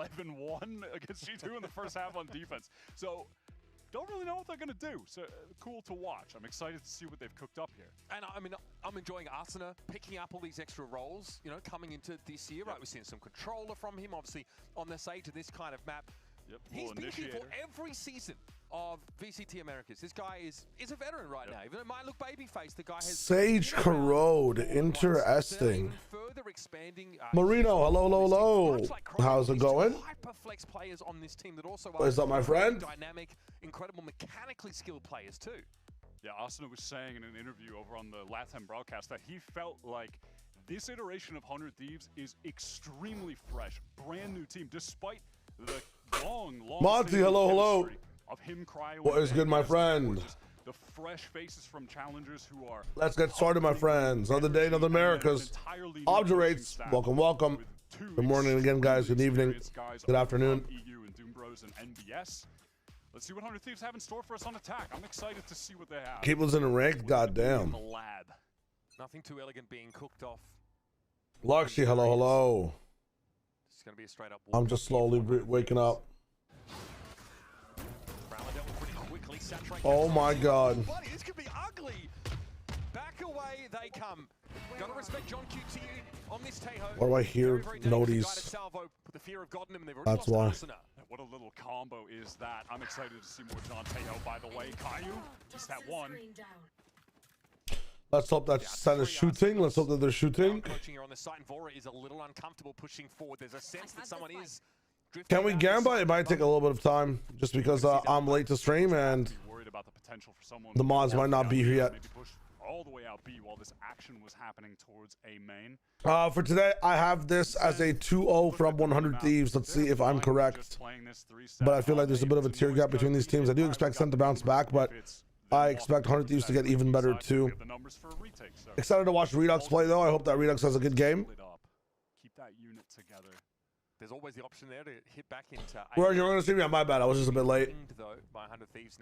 11-1 against G2 in the first half on defense. So don't really know what they're going to do. So cool to watch. I'm excited to see what they've cooked up here. And I mean, I'm enjoying Arsena picking up all these extra roles, you know, coming into this year, right? We're seeing some controller from him, obviously, on the stage of this kind of map. Yep, He's been here for every season of VCT Americas. This guy is a veteran right now. Even though it might look babyface, the guy has Sage Corrode, interesting. Marino, hello, hello, hello. How's it going? Hyperflex players on this team that also What is up, my friend? Dynamic, incredible, mechanically skilled players too. Yeah, Arsena was saying in an interview over on the LATAM broadcast that he felt like this iteration of 100 Thieves is extremely fresh, brand new team, despite the long Monty, hello, hello. Of him crying. What is good, my friend? The fresh faces from challengers who are. Let's get started, my friends. Another day, another Americas. Obdurates, welcome, welcome. Good morning again, guys. Good evening. Good afternoon. EU and Doom Bros and NBS. Let's see what 100 Thieves have in store for us on attack. I'm excited to see what they have. Cable's in a rank, goddamn. Nothing too elegant being cooked off. Larksy, hello, hello. It's going to be a straight up. I'm just slowly waking up. Oh my God. This could be ugly. Back away they come. Gotta respect John QT on this Tejo. Why do I hear noties? That's why. What a little combo is that. I'm excited to see more John Tejo, by the way. Caillou, just that one. Let's hope that SEN is shooting. Let's hope that they're shooting. Here on the site, and Vora is a little uncomfortable pushing forward. There's a sense that someone is. Can we gamba? It might take a little bit of time, just because I'm late to stream and the mods might not be here yet. All the way out B while this action was happening towards A main. For today, I have this as a 2-0 from 100 Thieves. Let's see if I'm correct. But I feel like there's a bit of a tier gap between these teams. I do expect SEN to bounce back, but I expect 100 Thieves to get even better too. Excited to watch Redux play though. I hope that Redux has a good game. Keep that unit together. There's always the option there to hit back into. Where you're gonna see me? My bad. I was just a bit late.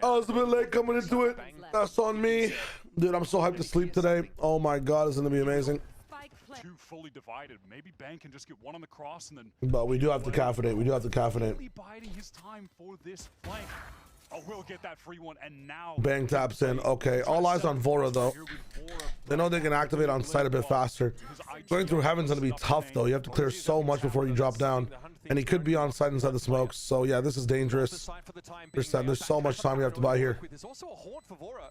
I was a bit late coming into it. That's on me, dude. I'm so hyped to sleep today. Oh my God, it's gonna be amazing. Two fully divided. Maybe Bang can just get one on the cross and then. But we do have to caffeinate. We do have to caffeinate. Biding his time for this flank. Oh, we'll get that free one, and now Bang taps in. Okay, all eyes on Vora though. They know they can activate on site a bit faster. Going through Heaven's gonna be tough though. You have to clear so much before you drop down, and he could be on site inside the smokes. So yeah, this is dangerous. There's so much time you have to buy here. There's also a horde for Vora.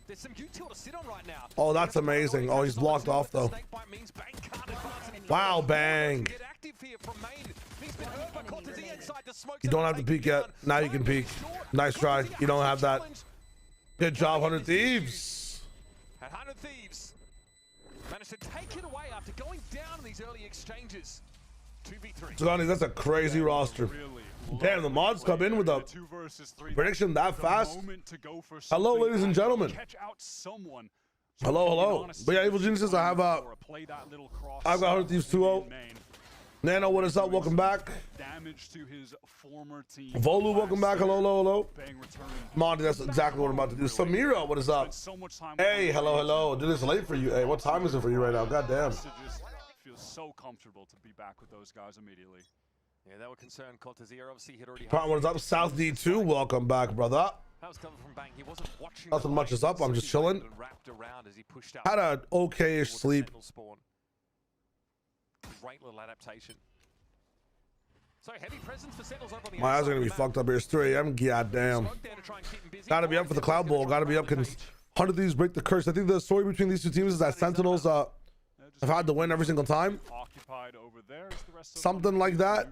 There's some util to sit on right now. Oh, that's amazing. Oh, he's blocked off though. Wow, Bang. You don't have to peek yet. Now you can peek. Nice try. You don't have that. Good job, 100 Thieves. And 100 Thieves managed to take it away after going down in these early exchanges. 2v3. Zagani, that's a crazy roster. Damn, the mods come in with a prediction that fast. Hello, ladies and gentlemen. Hello, hello. But yeah, Evil Geniuses, I've got 100 Thieves 2-0. Nano, what is up? Welcome back. Volu, welcome back. Hello, hello, hello. Monty, that's exactly what I'm about to do. Samira, what is up? Hey, hello, hello. Dude, it's late for you. Hey, what time is it for you right now? God damn. Feels so comfortable to be back with those guys immediately. Yeah, that would concern Cortazir. Obviously, he'd already. What is up? South D2, welcome back, brother. That was coming from Bang. He wasn't watching. Nothing much is up. I'm just chilling. Had an okay-ish sleep. Great little adaptation. So heavy presence for Sentinels over on the My eyes are gonna be fucked up here. It's 3 a.m. Goddamn. Gotta be up for the Cloud Bowl. Gotta be up. Can 100 Thieves break the curse? I think the story between these two teams is that Sentinels have had to win every single time. Something like that.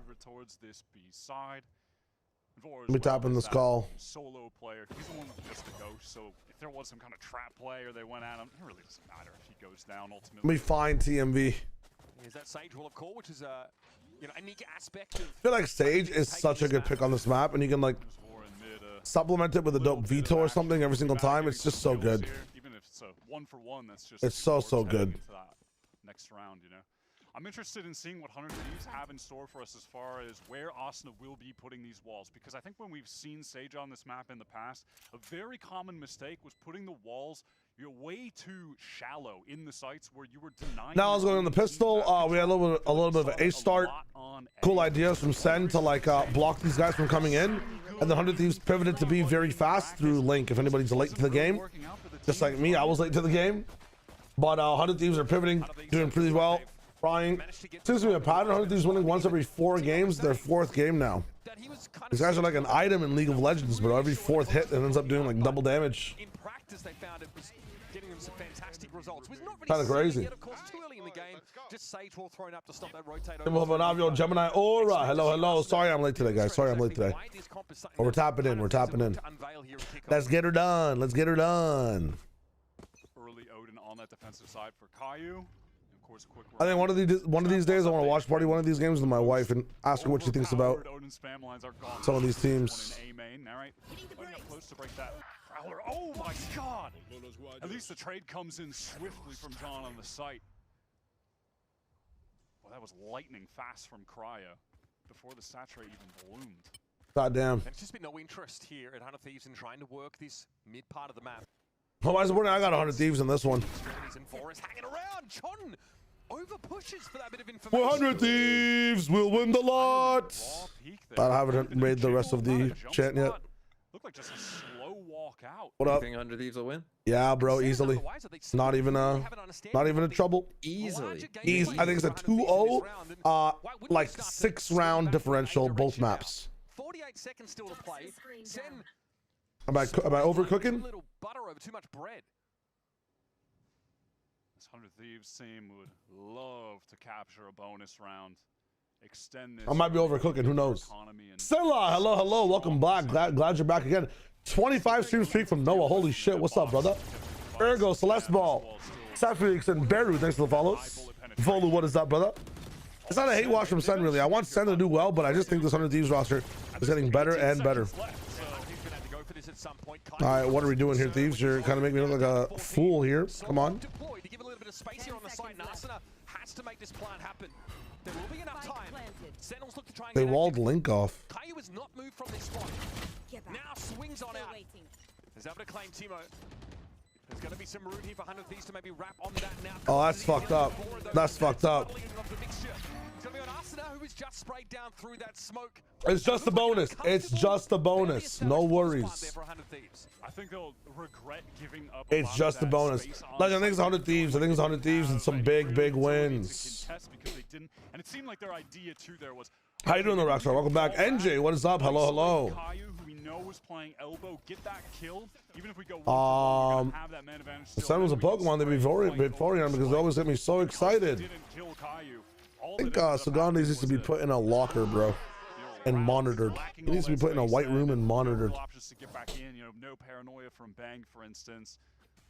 Let me tap in this call. Solo player. He's the one that gets to go. So if there was some kind of trap play or they went at him, it really doesn't matter if he goes down ultimately. Let me find TMV. Is that Sage Wall of Call, which is a unique aspect of. I feel like Sage is such a good pick on this map, and you can like supplement it with a dope veto or something every single time. It's just so good. Even if it's a 1-for-1, that's just. It's so good. Next round, you know. I'm interested in seeing what 100 Thieves have in store for us as far as where Arsena will be putting these walls, because I think when we've seen Sage on this map in the past, a very common mistake was putting the walls You're way too shallow in the sites where you were denying. Now I was going on the pistol. We had a little bit of an ace start. Cool ideas from Sen to like block these guys from coming in, and the 100 Thieves pivoted to be very fast through Link. If anybody's late to the game, just like me, I was late to the game. But 100 Thieves are pivoting, doing pretty well. Trying. Seems to be a pattern. 100 Thieves winning once every 4 games. Their 4th game now. These guys are like an item in League of Legends, bro. Every 4th hit, it ends up doing like double damage. In practice, they found it was getting them some fantastic results. Was not really Kind of crazy. yet, of course, too early in the game. Just Sage Wall thrown up to stop that rotate. Gemini Aura. Hello. Sorry I'm late today, guys. Sorry I'm late today. Oh, we're tapping in. We're tapping in. Let's get her done. Let's get her done. Early Odin on that defensive side for Caillou. I think one of these days I want to watch party one of these games with my wife and ask her what she thinks about some of these teams. Oh my god! At least the trade comes in swiftly from John on the site. Well, that was lightning fast from Cryo before the saturate even bloomed. God damn. There's just been no interest here at 100 Thieves in trying to work this mid part of the map. Oh, why is it I got 100 Thieves in this one? Hanging around. John over pushes for that bit of information. 100 Thieves will win the lot. I haven't made the rest of the chant yet. Looked like just a slow walk out. What up? You think 100 Thieves will win? Yeah, bro, easily. Not even a trouble. Easily. I think it's a 2-0, like 6-round differential both maps. 48 seconds still to play. Sen, Am I overcooking? a little butter over too much bread. This 100 Thieves team would love to capture a bonus round. Extend this. I might be overcooking. Who knows? Stella, hello. Welcome back. Glad you're back again. 25 stream streak from Noah. Holy shit. What's up, brother? Ergo, Celeste Ball, Safrix, and Beru. Thanks for the follows. Volu, what is up, brother? It's not a hate watch from Sen, really. I want Sen to do well, but I just think this 100 Thieves roster is getting better and better. All right, what are we doing here, Thieves? You're kind of making me look like a fool here. Come on. They walled Link off. Caillou has not moved from this spot. Now swings on out. Is able to claim Timo. There's going to be some room here for 100 Thieves to maybe wrap on that now. Oh, that's fucked up. That's fucked up. It's going to be on Asuna, who was just sprayed down through that smoke. It's just a bonus. It's just a bonus. No worries. I think they'll regret giving up. It's just a bonus. Like, I think it's 100 Thieves. I think it's 100 Thieves and some big wins. And it seemed like their idea too there was. How you doing, the Rockstar? Welcome back. NJ, what is up? Hello. Caillou, who we know was playing elbow, get that kill. Even if we go have that man advantage. The Sun was a Pokemon. They'd be Vaporeon because they always get me so excited. I think Sagandis needs to be put in a locker, bro, and monitored. He needs to be put in a white room and monitored. Options to get back in, no paranoia from Bang, for instance.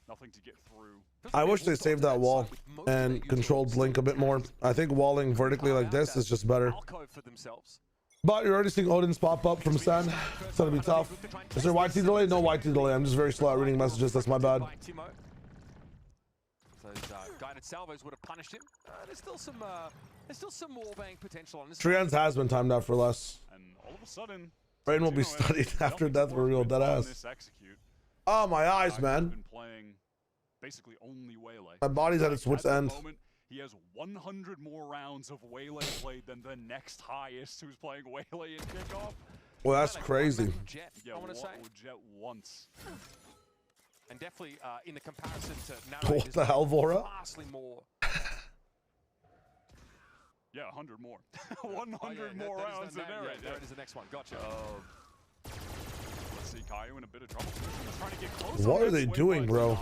Nothing to get through. I wish they saved that wall and controlled Link a bit more. I think walling vertically like this is just better. But you're already seeing Odin's pop up from Sen. It's gonna be tough. Is there YT delay? No YT delay. I'm just very slow at reading messages. That's my bad. Guided salvos would have punished him. There's still some wallbang potential on this. Trians has been timed out for less. And all of a sudden, Rain will be studied after death for real, deadass. Oh, my eyes, man. Basically only Waylay. My body's at its wit's end. He has 100 more rounds of Waylay played than the next highest who's playing Waylay in kickoff. Well, that's crazy. Yeah, Jet once. And definitely in the comparison to what the hell, Vora? Vastly more. Yeah, 100 more. 100 more rounds than there. There it is, the next one. Gotcha. Let's see, Caillou in a bit of trouble. Trying to get close. What are they doing, bro?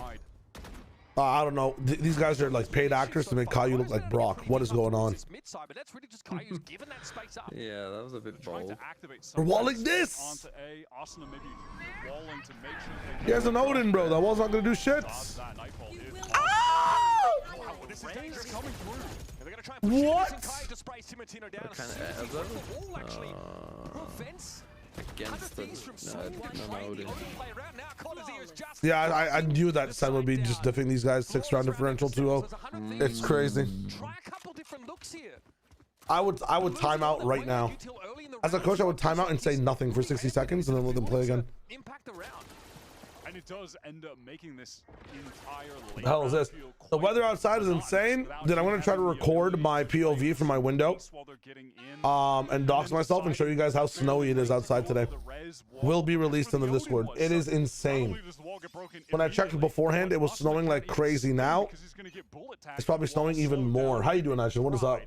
I don't know. These guys are like paid actors to make Caillou look like Brock. What is going on? Yeah, that was a bit bold. We're walling this! He has an Odin, bro. That wall's not gonna do shit. What? Against the Odin. Yeah, I knew that Sen would be just diffing these guys. 6-round differential 2-0. It's crazy. I would time out right now. As a coach, I would time out and say nothing for 60 seconds and then let them play again. it does end up making this entire What the hell is this? The weather outside is insane. Dude, I'm gonna try to record my POV from my window and dox myself and show you guys how snowy it is outside today. Will be released in the Discord. It is insane. When I checked beforehand, it was snowing like crazy. Now it's probably snowing even more. How you doing, Action? What is up?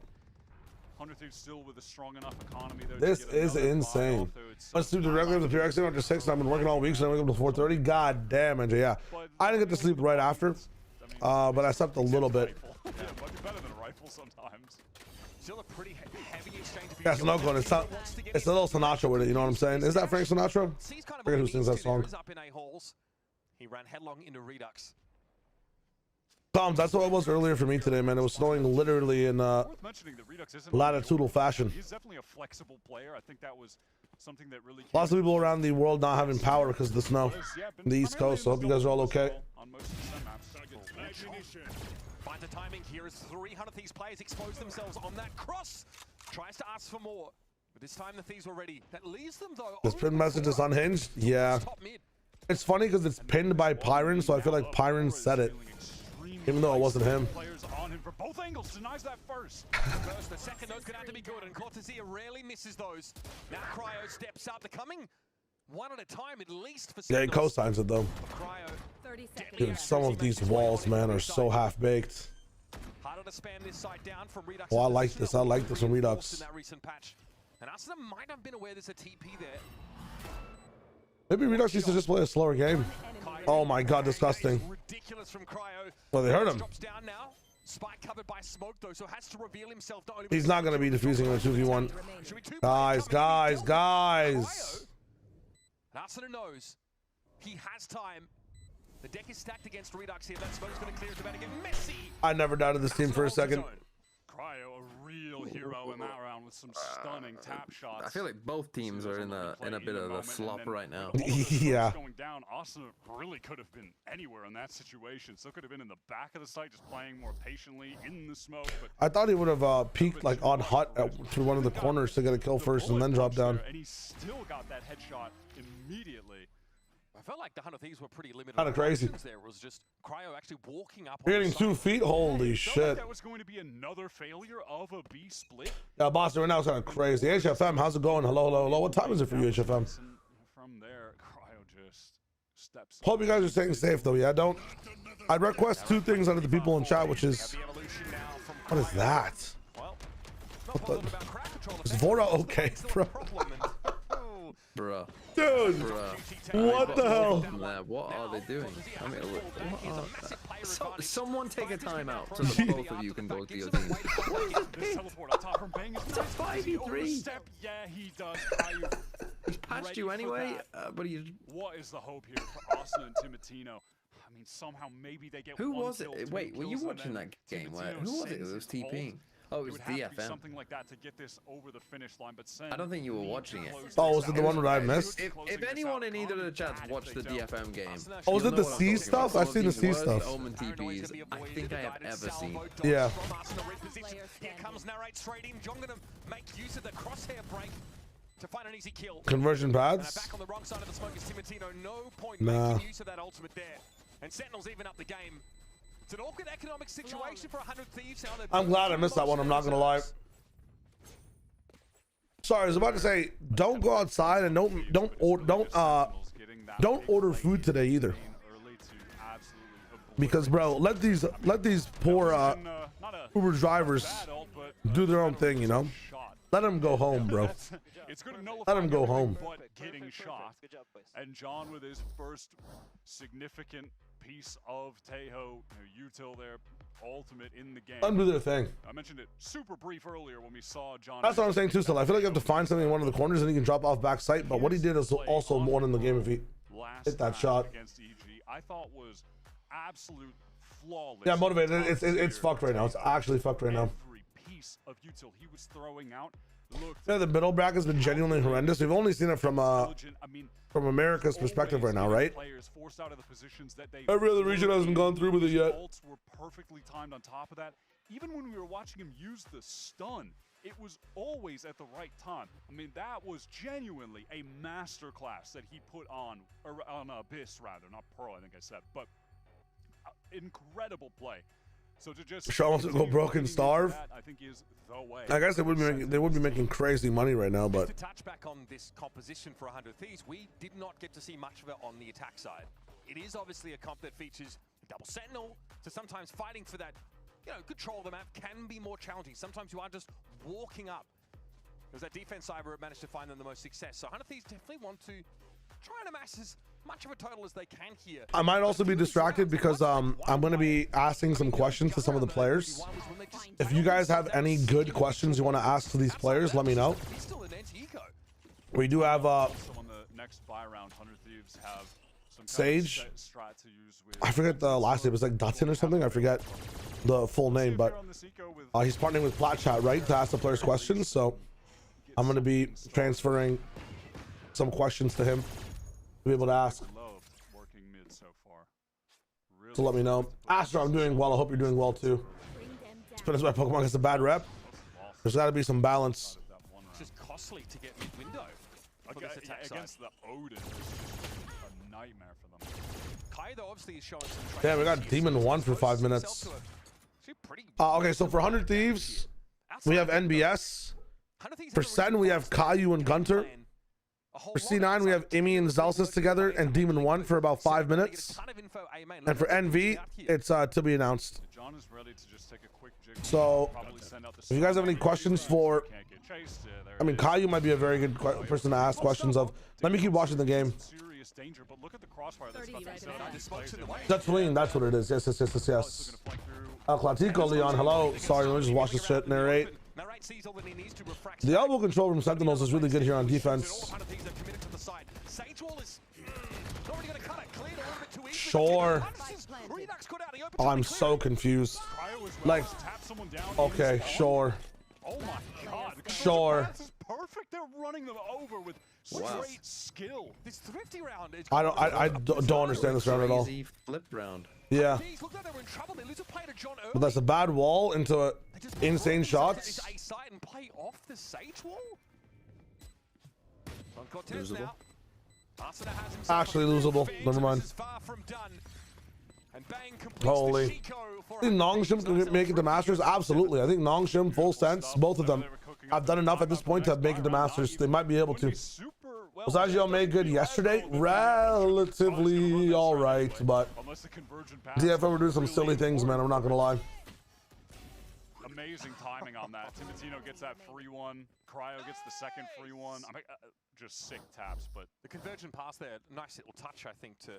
This is insane. Let's do directly with the PRX after 6. I've been working all week, so I wake up till 4:30. God damn, NJ. Yeah, I didn't get to sleep right after, but I slept a little bit. Yeah, Snow Cone. It's a little Sinatra with it. You know what I'm saying? Is that Frank Sinatra? I forget who sings that song. He ran headlong into Redux. Tom, that's what it was earlier for me today, man. It was snowing literally in latitudinal fashion. He's definitely a flexible player. I think that was something that really lots of people around the world not having power because of the snow in the East Coast. So hope you guys are all okay. Find the timing here as 300 Thieves players expose themselves on that cross. Tries to ask for more, but this time the Thieves were ready. That leaves them though. This pin message is unhinged. Yeah, it's funny because it's pinned by Pyron, so I feel like Pyron said it, even though it wasn't him. Both angles denies that first. The second note could have to be good, and Cortesia rarely misses those. Now Cryo steps up. They're coming one at a time, at least for. Yeah, he co-signs it though. Dude, some of these walls, man, are so half-baked. Harder to span this side down from Redux. Oh, I like this. I like this from Redux. In that recent patch. And Arsenal might have been aware there's a TP there. Maybe Redux needs to just play a slower game. Oh my god, disgusting. Ridiculous from Cryo. Well, they hurt him. Drops down now. Spike covered by smoke though, so has to reveal himself. He's not going to be defusing in a 2v1. Guys. Arsenal knows he has time. The deck is stacked against Redux here. That smoke's going to clear. It's about to get messy. I never doubted this team for a second. Cryo, a real hero in that round with some stunning tap shots. I feel like both teams are in a bit of a slop right now. Yeah. Going down, Austin really could have been anywhere in that situation. So could have been in the back of the site, just playing more patiently in the smoke. But I thought he would have peeked like on hut through one of the corners to get a kill first and then drop down. And he still got that headshot immediately. I felt like the 100 Thieves were pretty limited. Kind of crazy. There was just Cryo actually walking up. You're getting 2 feet. Holy shit! Like that was going to be another failure of a B split. Yeah, Boston right now is kind of crazy. HFM, how's it going? Hello. What time is it for you, HFM? From there, Cryo just steps. Hope you guys are staying safe though. Yeah, don't. I'd request 2 things out of the people in chat, which is, what is that? What the? Is Vora okay, bro? Bruh. Dude, what the hell? What are they doing? I mean, someone take a timeout so that both of you can go to your team. What is this teleport on top from Bang? It's a 5v3. Yeah, he does. He's patched you anyway, but he's... What is the hope here for Austin and Timatino? I mean, somehow maybe they get. Who was it? Wait, were you watching that game? Who was it? It was TPing. Oh, it was DFM. Something like that to get this over the finish line, but I don't think you were watching it. Oh, was it the one that I missed? If anyone in either of the chats watched the DFM game, oh, was it the C stuff? I've seen the C stuff. Omen TPs I think I have ever seen. Yeah. Here comes narrate straight in. John gonna make use of the crosshair break to find an easy kill. Conversion paths. Back on the wrong side of the smoke is Timatino. No point making use of that ultimate there. And Sentinels even up the game. It's an awkward economic situation for 100 Thieves. I'm glad I missed that one. I'm not gonna lie. Sorry, I was about to say, don't go outside and don't order food today either. Because bro, let these poor Uber drivers do their own thing, you know. Let them go home, bro. Let them go home. Getting shot, and John with his first significant piece of Tejo, util their ultimate in the game. Let them do their thing. I mentioned it super brief earlier when we saw John. That's what I'm saying too, still. I feel like you have to find something in one of the corners and he can drop off back sight, but what he did is also more in the game if he hit that shot. Against EG, I thought was absolute flawless. Yeah, motivated. It's fucked right now. It's actually fucked right now. Every piece of util he was throwing out. Yeah, the middle back has been genuinely horrendous. We've only seen it from America's perspective right now, right? Every other region hasn't gone through with it yet. Were perfectly timed on top of that. Even when we were watching him use the stun, it was always at the right time. I mean, that was genuinely a masterclass that he put on Abyss, rather, not Pearl, I think I said, but incredible play. So to just Shaw wants to go broke and starve. That, I think is the way. I guess they would be making crazy money right now, but to touch back on this composition for 100 Thieves, we did not get to see much of it on the attack side. It is obviously a comp that features a double sentinel, so sometimes fighting for that, control of the map can be more challenging. Sometimes you are just walking up. It was that defense side where it managed to find them the most success. So 100 Thieves definitely want to try and amass as much of a total as they can here. I might also be distracted because I'm going to be asking some questions to some of the players. If you guys have any good questions you want to ask to these players, let me know. We do have on the next buy round, 100 Thieves have some Sage. strat to use with, I forget the last name. It was like Dutton or something. I forget the full name, but he's partnering with Plat Chat, right, to ask the players questions. So I'm going to be transferring some questions to him to be able to ask. Working mid so far. So let me know. Astro, I'm doing well. I hope you're doing well too. Spin as my Pokemon gets a bad rep. There's got to be some balance. It's just costly to get mid-window for this attack side. Against the Odin, it's just a nightmare for them. Kai, though, obviously is showing some Damn, we got Demon 1 for 5 minutes. Okay, so for 100 Thieves, we have NBS. For SEN, we have Caillou and Gunter. For C9, we have Imi and Zelsis together and Demon 1 for about 5 minutes. And for NV, it's to be announced. So, if you guys have any questions for... I mean, Caillou might be a very good person to ask questions of. Let me keep watching the game. That's clean. That's what it is. Yes, yes, yes, yes, yes. Clautico, Leon, hello. Sorry, let me just watch this shit, narrate. The elbow control from Sentinels is really good here on defense. Sure. Oh, I'm so confused. Like, okay, sure. Oh my god. Sure. This is perfect. They're running them over with straight skill. This thrifty round is I don't understand this round at all. Flipped round. Yeah. But that's a bad wall into insane shots. Losable. Actually losable. Never mind. Holy. I think Nongshim can make it to Masters. Absolutely. I think Nongshim, Full Sense, both of them have done enough at this point to make it to Masters. They might be able to. Was Agio made good yesterday? Relatively all right, but DFO were doing some silly things, man. I'm not gonna lie. Amazing timing on that. Timatino gets that free one. Cryo gets the second free one. I mean, just sick taps, but the convergent pass there, nice little touch, I think, to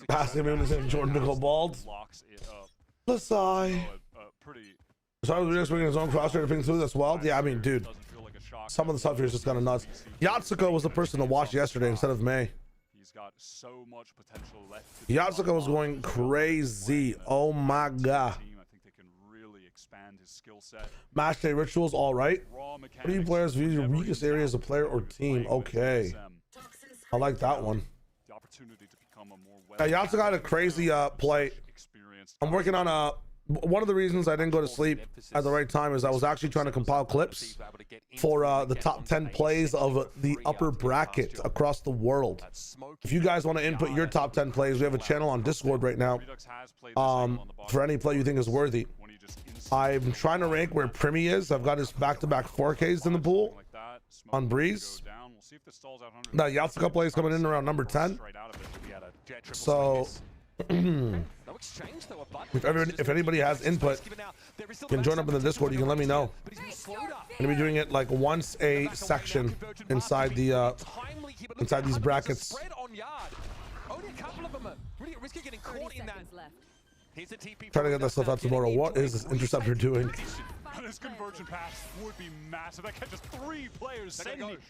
passing him in Jordan to go bald. Locks it up. Lasai. So I was just bringing his own crosshair thing through this well. Yeah, I mean, dude, some of the stuff here is just kind of nuts. Yatsuko was the person to watch yesterday instead of May. He's got so much potential left. Yatsuko was going crazy. Oh my god. I think they can really expand his skill set. Match day rituals, all right. 3 players view your weakest area as a player or team. Okay, I like that one. The opportunity to become a more Yatsuko had a crazy play. I'm working on one of the reasons I didn't go to sleep at the right time is I was actually trying to compile clips for the top 10 plays of the upper bracket across the world. If you guys want to input your top 10 plays, we have a channel on Discord right now. For any play you think is worthy. I'm trying to rank where Primi is. I've got his back-to-back 4Ks in the pool on Breeze. Now Yatsuko play is coming in around number 10. So if anybody has input, you can join up in the Discord. You can let me know. I'm gonna be doing it like once a section inside the inside these brackets. Trying to get that stuff out tomorrow. What is this interceptor doing? This conversion pass would be massive. That catches 3 players.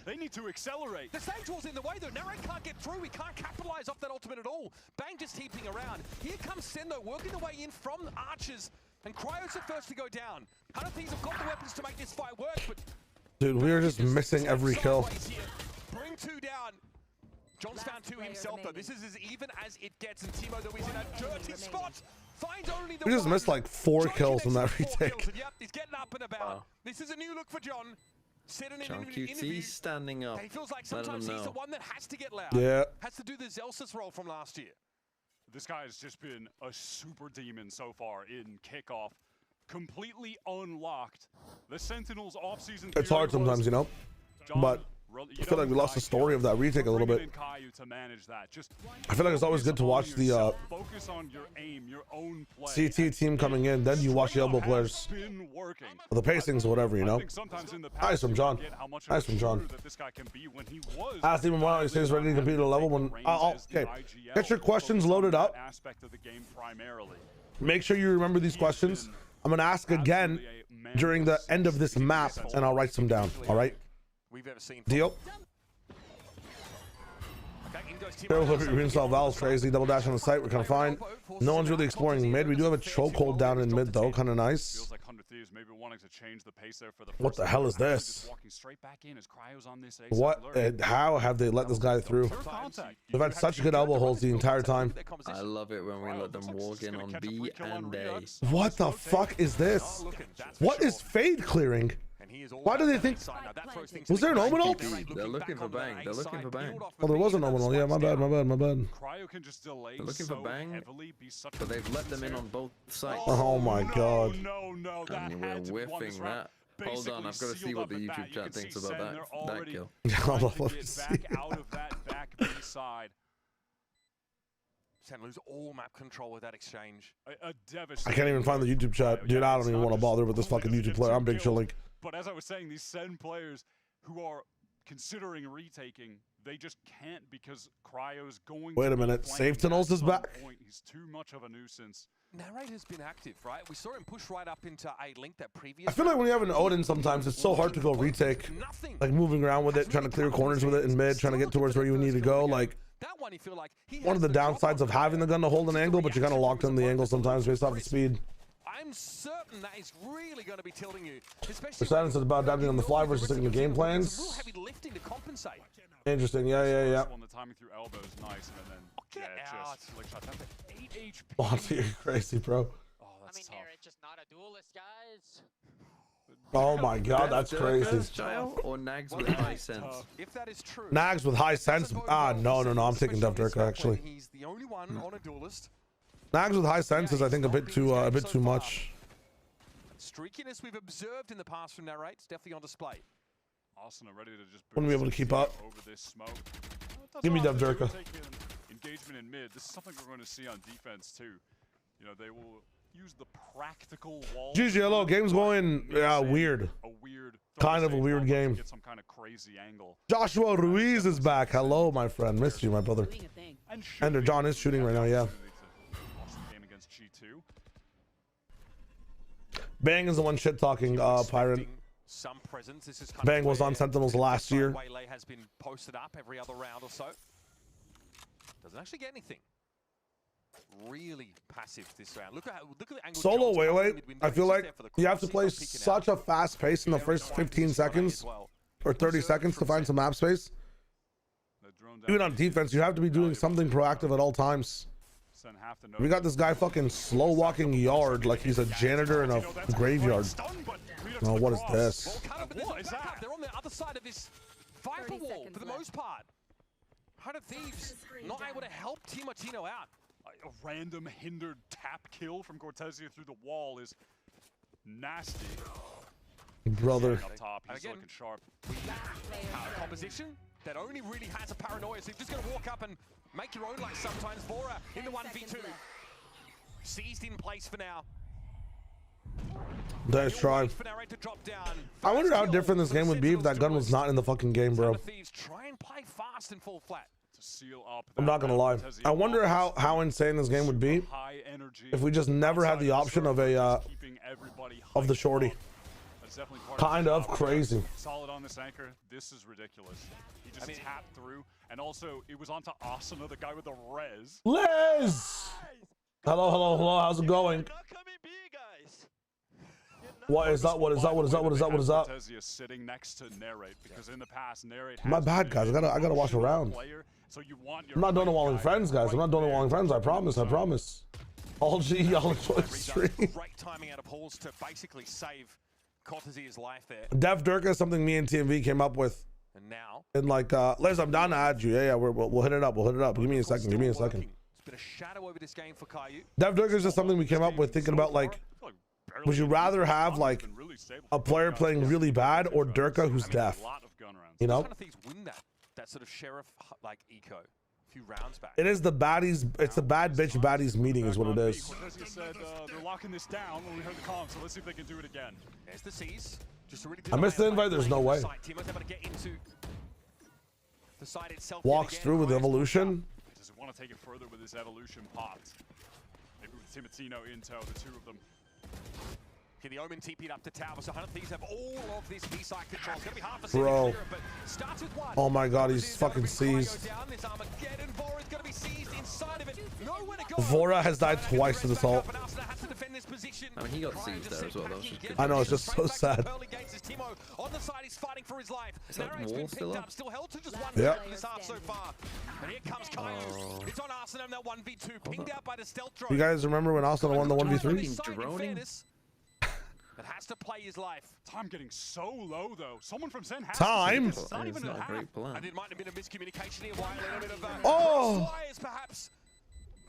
They need to accelerate. The stage wall's in the way though. Narrate can't get through. We can't capitalize off that ultimate at all. Bang just heaping around. Here comes Sendo working the way in from Archers. And Cryo's the first to go down. 100 Thieves have got the weapons to make this fight work, but... Dude, we are just missing every kill. Bring 2 down. John's found 2 himself though. This is as even as it gets, and Timo though is in a dirty spot. We just missed like 4 kills in that retake. Yep, he's getting up and about. Wow. This is a new look for John. Said in John an interview, QT standing up. he feels like letting sometimes them he's the know. one that has to get loud. Yeah. Has to do the Zelsis role from last year. This guy has just been a super demon so far in kickoff. Completely unlocked. The Sentinels offseason. It's hard sometimes, you know, but I feel like we lost the story of that retake a little bit. I feel like it's always good to watch the focus on your aim, your own play. CT team coming in, then you watch the elbow players. Or the pacings or whatever, you know. Nice from John. Nice from John. Ask him why he's ready to compete at a level when... okay, get your questions loaded up. Make sure you remember these questions. I'm going to ask again during the end of this map, and I'll write some down, all right? We've ever seen. Deal. Reinstall valves crazy. Double dash on the site. We're kind of fine. No one's really exploring mid. We do have a chokehold down in mid though. Kind of nice. What the hell is this? What? How have they let this guy through? We've had such good elbow holds the entire time. I love it when we let them walk in on B and A. What the fuck is this? What is fade clearing? Why do they think? Was there an Omenal? They're looking for bang. They're looking for bang. Oh, there was an Omenal. Yeah, my bad. They're looking for bang, but they've let them in on both sides. Oh my god. And we're whiffing that. Hold on, I've got to see what the YouTube chat thinks about that kill. Let me see. Sen lose all map control with that exchange. I can't even find the YouTube chat. Dude, I don't even want to bother with this fucking YouTube player. I'm big chilling. But as I was saying, these SEN players who are considering retaking, they just can't because Cryo's going. Wait a minute, Save Tunnels is back? He's too much of a nuisance. Narrator's been active, right? We saw him push right up into A link that previous. I feel like when you have an Odin, sometimes it's so hard to go retake. Like moving around with it, trying to clear corners with it in mid, trying to get towards where you need to go. Like that one, you feel like one of the downsides of having the gun to hold an angle, but you're kind of locked on the angle sometimes based off the speed. I'm certain that is really going to be tilting you, especially. The silence is about adapting on the fly versus sticking to game plans. Real heavy lifting to compensate. Interesting. Yeah. The timing through elbows, nice, and then just slick shot. That's 8 HP. Monty, you're crazy, bro. Oh, that's tough. Narrator's just not a duelist, guys. Oh my god, that's crazy. Or Nags with high sense. If that is true. Nags with high sense. No. I'm taking Dev Durka actually. He's the only one on a duelist. Nags with high sense is, I think, a bit too much. Streakiness we've observed in the past from Narrate's definitely on display. Arsenal ready to just Wouldn't be able to keep up. Over this smoke. Give me Dev Durka. Engagement in mid. This is something we're going to see on defense too. You know, they will use the practical wall. GG, hello. Game's going weird. Kind of a weird game. Get some kind of crazy angle. Joshua Ruiz is back. Hello, my friend. Missed you, my brother. Ender John is shooting right now. Yeah. Bang is the one shit talking Pirate. Some presence. This is Bang was on Sentinels last year. Waylay has been posted up every other round or so. Doesn't actually get anything. Really passive this round. Look at the angle. Solo Waylay, I feel like you have to play such a fast pace in the first 15 seconds or 30 seconds to find some map space. Even on defense, you have to be doing something proactive at all times. We got this guy fucking slow walking yard like he's a janitor in a graveyard. Oh, what is this? They're on the other side of this Viper wall for the most part. Heart of Thieves not able to help Timartino out. A random hindered tap kill from Cortezia through the wall is nasty. Brother. Up top, he's looking sharp. Composition that only really has a paranoia, so you're just going to walk up and make your own like sometimes. Vora in the 1v2. Seized in place for now. Nice try. I wonder how different this game would be if that gun was not in the fucking game, bro. Try and play fast and fall flat. I'm not gonna lie. I wonder how insane this game would be if we just never had the option of of the shorty. Kind of crazy. Solid on this anchor. This is ridiculous. He just tapped through, and also it was onto Asuna, the guy with the res. Liz! Hello. How's it going? What is that? What is that? Sitting next to Narrate, because in the past Narrate. My bad, guys. I gotta watch around. So you want I'm not donut walling friends, guys. I'm not donut walling friends. I promise. All G, y'all enjoy the stream. Great timing out of Halls to basically save Cortezier's life there. Dev Durka is something me and TMV came up with. And now, And like, Liz, I'm down to add you. Yeah, we'll hit it up. We'll hit it up. Give me a second. Give me a second. It's been a shadow over this game for Caillou. Dev Durka is just something we came up with, thinking about like, would you rather have like a player playing really bad or Durka who's deaf? You know? Thieves win that sort of sheriff like eco a few rounds back. It is the baddies. It's the bad bitch baddies meeting is what it is. Cortezia said they're locking this down when we heard the call, so let's see if they can do it again. There's the C's. Just really I missed the invite. There's no way. Timo's able to get into the side itself. Walks through with evolution. Does he want to take it further with his evolution pot? Maybe with Timotino, Intel, the two of them. Okay, the Omen TP'd up to tower, so 100 Thieves have all of this B-side control. It's going to be half a Bro. clear, but starts with one. Oh my god, he's fucking seized. This Armageddon Vora is going to be seized inside of it. Nowhere to go. Vora has died twice to this ult. I mean, he got seized there as well. That was just good. I know, it's just so sad. On the side, he's fighting for his life. Is that wall still up? Still held to just one Yeah. in this half so far. And here comes Caillou. It's on Arsenal, that 1v2, pinged out by the stealth drone. You guys remember when Arsenal won the 1v3? Droning. That has to play his life. Time getting so low though. Someone from SEN has Time? It's not even It's not a a great half. plan. And it might have been a miscommunication here. Why a little bit of Oh! flyers, perhaps.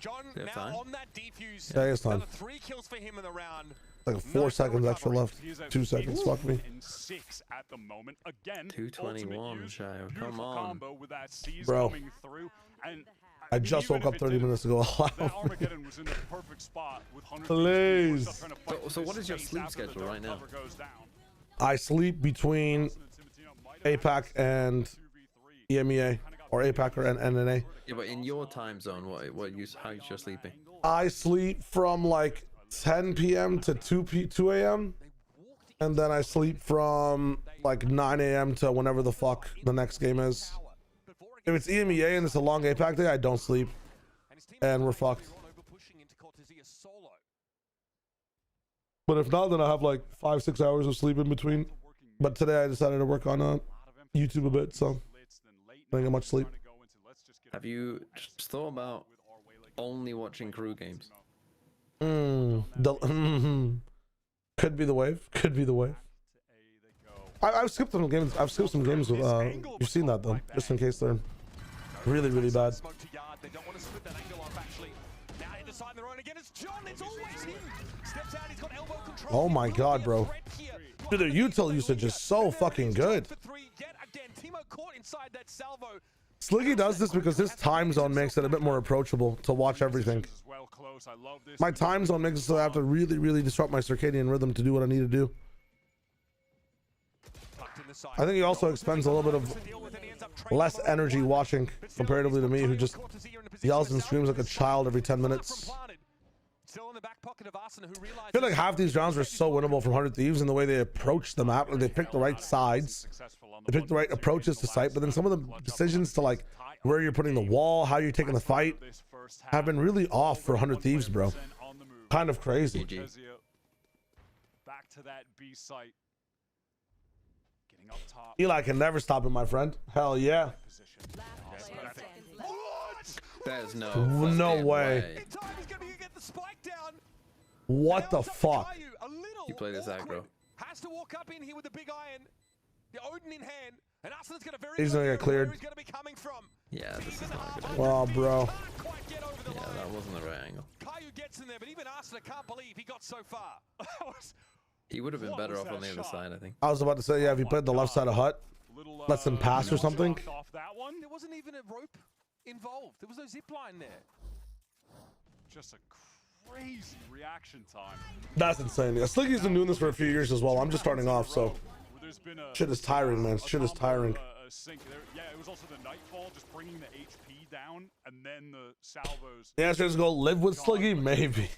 John They have now time. on that defuse. Yeah, he has time. Another 3 kills for him in the round. Like 4 seconds extra left. 2 seconds. Fuck me. 6 at the moment. Again, 221, ultimate use, Shayo. Come beautiful on. combo with that C's Bro. coming through. And I just even woke up if it 30 didn't, minutes ago. that Armageddon was in the perfect spot with 100. Please. So what is your sleep schedule right now? I sleep between APAC and EMEA, or APAC or NNA. Yeah, but in your time zone, how's your sleeping? I sleep from like 10 p.m. to 2 a.m. And then I sleep from like 9 a.m. to whenever the fuck the next game is. If it's EMEA and it's a long APAC day, I don't sleep. And we're fucked. But if not, then I have like 5-6 hours of sleep in between. But today I decided to work on YouTube a bit, so I didn't get much sleep. Have you just thought about only watching crew games? Could be the wave. Could be the wave. I've skipped some games. I've skipped some games with. You've seen that though, just in case they're really, really bad. Oh my god, bro. Dude, their util usage is so fucking good. Sliggy does this because his time zone makes it a bit more approachable to watch everything. My time zone makes it so I have to really, really disrupt my circadian rhythm to do what I need to do. I think he also expends a little bit of less energy watching comparatively to me, who just yells and screams like a child every 10 minutes. I feel like half these rounds were so winnable from 100 Thieves in the way they approached the map. Like they picked the right sides, they picked the right approaches to sight, but then some of the decisions to like where you're putting the wall, how you're taking the fight, have been really off for 100 Thieves, bro. Kind of crazy. Back to that B site. Getting up top. Eli can never stop him, my friend. Hell yeah. There's no way. What the fuck? You play this aggro. Has to walk up in here with the big iron, the Odin in hand, and Arsenal's got a very He's gonna get cleared. where he's gonna be coming from. Yeah, this is not a good. Oh, bro. Can't quite get over the Yeah, line. that wasn't the right angle. Caillou gets in there, but even Arsenal can't believe he got so far. He would have been What better was off on that the other shot? side, I think. I was about to say, yeah, if you played the left side of hut, lets him pass or something. Off that one. There wasn't even a rope involved. There was no zip line there. Just a crazy reaction time. That's insane. Yeah, Sliggy's been doing this for a few years as well. I'm just starting off, so There's been a shit is tiring, man. Shit is tiring. Sync there. Yeah, it was also the Nightfall, just bringing the HP down, and then the salvos. The answer is go live with Sliggy? Maybe.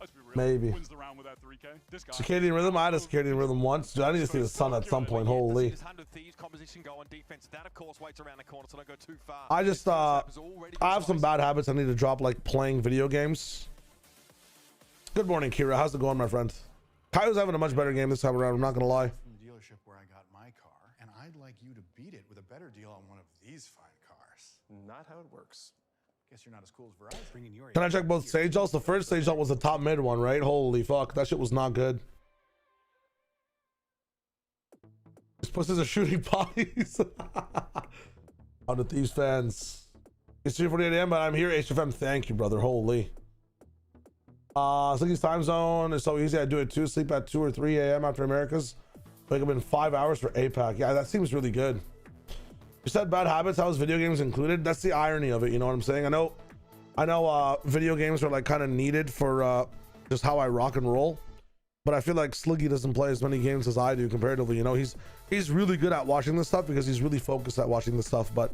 Let's be real. Maybe. Wins the round with that 3K. This guy. Circadian rhythm? I had a circadian rhythm once. Dude, I need to see the sun at some point. Holy. I just, I have some bad habits I need to drop, like playing video games. Good morning, Kira. How's it going, my friend? Kai's having a much better game this time around, I'm not gonna lie. From the dealership where I got my car, and I'd like you to beat it with a better deal on one of these fine cars. Not how it works. Guess you're not as cool as Verizon. Bringing your Can I check both stage ults? The first stage ult was the top mid one, right? Holy fuck, that shit was not good. These pussies are shooting bodies. On the Thieves fans. It's 3:48 a.m., but I'm here. HFM, thank you, brother. Holy. Slicky's time zone is so easy. I do it too. Sleep at 2 or 3 a.m. after America's. Wake up in 5 hours for APAC. Yeah, that seems really good. You said bad habits. How is video games included? That's the irony of it. You know what I'm saying? I know. Video games are like kind of needed for just how I rock and roll. But I feel like Sliggy doesn't play as many games as I do comparatively. You know, he's really good at watching this stuff because he's really focused at watching this stuff. But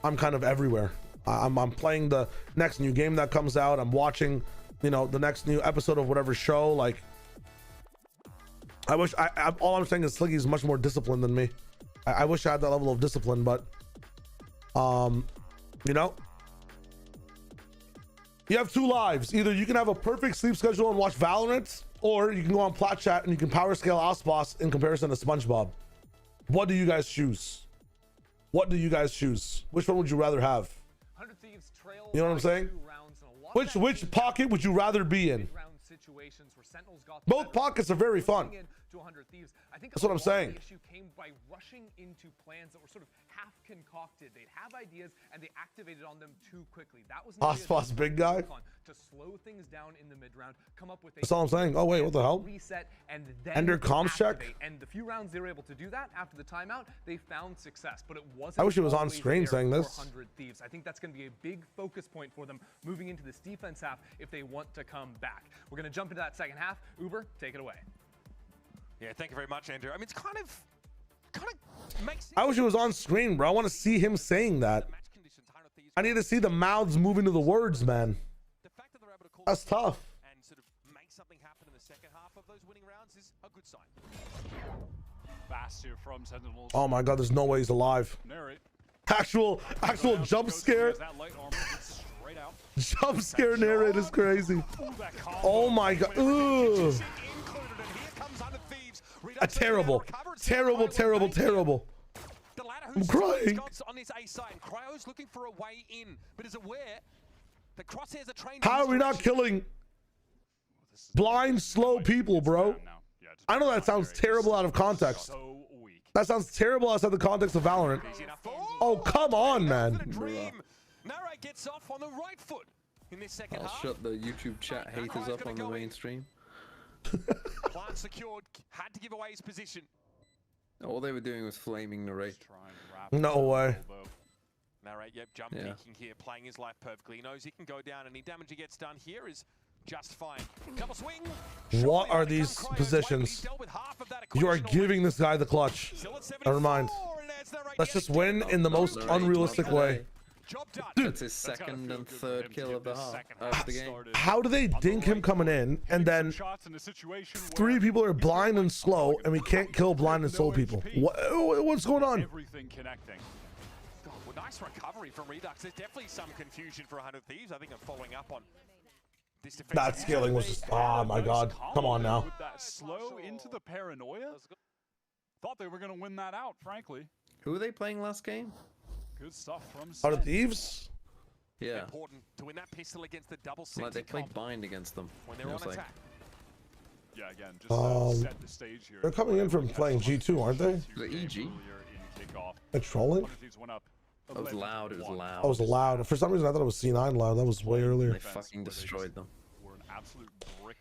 I'm kind of everywhere. I'm playing the next new game that comes out. I'm watching, you know, the next new episode of whatever show. Like, I wish all I'm saying is Sliggy's much more disciplined than me. I wish I had that level of discipline, but you know, you have two lives. Either you can have a perfect sleep schedule and watch Valorant, or you can go on Plat Chat and you can power scale Osboss in comparison to SpongeBob. What do you guys choose? What do you guys choose? Which one would you rather have? You know what I'm saying? Which pocket would you rather be in? Both pockets are very fun. That's what I'm saying. The issue came by rushing into plans that were sort of half concocted. They'd have ideas and they activated on them too quickly. That was Osboss big guy to slow things down in the mid round, come up with a That's all I'm saying. Oh wait, what the hell? Reset and then Ender comms check. And the few rounds they were able to do that after the timeout, they found success. But it wasn't. I wish it was on screen saying this. 400 Thieves. I think that's going to be a big focus point for them moving into this defense half if they want to come back. We're going to jump into that second half. Uber, take it away. Yeah, thank you very much, Andrew. I mean, it's kind of makes sense. I wish it was on screen, bro. I want to see him saying that. I need to see the mouths moving to the words, man. That's tough. And sort of make something happen in the second half of those winning rounds is a good sign. Fast here from Sentinels. Oh my god, there's no way he's alive. Narrate. Actual jump scare. Jump scare narrate is crazy. Oh my god. Ugh. Terrible. I'm crying. On his A side, and Cryo's looking for a way in, but is aware that Crosshairs are trained. How are we not killing blind, slow people, bro? I know that sounds terrible out of context. That sounds terrible outside the context of Valorant. Oh, come on, man. Narrate gets off on the right foot in this second I'll half. shut the YouTube chat haters up on the mainstream. Plant secured, had to give away his position. All they were doing was flaming Narrate. No way. Narrate, yep, jump peeking here, playing his life perfectly. He knows he can go down. Any damage he gets done here is just fine. Double swing. What are these positions? You are giving this guy the clutch. Never mind. Let's just win in the most unrealistic way. Dude, that's his second and third kill of the half of the game. How do they dink him coming in and then 3 people are blind and slow and we can't kill blind and slow people? What's going on? Everything connecting. Well, nice recovery from Redux. There's definitely some confusion for 100 Thieves. I think I'm following up on this defense. That scaling was just, oh my god. Come on now. With that slow into the paranoia. Thought they were going to win that out, frankly. Who were they playing last game? Good stuff from Out of Thieves? Yeah. Important to win that pistol against the double Like they played bind against them. When they're on attack. Yeah, again, just set the stage here. They're coming in from playing G2, aren't they? The EG? They're trolling? That was loud, it was loud. That was loud. For some reason, I thought it was C9 loud. That was way earlier. They fucking destroyed them.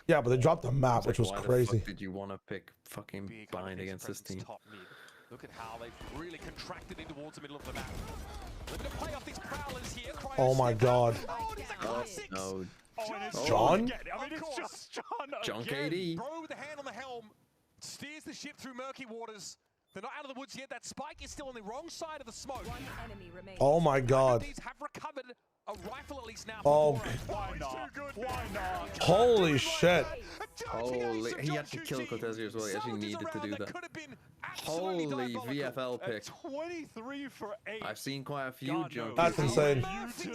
Yeah, but they dropped the map, which was crazy. Why the fuck did you want to pick fucking bind against this team? Look at how they've really contracted in towards the middle of the map. Looking to play off these prowlers here. Oh my god. Oh, no. John? I mean, it's just John John again. KD. Bro with the hand on the helm steers the ship through murky waters. They're not out of the woods yet. That spike is still on the wrong side of the smoke. Oh my god. These have recovered a rifle at least now. Oh. Why not? Why not? Holy shit. Holy, he had to kill Cortezio as well. He actually needed to do that. Holy VFL pick. 23 for 8. I've seen quite a few jump. That's insane. That's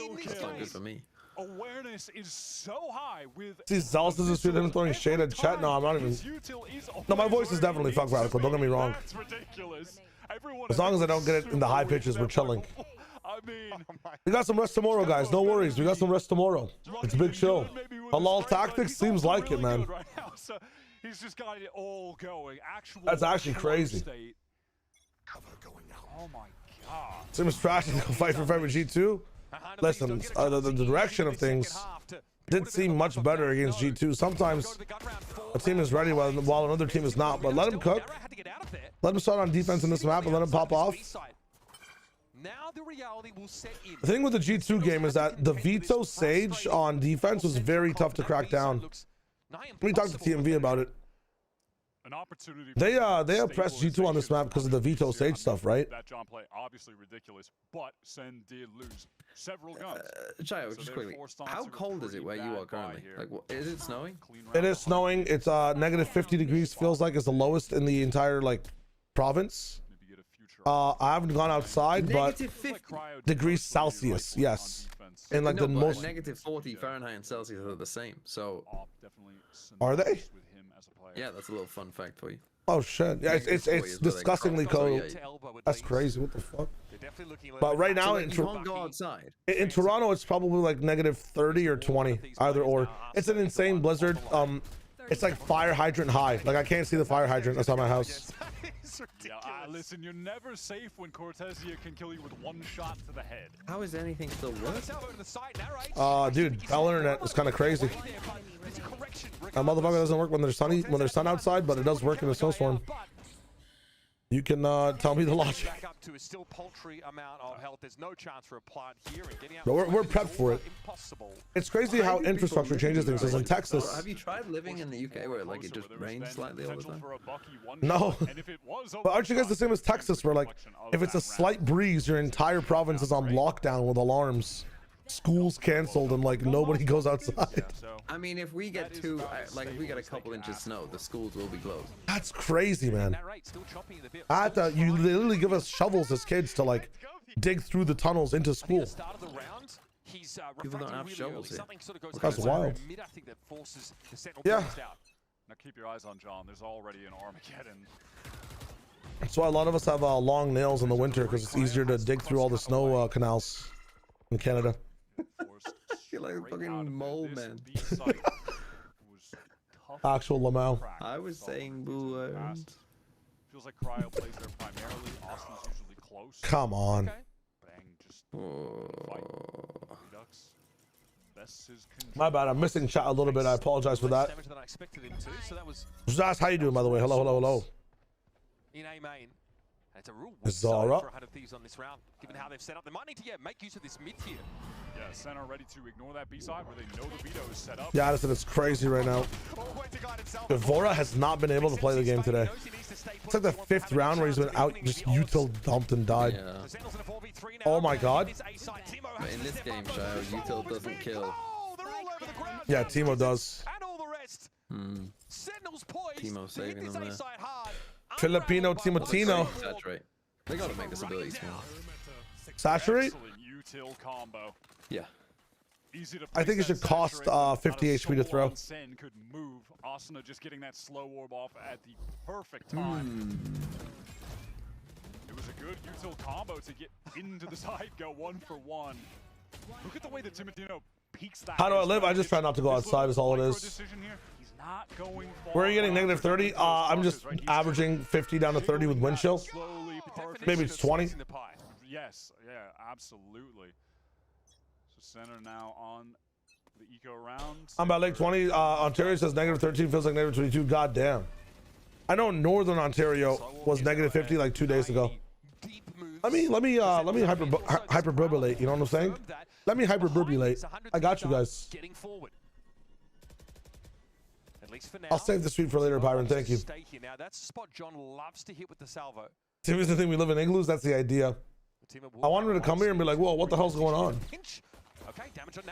not good for me. Awareness is so high with. See, Zealous doesn't shoot him throwing shade at chat. No, I'm not even. No, my voice is definitely fuck radical. Don't get me wrong. That's ridiculous. As long as I don't get it in the high pitches, we're chilling. I'm mean, We got some rest tomorrow, guys. No worries. We got some rest tomorrow. It's a big show. Halal tactics seems like it, man. Right now, so he's just got it all going. That's actually crazy. Oh my god. Seems trash to go fight for February G2. Listen, the direction of things did seem much better against G2. Sometimes a team is ready while another team is not, but let him cook. Let him start on defense in this map and let him pop off. The thing with the G2 game is that the Veto Sage on defense was very tough to crack down. Let me talk to TMV about it. An opportunity. They oppressed G2 on this map because of the Veto Sage stuff, right? That John play obviously ridiculous, but Sen did lose several guns. Chayo, just quickly, how cold is it where you are currently? Like, is it snowing? It is snowing. It's negative 50 degrees. Feels like it's the lowest in the entire like province. I haven't gone outside, but degrees Celsius, yes. And like the most negative 40 Fahrenheit and Celsius are the same. So are they? Yeah, that's a little fun fact for you. Oh shit! Yeah, it's disgustingly cold. That's crazy. What the fuck? But right now in Toronto, it's probably like negative 30 or 20, either or. It's an insane blizzard. It's like fire hydrant high. Like I can't see the fire hydrant that's on my house. Yeah, listen, you're never safe when Cortesia can kill you with one shot to the head. How is anything still working? Dude, Bell Internet is kind of crazy. That motherfucker doesn't work when there's sun outside, but it does work in a snowstorm. You can tell me the logic. But we're prepped for it. It's crazy how infrastructure changes things. As in Texas. Have you tried living in the UK where like it just rains slightly all the time? No. But aren't you guys the same as Texas, where like if it's a slight breeze, your entire province is on lockdown with alarms, schools canceled, and like nobody goes outside? I mean, if we get if we get a couple inches of snow, the schools will be closed. That's crazy, man. I thought you literally give us shovels as kids to like dig through the tunnels into school. People don't have shovels here. That's wild. Yeah. Now keep your eyes on John. There's already an Armageddon. That's why a lot of us have long nails in the winter, because it's easier to dig through all the snow canals in Canada. You're like a fucking mole, man. Actual Lamau. I was saying boo. Feels like Cryo plays there primarily. Austin's usually close. Come on. Bang, just fight. Redux. My bad. I'm missing chat a little bit. I apologize for that. Zaz, how you doing, by the way? Hello, hello, hello. In A main. It's a real Zara for 100 Thieves on this round, given how they've set up. They might need to make use of this mid tier. Yeah, Sen are ready to ignore that B side where they know the veto is set up. Yeah, listen, it's crazy right now. Vora has not been able to play the game today. It's like the 5th round where he's been out, just util dumped and died. Yeah. Oh my god. But in this game, Shayo, util doesn't kill. Yeah, Timo does. Timo saving them there. Filipino Timotino. Saturate. They gotta make this ability small. Saturate? Util combo. Yeah. I think it should cost 50 HP to throw. Sen could move. Asuna just getting that slow orb off at the perfect time. It was a good util combo to get into the side, go 1-for-1. Look at the way that Timotino peeks that. How do I live? I just try not to go outside is all it is. Where are you getting negative 30? I'm just averaging 50 down to 30 with wind chill. Maybe it's 20. Yes, yeah, absolutely. So center now on the eco round. I'm about like 20. Ontario says negative 13 feels like negative 22. God damn. I know Northern Ontario was negative 50 like 2 days ago. Let me hyperbulate. You know what I'm saying? Let me hyperbulate. I got you guys. I'll save the sweet for later, Byron. Thank you. Now that's a spot John loves to hit with the salvo. Here's the thing: we live in igloos. That's the idea. I wanted him to come here and be like, "Whoa, what the hell's going on?"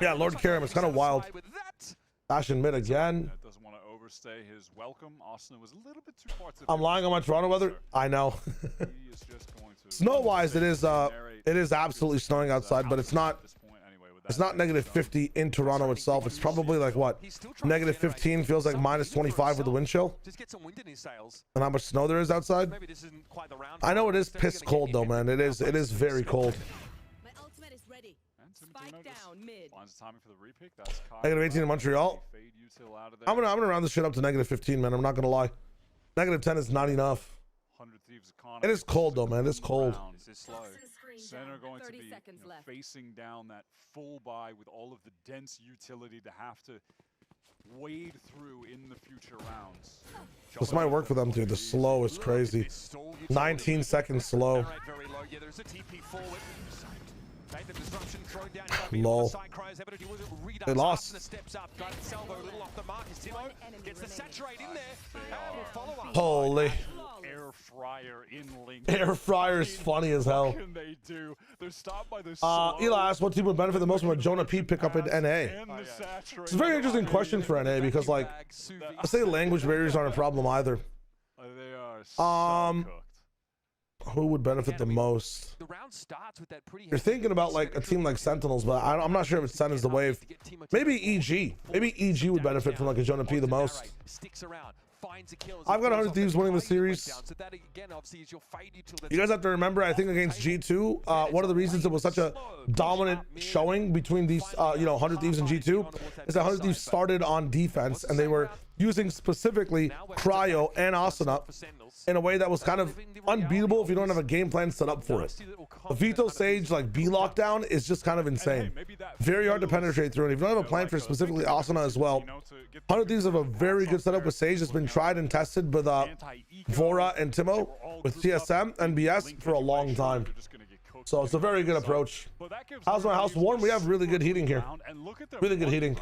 Yeah, Lord Karam, it's kind of wild. Fashion mid again. Doesn't want to overstay his welcome. Austin was a little bit too far. I'm lying on my Toronto weather. I know. Snow-wise, it is absolutely snowing outside, but it's not. It's not negative 50 in Toronto itself. It's probably like what? Negative 15 feels like minus 25 with the wind chill. And how much snow there is outside? I know it is piss cold though, man. It is very cold. Spike down mid. Finds the timing for the repick. That's Negative 18 in Montreal. I'm gonna round this shit up to negative 15, man. I'm not gonna lie. Negative 10 is not enough. 100 Thieves economy. It is cold though, man. It's cold. This is slow. Center going to be facing down that full buy with all of the dense utility to have to wade through in the future rounds. This might work for them, dude. The slow is crazy. 19 seconds slow. Lol. They lost. Holy. Air fryer in link. Air fryer is funny as hell. What can they do? They're stopped by the Eli asked what team would benefit the most from a Jonah P pickup in NA. It's a very interesting question for NA because, like, let's say language barriers aren't a problem either. They are so cooked. Who would benefit the most? You're thinking about like a team like Sentinels, but I'm not sure if it's SEN is the wave. Maybe EG. Maybe EG would benefit from like a Jonah P the most. I've got 100 Thieves winning the series. You guys have to remember, I think against G2, one of the reasons it was such a dominant showing between these, 100 Thieves and G2 is that 100 Thieves started on defense and they were using specifically Cryo and Asuna in a way that was kind of unbeatable if you don't have a game plan set up for it. The Vito Sage like B lockdown is just kind of insane. Very hard to penetrate through, and if you don't have a plan for specifically Asuna as well, 100 Thieves have a very good setup with Sage that's been tried and tested with Vora and Timo, with TSM and BS for a long time. So it's a very good approach. How's my house warm? We have really good heating here. Really good heating.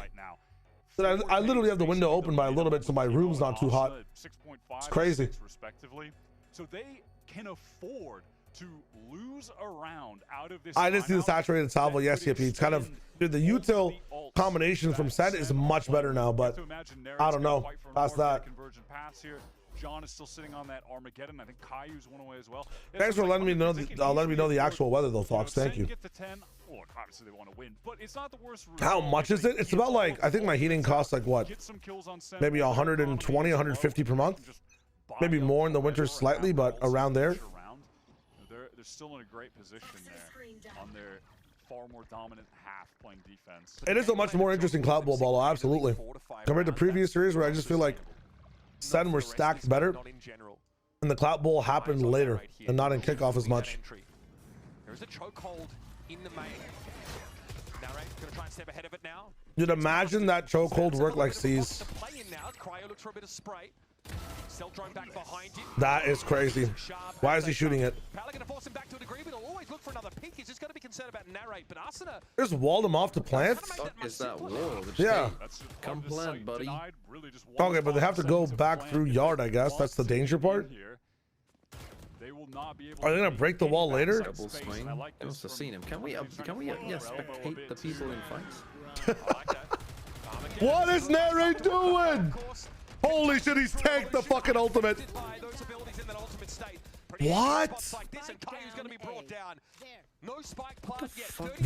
I literally have the window open by a little bit so my room's not too hot. It's crazy. So they can afford to lose a round out of this. I didn't see the saturated salvo. Yes, Yippee. It's kind of, dude, the util combination from SEN is much better now, but I don't know. Past that. John is still sitting on that Armageddon. I think Caillou's one away as well. Thanks for letting me know the actual weather though, Fox. Thank you. Look, obviously they want to win, but it's not the worst. How much is it? It's about like, I think my heating costs like what? Maybe 120, 150 per month. Maybe more in the winter slightly, but around there. They're still in a great position there on their far more dominant half playing defense. It is a much more interesting CLOUTBOWL, absolutely. Compared to previous series where I just feel like SEN were stacked better and the CLOUTBOWL happened later and not in kickoff as much. There's a chokehold in the main. Narrate gonna try and step ahead of it now. You'd imagine that chokehold work like C's. Cryo looks for a bit of spray. Cell drone back behind him. That is crazy. Why is he shooting it? Pala gonna force him back to a degree, but he'll always look for another peek. He's just gonna be concerned about Narrate, but Asuna just walled him off to plant? Is that wall? Yeah. Come plant, buddy. Okay, but they have to go back through yard, I guess. That's the danger part. Are they gonna break the wall later? Double swing. I must have seen him. Can we spectate the people in fights? What is Narrate doing? Holy shit, he's tanked the fucking ultimate. What?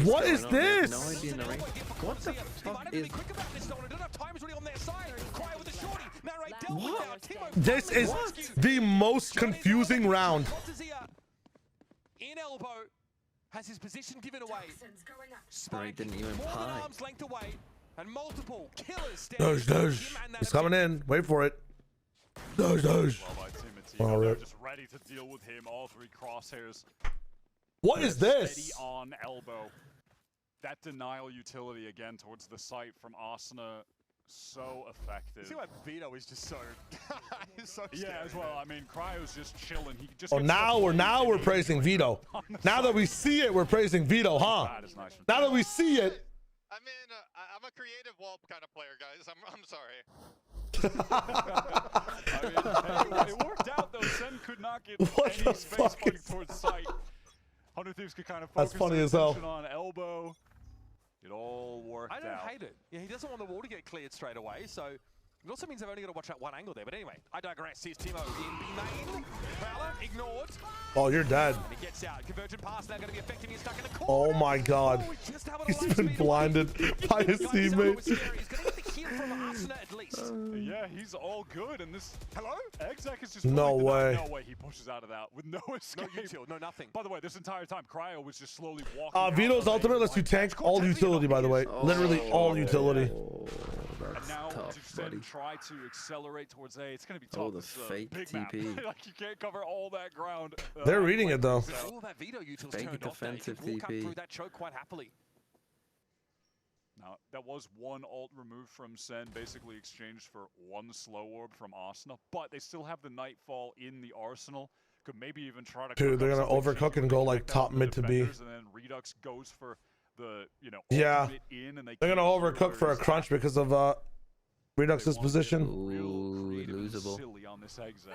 What is this? No idea, Narrate. What the fuck is... What? This is the most confusing round. In elbow has his position given away. Narrate didn't even pie. Arm's length away. And multiple killers He's coming in. Wait for it. All right. Just ready to deal with him. All three crosshairs. What is this? Steady on elbow. That denial utility again towards the site from Asuna. So effective. See why Vito is just so, so yeah, as well. I mean, Cryo's just chilling. He just. Oh, now we're praising Vito. Now that we see it, we're praising Vito, huh? Now that we see it. I mean, I'm a creative wall kind of player, guys. I'm sorry. I mean, it worked out though. SEN could not get any space pointing towards sight. 100 Thieves could kind of focus funny as hell. On elbow. It all worked out. I don't hate it. Yeah, he doesn't want the wall to get cleared straight away, so it also means they've only got to watch that one angle there. But anyway, I digress. Here's Timo in B main. Fowler ignored. Oh, you're dead. And he gets out. Convergent pass now going to be effective. He's stuck in the corner. Oh my god. He's been blinded by his teammates. He's going to get the kill from Asuna at least. Yeah, he's all good, and this. Hello? Exec is just. No way. No way he pushes out of that with no escape. No util, no nothing. By the way, this entire time, Cryo was just slowly walking. Vito's ultimate lets you tank all utility, by the way. Literally all utility. And now tough, to buddy. try to accelerate towards A, it's going to be tough. Oh, the It's a fake big TP. map. Like, you can't cover all that ground. They're reading it, though. All that Vito util's Fake turned off there. He defensive can walk up TP. through that choke quite happily. Now, that was one ult removed from Sen, basically exchanged for one slow orb from Asuna, but they still have the Nightfall in the arsenal. Could maybe even try to. Dude, they're gonna overcook and go like top mid to B. And then Redux goes for the, Yeah. in, and They're gonna overcook for a crunch because of Redux's position. Ooh, losable. Silly on this exit.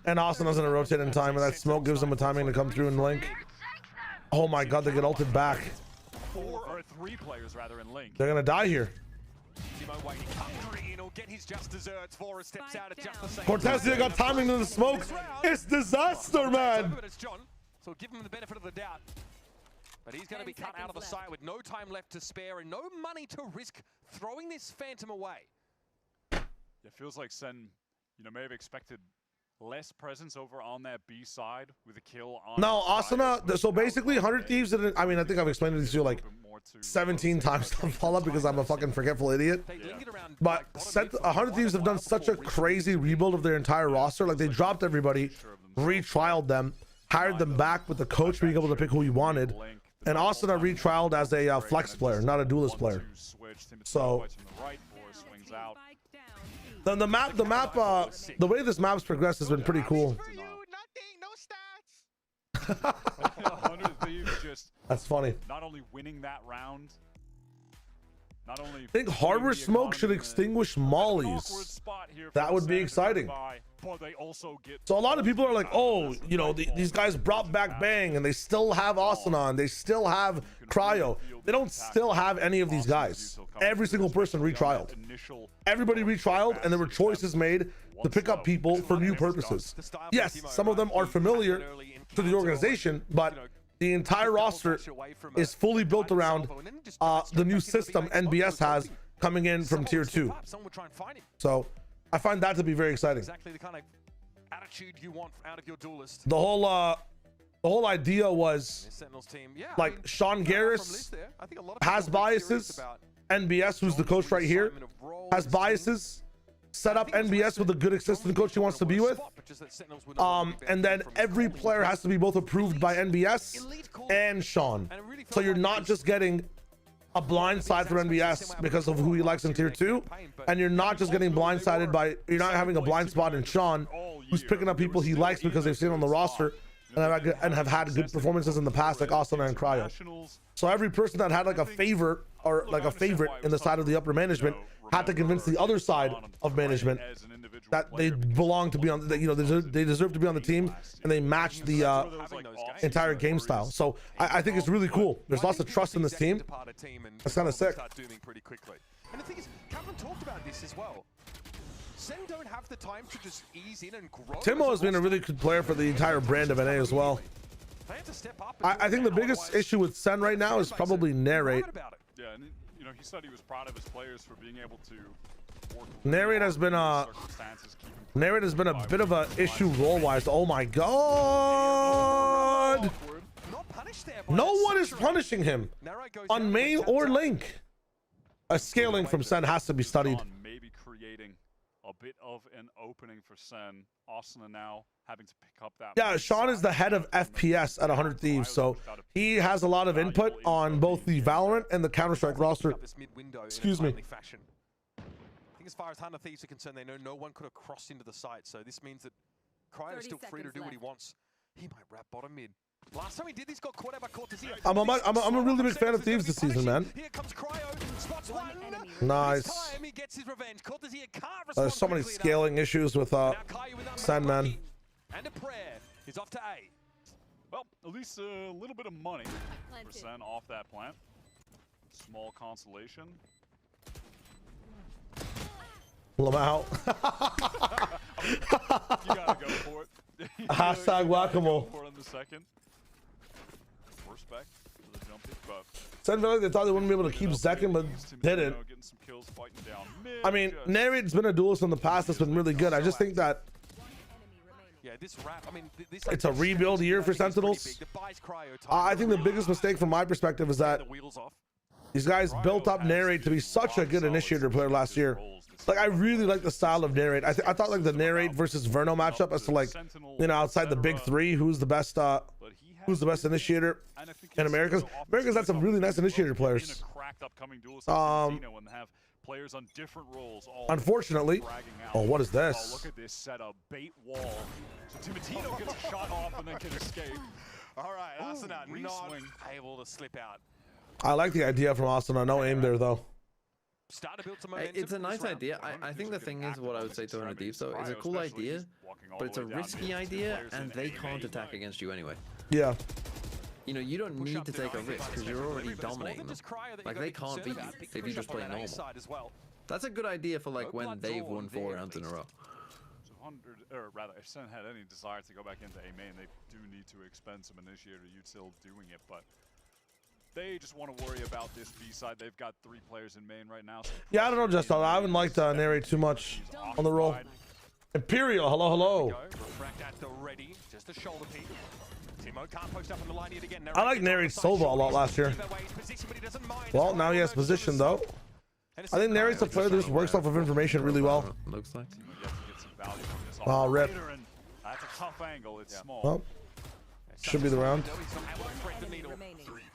And Austin doesn't rotate in time, and that smoke gives them a timing to come through and link. Oh my god, they get ulted back. 4 or 3 players rather in link. They're gonna die here. Timo waiting. Green will get his just desserts. Forrest steps out at just the same. Cortezia got timing to the smoke. It's disaster, man. But it's John, so give him the benefit of the doubt. But he's going to be cut out of the side with no time left to spare and no money to risk throwing this Phantom away. It feels like Sen, may have expected less presence over on that B side with a kill on. No, Asuna. So basically, 100 Thieves didn't. I mean, I think I've explained it to you like 17 times to follow up because I'm a fucking forgetful idiot. But 100 Thieves have done such a crazy rebuild of their entire roster. Like, they dropped everybody, retrialed them, hired them back with the coach being able to pick who he wanted, and Asuna retrialed as a flex player, not a duelist player. So then the map, the way this map's progressed has been pretty cool. For you, nothing, no stats. 100 Thieves just That's funny. not only winning that round, not only. I think Harbor Smoke should extinguish mollies. That would be exciting. But they also get. So a lot of people are like, oh, these guys brought back Bang, and they still have Asanon, they still have Cryo. They don't still have any of these guys. Every single person retrialed. Everybody retrialed, and there were choices made to pick up people for new purposes. Yes, some of them are familiar to the organization, but the entire roster is fully built around the new system NBS has coming in from Tier 2. So I find that to be very exciting. Exactly the kind of attitude you want out of your duelist. The whole idea was like Sean Garris has biases. NBS, who's the coach right here, has biases. Set up NBS with a good assistant coach he wants to be with. And then every player has to be both approved by NBS and Sean. So you're not just getting a blind side from NBS because of who he likes in Tier 2, and you're not just getting blindsided by, you're not having a blind spot in Sean, who's picking up people he likes because they've seen on the roster and have had good performances in the past, like Asuna and Cryo. So every person that had like a favor or like a favorite in the side of the upper management had to convince the other side of management that they belong to be on, that they deserve to be on the team, and they match the entire game style. So I think it's really cool. There's lots of trust in this team. That's kind of sick. And the thing is, Cameron talked about this as well. Sen don't have the time to just ease in and grow. Timo has been a really good player for the entire brand of NA as well. I think the biggest issue with Sen right now is probably narrate. Yeah, and he said he was proud of his players for being able to work. Narrate has been a bit of a issue role wise. Oh my god! No one is punishing him on main or link. A scaling from Sen has to be studied. Maybe creating a bit of an opening for Sen. Asuna now having to pick up that. Yeah, Sean is the head of FPS at 100 Thieves, so he has a lot of input on both the Valorant and the Counter-Strike roster. Excuse me. I think as far as 100 Thieves are concerned, they know no one could have crossed into the site, so this means that Cryo is still free to do what he wants. He might wrap bottom mid. Last time he did this, got caught out by Cortezia. I'm a really big fan of Thieves this season, man. Here comes Cryo, spots one. Nice. This time he gets his revenge. Cortezia can't respond. There's so many scaling issues with Sen, man. And a prayer is off to A. Well, at least a little bit of money for Sen off that plant. Small consolation. Lamau. You gotta go for it. Hashtag whack-a-mole. Go for it in the second. Respect to the SEN felt like they thought they wouldn't be able to keep second, but didn't. I mean, Narrate's been a duelist in the past that's been really good. I just think that it's a rebuild year for Sentinels. I think the biggest mistake from my perspective is that these guys built up Narrate to be such a good initiator player last year. Like, I really like the style of Narrate. I thought like the Narrate versus Verno matchup as to, like, you know, outside the big three, who's the best initiator in Americas. That's some really nice initiator players. Unfortunately, oh, what is this? Look at this setup, bait wall. So Timotino gets a shot off and then can escape. All right, Asuna not able to slip out. I like the idea from Asuna. No aim there though. Start to build some momentum. It's a nice idea. I think the thing is, what I would say to 100 Thieves, though, it's a cool idea, but it's a risky idea, and they can't attack against you anyway. Yeah. You know, you don't need to take a risk because you're already dominating them. Like, they can't beat you if you just play normal. That's a good idea for, like, when they've won 4 rounds in a row. So 100, or rather, if SEN had any desire to go back into A main, they do need to expend some initiator util doing it, but they just want to worry about this B side. They've got 3 players in main right now. So yeah, I don't know, Justin. I haven't liked Narrate too much on the roll. Imperial, hello, hello. Refract at the ready, just a shoulder peek. Timo can't post up on the line yet again. I like Narrate Sova a lot last year. Well, now he has position though. I think Narrate's a player that just works off of information really well. Looks like. Oh, rip. That's a tough angle. It's small. Well, should be the round.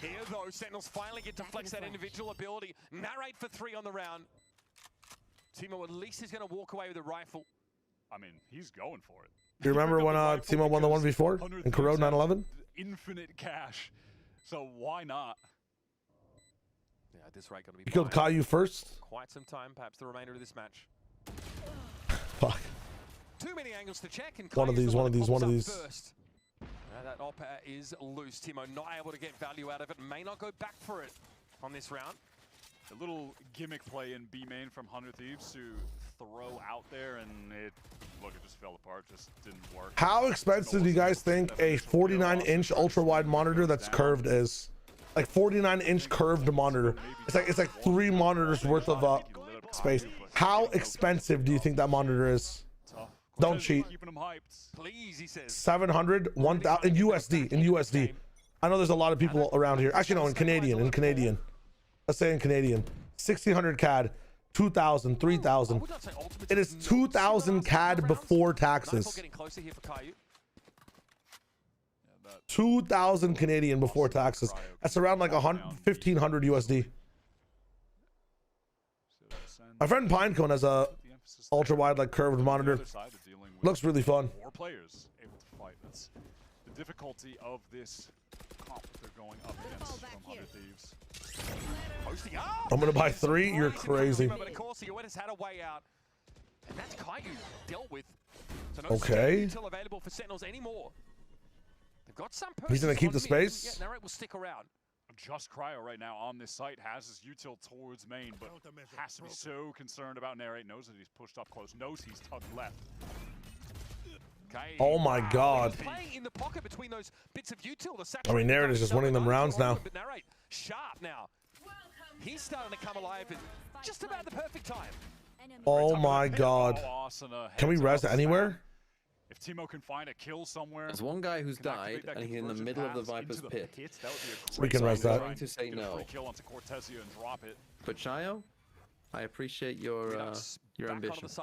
Here though, Sentinels finally get to flex that individual ability. Narrate for 3 on the round. Timo at least is going to walk away with a rifle. I mean, he's going for it. Do you remember when Timo won the 1v4 in Corrode 9/11? Infinite cash, so why not? Yeah, this rate going to be. You killed Caillou first. Quite some time, perhaps the remainder of this match. Fuck. Too many angles to check. And One of these. First. That op is loose. Timo not able to get value out of it. May not go back for it on this round. A little gimmick play in B main from 100 Thieves to throw out there, and it just fell apart. Just didn't work. How expensive do you guys think a 49-inch ultra-wide monitor that's curved is? Like 49-inch curved monitor. It's like 3 monitors worth of space. How expensive do you think that monitor is? Don't cheat. Please, he says. 700, 1,000 in USD. In USD. I know there's a lot of people around here. Actually, no, in Canadian. Let's say in Canadian. 1,600 CAD, 2,000, 3,000. It is 2,000 CAD before taxes. 2,000 Canadian before taxes. That's around like 1,500 USD. My friend Pinecone has a ultra wide like curved monitor. Looks really fun. 4 players able to fight. That's the difficulty of this comp they're going up against from 100 Thieves. I'm gonna buy 3. You're crazy. But of course, he has had a way out, and that's Caillou dealt with. So no okay. Until available for Sentinels anymore. They've got some. He's gonna keep the space. Yeah, Narrate will stick around. Just Cryo right now on this site has his util towards main, but has to be so concerned about Narrate. Knows that he's pushed up close. Knows he's tucked left. Oh my God. Playing in the pocket between those bits of util. I mean, Narrate is just winning them rounds now. But Narrate sharp now. He's starting to come alive at just about the perfect time. Oh my God. Can we res anywhere? If Timo can find a kill somewhere. There's one guy who's died, and he's in the middle of the Viper's pit. We can res that. I'm going to say no. But Chayo, I appreciate your ambition. Just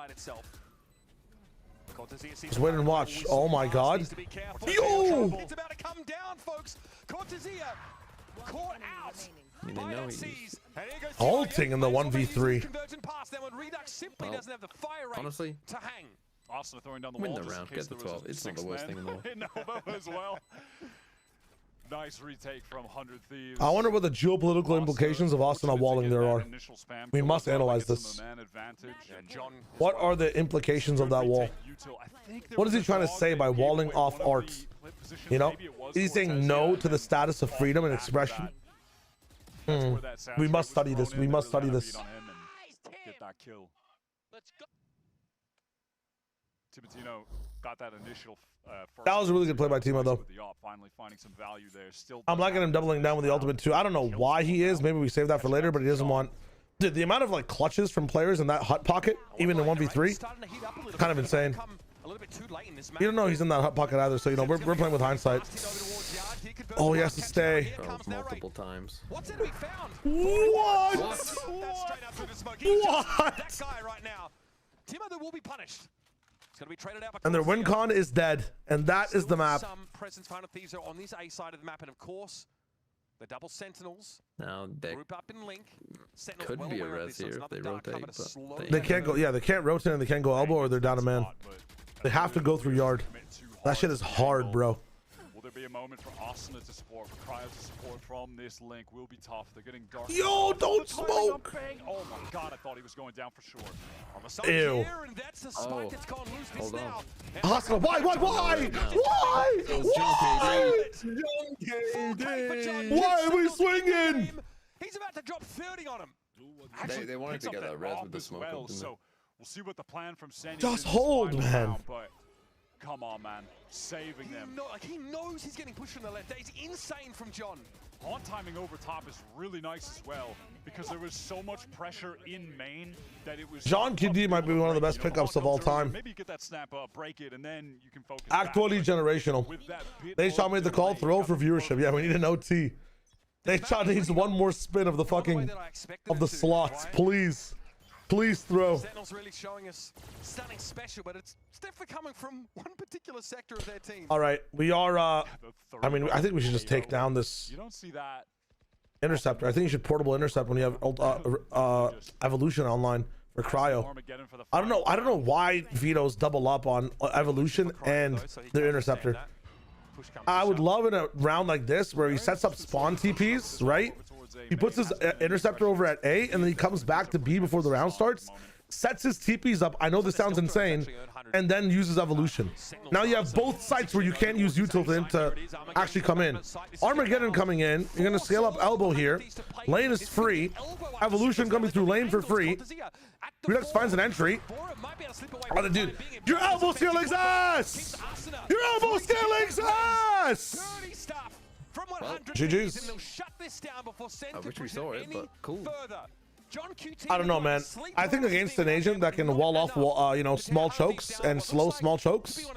wait and watch. Oh my God. Yo! It's about to come down, folks. Cortesia caught out. I mean, they know he's ulting in the 1v3. Well, honestly, to hang. Austin throwing down the win wall the round, get the 12. It's not the worst thing in the world. as well. Nice retake from 100 Thieves. I wonder what the geopolitical implications of Asuna walling there are. We must analyze this. What are the implications of that wall? What is he trying to say by walling off art? You know, is he saying no to the status of freedom and expression? We must study this. We must study this. Timatino got that initial that was a really good play by Timo, though. Finally finding some value there. Still, I'm liking him doubling down with the ultimate too. I don't know why he is. Maybe we save that for later, but he doesn't want. Dude, the amount of like clutches from players in that hut pocket, even in 1v3, kind of insane. You don't know he's in that hut pocket either, so you know we're playing with hindsight. Oh, he has to stay. Multiple times. What? What? That guy right now. Timo will be punished. It's going to be traded out. And their win con is dead, and that is the map. Some presence found thieves are on this A side of the map, and of course, the double sentinels. Now they group up in link. could be a res here if they rotate, but they can't go. Yeah, they can't rotate and they can't go elbow, or they're down a man. They have to go through yard. That shit is hard, bro. Will there be a moment for Asuna to support, for Cryo to support from this link? Will be tough. They're getting dark. Yo, don't smoke. Oh my god, I thought he was going down for sure. Ew. And that's the spike that's gone loose this now. Asuna, why? Why? Why are we swinging? He's about to drop 30 on him. They wanted to get that res with the smoke. So we'll see what the plan from Sen. Just hold, man. But come on, man, saving them. He knows he's getting pushed from the left. That is insane from John. Haunt timing over top is really nice as well, because there was so much pressure in main that it was. John QD might be one of the best pickups of all time. Maybe you get that snap up, break it, and then you can focus. Actually generational. They shot made the call, throw for viewership. Yeah, we need an OT. They shot needs one more spin of the fucking of the slots, please. Please throw. Sentinel's really showing us stunning special, but it's definitely coming from one particular sector of their team. All right, we are. I mean, I think we should just take down this. You don't see that interceptor. I think you should portable intercept when you have evolution online for cryo. I don't know. I don't know why Vito's double up on evolution and their interceptor. I would love in a round like this where he sets up spawn TPs, right? He puts his interceptor over at A, and then he comes back to B before the round starts, sets his TPs up. I know this sounds insane, and then uses evolution. Now you have both sites where you can't use util to actually come in. Armageddon coming in. You're gonna scale up elbow here. Lane is free. Evolution coming through lane for free. Redux finds an entry. Oh, dude, your elbow stealing's ass! Your elbow stealing's ass! Well, GG's. I wish we saw it, but cool. I don't know, man. I think against an agent that can wall off, you know, small chokes and slow small chokes,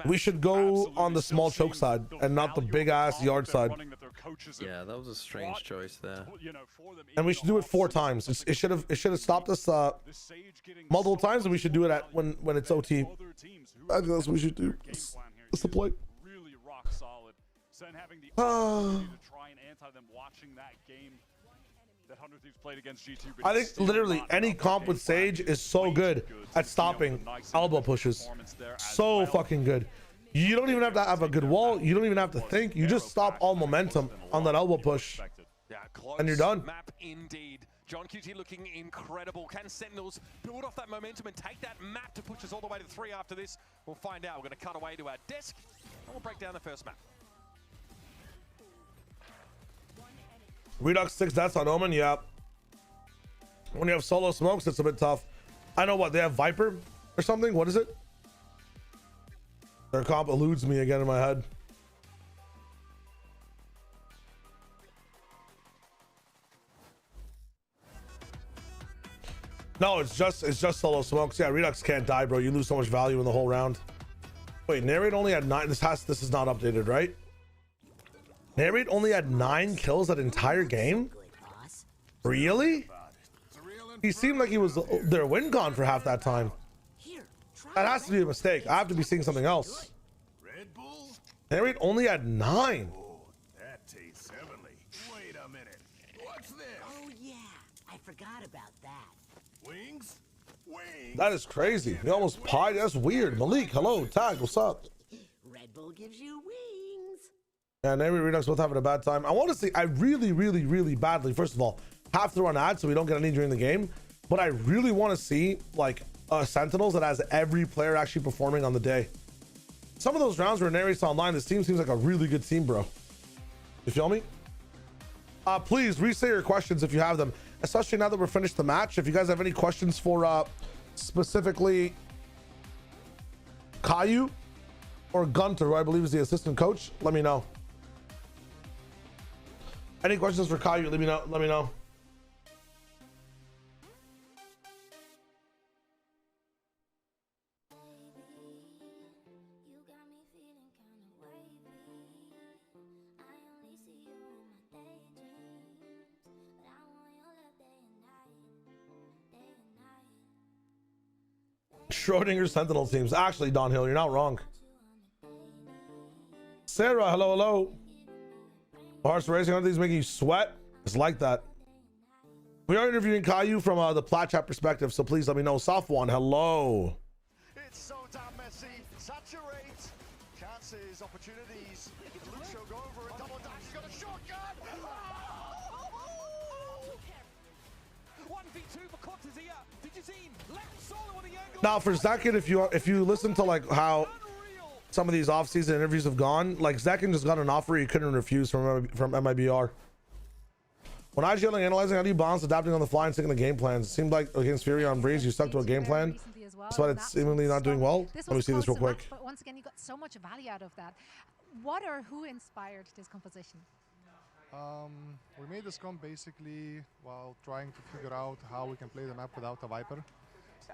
we should go on the small choke side and not the big ass yard side. Yeah, that was a strange choice there. And we should do it 4 times. It should have stopped us multiple times, and we should do it at when it's OT. I think that's what we should do. That's the play. Really rock solid. Sen having the opportunity to try and anti them watching that game that 100 Thieves played against G2. I think literally any comp with Sage is so good at stopping elbow pushes. So fucking good. You don't even have to have a good wall. You don't even have to think. You just stop all momentum on that elbow push, and you're done. Map indeed. John QT looking incredible. Can Sentinels build off that momentum and take that map to push us all the way to 3 after this? We'll find out. We're going to cut away to our desk, and we'll break down the first map. Redux 6 deaths on Omen, yeah. When you have solo smokes, it's a bit tough. I know what, they have Viper or something? What is it? Their comp eludes me again in my head. No, it's just solo smokes. Yeah, Redux can't die, bro. You lose so much value in the whole round. Wait, Narrate only had 9. This is not updated, right? Narrate only had 9 kills that entire game? Really? He seemed like he was their win con for half that time. That has to be a mistake. I have to be seeing something else. Narrate only had 9. That tastes heavenly. Wait a minute. What's this? Oh yeah, I forgot about that. Wings? Wings. That is crazy. He almost pied. That's weird. Malik, hello. Tag, what's up? Red Bull gives you wings. Yeah, Narrate Redux both having a bad time. I want to see, I really badly, first of all, have to run ads so we don't get any during the game. But I really want to see like Sentinels that has every player actually performing on the day. Some of those rounds where Narrate's online, this team seems like a really good team, bro. You feel me? Please re-say your questions if you have them, especially now that we're finished the match. If you guys have any questions for specifically Caillou or Gunter, who I believe is the assistant coach, let me know. Any questions for Caillou, let me know. Schrodinger Sentinel teams. Actually, Don Hill, you're not wrong. Sarah, hello. Horse racing, aren't these making you sweat? It's like that. We are interviewing Caillou from the Plat Chat perspective, so please let me know. Soft one, hello. It's so damn messy. Saturate. Chances, opportunities. Lucio go over a double dash. He's got a shotgun. 1v2 for Cortesia. Did you see? Left solo on the angle. Now for Zekin, if you listen to like how some of these off-season interviews have gone, like Zekin just got an offer he couldn't refuse from MIBR. When I was yelling analyzing, how do you balance adapting on the fly and sticking to game plans? It seemed like against Fury on Breeze, you stuck to a game plan. Despite it's seemingly not doing well. Let me see this real quick. But once again, you got so much value out of that. What or who inspired this composition? We made this comp basically while trying to figure out how we can play the map without a Viper.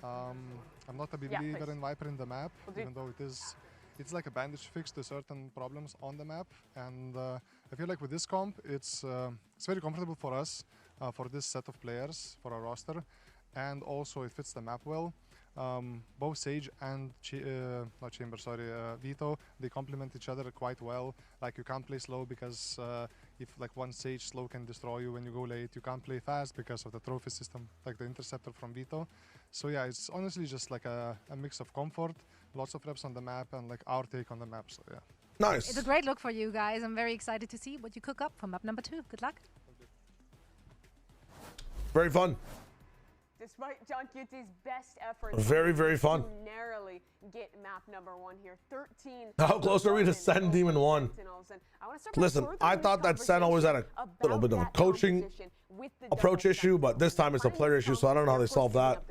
I'm not a believer in Viper in the map, even though it's like a bandage fix to certain problems on the map. And I feel like with this comp, it's very comfortable for us, for this set of players, for our roster. And also it fits the map well. Both Sage and Vito, they complement each other quite well. Like you can't play slow because if like one Sage slow can destroy you when you go late. You can't play fast because of the trophy system, like the interceptor from Vito. So yeah, it's honestly just like a mix of comfort, lots of reps on the map, and like our take on the map. So yeah. Nice. It's a great look for you guys. I'm very excited to see what you cook up for map number 2. Good luck. Very fun. Despite John Kitty's best efforts, very fun. To narrowly get map number 1 here. 13. How close are we to Sen Demon 1? Listen, I thought that Sen always had a little bit of a coaching approach issue, but this time it's a player issue, so I don't know how they solved that.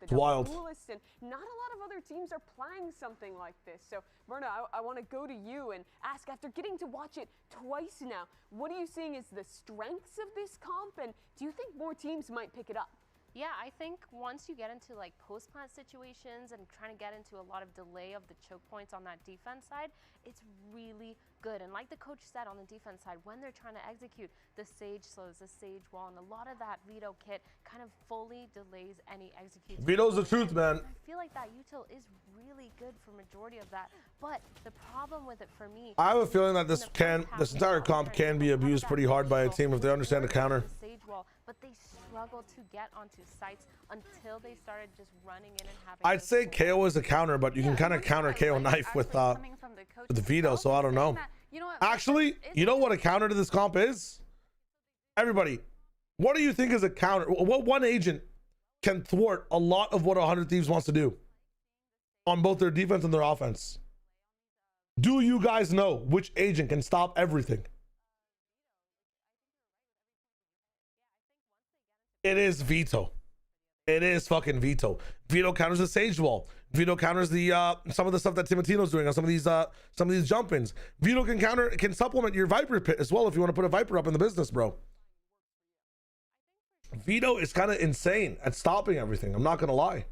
It's wild. And not a lot of other teams are playing something like this. So, Myrna, I want to go to you and ask, after getting to watch it twice now, what are you seeing as the strengths of this comp, and do you think more teams might pick it up? Yeah, I think once you get into like post-plant situations and trying to get into a lot of delay of the choke points on that defense side, it's really good. And like the coach said on the defense side, when they're trying to execute the Sage slows, the Sage wall, and a lot of that Vito kit kind of fully delays any execution. Vito's the truth, man. I feel like that util is really good for majority of that, but the problem with it for me, I have a feeling that this entire comp can be abused pretty hard by a team if they understand the counter. Sage wall, but they struggled to get onto sites until they started just running in and having. I'd say KO is a counter, but you can kind of counter KO knife with the Vito, so I don't know. Actually, you know what a counter to this comp is? Everybody, what do you think is a counter? What one agent can thwart a lot of what 100 Thieves wants to do on both their defense and their offense? Do you guys know which agent can stop everything? It is Vito. It is fucking Vito. Vito counters the Sage wall. Vito counters the some of the stuff that Timotino's doing on some of these jump-ins. Vito can supplement your Viper pit as well if you want to put a Viper up in the business, bro. Vito is kind of insane at stopping everything. I'm not gonna lie.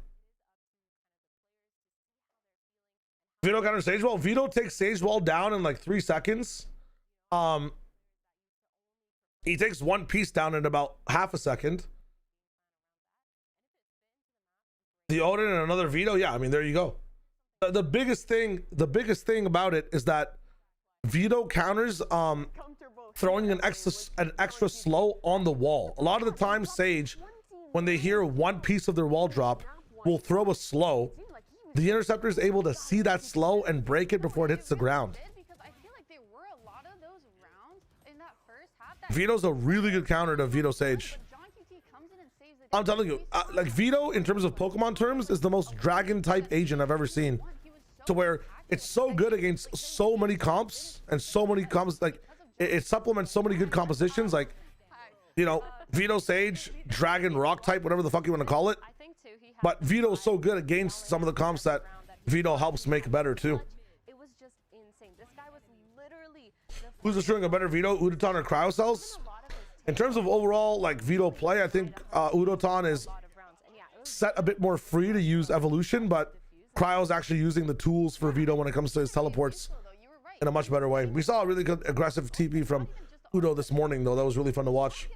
Vito counters Sage wall. Vito takes Sage wall down in like 3 seconds. He takes one piece down in about half a second. The Odin and another Vito, yeah, I mean, there you go. The biggest thing about it is that Vito counters throwing an extra slow on the wall. A lot of the time, Sage, when they hear one piece of their wall drop, will throw a slow. The interceptor is able to see that slow and break it before it hits the ground. Vito's a really good counter to Vito Sage. I'm telling you, like Vito, in terms of Pokemon terms, is the most dragon type agent I've ever seen. To where it's so good against so many comps and so many comps, like it supplements so many good compositions. Like, you know, Vito Sage, Dragon Rock type, whatever the fuck you want to call it. But Vito's so good against some of the comps that Vito helps make better too. It was just insane. This guy was literally Who's destroying a better Vito, Udotan or Cryocells? In terms of overall like Vito play, I think Udotan is set a bit more free to use evolution, but Cryo's actually using the tools for Vito when it comes to his teleports in a much better way. We saw a really good aggressive TP from Udo this morning though. That was really fun to watch.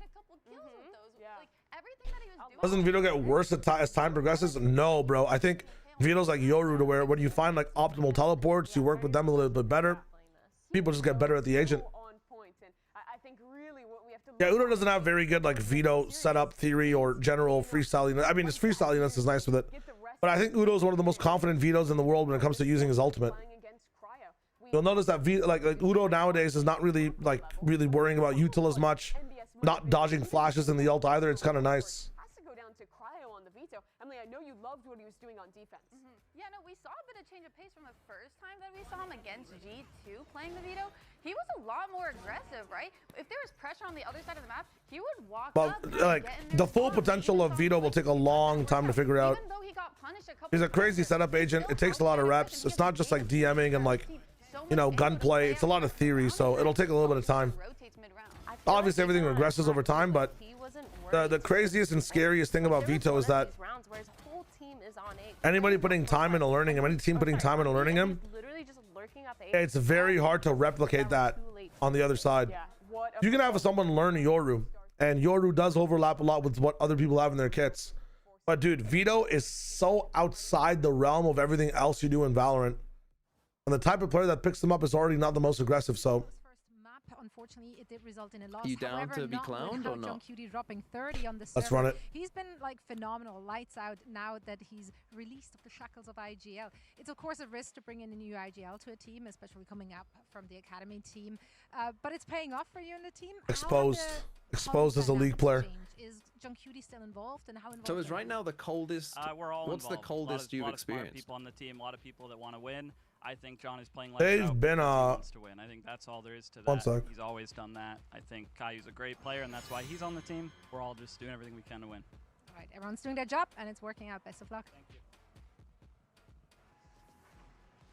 Doesn't Vito get worse as time progresses? No, bro. I think Vito's like Yoru, to where when you find like optimal teleports, you work with them a little bit better. People just get better at the agent. Yeah, Udo doesn't have very good like Vito setup theory or general freestyling. I mean, his freestyliness is nice with it, but I think Udo is one of the most confident Vitos in the world when it comes to using his ultimate. You'll notice that like Udo nowadays is not really worrying about util as much, not dodging flashes in the ult either. It's kind of nice. Emily, I know you loved what he was doing on defense. Yeah, no, we saw a bit of change of pace from the first time that we saw him against G2 playing the Vito. He was a lot more aggressive, right? If there was pressure on the other side of the map, he would walk up. Like the full potential of Vito will take a long time to figure out. Even though he got punished a couple He's a crazy setup agent. It takes a lot of reps. It's not just like DMing and like, you know, gunplay. It's a lot of theory, so it'll take a little bit of time. Obviously, everything regresses over time, but the craziest and scariest thing about Vito is that anybody putting time into learning him, any team putting time into learning him, it's very hard to replicate that on the other side. You can have someone learn Yoru, and Yoru does overlap a lot with what other people have in their kits. But dude, Vito is so outside the realm of everything else you do in Valorant. And the type of player that picks them up is already not the most aggressive, so... Unfortunately, it did result in a loss. Are you down However, to be clowned or not? JohnQT dropping 30 on the server. Let's run it. He's been like phenomenal, lights out now that he's released of the shackles of IGL. It's of course a risk to bring in a new IGL to a team, especially coming up from the academy team. But it's paying off for you in the team. Exposed as a league player. Is JohnQT still involved, and how involved? So is right now the coldest? We're all what's involved. The coldest you've experienced? A lot of people on the team, a lot of people that want to win. I think John is playing like they've been he wants to win. I think that's all there is to that. 1 sec. He's always done that. I think Caillou's a great player, and that's why he's on the team. We're all just doing everything we can to win. All right, everyone's doing their job, and it's working out. Best of luck. Thank you.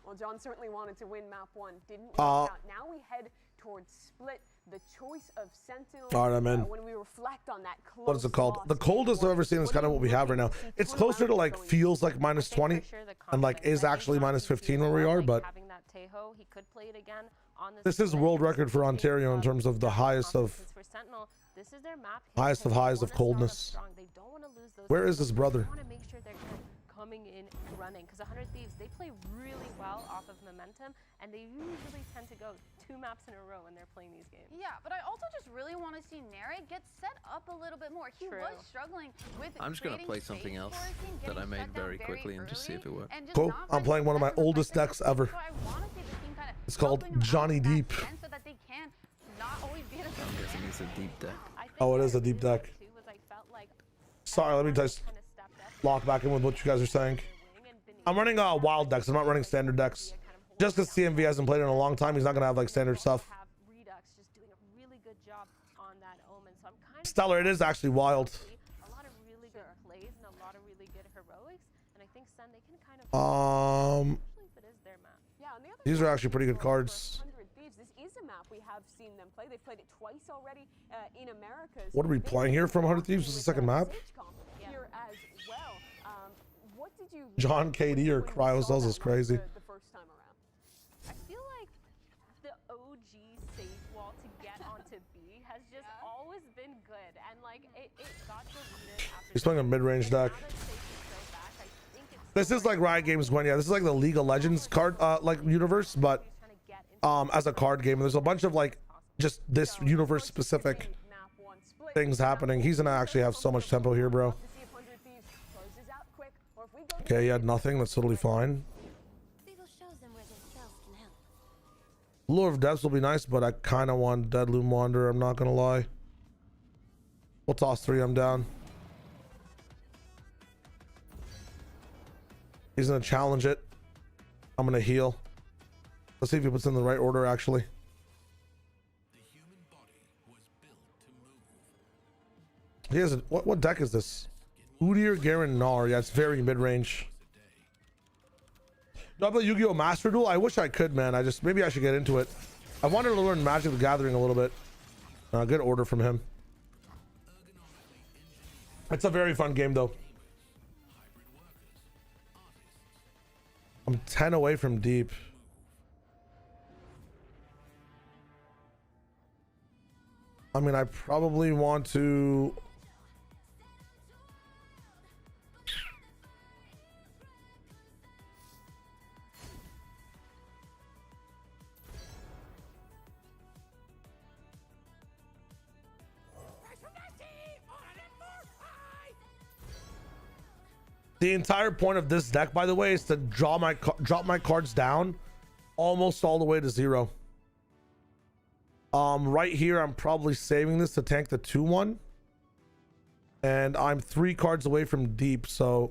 Well, John certainly wanted to win map 1. Didn't work out. Now we head towards Split. The choice of Sentinel. All right, I'm in. When we reflect on that close What is it called? The coldest I've ever seen is kind of what we have right now. It's closer to like feels like -20 and like is actually -15 where we are, but this is world record for Ontario in terms of the highest of highs of coldness. Where is his brother? Coming in running, because 100 Thieves, they play really well off of momentum, and they usually tend to go 2 maps in a row when they're playing these games. Yeah, but I also just really want to see Neri get set up a little bit more. He was struggling with I'm just going to play something else that I made very quickly and just see if it works. Cool. I'm playing one of my oldest decks ever. It's called Johnny Deep. So that they can not always be at a I'm guessing it's a deep deck. Oh, it is a deep deck. Sorry, let me just lock back in with what you guys are saying. I'm running wild decks. I'm not running standard decks. Just because CMV hasn't played in a long time, he's not gonna have like standard stuff. Stellar, it is actually wild. A lot of really good plays and a lot of really good heroics, and I think SEN, they can kind of These are actually pretty good cards. This is a map we have seen them play. They've played it twice already in America. What are we playing here from 100 Thieves? This is the second map. Here as well. What did you John KD or Cryocells is crazy. The first time around? I feel like the OG safe wall to get onto B has just always been good, and like it got deleted after. He's playing a mid-range deck. This is like Riot Games when this is like the League of Legends card like universe, but as a card game. There's a bunch of like just this universe specific things happening. He's gonna actually have so much tempo here, bro. Okay, he had nothing. That's totally fine. Lure of Depths will be nice, but I kind of want Deadloom Wanderer. I'm not gonna lie. We'll toss 3. I'm down. He's gonna challenge it. I'm gonna heal. Let's see if he puts in the right order. Actually, he has a, what deck is this? Udyr Garen Nar. Yeah, it's very mid-range. Do I play Yu-Gi-Oh! Master Duel? I wish I could, man. Maybe I should get into it. I wanted to learn Magic the Gathering a little bit. Good order from him. It's a very fun game, though. I'm 10 away from deep. I mean, I probably want to... The entire point of this deck, by the way, is to drop my cards down almost all the way to 0. Right here, I'm probably saving this to tank the 2-1. And I'm 3 cards away from deep, so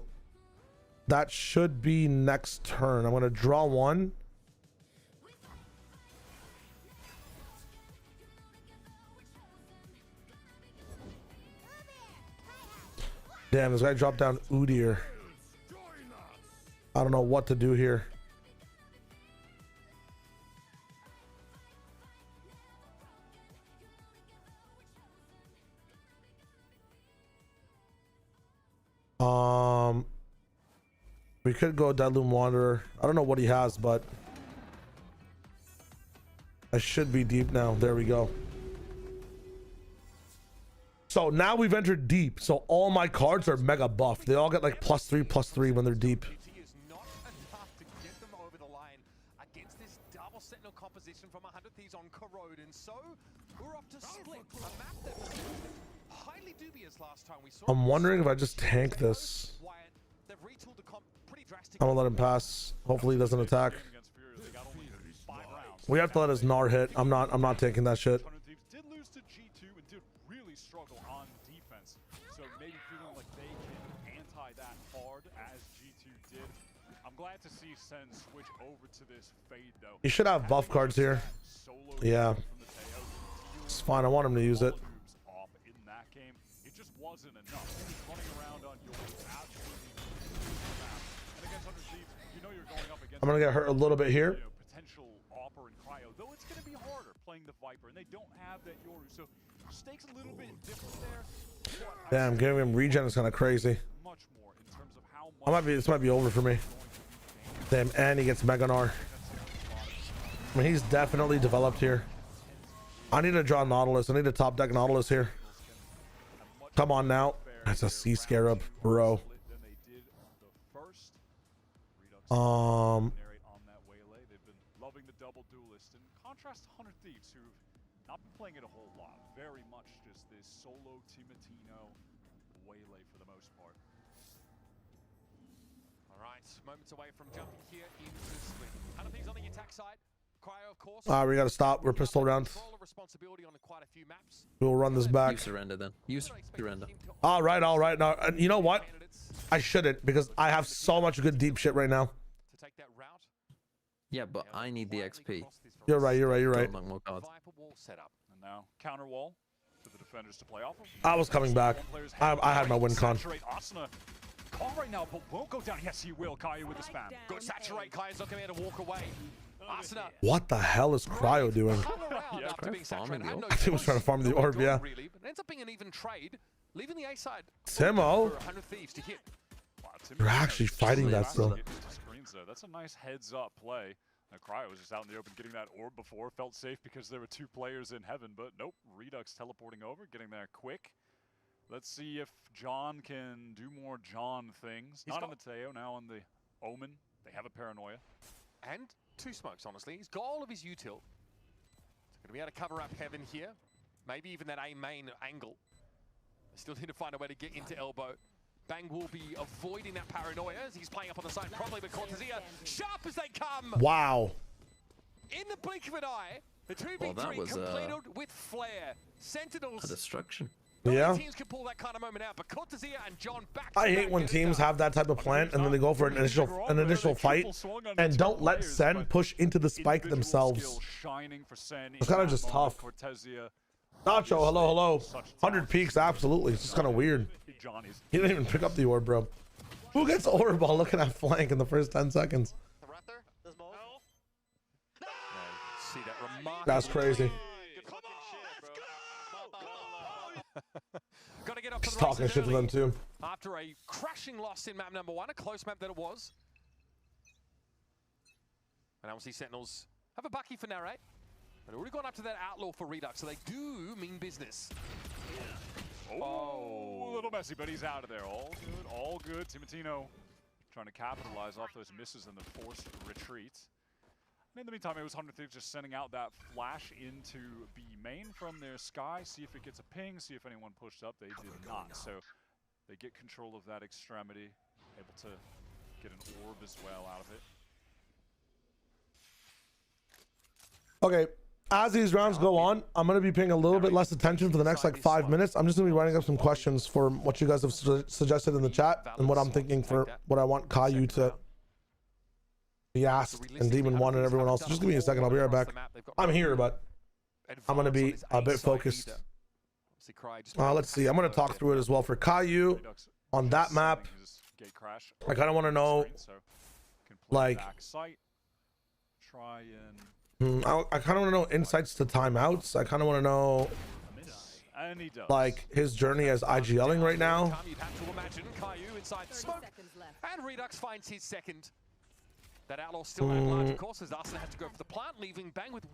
that should be next turn. I'm going to draw 1. Damn, this guy dropped down Udyr. I don't know what to do here. We could go Deadloom Wanderer. I don't know what he has, but I should be deep now. There we go. So now we've entered deep. So all my cards are mega buffed. They all get like +3/+3 when they're deep. Composition from 100 Thieves on Corrode, and so we're off to split a map that was highly dubious last time we saw. I'm wondering if I just tank this. I'm gonna let him pass. Hopefully he doesn't attack. We have to let his Gnar hit. I'm not taking that shit. Did lose to G2 and did really struggle on defense. So maybe feeling like they can anti that hard as G2 did. I'm glad to see SEN switch over to this fade though. He should have buff cards here. Yeah. It's fine. I want him to use it. In that game, it just wasn't enough. Running around on yours, absolutely. And against 100 Thieves, you know you're going up against. I'm gonna get hurt a little bit here. Potential Opper and Cryo, though it's gonna be harder playing the Viper, and they don't have that Yoru, so stakes a little bit different there. Damn, giving him regen is kind of crazy. Much more in terms of how much This might be over for me. Damn, and he gets Mega Gnar. I mean, he's definitely developed here. I need to draw Nautilus. I need to top deck Nautilus here. Come on now. That's a Sea Scarab, bro. On that waylay, they've been loving the double duelist. In contrast to 100 Thieves, who've not been playing it a whole lot. Very much just this solo Timatino waylay for the most part. All right, moments away from jumping here into split. 100 Thieves on the attack side. Cryo, of course. We gotta stop. We're pistol round. We'll run this back. You surrender then. You surrender. All right. Now, you know what? I shouldn't, because I have so much good deep shit right now. Yeah, but I need the XP. You're right. And now counter wall for the defenders to play off of. I was coming back. I had my win con. Call right now, but won't go down. Yes, he will. Caillou with the spam. Good saturate. Caillou's not going to be able to walk away. Asuna. What the hell is Cryo doing? I think he was trying to farm the orb, yeah. Really, but it ends up being an even trade, leaving the A side. Timo? 100 Thieves to hit. You're actually fighting that still. That's a nice heads-up play. Cryo was just out in the open getting that orb before. Felt safe because there were 2 players in heaven, but nope. Redux teleporting over, getting there quick. Let's see if John can do more John things. Not on Mateo, now on the Omen. They have a Paranoia. And 2 smokes, honestly. He's got all of his util. Going to be able to cover up heaven here. Maybe even that A main angle. They still need to find a way to get into elbow. Bang will be avoiding that Paranoia as he's playing up on the side properly, but Cortesia, sharp as they come! Wow. In the blink of an eye, the 2v3 completed with flair. Sentinels. A destruction. Yeah. Teams can pull that kind of moment out, but Cortesia and John back. I hate when teams have that type of plant and then they go for an initial fight and don't let SEN push into the spike themselves. It's kind of just tough. Nacho, hello. 100 peaks, absolutely. It's just kind of weird. He didn't even pick up the orb, bro. Who gets orb while looking at flank in the first 10 seconds? That's crazy. Got to get up to He's the talking shit to them too. After a crashing loss in map number 1, a close map that it was. And obviously Sentinels have a bucky for Narrate. But already gone up to that outlaw for Redux, so they do mean business. Oh, a little messy, but he's out of there. All good, all good. Timatino trying to capitalize off those misses and the forced retreat. And in the meantime, it was 100 Thieves just sending out that flash into B main from their sky, see if it gets a ping, see if anyone pushed up. They did not, so they get control of that extremity, able to get an orb as well out of it. Okay, as these rounds go on, I'm going to be paying a little bit less attention for the next like 5 minutes. I'm just going to be writing up some questions for what you guys have suggested in the chat and what I'm thinking for what I want Caillou to be asked and Demon 1 and everyone else. Just give me a second, I'll be right back. I'm here, but I'm going to be a bit focused. Let's see, I'm going to talk through it as well for Caillou on that map. I kind of want to know, like, I kind of want to know insights to timeouts. I kind of want to know, like, his journey as IGLing right now. And Redux finds his second. That outlaw still at large, of course, as Arsenal had to go for the plant, leaving Bang with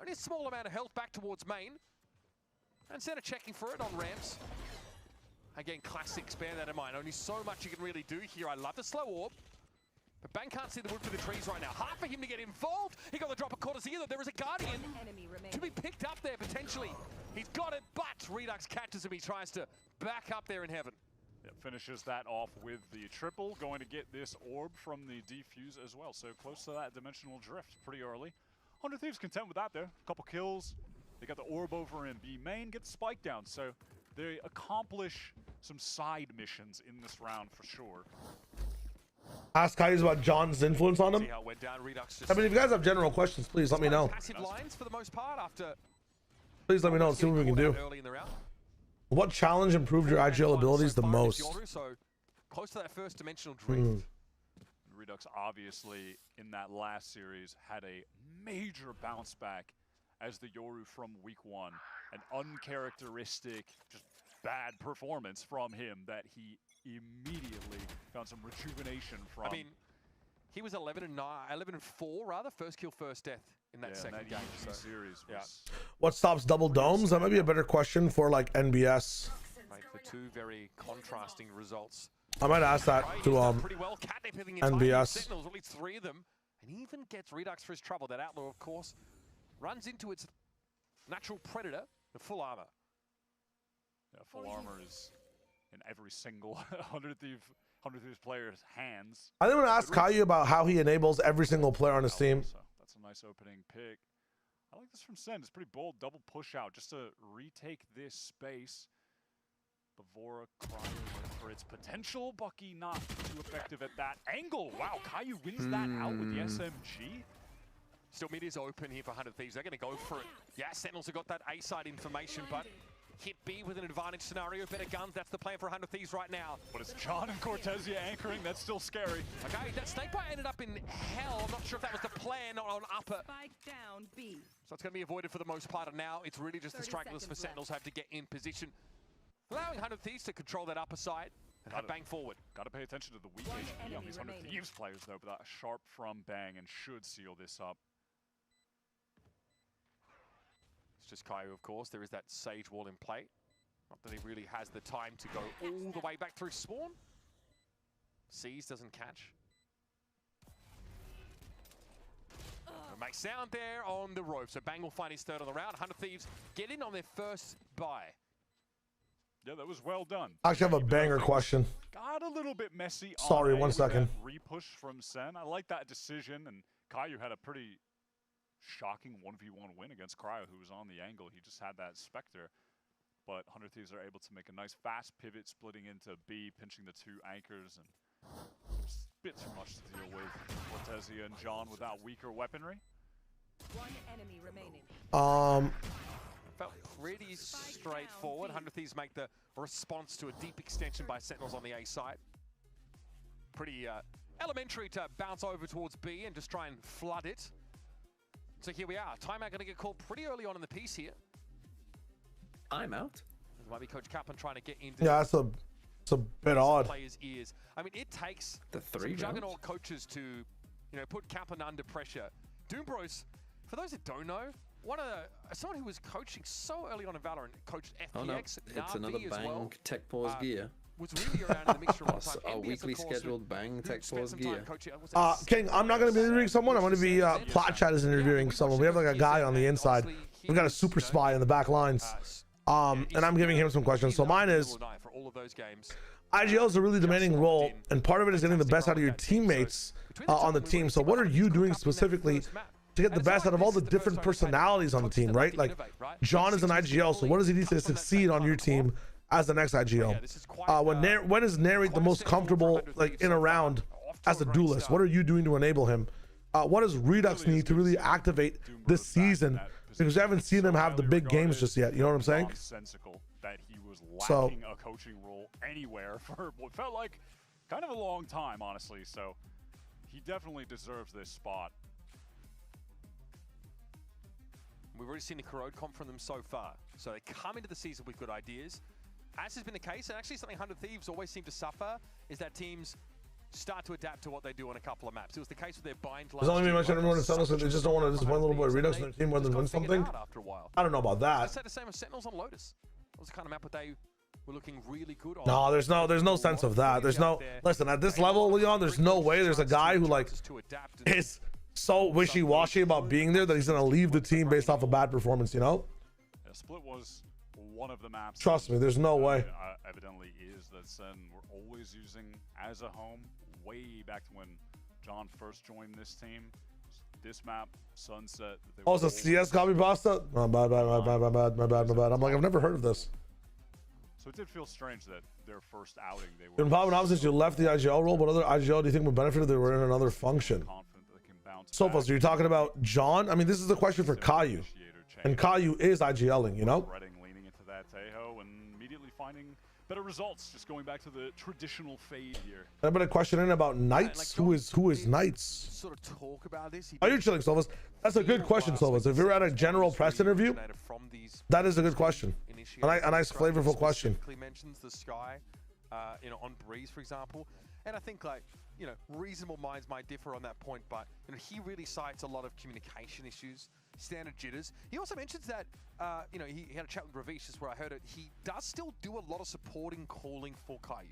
only a small amount of health back towards main. And Senna checking for it on ramps. Again, classics, bear that in mind. Only so much you can really do here. I love the slow orb. But Bang can't see the wood for the trees right now. Hard for him to get involved. He got the drop of quarters either. There is a Guardian to be picked up there, potentially. He's got it, but Redux catches him. He tries to back up there in heaven. Yeah, finishes that off with the triple. Going to get this orb from the defuse as well. So close to that dimensional drift pretty early. 100 Thieves content with that there. A couple kills. They got the orb over in B main. Get the spike down. So they accomplish some side missions in this round for sure. Ask Caillou about John's influence on him. I mean, if you guys have general questions, please let me know. Passive lines for the most part after. Please let me know and see what we can do. What challenge improved your IGL abilities the most? So close to that first dimensional drift. Redux obviously in that last series had a major bounce back as the Yoru from week 1. An uncharacteristic, just bad performance from him that he immediately found some rejuvenation from. I mean, he was 11-4 rather, first kill, first death in that second game. So, series What stops double domes? That might be a better question for like NBS. Right, for two very contrasting results. I might ask that to NBS. Sentinels, at least 3 of them, and even gets Redux for his trouble. That outlaw, of course, runs into its natural predator, the full armor. Yeah, full armor is in every single 100 Thieves player's hands. I think I'm gonna ask Caillou about how he enables every single player on his team. So that's a nice opening pick. I like this from Sen. It's pretty bold. Double push out just to retake this space. Bavora crying for its potential. Bucky not too effective at that angle. Wow, Caillou wins that out with the SMG. Still mid is open here for 100 Thieves. They're going to go for it. Yeah, Sentinels have got that A side information, but hit B with an advantage scenario. Better guns. That's the plan for 100 Thieves right now. But it's John and Cortezia anchoring. That's still scary. Okay, that snakebite ended up in hell. I'm not sure if that was the plan on upper. Spike down B. So it's going to be avoided for the most part. And now it's really just the stragglers for Sentinels have to get in position, allowing 100 Thieves to control that upper side and have Bang forward. Got to pay attention to the weak HP on these 100 Thieves players, though. But that sharp from Bang and should seal this up. It's just Caillou, of course. There is that Sage wall in play. Not that he really has the time to go all the way back through spawn. Seas doesn't catch. Makes sound there on the rope. So Bang will find his third on the round. 100 Thieves get in on their first buy. Yeah, that was well done. I actually have a banger question. Got a little bit messy. Sorry, 1 second. Repush from Sen. I like that decision, and Caillou had a pretty shocking 1v1 win against Cryo, who was on the angle. He just had that Spectre. But 100 Thieves are able to make a nice fast pivot, splitting into B, pinching the 2 anchors, and just a bit too much to deal with. Cortezia and John without weaker weaponry. One enemy remaining. Felt pretty straightforward. 100 Thieves make the response to a deep extension by Sentinels on the A side. Pretty elementary to bounce over towards B and just try and flood it. So here we are. Timeout going to get called pretty early on in the piece here. Timeout? It might be Coach Kaplan trying to get into. Yeah, it's a bit odd. Players' ears. I mean, it takes some juggernaut coaches to, you know, put Kaplan under pressure. Doombros, for those that don't know, someone who was coaching so early on in Valorant, coached FPX. Oh no, it's another bang well. tech pause gear. Was really around in the mixture all the time. A weekly scheduled bang tech pause gear. King, I'm not going to be interviewing someone. I'm going to be Plot Chat is interviewing someone. We have like a guy on the inside. We've got a super spy in the back lines. And I'm giving him some questions. So mine is, IGL is a really demanding role, and part of it is getting the best out of your teammates on the team. So what are you doing specifically to get the best out of all the different personalities on the team, right? Like, John is an IGL, so what does he need to succeed on your team as the next IGL? When is Narrate the most comfortable, like, in a round as a duelist? What are you doing to enable him? What does Redux need to really activate this season? Because we haven't seen them have the big games just yet. You know what I'm saying? That he was lacking a coaching role anywhere for what felt like kind of a long time, honestly. So he definitely deserves this spot. We've already seen the corrode comp from them so far. So they come into the season with good ideas. As has been the case, and actually something 100 Thieves always seem to suffer, is that teams start to adapt to what they do on a couple of maps. It was the case with their bind. There's only much everyone to settle, so they just don't want to disappoint a little boy Redux in their team more than win something. I don't know about that. I said the same with Sentinels on Lotus. It was the kind of map where they were looking really good on. No, there's no sense of that. There's no, listen, at this level, Leon, there's no way there's a guy who like is so wishy-washy about being there that he's gonna leave the team based off a bad performance, you know? Yeah, Split was one of the maps. Trust me, there's no way. Evidently is that SEN were always using as a home way back to when John first joined this team. This map, Sunset. Oh, it's a CS copy pasta? Oh, my bad. I'm like, I've never heard of this. So it did feel strange that their first outing, they were... In Pop and Opposites, you left the IGL role, but other IGL do you think would benefit if they were in another function? So far, so you're talking about John? I mean, this is the question for Caillou. And Caillou is IGLing, you know? Leaning into that Tejo and immediately finding better results, just going back to the traditional fade here. I've been a question in about Knights. Who is Knights? Sort of talk about this. Are you chilling, Silvas? That's a good question, Silvas. If you're at a general press interview, that is a good question. A nice flavorful question. Mentions the sky, you know, on Breeze, for example, and I think like, you know, reasonable minds might differ on that point, but you know, he really cites a lot of communication issues, standard jitters. He also mentions that, you know, he had a chat with Ravish, just where I heard it. He does still do a lot of supporting calling for Caillou.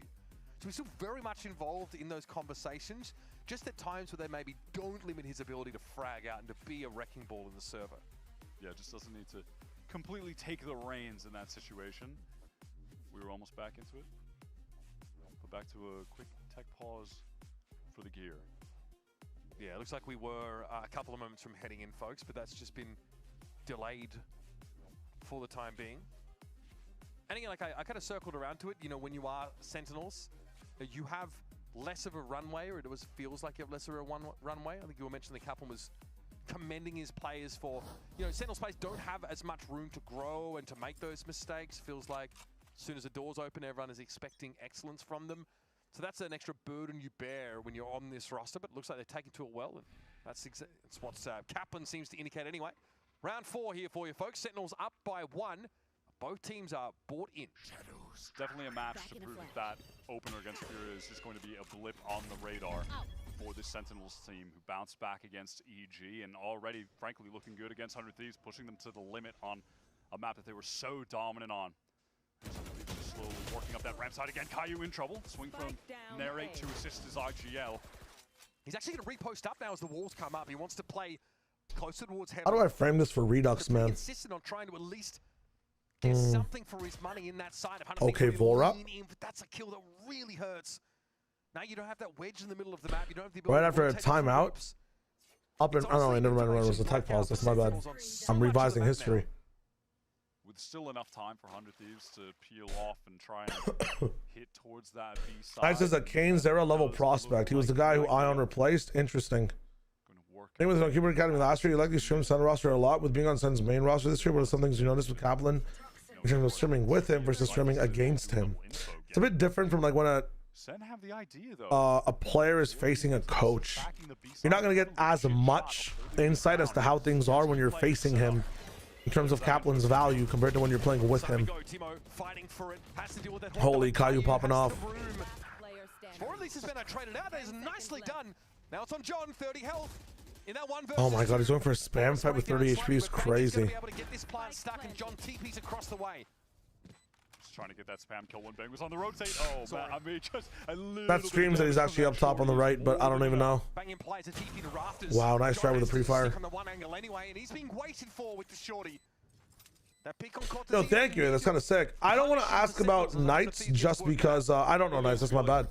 So he's still very much involved in those conversations, just at times where they maybe don't limit his ability to frag out and to be a wrecking ball in the server. Yeah, just doesn't need to completely take the reins in that situation. We were almost back into it. But back to a quick tech pause for the gear. Yeah, it looks like we were a couple of moments from heading in, folks, but that's just been delayed for the time being. And again, like I kind of circled around to it, you know, when you are Sentinels, you have less of a runway, or it feels like you have less of a runway. I think you were mentioning that Kaplan was commending his players for, you know, Sentinels players don't have as much room to grow and to make those mistakes. Feels like as soon as the doors open, everyone is expecting excellence from them. So that's an extra burden you bear when you're on this roster, but it looks like they're taking to it well, and that's what Kaplan seems to indicate anyway. Round 4 here for you, folks. Sentinels up by 1. Both teams are bought in. Definitely a match to prove that opener against Furia is just going to be a blip on the radar for this Sentinels team, who bounced back against EG and already, frankly, looking good against 100 Thieves, pushing them to the limit on a map that they were so dominant on. Just slowly working up that ramp side again. Caillou in trouble. Swing from Narrate to assist his IGL. He's actually going to repost up now as the walls come up. He wants to play closer towards heaven. How do I frame this for Redux, man? Insistent on trying to at least get something for his money in that side. Okay, Vora. That's a kill that really hurts. Now you don't have that wedge in the middle of the map. You don't have the ability right after a timeout. Up and oh no, never mind. It was a tech pause. That's my bad. I'm revising history. With still enough time for 100 Thieves to peel off and try and hit towards that B side. Knights is a Kane Zera level prospect. He was the guy who Ion replaced. Interesting. He was on Keyboard Academy last year. You likely streamed Sen roster a lot. With being on Sen's main roster this year, what are some things you noticed with Kaplan in terms of streaming with him versus streaming against him? It's a bit different from like when a Sen have the idea though. A player is facing a coach, you're not going to get as much insight as to how things are when you're facing him in terms of Kaplan's value compared to when you're playing with him. Holy, Caillou popping off. 4 of these has been traded out. That is nicely done. Now it's on John, 30 health. In that one Oh my god, he's going for a spam fight with 30 HP. Is crazy. Be able to get this plant stuck, and John TP's across the way. Just trying to get that spam kill when Bang was on the rotate. Oh man, I mean, just a little That screams that he's actually up top on the right, but I don't even know. Bang implies a TP to rafters. Wow, nice try with the pre-fire. From the one angle anyway, and he's being waited for with the shorty. That pick on Yo, thank you. That's kind of sick. I don't want to ask about Knights just because I don't know Knights. That's my bad.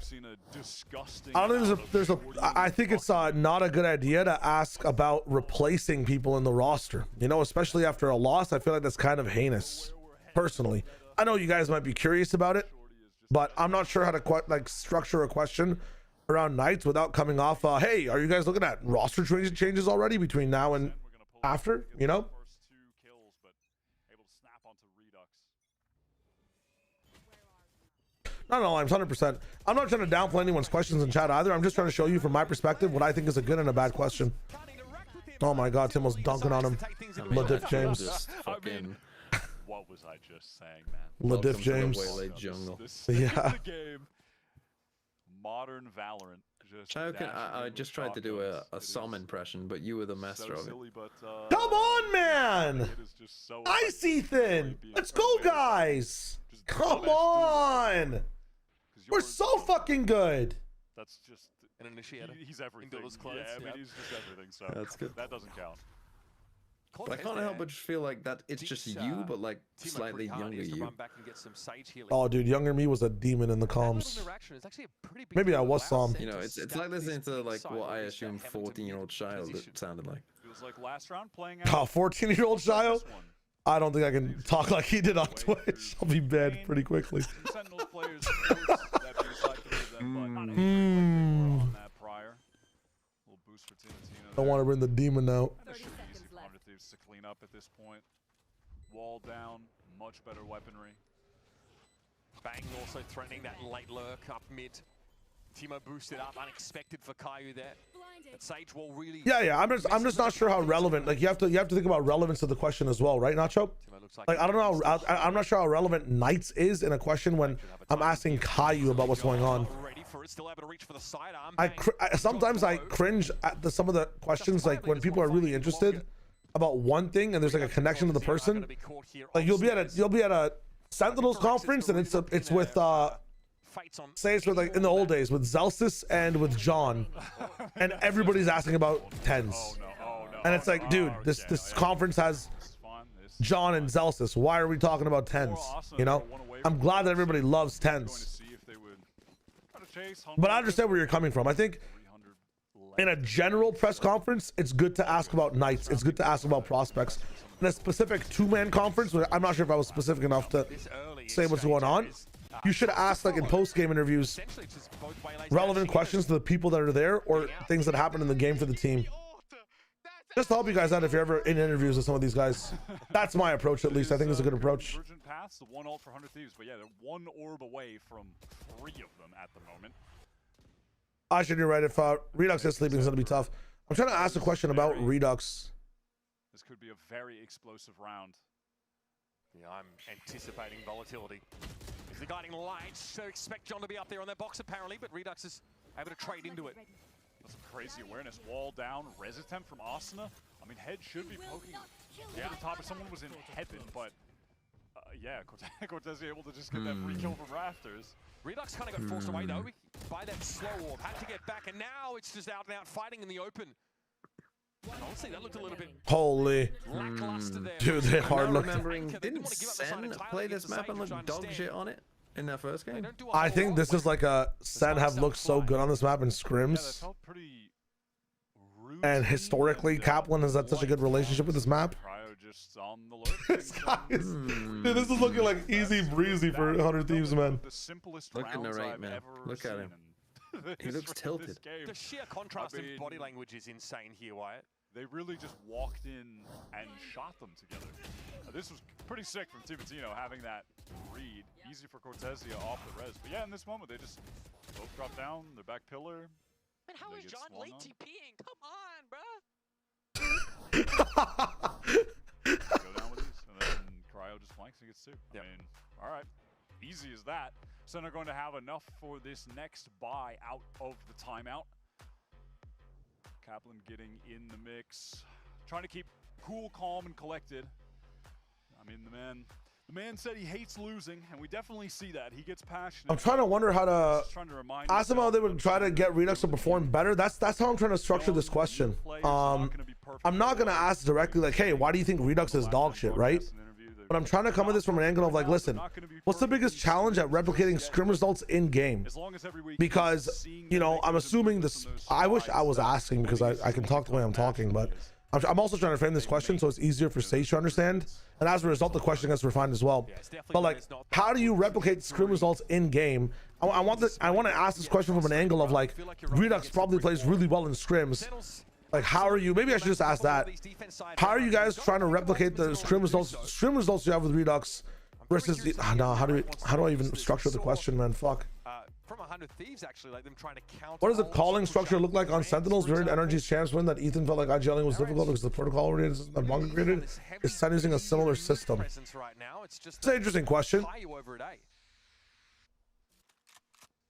I don't think there's a. I think it's not a good idea to ask about replacing people in the roster. You know, especially after a loss. I feel like that's kind of heinous. Personally, I know you guys might be curious about it, but I'm not sure how to like structure a question around Knights without coming off. Hey, are you guys looking at roster changes already between now and after? You know. No, I'm 100%. I'm not trying to downplay anyone's questions in chat either. I'm just trying to show you from my perspective what I think is a good and a bad question. Oh my god, Tim was dunking on him. LeDiff James. I mean, what was I just saying, man? LeDiff James. Yeah. Game. Modern Valorant. I just tried to do a Som impression, but you were the master of it. Come on, man! Ice Ethan! Let's go, guys! Come on! We're so fucking good. That's just an initiator. He's everything. Yeah, I mean, he's just everything. So that's good. That doesn't count. But I can't help but just feel like that it's just you, but like slightly younger you. Oh, dude, younger me was a demon in the comms. Maybe I was some. You know, it's like listening to like what I assume 14-year-old child it sounded like. Feels like last round playing out. Oh, 14-year-old child? I don't think I can talk like he did on Twitch. I'll be banned pretty quickly. I want to bring the demon out. To clean up at this point. Wall down, much better weaponry. Bang also threatening that late lurk up mid. Timo boosted up, unexpected for Caillou there. But Sage will really. Yeah. I'm just not sure how relevant. Like you have to think about relevance of the question as well, right, Nacho? Like I don't know. I'm not sure how relevant Knights is in a question when I'm asking Caillou about what's going on. Sometimes I cringe at some of the questions, like when people are really interested about one thing and there's like a connection to the person. Like you'll be at a Sentinels conference and it's with say it's with like in the old days with Zelsis and with John, and everybody's asking about tens. And it's like, dude, this conference has John and Zelsis. Why are we talking about tens? You know, I'm glad that everybody loves tens. But I understand where you're coming from. I think in a general press conference, it's good to ask about Knights. It's good to ask about prospects. In a specific two-man conference, I'm not sure if I was specific enough to say what's going on. You should ask, like in post-game interviews, relevant questions to the people that are there or things that happen in the game for the team. Just to help you guys out if you're ever in interviews with some of these guys. That's my approach, at least. I think it's a good approach. Pass, the 1 ult for 100 Thieves, but yeah, they're 1 orb away from 3 of them at the moment. I should be right. If Redux is sleeping, it's going to be tough. I'm trying to ask a question about Redux. This could be a very explosive round. Yeah, I'm anticipating volatility. Is the guiding light, so expect John to be up there on that box apparently, but Redux is able to trade into it. That's some crazy awareness. Wall down, res attempt from Asuna. I mean, Head should be poking over the top if someone was in heaven, but yeah, Cortez able to just get that free kill from Rafters. Redux kind of got forced away though by that slow orb. Had to get back, and now it's just out and out fighting in the open. Honestly, that looked a little bit holy. Dude, they hard look. Didn't SEN play this map and look dog shit on it in their first game? I think this is like a SEN have looked so good on this map in scrims. And historically, Kaplan has had such a good relationship with this map. This guy is, dude, this is looking like easy breezy for 100 Thieves, man. Look at Narrate, man. Look at him. He looks tilted. The sheer contrast in body language is insane here, Wyatt. They really just walked in and shot them together. This was pretty sick from Tivatino having that read. Easy for Cortezia off the res. But yeah, in this moment, they just Both drop down. They're back pillar. Man, how is John late TPing? Come on, bruh. Go down with these, and then Cryo just flanks and gets 2. I mean, all right, easy as that. Sen are going to have enough for this next buy out of the timeout. Kaplan getting in the mix, trying to keep cool, calm, and collected. I mean, the man said he hates losing, and we definitely see that. He gets passionate. I'm trying to wonder how to ask them how they would try to get Redux to perform better. That's how I'm trying to structure this question. I'm not gonna ask directly like, hey, why do you think Redux is dog shit, right? But I'm trying to come at this from an angle of like, listen, what's the biggest challenge at replicating scrim results in game? Because, you know, I'm assuming this, I wish I was asking because I can talk the way I'm talking, but I'm also trying to frame this question so it's easier for Sage to understand. And as a result, the question gets refined as well. But like, how do you replicate scrim results in game? I want to ask this question from an angle of like, Redux probably plays really well in scrims. Like, how are you, maybe I should just ask that. How are you guys trying to replicate the scrim results you have with Redux versus the, no, how do I even structure the question, man? Fuck. From 100 Thieves, actually, like them trying to counter. What does the calling structure look like on Sentinels? We heard Energy's champs win that Ethan felt like IGLing was difficult because the protocol already is that Bunker created. Is Sen using a similar system? It's an interesting question.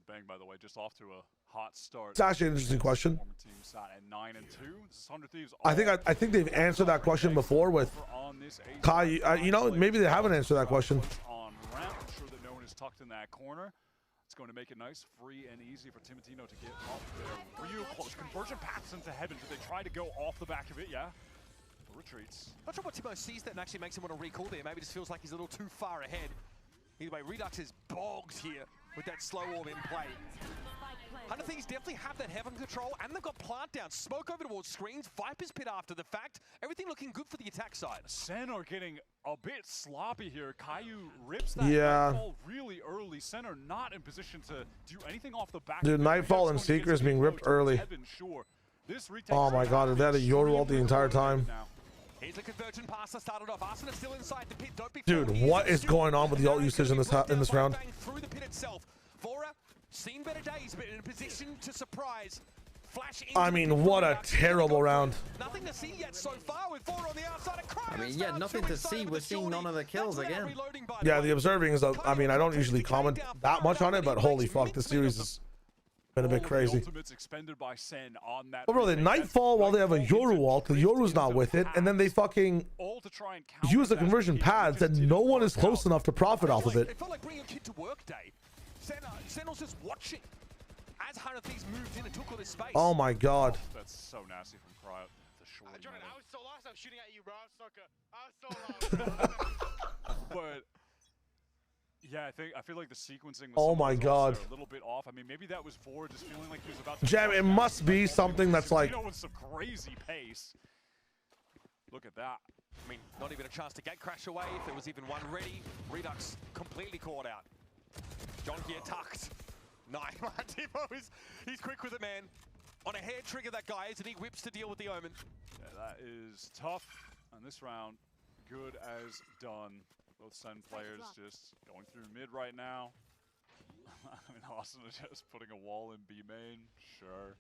Bang, by the way, just off to a hot start. It's actually an interesting question. I think they've answered that question before with Kai. You know, maybe they haven't answered that question. On ramp, I'm sure that no one is tucked in that corner. It's going to make it nice, free, and easy for Timotino to get up there. Real close. Conversion paths into heaven. Should they try to go off the back of it? Yeah. Retreats. Not sure what Timo sees that and actually makes him want to recall there. Maybe just feels like he's a little too far ahead. Either way, Redux is bogged here with that slow orb in play. 100 Thieves definitely have that heaven control, and they've got plant down. Smoke over towards screens. Viper's pit after the fact. Everything looking good for the attack side. Sen are getting a bit sloppy here. Caillou rips that Nightfall really early. Sen are not in position to do anything off the back. Dude, Nightfall and Seeker is being ripped early. Oh my god, they had a Yoru ult the entire time. Here's the conversion pass that started off. Arson is still inside the pit. Don't be dude, what is going on with the ult usage in this round? Through the pit itself. Vora, seen better days, but in a position to surprise. Flash I mean, what a terrible round. Nothing to see yet so far with Vora on the outside. I mean, yeah, nothing to see. We're seeing none of the kills again. Yeah, the observing is, I mean, I don't usually comment that much on it, but holy fuck, this series is been a bit crazy. But bro, they Nightfall while they have a Yoru ult, the Yoru's not with it, and then they fucking use the conversion pads and no one is close enough to profit off of it. It felt like bringing a kid to work day. Sentinel's just watching as 100 Thieves moved in and took all this space. Oh my god. That's so nasty from Cryo. Jordan, I was so lost. I'm shooting at you, bro. I was so lost. But yeah, I feel like the sequencing was oh my god, a little bit off. I mean, maybe that was Vora just feeling like he was about to Jam, it must be something that's like, you know, with some crazy pace. Look at that. I mean, not even a chance to gate crash away if there was even one ready. Redux completely caught out. John here tucked. Nice. Timo he's quick with it, man. On a hair trigger that guy is, and he whips to deal with the Omen. Yeah, that is tough. And this round, good as done. Both Sen players just going through mid right now. I mean, Austin is just putting a wall in B main. Sure.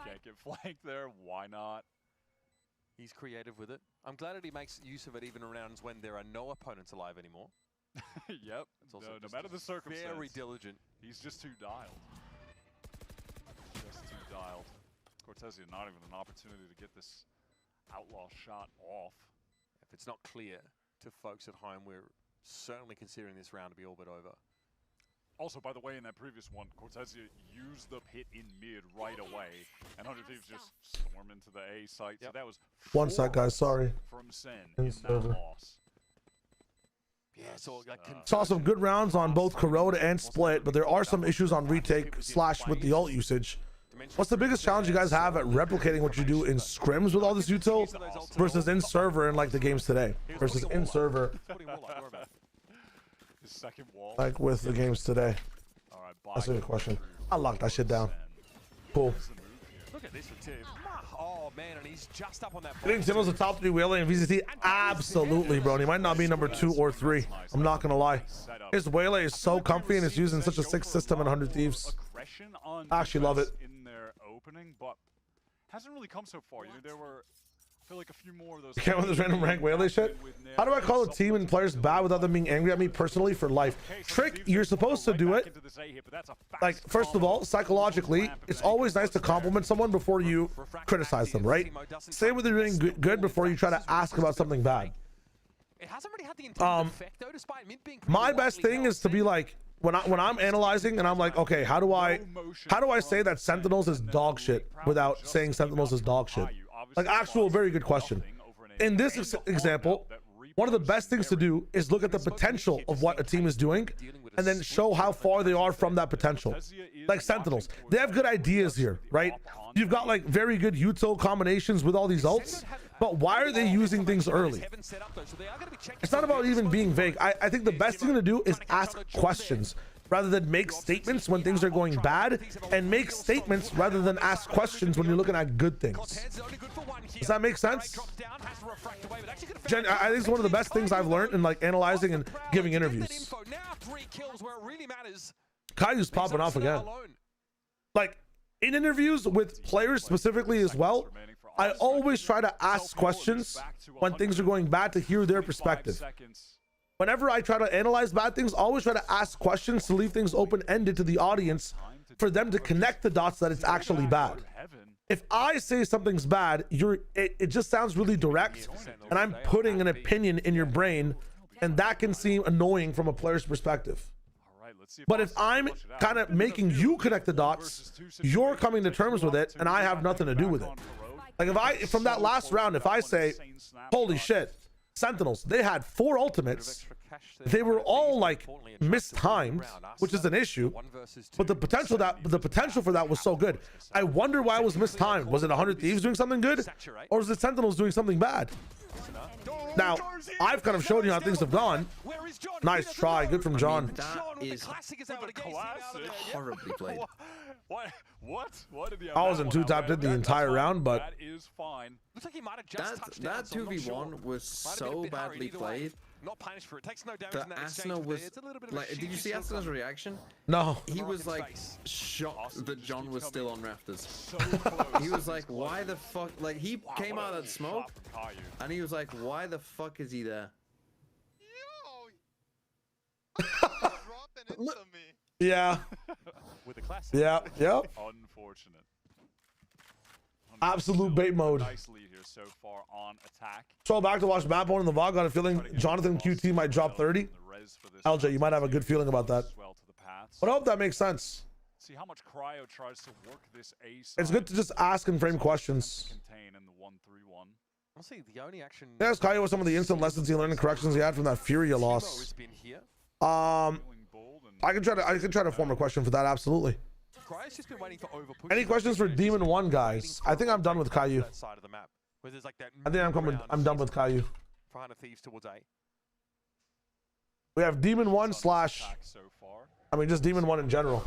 Can't get flanked there. Why not? He's creative with it. I'm glad that he makes use of it even in rounds when there are no opponents alive anymore. Yep. No matter the circumstance. Very diligent. He's just too dialed. Just too dialed. Cortezia not even an opportunity to get this outlaw shot off. If it's not clear to folks at home, we're certainly considering this round to be all but over. Also, by the way, in that previous one, Cortezia used the pit in mid right away, and 100 Thieves just storm into the A site. Yep. So that was one sec, guys. Sorry. From Sen in that loss. Yeah, so saw some good rounds on both Corrode and Split, but there are some issues on retake / with the ult usage. What's the biggest challenge you guys have at replicating what you do in scrims with all this util versus in server in like the games today versus in server like with the games today? That's a good question. I locked that shit down. Cool. Look at this one too. Oh man, and he's just up on that. Getting Timo's a top 3 wheeler in VCT? Absolutely, bro. And he might not be number 2 or 3. I'm not gonna lie. His Waylay is so comfy and it's used in such a sick system in 100 Thieves. aggression on I actually love it. in their opening, but hasn't really come so far. You know, there were, I feel like, a few more of those. Can't with this random rank whale shit. How do I call a team and players bad without them being angry at me personally for life? Trick, you're supposed to do it. Like, first of all, psychologically, it's always nice to compliment someone before you criticize them, right? Say what they're doing good before you try to ask about something bad. My best thing is to be like, when I'm analyzing and I'm like, okay, how do I say that Sentinels is dog shit without saying Sentinels is dog shit? Like, actual very good question. In this example, one of the best things to do is look at the potential of what a team is doing and then show how far they are from that potential. Like Sentinels, they have good ideas here, right? You've got like very good util combinations with all these ults, but why are they using things early? It's not about even being vague. I think the best thing to do is ask questions rather than make statements when things are going bad, and make statements rather than ask questions when you're looking at good things. Does that make sense? I think it's one of the best things I've learned in like analyzing and giving interviews. Caillou's popping off again. Like in interviews with players specifically as well, I always try to ask questions when things are going bad to hear their perspective. Whenever I try to analyze bad things, I always try to ask questions to leave things open-ended to the audience for them to connect the dots that it's actually bad. If I say something's bad, it just sounds really direct, and I'm putting an opinion in your brain, and that can seem annoying from a player's perspective. But if I'm kind of making you connect the dots, you're coming to terms with it, and I have nothing to do with it. Like from that last round, if I say, holy shit, Sentinels, they had 4 ultimates. They were all like mistimed, which is an issue, but the potential for that was so good. I wonder why it was mistimed. Was it 100 Thieves doing something good, or was it Sentinels doing something bad? Now, I've kind of shown you how things have gone. Nice try, good from John. That is horribly played. What did the I wasn't too tapped in the entire round, but that is fine. Looks like he might have just that 2v1 was so badly played. Not punished for it. Takes no damage The in that Asuna exchange, was it's a little bit of like, a did you see Asuna's reaction? No. He was like shocked that John was still on rafters. He was like, why the fuck? Like, he came out of that smoke and he was like, why the fuck is he there? Yeah. With the classic. Yeah. Yep. Unfortunate. Absolute bait mode. Nice lead here so far on attack. So back to watch map one in the VOD. Got a feeling Jonathan QT might drop 30. LJ, you might have a good feeling about that. But I hope that makes sense. See how much Cryo tries to work this ace. It's good to just ask and frame questions. Contain in the 1-3-1. I'll see the only action. There's Caillou with some of the instant lessons he learned and corrections he had from that Furia loss. I can try to form a question for that, absolutely. Just been waiting for Any questions for Demon 1 guys? I think I'm done with Caillou. I think I'm done with Caillou. We have Demon 1 slash, I mean just Demon 1 in general.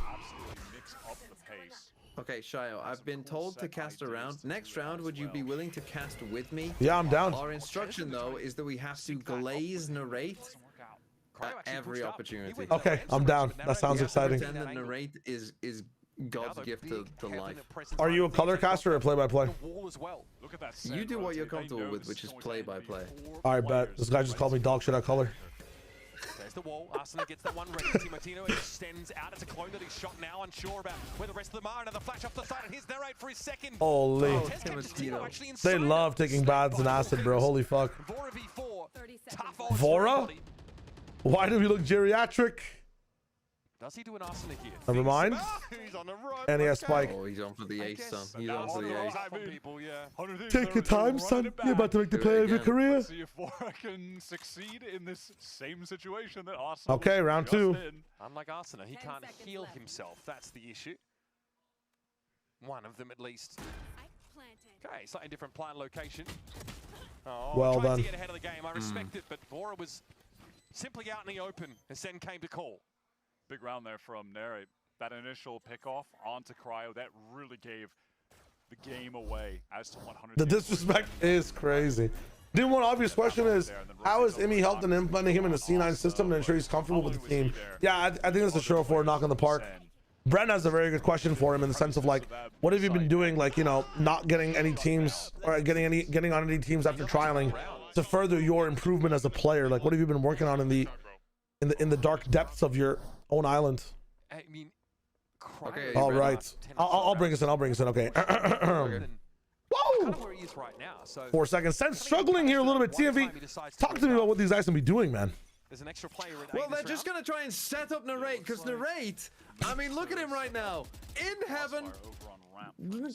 Okay, Shayo, I've been told to cast a round. Next round, would you be willing to cast with me? Yeah, I'm down. Our instruction though is that we have to glaze narrate at every opportunity. Okay, I'm down. That sounds exciting. Pretend that narrate is God's gift to life. Are you a color caster or a play-by-play? You do what you're comfortable with, which is play-by-play. All right, bet. This guy just called me dog shit at color. There's the wall. Arsena gets that one ready. Timartino extends out. It's a clone that he's shot now, unsure about where the rest of them are. Another flash off the side, and here's narrate for his second. Holy. They love taking baths in acid, bro. Holy fuck. Vora v4. Vora? Why do we look geriatric? Does he do an Arsena here? Never mind. He's on the run. And he has Spike. Oh, he's on for the ace, son. He's on for the ace. Take your time, son. You're about to make the play of your career. See if Vora can succeed in this same situation that Arsena. Okay, round 2. Unlike Arsena, he can't heal himself. That's the issue. One of them at least. Okay, slightly different plant location. Oh, well trying done. to get ahead of the game. I respect it, but Vora was simply out in the open as SEN came to call. Big round there from Narrate. That initial pickoff onto Cryo, that really gave the game away as to 100. The disrespect is crazy. The one obvious question is, how has Imi helped in implementing him in the C9 system to ensure he's comfortable with the team? Yeah, I think it's a show for a knock in the park. Brent has a very good question for him in the sense of like, what have you been doing, like, you know, not getting any teams or getting on any teams after trialing to further your improvement as a player? Like, what have you been working on in the dark depths of your own island? I mean, okay. All right. I'll bring us in. Okay. Whoa! 4 seconds. Sen's struggling here a little bit. TMV, talk to me about what these guys can be doing, man. There's an extra player. Well, they're just going to try and set up Narrate, because Narrate, I mean, look at him right now. In heaven,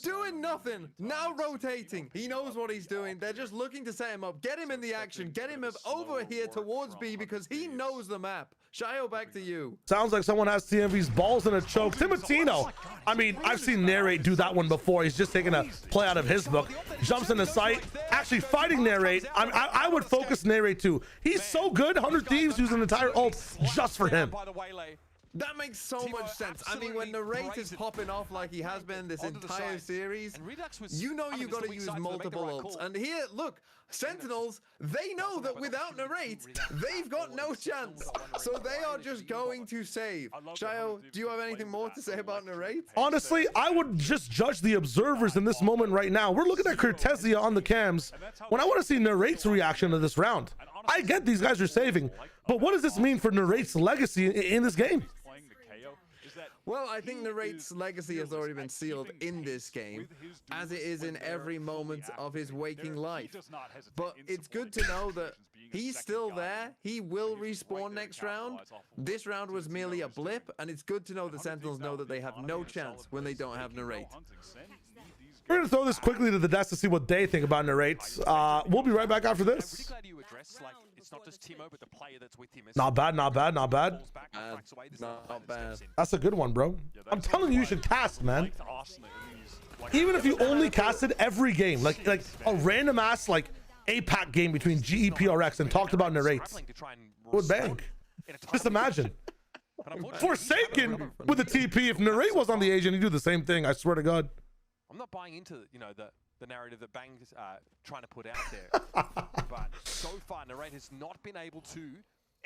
doing nothing. Now rotating. He knows what he's doing. They're just looking to set him up. Get him in the action. Get him over here towards B because he knows the map. Shayo, back to you. Sounds like someone has TMV's balls in a choke. Timotino. I mean, I've seen Narrate do that one before. He's just taking a play out of his book. Jumps into sight. Actually fighting Narrate. I would focus Narrate too. He's so good. 100 Thieves use an entire ult just for him. That makes so much sense. I mean, when Narrate is popping off like he has been this entire series, you know you got to use multiple ults. And here, look, Sentinels, they know that without Narrate, they've got no chance. So they are just going to save. Shayo, do you have anything more to say about Narrate? Honestly, I would just judge the observers in this moment right now. We're looking at Cortesia on the cams. When I want to see Narrate's reaction to this round, I get these guys are saving, but what does this mean for Narrate's legacy in this game? Well, I think Narrate's legacy has already been sealed in this game, as it is in every moment of his waking life. But it's good to know that he's still there. He will respawn next round. This round was merely a blip, and it's good to know that Sentinels know that they have no chance when they don't have Narrate. We're going to throw this quickly to the desk to see what they think about Narrate. We'll be right back after this. Not bad. Not bad. That's a good one, bro. I'm telling you, you should cast, man. Even if you only casted every game, like a random ass like APAC game between GEPRX and talked about Narrate, would bang. Just imagine. Forsaken with the TP. If Narrate was on the agent, he'd do the same thing. I swear to God. I'm not buying into, you know, the narrative that Bang's trying to put out there. But so far, Narrate has not been able to...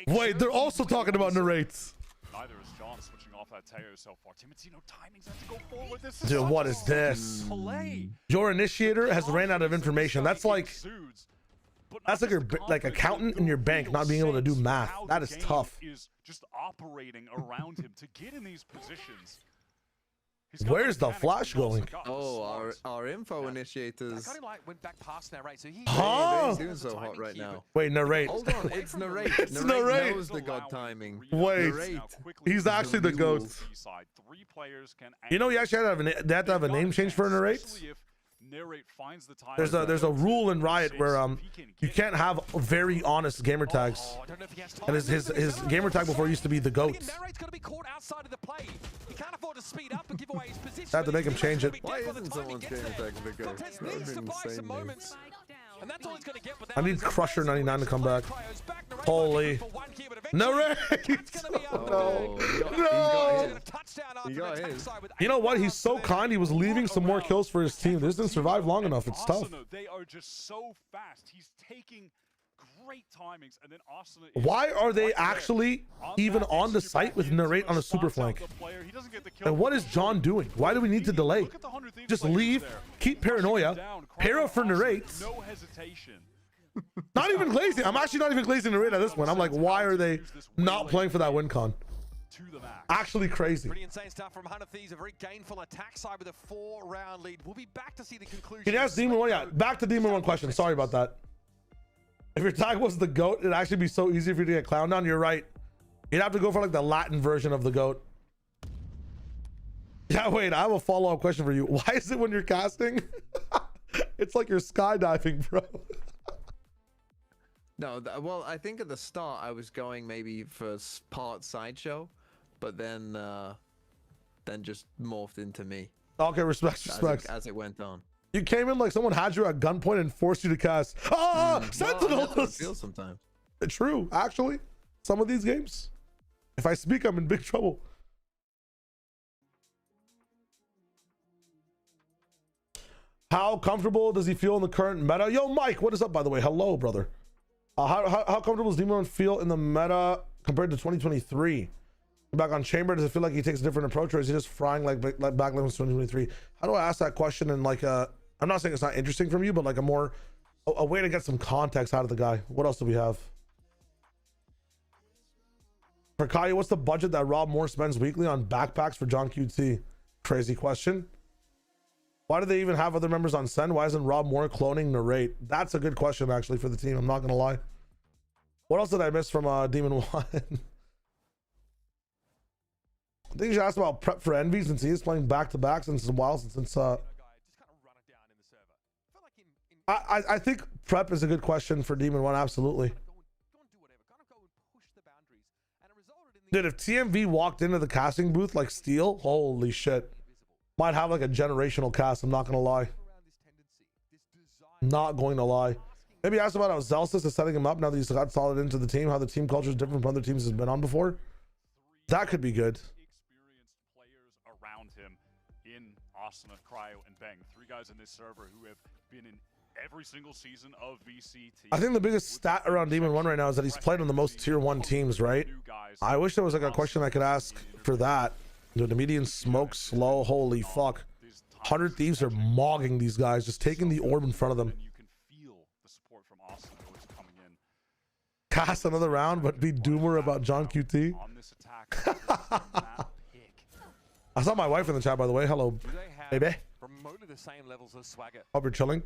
Wait, they're also talking about Narrates. Neither is John switching off that Teo so far. Timotino timing's have to go forward. This is dude, what is this? Your initiator has ran out of information. That's like your accountant in your bank not being able to do math. That is tough. Is just operating around him to get in these positions. Where's the flash going? Oh, our info initiators. Went back past Narrate, so he's doing so hot right now. Wait, Narrate. Hold on, it's Narrate. Narrate knows the god timing. Wait, he's actually the GOAT. You know, you actually they have to have a name change for Narrate. There's a rule in Riot where you can't have very honest gamer tags, and his gamer tag before used to be the GOAT. I have to make him change it. Why isn't someone's gamer tag the GOAT? I need Crusher 99 to come back. Holy. Narrate! No. He got his. You know what? He's so kind. He was leaving some more kills for his team. This didn't survive long enough. It's tough. They are just so fast. He's taking great timings, and then why are they actually even on the site with Narrate on a super flank? And what is John doing? Why do we need to delay? Just leave, keep paranoia, para for Narrate. No hesitation. Not even glazing. I'm actually not even glazing Narrate at this one. I'm like, why are they not playing for that win con? Actually crazy. Pretty insane stuff from 100 Thieves. A very gainful attack side with a 4-round lead. We'll be back to see the conclusion. Can you ask Demon 1? Yeah, back to Demon 1 question. Sorry about that. If your tag was the GOAT, it'd actually be so easy for you to get clowned on. You're right. You'd have to go for like the Latin version of the GOAT. Yeah, wait, I have a follow-up question for you. Why is it when you're casting, it's like you're skydiving, bro? No, well, I think at the start I was going maybe for part sideshow, but then just morphed into me. Okay, respect. As it went on. You came in like someone had you at gunpoint and forced you to cast. Sentinels! Well, I feel sometimes. True, actually. Some of these games. If I speak, I'm in big trouble. How comfortable does he feel in the current meta? Yo, Mike, what is up, by the way? Hello, brother. How comfortable does Demon feel in the meta compared to 2023? Back on Chamber, does it feel like he takes a different approach, or is he just frying like back limits 2023? How do I ask that question in like a, I'm not saying it's not interesting from you, but like a way to get some context out of the guy. What else do we have? For Kaya, what's the budget that Rob Moore spends weekly on backpacks for John QT? Crazy question. Why do they even have other members on SEN? Why isn't Rob Moore cloning Narrate? That's a good question actually for the team. I'm not gonna lie. What else did I miss from Demon 1? I think you should ask about prep for Envy since he is playing back-to-back since a while. I think prep is a good question for Demon 1, absolutely. Dude, if TMV walked into the casting booth like Steel, holy shit. Might have like a generational cast, I'm not gonna lie. Not going to lie. Maybe ask about how Zelsis is setting him up now that he's got solid into the team, how the team culture is different from other teams he's been on before. That could be good. In Asuna, Cryo, and Bang. 3 guys in this server who have been in every single season of VCT. I think the biggest stat around Demon 1 right now is that he's played on the most tier 1 teams, right? I wish there was like a question I could ask for that. Dude, the median smoke slow, holy fuck. 100 Thieves are mogging these guys, just taking the orb in front of them. You can feel the support from Asuna who's coming in. Cast another round, but be doomer about John QT. On this attack. I saw my wife in the chat, by the way. Hello, baby. Remotely the same levels of swagger. Hope you're chilling.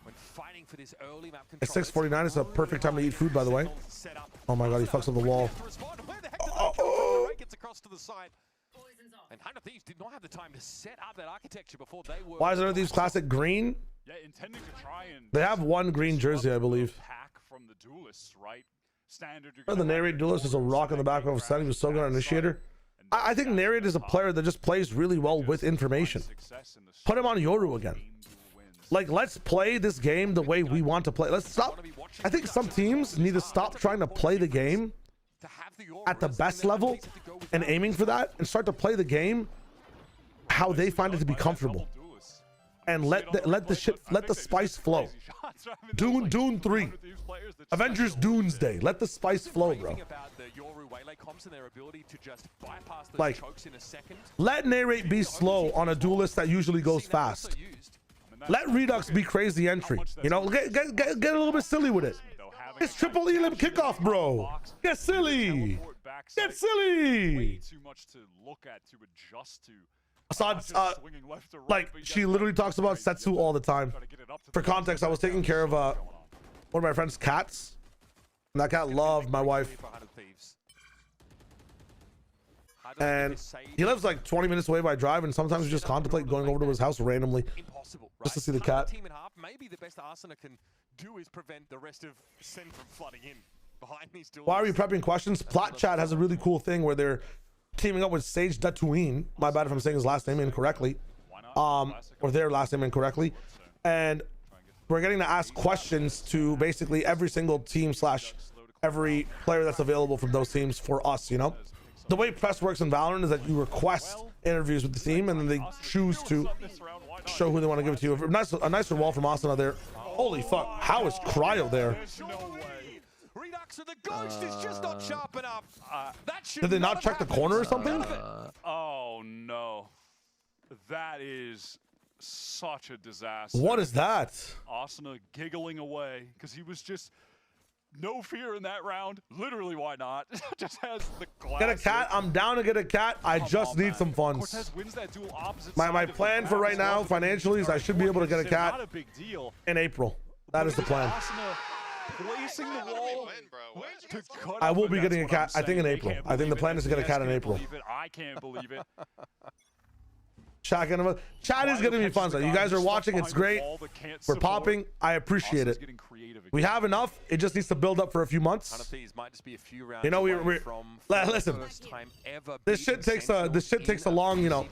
When fighting for this early map control, It's 6:49. It's a perfect time to eat food, by the way. Oh my god, he fucks up the wall. Gets across to the side. And 100 Thieves did not have the time to set up that architecture before they were. Why is 100 Thieves classic green? Yeah, intending to try and They have one green jersey, I believe. Pack from the duelists, right? Standard. The Narrate duelist is a rock in the back of Sen. He was so good on Initiator. I think Narrate is a player that just plays really well with information. Put him on Yoru again. Like, let's play this game the way we want to play. Let's stop. I think some teams need to stop trying to play the game at the best level and aiming for that, and start to play the game how they find it to be comfortable. And let the spice flow. Dune 3. Avengers Doomsday. Let the spice flow, bro. Like, let Narrate be slow on a duelist that usually goes fast. Let Redux be crazy entry. You know, get a little bit silly with it. It's triple elim kickoff, bro. Get silly. Get silly. Way too much to look at, to adjust to. Assad, like, she literally talks about Setsu all the time. For context, I was taking care of one of my friend's cats, and that cat loved my wife. And he lives like 20 minutes away by drive, and sometimes we just contemplate going over to his house randomly just to see the cat. Maybe the best Asuna can do is prevent the rest of SEN from flooding in behind these duels. Why are we prepping questions? Plat Chat has a really cool thing where they're teaming up with Sage Tatooine. My bad if I'm saying his last name incorrectly. Or their last name incorrectly. And we're getting to ask questions to basically every single team / every player that's available from those teams for us, you know? The way press works in Valorant is that you request interviews with the team, and then they choose to show who they want to give it to you. A nicer wall from Asuna there. Holy fuck, how is Cryo there? Redux of the Ghost is just not sharp enough. Did they not check the corner or something? Oh no, that is such a disaster. What is that? Asuna giggling away because he was just no fear in that round. Literally, why not? Just has the glass. Get a cat. I'm down to get a cat. I just need some funds. My plan for right now financially is I should be able to get a cat in April. That is the plan. Placing the wall. I will be getting a cat, I think, in April. I think the plan is to get a cat in April. I can't believe it. Chat is going to be fun. So you guys are watching. It's great. We're popping. I appreciate it. We have enough. It just needs to build up for a few months. You know, listen. This shit takes a long, you know.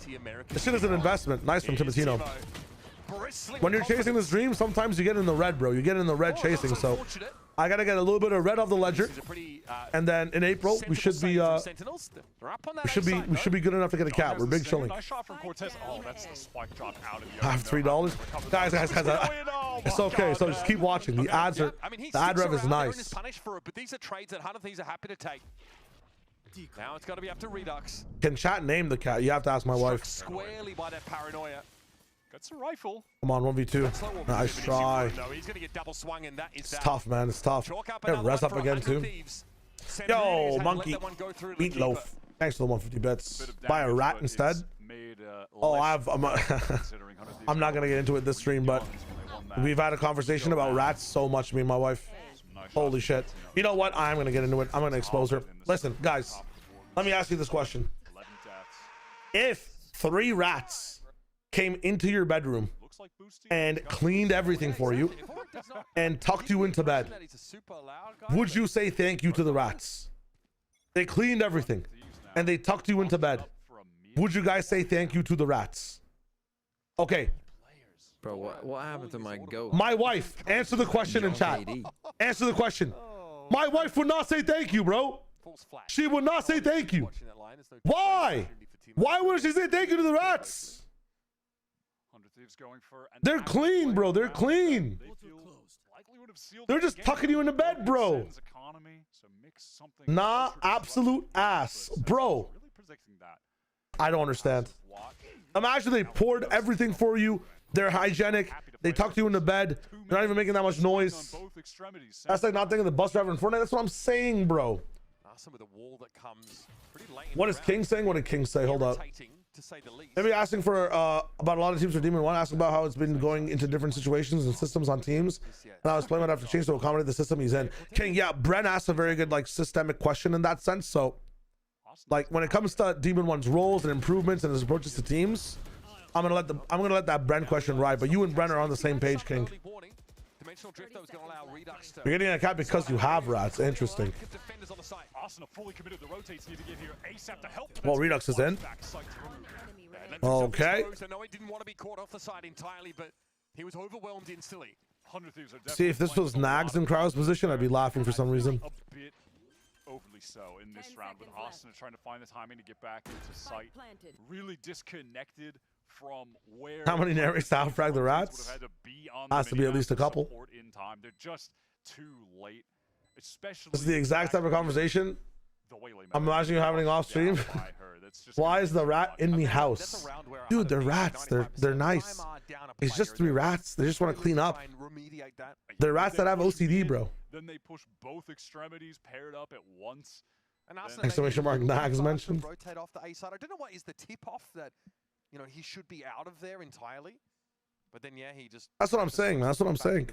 This shit is an investment. Nice from Timatino. When you're chasing this dream, sometimes you get in the red, bro. You get in the red chasing. So I gotta get a little bit of red off the ledger, and then in April we should be good enough to get a cat. We're big chilling. Nice shot from Cortez. Oh, that's the spike drop out of the I have $3. Guys, it's okay. So just keep watching. The ads are, the ad rev is nice. Punished for it, but these are trades that 100 Thieves are happy to take. Now it's got to be up to Redux. Can chat name the cat? You have to ask my wife. Squarely by that paranoia. Gets a rifle. Come on, 1v2. Nice try. No, he's going to get double swung, and that is It's tough, man. It's tough. Yeah, res up again, too. Yo, monkey. Meatloaf. Thanks for the 150 bits. Buy a rat instead. Oh, I'm not going to get into it this stream, but we've had a conversation about rats so much, me and my wife. Holy shit. You know what? I'm going to get into it. I'm going to expose her. Listen, guys, let me ask you this question. If 3 rats came into your bedroom and cleaned everything for you and tucked you into bed, would you say thank you to the rats? They cleaned everything and they tucked you into bed. Would you guys say thank you to the rats? Okay. Bro, what happened to my goat? My wife. Answer the question in chat. Answer the question. My wife would not say thank you, bro. She would not say thank you. Why? Why would she say thank you to the rats? They're clean, bro. They're clean. They're just tucking you into bed, bro. Nah, absolute ass. Bro. I don't understand. Imagine they poured everything for you. They're hygienic. They tucked you into bed. They're not even making that much noise. That's like not thinking the bus driver in Fortnite. That's what I'm saying, bro. What is King saying? What did King say? Hold up. Maybe asking for about a lot of teams for Demon 1, asking about how it's been going into different situations and systems on teams. And I was playing, I'd have to change to accommodate the system he's in. King, yeah, Brent asked a very good like systemic question in that sense. So like when it comes to Demon 1's roles and improvements and his approaches to teams, I'm gonna let that Brent question ride. But you and Brent are on the same page, King. You're getting a cat because you have rats. Interesting. Well, Redux is in. Okay. See, if this was Nags in Crow's position, I'd be laughing for some reason. Overly so in this round, with Austin trying to find the timing to get back into sight. Really disconnected from where. How many narrates to outfrag the rats? Has to be at least a couple. In time. They're just too late. Especially this is the exact type of conversation I'm imagining you having off stream. Why is the rat in the house? Dude, they're rats. They're nice. It's just 3 rats. They just want to clean up. They're rats that have OCD, bro. Then they push both extremities paired up at once. Exclamation mark Nags mentioned. Rotate off the A side. I don't know what is the tip off that, you know, he should be out of there entirely. But then, yeah, he just... That's what I'm saying, man. That's what I'm saying.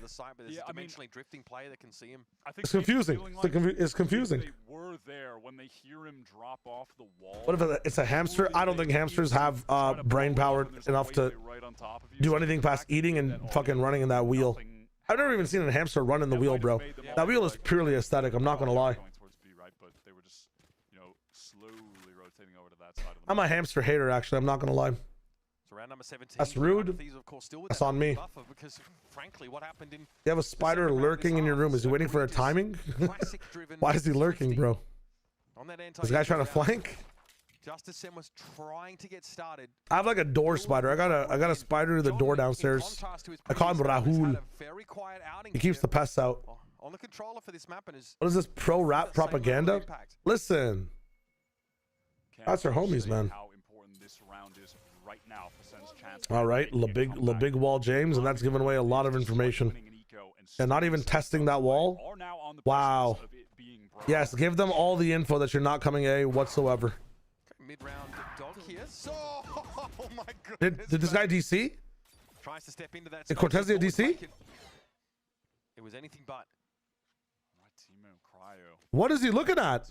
Yeah, I mean, drifting player that can see him. It's confusing. It's confusing. They were there when they hear him drop off the wall. What if it's a hamster? I don't think hamsters have brain power enough to do anything past eating and fucking running in that wheel. I've never even seen a hamster run in the wheel, bro. That wheel is purely aesthetic. I'm not gonna lie. I'm a hamster hater, actually. I'm not gonna lie. Round number 17. That's rude. That's on me. Because, frankly, what happened in you have a spider lurking in your room. Is he waiting for a timing? Why is he lurking, bro? Is the guy trying to flank? Justice SEN was trying to get started. I have like a door spider. I got a spider to the door downstairs. I call him Rahul. He keeps the pests out. On the controller for this map and what is this pro rap propaganda? Listen. That's our homies, man. All right, LeBig Wall James, and that's giving away a lot of information. And not even testing that wall. Wow. Yes, give them all the info that you're not coming A whatsoever. Mid-round dog here. Oh my goodness. Did this guy DC? Tries to step into that. Did Cortez a DC? It was anything but. What is he looking at?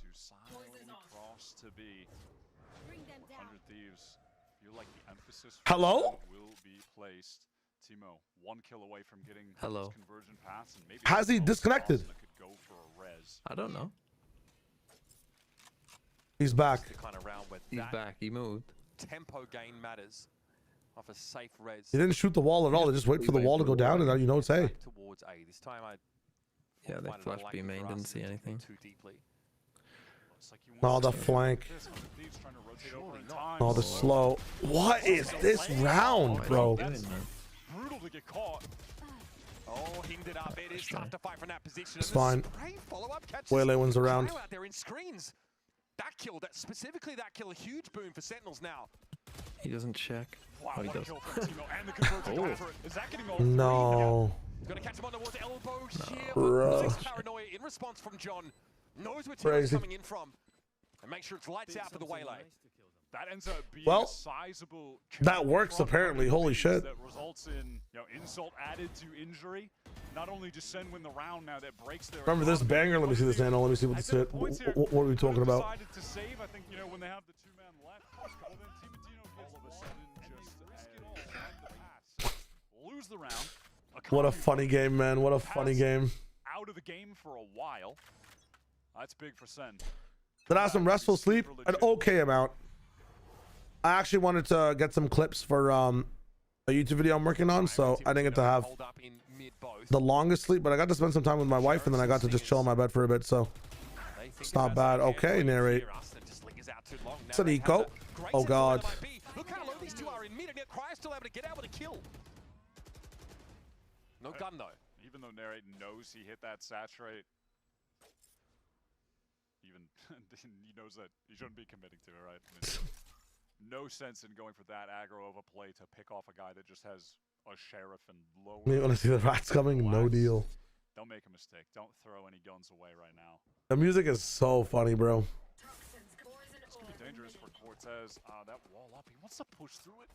Hello? Will be placed. Timo, 1 kill away from getting hello. Conversion pass, and maybe has he disconnected? Go for a res. I don't know. He's back. He's back. He moved. Tempo gain matters. Off a safe res. He didn't shoot the wall at all. They just wait for the wall to go down, and now you know it's A. Towards A. This time yeah, they flashed B main. Didn't see anything. Too deeply. Oh, the flank. Oh, the slow. What is this round, bro? Brutal to get caught. Oh, hinged it up. It is tough to fight from that position. It's fine. Waylay wins the round. Out there in screens. That kill, specifically that kill, a huge boon for Sentinels now. He doesn't check. Wow, Oh, he does. Is that getting all No. Gonna catch him on towards elbow here, Bro. but paranoia in response from John. Knows where Timo's Crazy. coming in from. And make sure it's lights out for the waylay. That ends up being Well, a sizable that works apparently. Holy shit. that results in, you know, insult added to injury. Not only just SEN win the round now, that breaks their Remember this banger? Let me see this handle. Let me see what this is. What are we talking about? Decided to save. I think, you know, when they have the two-man left, well, then Timatino all of a sudden just lose the round. What a funny game, man. What a funny game. Out of the game for a while. That's big for SEN. Then I had some restful sleep, an okay amount. I actually wanted to get some clips for a YouTube video I'm working on, so I didn't get to have the longest sleep, but I got to spend some time with my wife, and then I got to just chill in my bed for a bit, so it's not bad. Okay, narrate. It's an eco. Oh god. Look how low these two are in mid, and yet Cryer still able to get out with a kill. No gun though. Even though Narrate knows he hit that saturate, even he knows that he shouldn't be committing to it, right? I mean, no sense in going for that aggro of a play to pick off a guy that just has a sheriff and low. You want to see the rats coming? No deal. Don't make a mistake. Don't throw any guns away right now. The music is so funny, bro. This could be dangerous for Cortez. That wall up. He wants to push through it.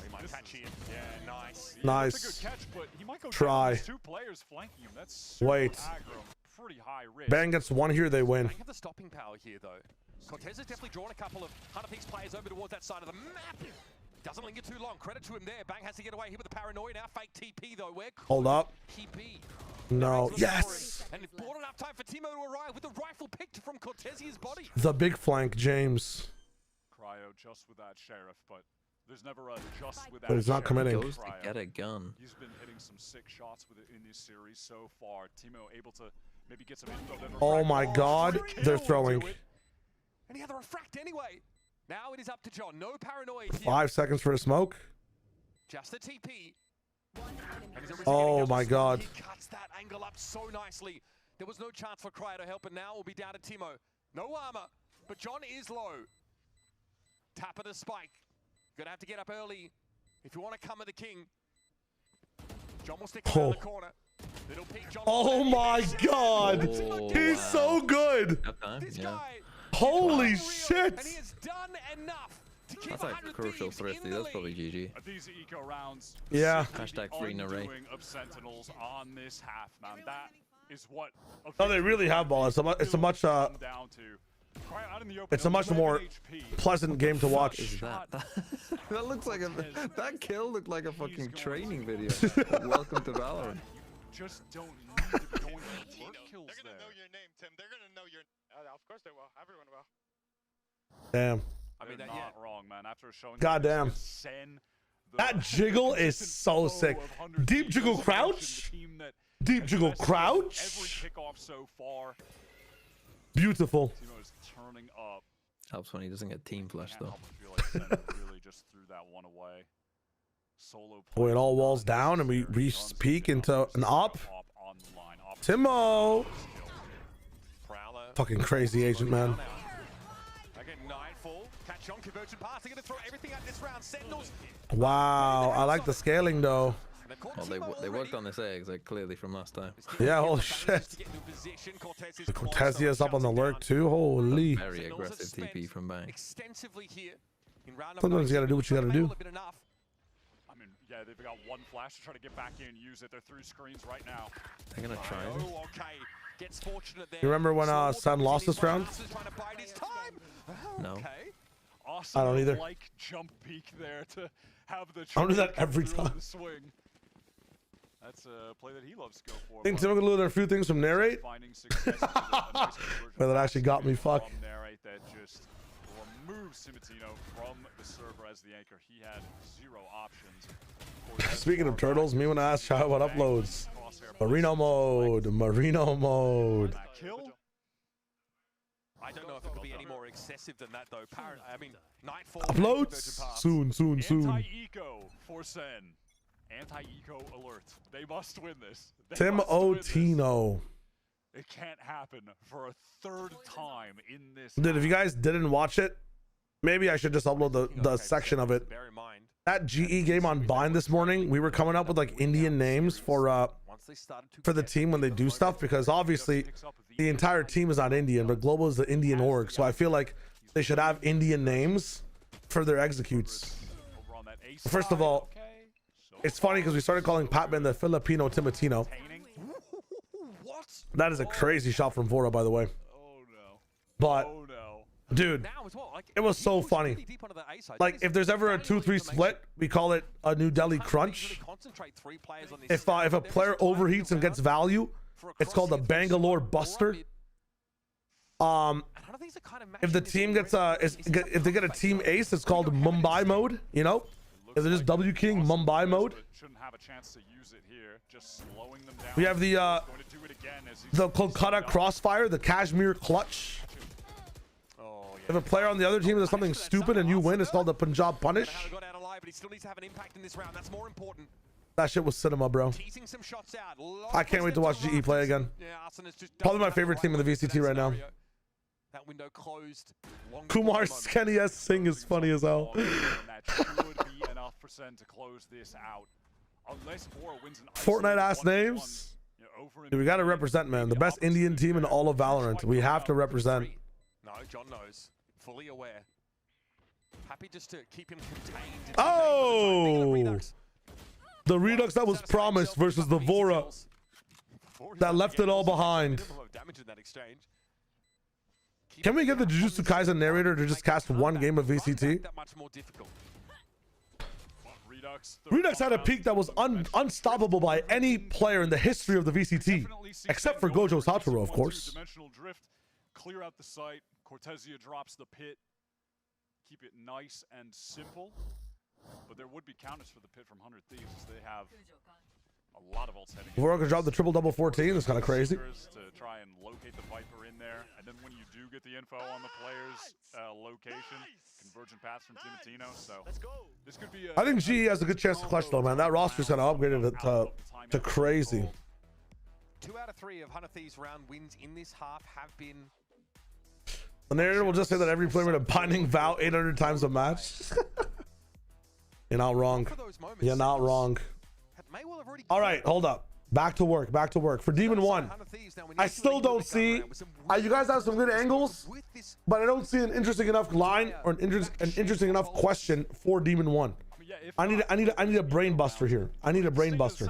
He might catch him. Yeah, nice. Nice. That's a good catch, but he might go Try. down. Two players flanking him. That's super Wait. aggro. Pretty high risk. Bang gets one here, they win. They have the stopping power here, though. Cortez has definitely drawn a couple of Hunter Peaks players over towards that side of the map. Doesn't linger too long. Credit to him there. Bang has to get away here with the paranoia now. Fake TP, though. Where could Hold up. he be? No. Yes. And it's bought enough time for Timo to arrive with the rifle picked from Cortez's body. The big flank, James. Cryo just with that sheriff, but there's never a just with that. But he's not committing. Goes to get a gun. He's been hitting some sick shots with it in this series so far. Timo able to maybe get some info. Oh my god. They're throwing. And he had the refract anyway. Now it is up to John. No paranoia here. 5 seconds for a smoke. Just the TP. Oh my god. He cuts that angle up so nicely. There was no chance for Cryer to help, and now we'll be down to Timo. No armor, but John is low. Tap of the spike. Gonna have to get up early if you want to come at the king. John will stick around the corner. Little peek, John. Oh my god. He's so good. This guy. Holy shit. And he has done enough to keep That's like crucial thrifty. That's probably GG. These eco rounds. Yeah. Hashtag free narrate. Of Sentinels on this half, man. That is what. Oh, they really have ball. It's a much it's a much more pleasant game to watch. That looks like that kill looked like a fucking training video. Welcome to Valorant. Just don't need to be going for work kills there. They're gonna know your name, Tim. They're gonna know your. Of course they will. Everyone will. Damn. I mean, they're not wrong, man. After showing goddamn. That jiggle is so sick. Deep jiggle crouch. Deep jiggle crouch. Every kickoff so far. Beautiful. Timo's turning up. Helps when he doesn't get team flash though. Really just threw that one away. Solo. Oh, it all walls down and we peek into an op. Timo. Fucking crazy agent, man. Wow, I like the scaling though. Well, they worked on this eggs like clearly from last time. Yeah, holy shit. The Cortezia is up on the lurk too. Holy. Very aggressive TP from Bang. Sometimes you gotta do what you gotta do. I mean, yeah, they've got one flash to try to get back in and use it. They're through screens right now. They're gonna try it. Oh, okay. Gets fortunate there. You remember when SEN lost this round? No. Awesome. I don't either. Like jump peek there to have the I don't do that every time. Swing. That's a play that he loves to go for. I think Tim will learn a few things from narrate. But that actually got me fuck. Narrate that just removes Timatino from the server as the anchor. He had 0 options. Speaking of turtles, me when I asked Shah what uploads. Marino mode. Marino mode. Kill. I don't know if it could be any more excessive than that, though. I mean, Nightfall. Uploads soon. Anti-eco for SEN. Anti-eco alert. They must win this. Tim Otino. It can't happen for a third time in this. Dude, if you guys didn't watch it, maybe I should just upload the section of it. That GE game on Bind this morning, we were coming up with like Indian names for the team when they do stuff, because obviously the entire team is not Indian, but Global is the Indian org. So I feel like they should have Indian names for their executes. First of all, it's funny because we started calling Patman the Filipino Timotino. That is a crazy shot from Vora, by the way. But, dude, it was so funny. Like, if there's ever a 2-3 split, we call it a New Delhi crunch. If a player overheats and gets value, it's called a Bangalore buster. If the team gets if they get a team ace, it's called Mumbai mode. You know, if they're just W King Mumbai mode. We have the Kolkata Crossfire, the Kashmir Clutch. If a player on the other team does something stupid and you win, it's called the Punjab Punish. That shit was cinema, bro. I can't wait to watch GE play again. Probably my favorite team in the VCT right now. That window closed. Kumar Skenny S. Singh is funny as hell. That should be enough for SEN to close this out. Unless Vora wins an Fortnite ass names. Dude, we gotta represent, man. The best Indian team in all of Valorant. We have to represent. No, John knows. Fully aware. Happy just to keep him contained. Oh! The Redux that was promised versus the Vora that left it all behind. Can we get the Jujutsu Kaisen narrator to just cast one game of VCT? Redux had a peak that was unstoppable by any player in the history of the VCT, except for Gojo Satoru, of course. Clear out the site. Cortezia drops the pit. Keep it nice and simple. But there would be counters for the pit from 100 Thieves. They have a lot of ults heading. Vora could drop the triple-double 14. That's kind of crazy. To try and locate the Viper in there. And then when you do get the info on the player's location, convergent paths from Timotino. So this could be I think GE has a good chance to clutch though, man. That roster's kind of upgraded it to crazy. 2 out of 3 of 100 Thieves round wins in this half have been. The narrator will just say that every player with a binding vow 800 times a match. You're not wrong. You're not wrong. All right, hold up. Back to work. Back to work. For Demon 1, I still don't see. You guys have some good angles, but I don't see an interesting enough line or an interesting enough question for Demon 1. I need a brain buster here. I need a brain buster.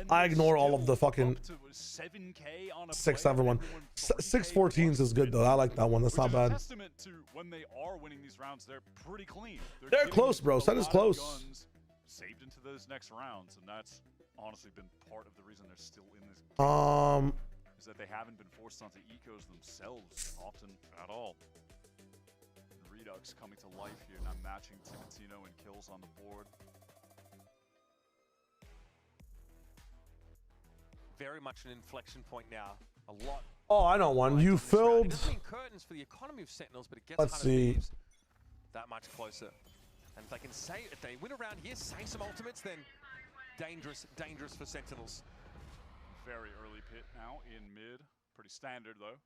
I ignore all of the fucking 6-7-1. 6-14s is good though. I like that one. That's not bad. When they are winning these rounds, they're pretty clean. They're close, bro. SEN is close. Saved into those next rounds, and that's honestly been part of the reason they're still in this game. Is that they haven't been forced onto ecos themselves often at all. And Redux coming to life here, now matching Timotino and kills on the board. Very much an inflection point now. A lot. Oh, I know one. You filled. Curtains for the economy of Sentinels, but it gets Let's see. That much closer. And if they can say, if they win around here, save some ultimates, then dangerous for Sentinels. Very early pit now in mid. Pretty standard though,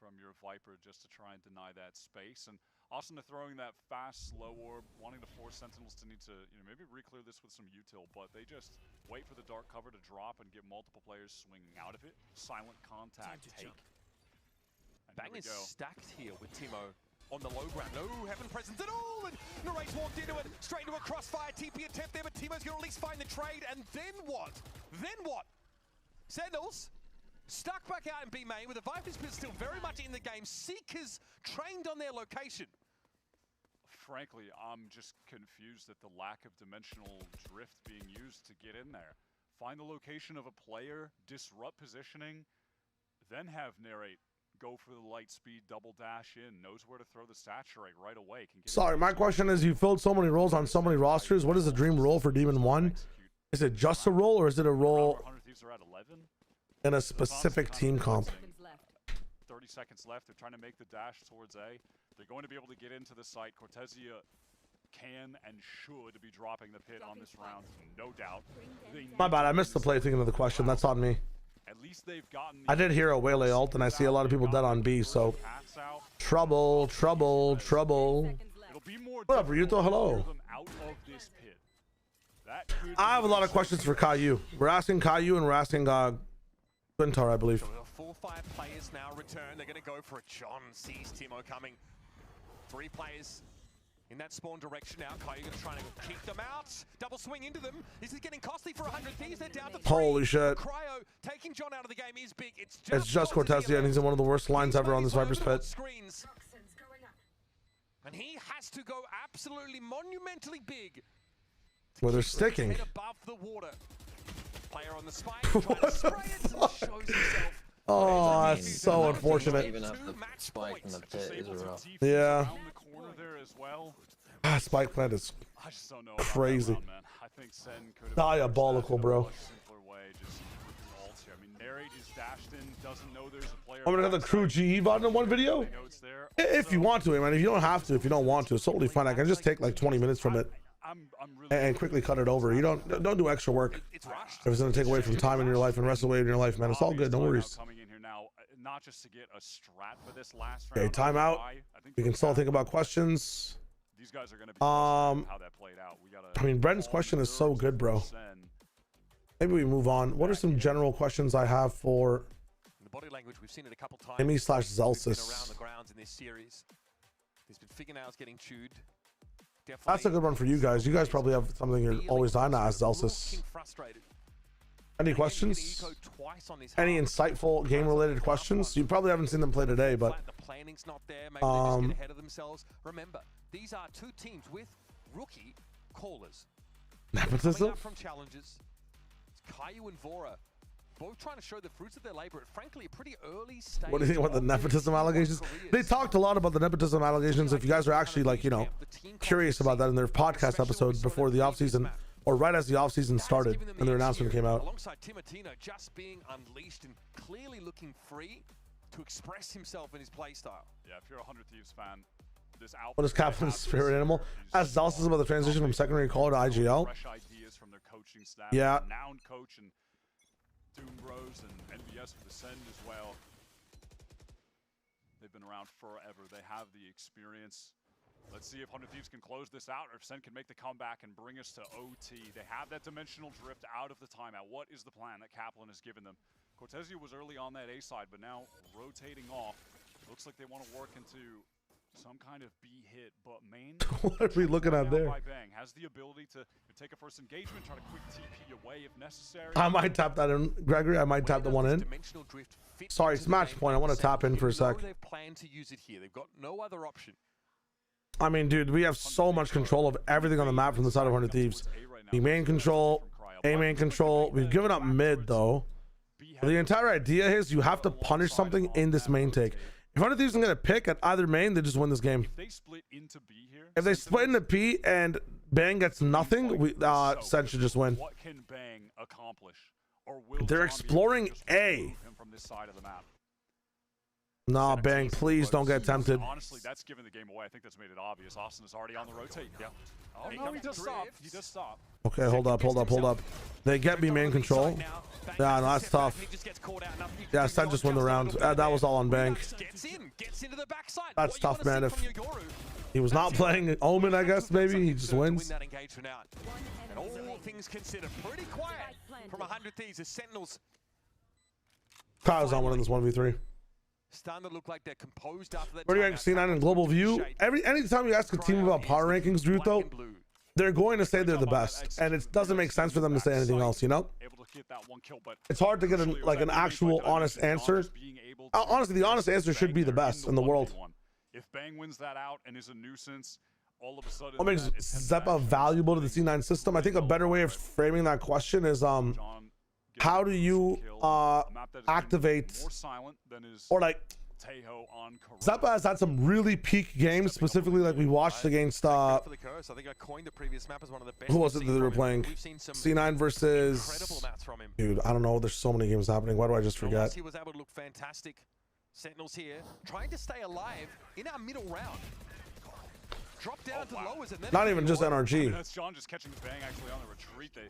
from your Viper, just to try and deny that space. And Austin throwing that fast, slow orb, wanting to force Sentinels to need to, maybe re-clear this with some util, but they just wait for the dark cover to drop and get multiple players swinging out of it. Silent contact take. Bang is stacked here with Timo on the low ground. No heaven presence at all, and Narrate's walked into it, straight into a crossfire TP attempt there, but Timo's gonna at least find the trade, and then what? Then what? Sentinels stuck back out in B main with the Vipers still very much in the game. Seekers trained on their location. Frankly, I'm just confused at the lack of dimensional drift being used to get in there. Find the location of a player, disrupt positioning, then have Narrate go for the light speed, double dash in, knows where to throw the saturate right away. Sorry, my question is, you filled so many roles on so many rosters. What is the dream role for Demon 1? Is it just a role, or is it a role in a specific team comp? 30 seconds left. They're trying to make the dash towards A. They're going to be able to get into the site. Cortezia can and should be dropping the pit on this round, no doubt. My bad, I missed the play thinking of the question. That's on me. At least they've gotten. I did hear a Waylay ult, and I see a lot of people dead on B. So trouble, trouble, trouble. What up, Ryuto? Hello. I have a lot of questions for Caillou. We're asking Caillou and we're asking Quintar, I believe. 4-5 players now return. They're going to go for a John. Sees Timo coming. 3 players in that spawn direction now. Caillou going to try to keep them out. Double swing into them. This is getting costly for 100 Thieves. They're down to 3. Holy shit. Cryo taking John out of the game is big. It's just Cortezia, and he's in one of the worst lines ever on this Viper's Pit. And he has to go absolutely monumentally big. Where they're sticking. Above the water. Player on the spike, trying to spray it, shows himself. Oh, that's so unfortunate. Even up the spike in the pit is rough. Yeah. Spike plant is crazy. Diabolical, bro. I'm gonna have the crew GE bot in one video. If you want to, man. If you don't have to, if you don't want to, it's totally fine. I can just take like 20 minutes from it and quickly cut it over. You don't do extra work. If it's gonna take away from time in your life and rest away in your life, man, it's all good. No worries. Okay, timeout. We can still think about questions. I mean, Brendan's question is so good, bro. Maybe we move on. What are some general questions I have for body language? We've seen it a couple times. Emi/Zelsis. Around the grounds in this series. He's been fingernails getting chewed. That's a good one for you guys. You guys probably have something you're always dying to ask Zelsis. Any questions? Any insightful game-related questions? You probably haven't seen them play today, but the planning's not there. Maybe they just get ahead of themselves. Remember, these are 2 teams with rookie callers. Nepotism? From challenges. It's Caillou and Vora, both trying to show the fruits of their labor at frankly a pretty early stage. What do you think about the nepotism allegations? They talked a lot about the nepotism allegations. If you guys are actually, like, you know, curious about that in their podcast episode before the offseason, or right as the offseason started and their announcement came out. Alongside Timotino just being unleashed and clearly looking free to express himself in his playstyle. Yeah, if you're a 100 Thieves fan, this what is Captain's spirit animal? Ask Zelsis about the transition from secondary call to IGL. Yeah. Noun coach and Doom Bros and NBS for the SEN as well. They've been around forever. They have the experience. Let's see if 100 Thieves can close this out, or if SEN can make the comeback and bring us to OT. They have that dimensional drift out of the timeout. What is the plan that Kaplan has given them? Cortezia was early on that A side, but now rotating off. Looks like they want to work into some kind of B hit, but main. What are we looking at there? Bang has the ability to take a first engagement, try to quick TP away if necessary. I might tap that in, Gregory. I might tap the one in. Sorry, it's match point. I want to tap in for a sec. They've planned to use it here. They've got no other option. I mean, dude, we have so much control of everything on the map from the side of 100 Thieves. B main control, A main control. We've given up mid, though. The entire idea is you have to punish something in this main take. If 100 Thieves can get a pick at either main, they just win this game. If they split into P and Bang gets nothing, we SEN should just win. What can Bang accomplish? They're exploring A. From this side of the map. Nah, Bang, please don't get tempted. Honestly, that's given the game away. I think that's made it obvious. Austin is already on the rotate. Yeah. Oh, no, he does stop. He does stop. Okay, hold up. They get B main control. Yeah, no, that's tough. Yeah, SEN just win the round. That was all on Bang. That's tough, man. If he was not playing Omen, I guess, maybe, he just wins. And all things considered, pretty quiet from 100 Thieves as Sentinels. Kyle's not winning this 1v3. Starting to look like they're composed after that. Where do you rank C9 in global view? Anytime you ask a team about power rankings, Druto, they're going to say they're the best, and it doesn't make sense for them to say anything else, you know? It's hard to get an actual honest answer. Honestly, the honest answer should be the best in the world. If Bang wins that out and is a nuisance, all of a sudden what makes Zeppa valuable to the C9 system? I think a better way of framing that question is how do you activate, or like Zeppa has had some really peak games, specifically like we watched against who was it that they were playing? C9 versus, dude, I don't know, there's so many games happening. Why do I just forget? He was able to look fantastic. Sentinels here trying to stay alive in our middle round. Drop down to lowers and then not even just NRG. That's John just catching the Bang actually on the retreat. They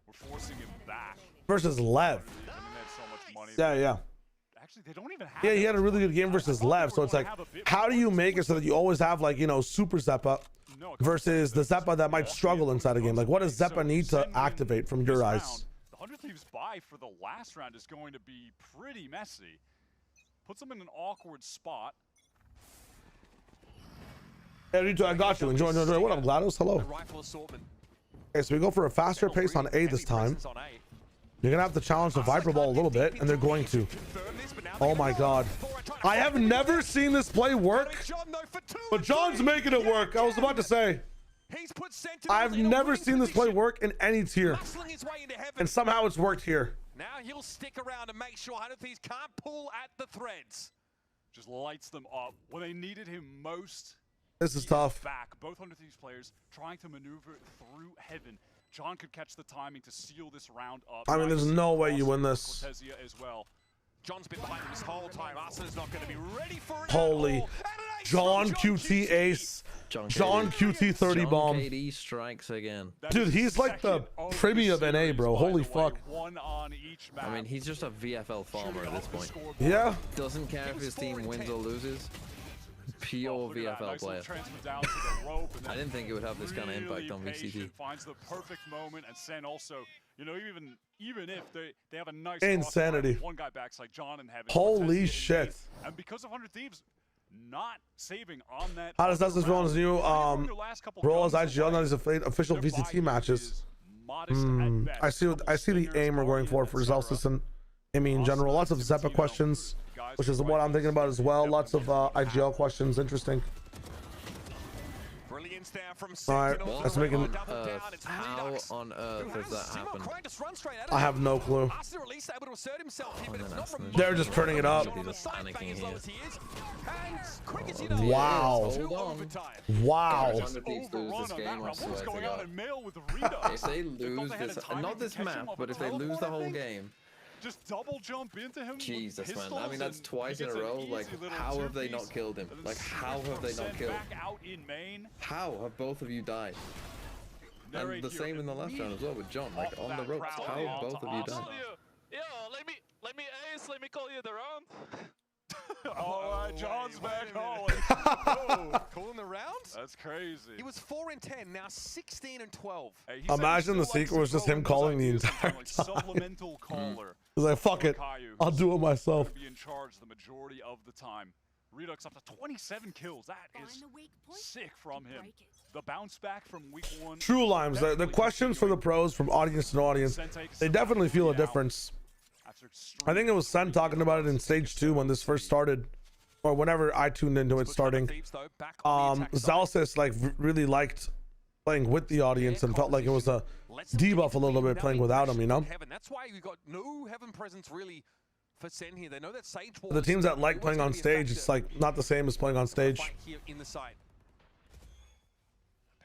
were forcing him back versus Lev. I mean, that's so much money. Yeah. Actually, they don't even have Yeah, he had a really good game versus Lev. So it's like, how do you make it so that you always have like, you know, super Zeppa versus the Zeppa that might struggle inside a game? Like, what does Zeppa need to activate from your eyes? The 100 Thieves buy for the last round is going to be pretty messy. Puts them in an awkward spot. Hey, I got you. Enjoy. What up, GLaDOS? Hello. Okay, so we go for a faster pace on A this time. You're gonna have to challenge the Viper Ball a little bit, and they're going to. Oh my God. I have never seen this play work, but John's making it work. I was about to say, I've never seen this play work in any tier, and somehow it's worked here. Now he'll stick around and make sure 100 Thieves can't pull at the threads. Just lights them up when they needed him most. This is tough. Back. Both 100 Thieves players trying to maneuver through heaven. John could catch the timing to seal this round up. I mean, there's no way you win this. As well. John's been behind him this whole time. Arsenal's not going to be ready for it. Holy. John QT ace. John QT 30 bomb. KD strikes again. Dude, he's like the Primi of NA, bro. Holy fuck. I mean, he's just a VFL farmer at this point. Yeah. Doesn't care if his team wins or loses. Pure VFL player. I didn't think it would have this kind of impact on VCT. Finds the perfect moment, and SEN also, you know, even if they have a nice insanity. One guy backs like John and Heaven. Holy shit. And because of 100 Thieves not saving on that. How does this roll his new role as IGL, not his official VCT matches? I see the aim we're going for Zelsis and Imi in general. Lots of Zeppa questions, which is what I'm thinking about as well. Lots of IGL questions. Interesting. All right, that's making. How on earth does that happen? I have no clue. They're just turning it up. Wow. Wow. If they lose this, not this map, but if they lose the whole game. Just double jump into him. Jesus, man. I mean, that's twice in a row. Like, how have they not killed him? Like, how have they not killed him? How have both of you died? And the same in the last round as well with John. Like, on the ropes. How have both of you died? Yo, let me ace. Let me call you the round. All right, John's back home. Calling the round? That's crazy. He was 4-10, now 16-12. Hey, imagine the secret was just him calling the entire time. Supplemental caller. He's like, fuck it, I'll do it myself. Be in charge the majority of the time. Redux up to 27 kills. That is sick from him. The bounce back from week 1. True Limes, the questions for the pros from audience to audience, they definitely feel a difference. I think it was SEN talking about it in stage 2 when this first started, or whenever I tuned into it starting. Zelsis like really liked playing with the audience and felt like it was a debuff a little bit playing without him, you know? That's why we got no heaven presence really for SEN here. They know that Sage the teams that like playing on stage, it's like not the same as playing on stage.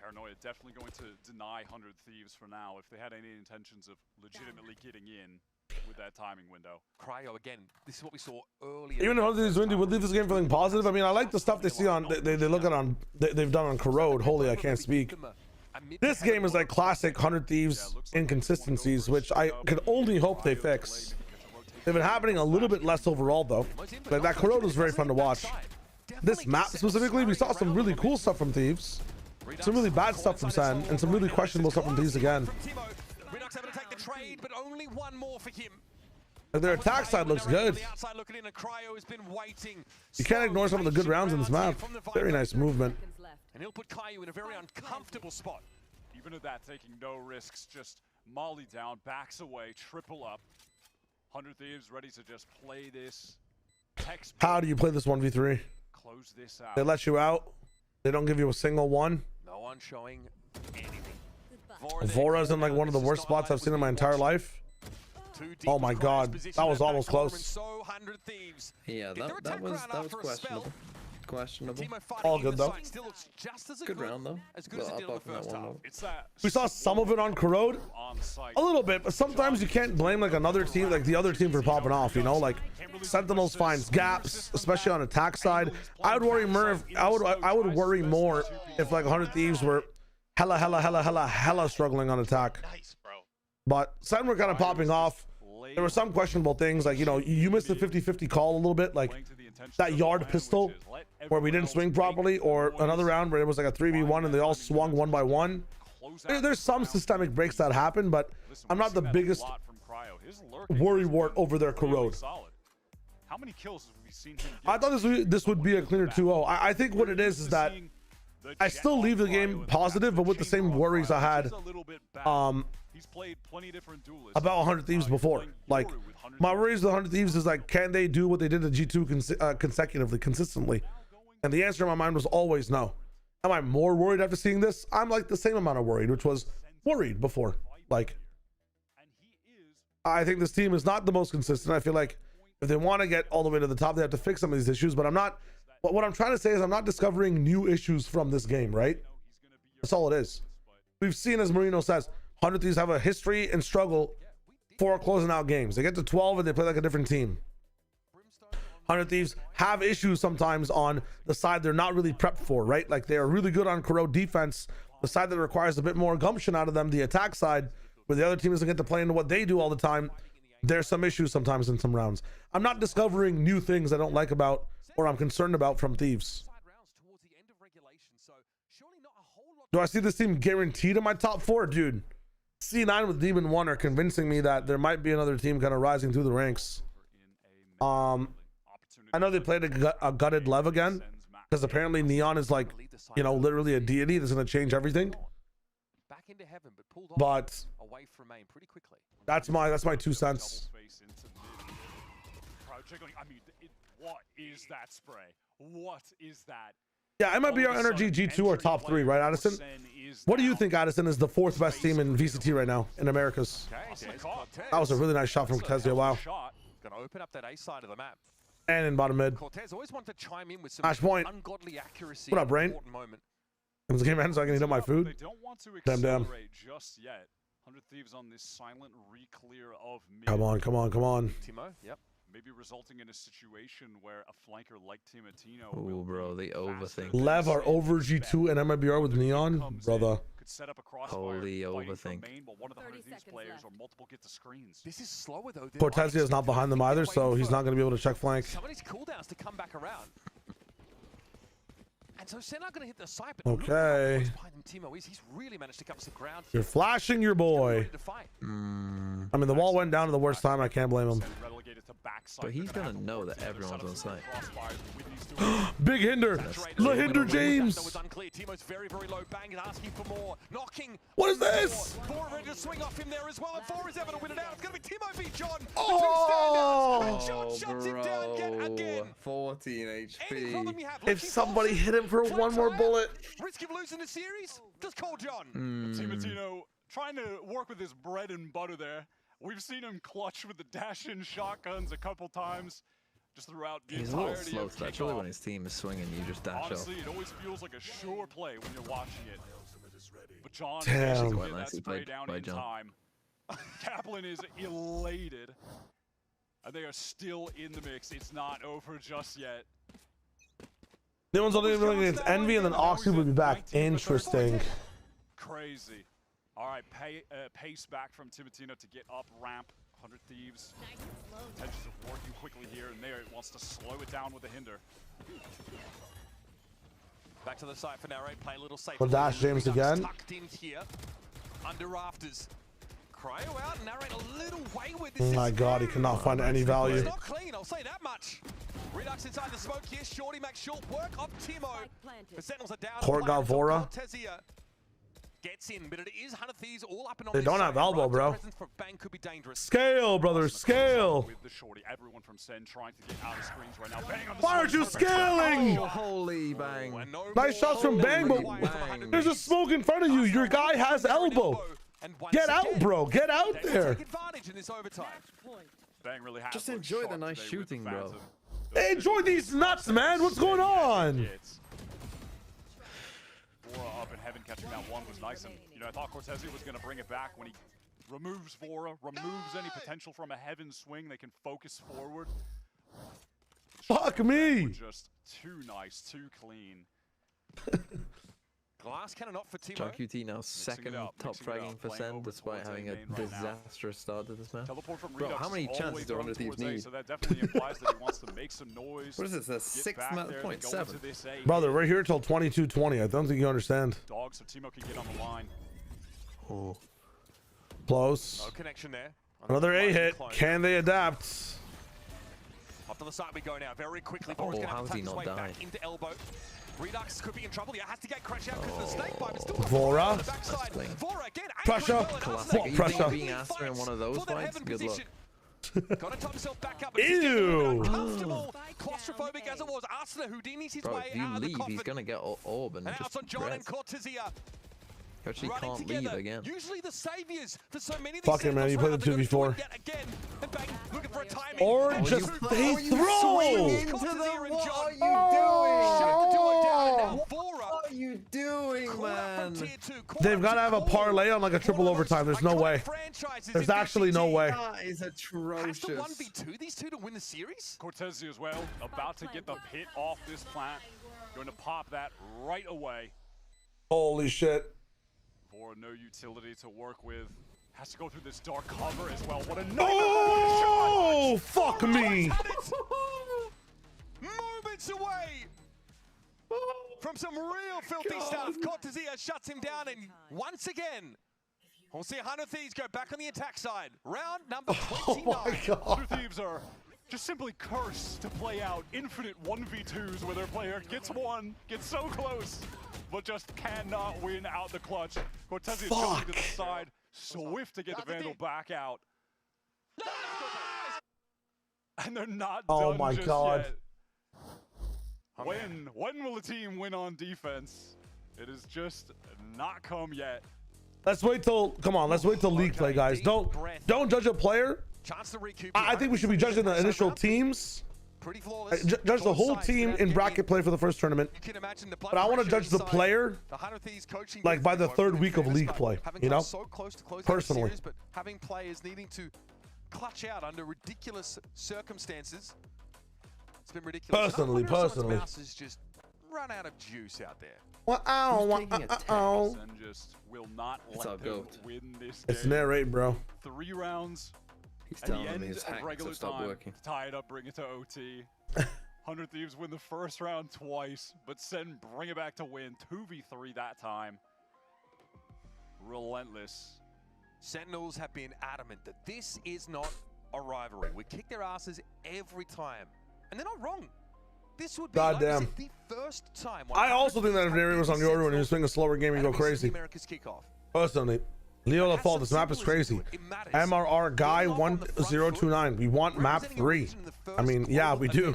Paranoia definitely going to deny 100 Thieves for now if they had any intentions of legitimately getting in with that timing window. Cryo again. This is what we saw earlier. Even if 100 Thieves win, would leave this game feeling positive. I mean, I like the stuff they see on they look at on they've done on Corrode. Holy, I can't speak. This game is like classic 100 Thieves inconsistencies, which I can only hope they fix. They've been happening a little bit less overall though. Like that Corrode was very fun to watch. This map specifically, we saw some really cool stuff from Thieves, some really bad stuff from SEN, and some really questionable stuff from Thieves again. Like their attack side looks good. You can't ignore some of the good rounds in this map. Very nice movement. And he'll put Caillou in a very uncomfortable spot. Even at that, taking no risks, just molly down, backs away, triple up. 100 Thieves ready to just play this. How do you play this 1v3? Close this out. They let you out. They don't give you a single one. No one showing anything. Vora's in like one of the worst spots I've seen in my entire life. Oh my god, that was almost close. Yeah, that was questionable. All good though. Good round though. We saw some of it on Corrode, a little bit, but sometimes you can't blame like another team, like the other team for popping off. You know, like Sentinels finds gaps, especially on attack side. I would worry more if I would worry more if like 100 Thieves were hella struggling on attack. But SEN were kind of popping off. there were some questionable things, like, you know, you missed the 50-50 call a little bit, like that yard pistol where we didn't swing properly, or another round where it was like a 3v1 and they all swung one by one. There's some systemic breaks that happen, but I'm not the biggest worrywart over their corrode. How many kills have we seen him I thought this would be a cleaner 2-0. I think what it is that I still leave the game positive, but with the same worries I had about 100 Thieves before. Like, my worries with 100 Thieves is like, can they do what they did to G2 consecutively, consistently? And the answer in my mind was always no. Am I more worried after seeing this? I'm like the same amount of worried, which was worried before. Like, I think this team is not the most consistent. I feel like if they want to get all the way to the top, they have to fix some of these issues, but I'm not. But what I'm trying to say is I'm not discovering new issues from this game, right? That's all it is. We've seen, as Marino says, 100 Thieves have a history and struggle for closing out games. They get to 12 and they play like a different team. 100 Thieves have issues sometimes on the side they're not really prepped for, right? Like, they are really good on corrode defense, the side that requires a bit more gumption out of them, the attack side, where the other team doesn't get to play into what they do all the time. There's some issues sometimes in some rounds. I'm not discovering new things I don't like about or I'm concerned about from Thieves. Do I see this team guaranteed in my top 4? Dude, C9 with Demon 1 are convincing me that there might be another team kind of rising through the ranks. I know they played a gutted Lev again, because apparently Neon is like, you know, literally a deity that's going to change everything. But that's my 2 cents. I mean, what is that spray? What is that? Yeah, MIBR Energy G2 are top 3, right, Addison? What do you think, Addison, is the 4th best team in VCT right now in Americas? That was a really nice shot from Cortezia. Wow. Gonna open up that A side of the map. And in bottom mid. Cortez always wanted to chime in with some ungodly accuracy. What up, Brain? When the game ends, so I can eat up my food. They don't want to Damn. just yet. 100 Thieves on this silent re-clear of mid. Come on. Timo, yep. Maybe resulting in a situation where a flanker like Timatino will bro, they overthink. Lev are over G2 and MIBR with Neon, brother. Holy overthink. This is slower though. Cortezia is not behind them either, so he's not going to be able to check flank. Some of these cooldowns to come back around. And so SEN are going to hit the side, but okay. Timo is. He's really managed to cover some ground. You're flashing your boy. I mean, the wall went down to the worst time. I can't blame him. But he's going to know that everyone's on site. Big hinder. Hinder James. That was unclear. Timo's very, very low. Bang is asking for more. Knocking. What is this? 4 ready to swing off him there as well. And 4 is ever to win it out. It's going to be Timo v. John. Oh, John shuts him down yet again. 14 HP. If somebody hit him for one more bullet. Risk of losing the series? Just call John. Timatino trying to work with his bread and butter there. We've seen him clutch with the dash-in shotguns a couple times just throughout the entirety. He's a little slow, especially when his team is swinging. You just dash Honestly, it always feels like a sure play when you're watching it. But John damn. Quite nicely played down in time. Kaplan is elated. And they are still in the mix. It's not over just yet. The one's only really against Envy, and then Oxy will be back. Interesting. Crazy. All right, pace back from Timatino to get up ramp. 100 Thieves. Intentions of working quickly here and there. It wants to slow it down with a hinder. Back to the side for Narrate. Play a little safe. Well, dash James again. Tucked in here. Under rafters. Cryo out. Narrate a little wayward. Oh my god, he cannot find any value. It's not clean, I'll say that much. Redux inside the smoke here. Shorty makes short work of Timo. The Sentinels are down. Cortezia gets in, but it is 100 Thieves all up and on. They don't have elbow, bro. Could be dangerous. Scale, brother, scale. With the Shorty, everyone from SEN trying to get out of screens right now. Bang on the Why aren't you scaling? Oh, holy Bang. Nice shots from Bang, but there's a smoke in front of you. Your guy has elbow. Get out, bro. Get out there. Bang really has just enjoy the nice shooting, bro. Hey, enjoy these nuts, man. What's going on? Vora up in heaven catching that one was nice, and you know, I thought Cortezia was going to bring it back when he removes Vora, removes any potential from a heaven swing. They can focus forward. Fuck me. Just too nice, too clean. Glass cannon up for Timo. John QT now second top fragging for SEN, despite having a disastrous start to this match. Bro, how many chances do 100 Thieves need? So that definitely implies that he wants to make some noise. What is this, the sixth point? 7? Brother, we're here till 22:20. I don't think you understand. Dog, so Timo can get on the line. Oh. Close. No connection there. Another A hit. Can they adapt? Up to the side we go now, very quickly. Oh, how has he not died? Back into elbow. Redux could be in trouble. He has to get crushed out because the snake bite is still Vora. Vora again. Pressure. What pressure? Being Astra in one of those fights? Good luck. Got to top himself back up. Ew. Uncomfortable, claustrophobic as it was. Arsenal Houdini's his way out of the coffin. He's gonna get orb and just on John and Cortezia. Actually can't leave again. Usually the saviors for so many of these. Fuck it, man. You play the 2v4. Or just they throw. Into the, what are you doing, man? They've got to have a parlay on like a triple overtime. There's no way. There's actually no way. That is atrocious. 1v2 these two to win the series. Cortezia as well, about to get the pit off this plant. Going to pop that right away. Holy shit. For no utility to work with. Has to go through this dark cover as well. What a oh, fuck me. Moments away from some real filthy stuff. Cortezia shuts him down, and once again, we'll see 100 Thieves go back on the attack side. Round number 29. Oh my God. 100 Thieves are just simply cursed to play out infinite 1v2s where their player gets one, gets so close, but just cannot win out the clutch. Cortezia is going to the side, swift to get the Vandal back out. And they're not done my just God. yet. When will the team win on defense? It has just not come yet. Let's wait till, come on, let's wait till league play, guys. Don't judge a player. Chance to recoup. I think we should be judging the initial teams. Pretty flawless. Judge the whole team in bracket play for the first tournament. But I want to judge the player like by the third week of league play, you know? Personally. But having players needing to clutch out under ridiculous circumstances. It's been ridiculous. Personally. Mouse has just run out of juice out there. SEN just will not let them win this game. It's narrate, bro. 3 rounds. He's at the telling end me his of hack regular to stop time, working. tie it up, bring it to OT. 100 Thieves win the first round twice, but SEN bring it back to win 2v3 that time. Relentless. Sentinels have been adamant that this is not a rivalry. We kick their asses every time, and they're not wrong. This would be goddamn the first time. I also think that if Neri was on your order when he was playing a slower game, he'd go crazy. America's kickoff. Personally, Leo LaFall, this map is crazy. MRR guy 1029. We want map 3. I mean, yeah, we do.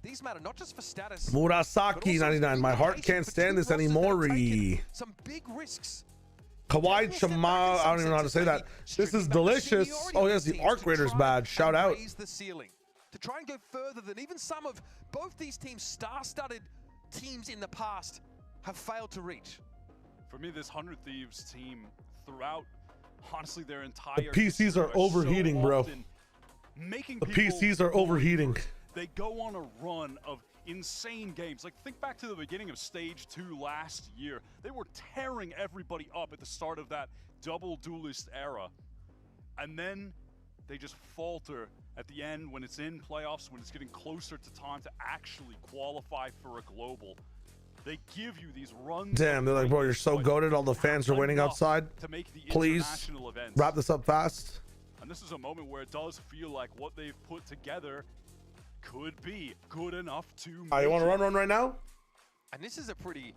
These matter not just for status. Murasaki 99. My heart can't stand this anymore. Some big risks. Kawaii Chama, I don't even know how to say that. This is delicious. Oh yes, the Arc Raiders badge. Shout out. The ceiling to try and go further than even some of both these teams' star-studded teams in the past have failed to reach. For me, this 100 Thieves team throughout, honestly, their entire the PCs are overheating, bro. The PCs are overheating. They go on a run of insane games. Like, think back to the beginning of Stage 2 last year. They were tearing everybody up at the start of that double duelist era. And then they just falter at the end when it's in playoffs, when it's getting closer to time to actually qualify for a global. They give you these runs. Damn, they're like, bro, you're so goated. All the fans are waiting outside. Please wrap this up fast. And this is a moment where it does feel like what they've put together could be good enough to. You want to run right now? And this is a pretty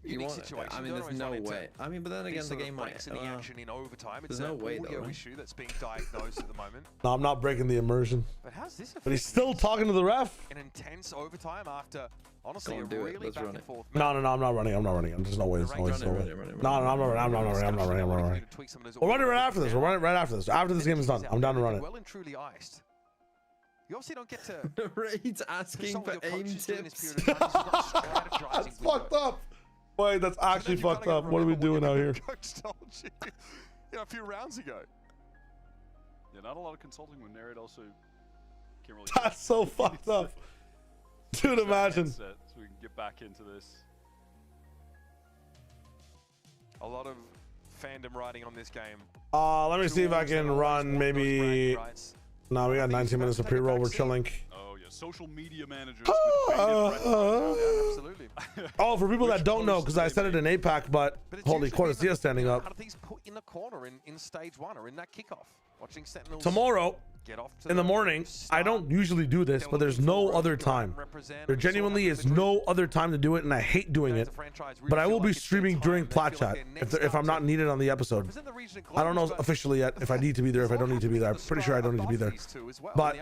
unique situation. I mean, there's no way. I mean, but then again, the game might. In the action in overtime. It's there's no way, audio though, issue that's being diagnosed at the moment. No, I'm not breaking the immersion. But how's this? But he's still talking to the ref. An intense overtime after, honestly, a really back and forth. No, I'm not running. There's no way. There's no way. No, I'm not running. We'll run it right after this. We'll run it right after this. After this game is done, I'm down to run it. Well and truly iced. You obviously don't get to. Raid's asking for aim tips. That's fucked up. Wait, that's actually fucked up. What are we doing out here? Coach told you, a few rounds ago. Yeah, not a lot of consulting when Narrate also can't really. That's so fucked up. Dude, imagine. So we can get back into this. A lot of fandom riding on this game. Let me see if I can run maybe. No, we got 19 minutes of pre-roll. We're chilling. Oh yeah, social media managers. Absolutely. Oh, for people that don't know, because I said it in APAC, but holy Cortez standing up. How do these put in the corner in stage 1 or in that kickoff? Watching Sentinels Tomorrow get off to in the morning, I don't usually do this, but there's no other time. There genuinely is no other time to do it, and I hate doing it. But I will be streaming during Plat Chat if I'm not needed on the episode. I don't know officially yet if I need to be there, if I don't need to be there. I'm pretty sure I don't need to be there. But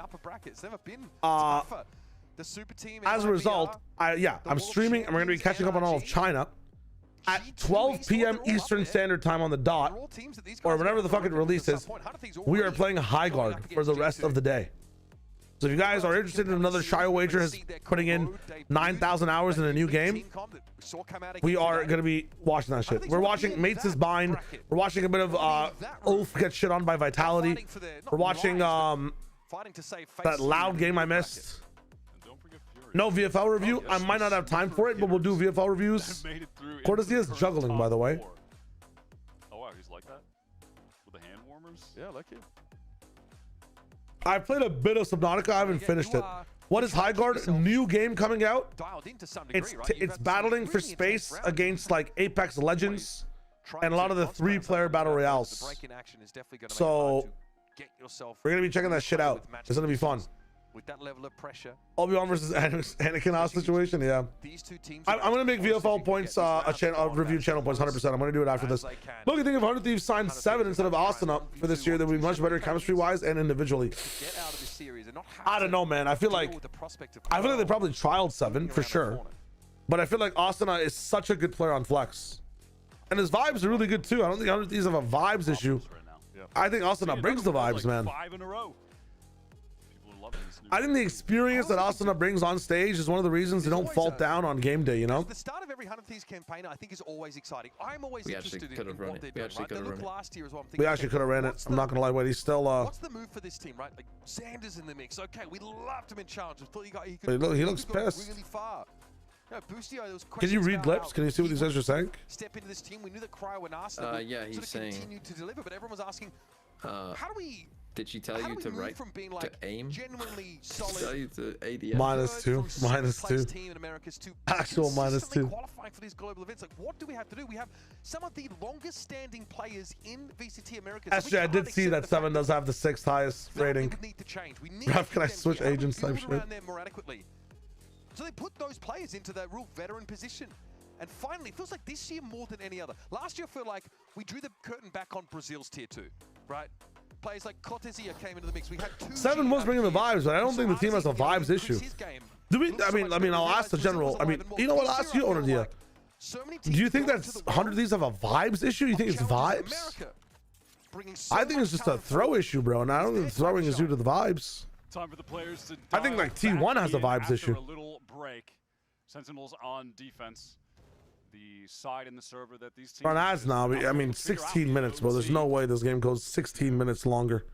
as a result, I'm streaming, and we're going to be catching up on all of China at 12 p.m. Eastern Standard Time on the dot, or whenever the fuck it releases. We are playing High Guard for the rest of the day. So if you guys are interested in another Shio wager, putting in 9,000 hours in a new game, we are going to be watching that shit. We're watching Mates is Bind. We're watching a bit of Ulf get shit on by Vitality. We're watching that loud game I missed. No VFL review. I might not have time for it, but we'll do VFL reviews. Cortez is juggling, by the way. Oh wow, he's like that with the hand warmers. Yeah, like it. I played a bit of Subnautica. I haven't finished it. What is High Guard? New game coming out. It's battling for space against like Apex Legends and a lot of the 3-player battle royales. So we're gonna be checking that shit out. It's gonna be fun. With that level of pressure, Obi-Wan versus Anakin Oz situation, yeah. I'm gonna make VFL points a review channel points 100%. I'm gonna do it after this. Look, I think if 100 Thieves signed 7 instead of Austin up for this year, that would be much better chemistry-wise and individually. I don't know, man. I feel like they probably trialed 7 for sure, but I feel like Asuna is such a good player on flex, and his vibes are really good too. I don't think 100 Thieves have a vibes issue. I think Asuna brings the vibes, man. 5 in a row. I think the experience that Asuna brings on stage is one of the reasons they don't fall down on game day, you know? The start of every 100 Thieves campaign, I think, is always exciting. I'm always interested in what they're doing, right? Last year as well. We actually could have ran it. I'm not gonna lie, wait, he's still what's the move for this team, right? Like Xander's in the mix. Okay, we loved him in challenge. He looks pissed. Really far. No, Boostio, there was can you read lips? Can you see what these guys are saying? Step into this team. We knew that Cryo and Arsenal yeah, he's saying continue to deliver, but everyone was asking, how do we? Did she tell you to write from being to aim? Genuinely solid. Tell you to ADM. -2. Actual -2. Qualifying for these global events, like what do we have to do? We have some of the longest standing players in VCT Americas. Actually, I did see that 7 does have the 6th highest rating. Ralph, can I switch agents type shit? So they put those players into that real veteran position. And finally, it feels like this year more than any other. Last year, I feel like we drew the curtain back on Brazil's tier 2, right? Players like Cortesia came into the mix. We had 2 7 was bringing the vibes, but I don't think the team has a vibes issue. Do we? I mean, I'll ask the general. I mean, you know what? I'll ask you, Onadia. Do you think that 100 of these have a vibes issue? You think it's vibes? I think it's just a throw issue, bro. And I don't think the throwing is due to the vibes. Time for the players to I think like T1 has a vibes issue. A little break. Sentinels on defense. The side in the server that these teams on ads now. I mean, 16 minutes, bro. There's no way this game goes 16 minutes longer.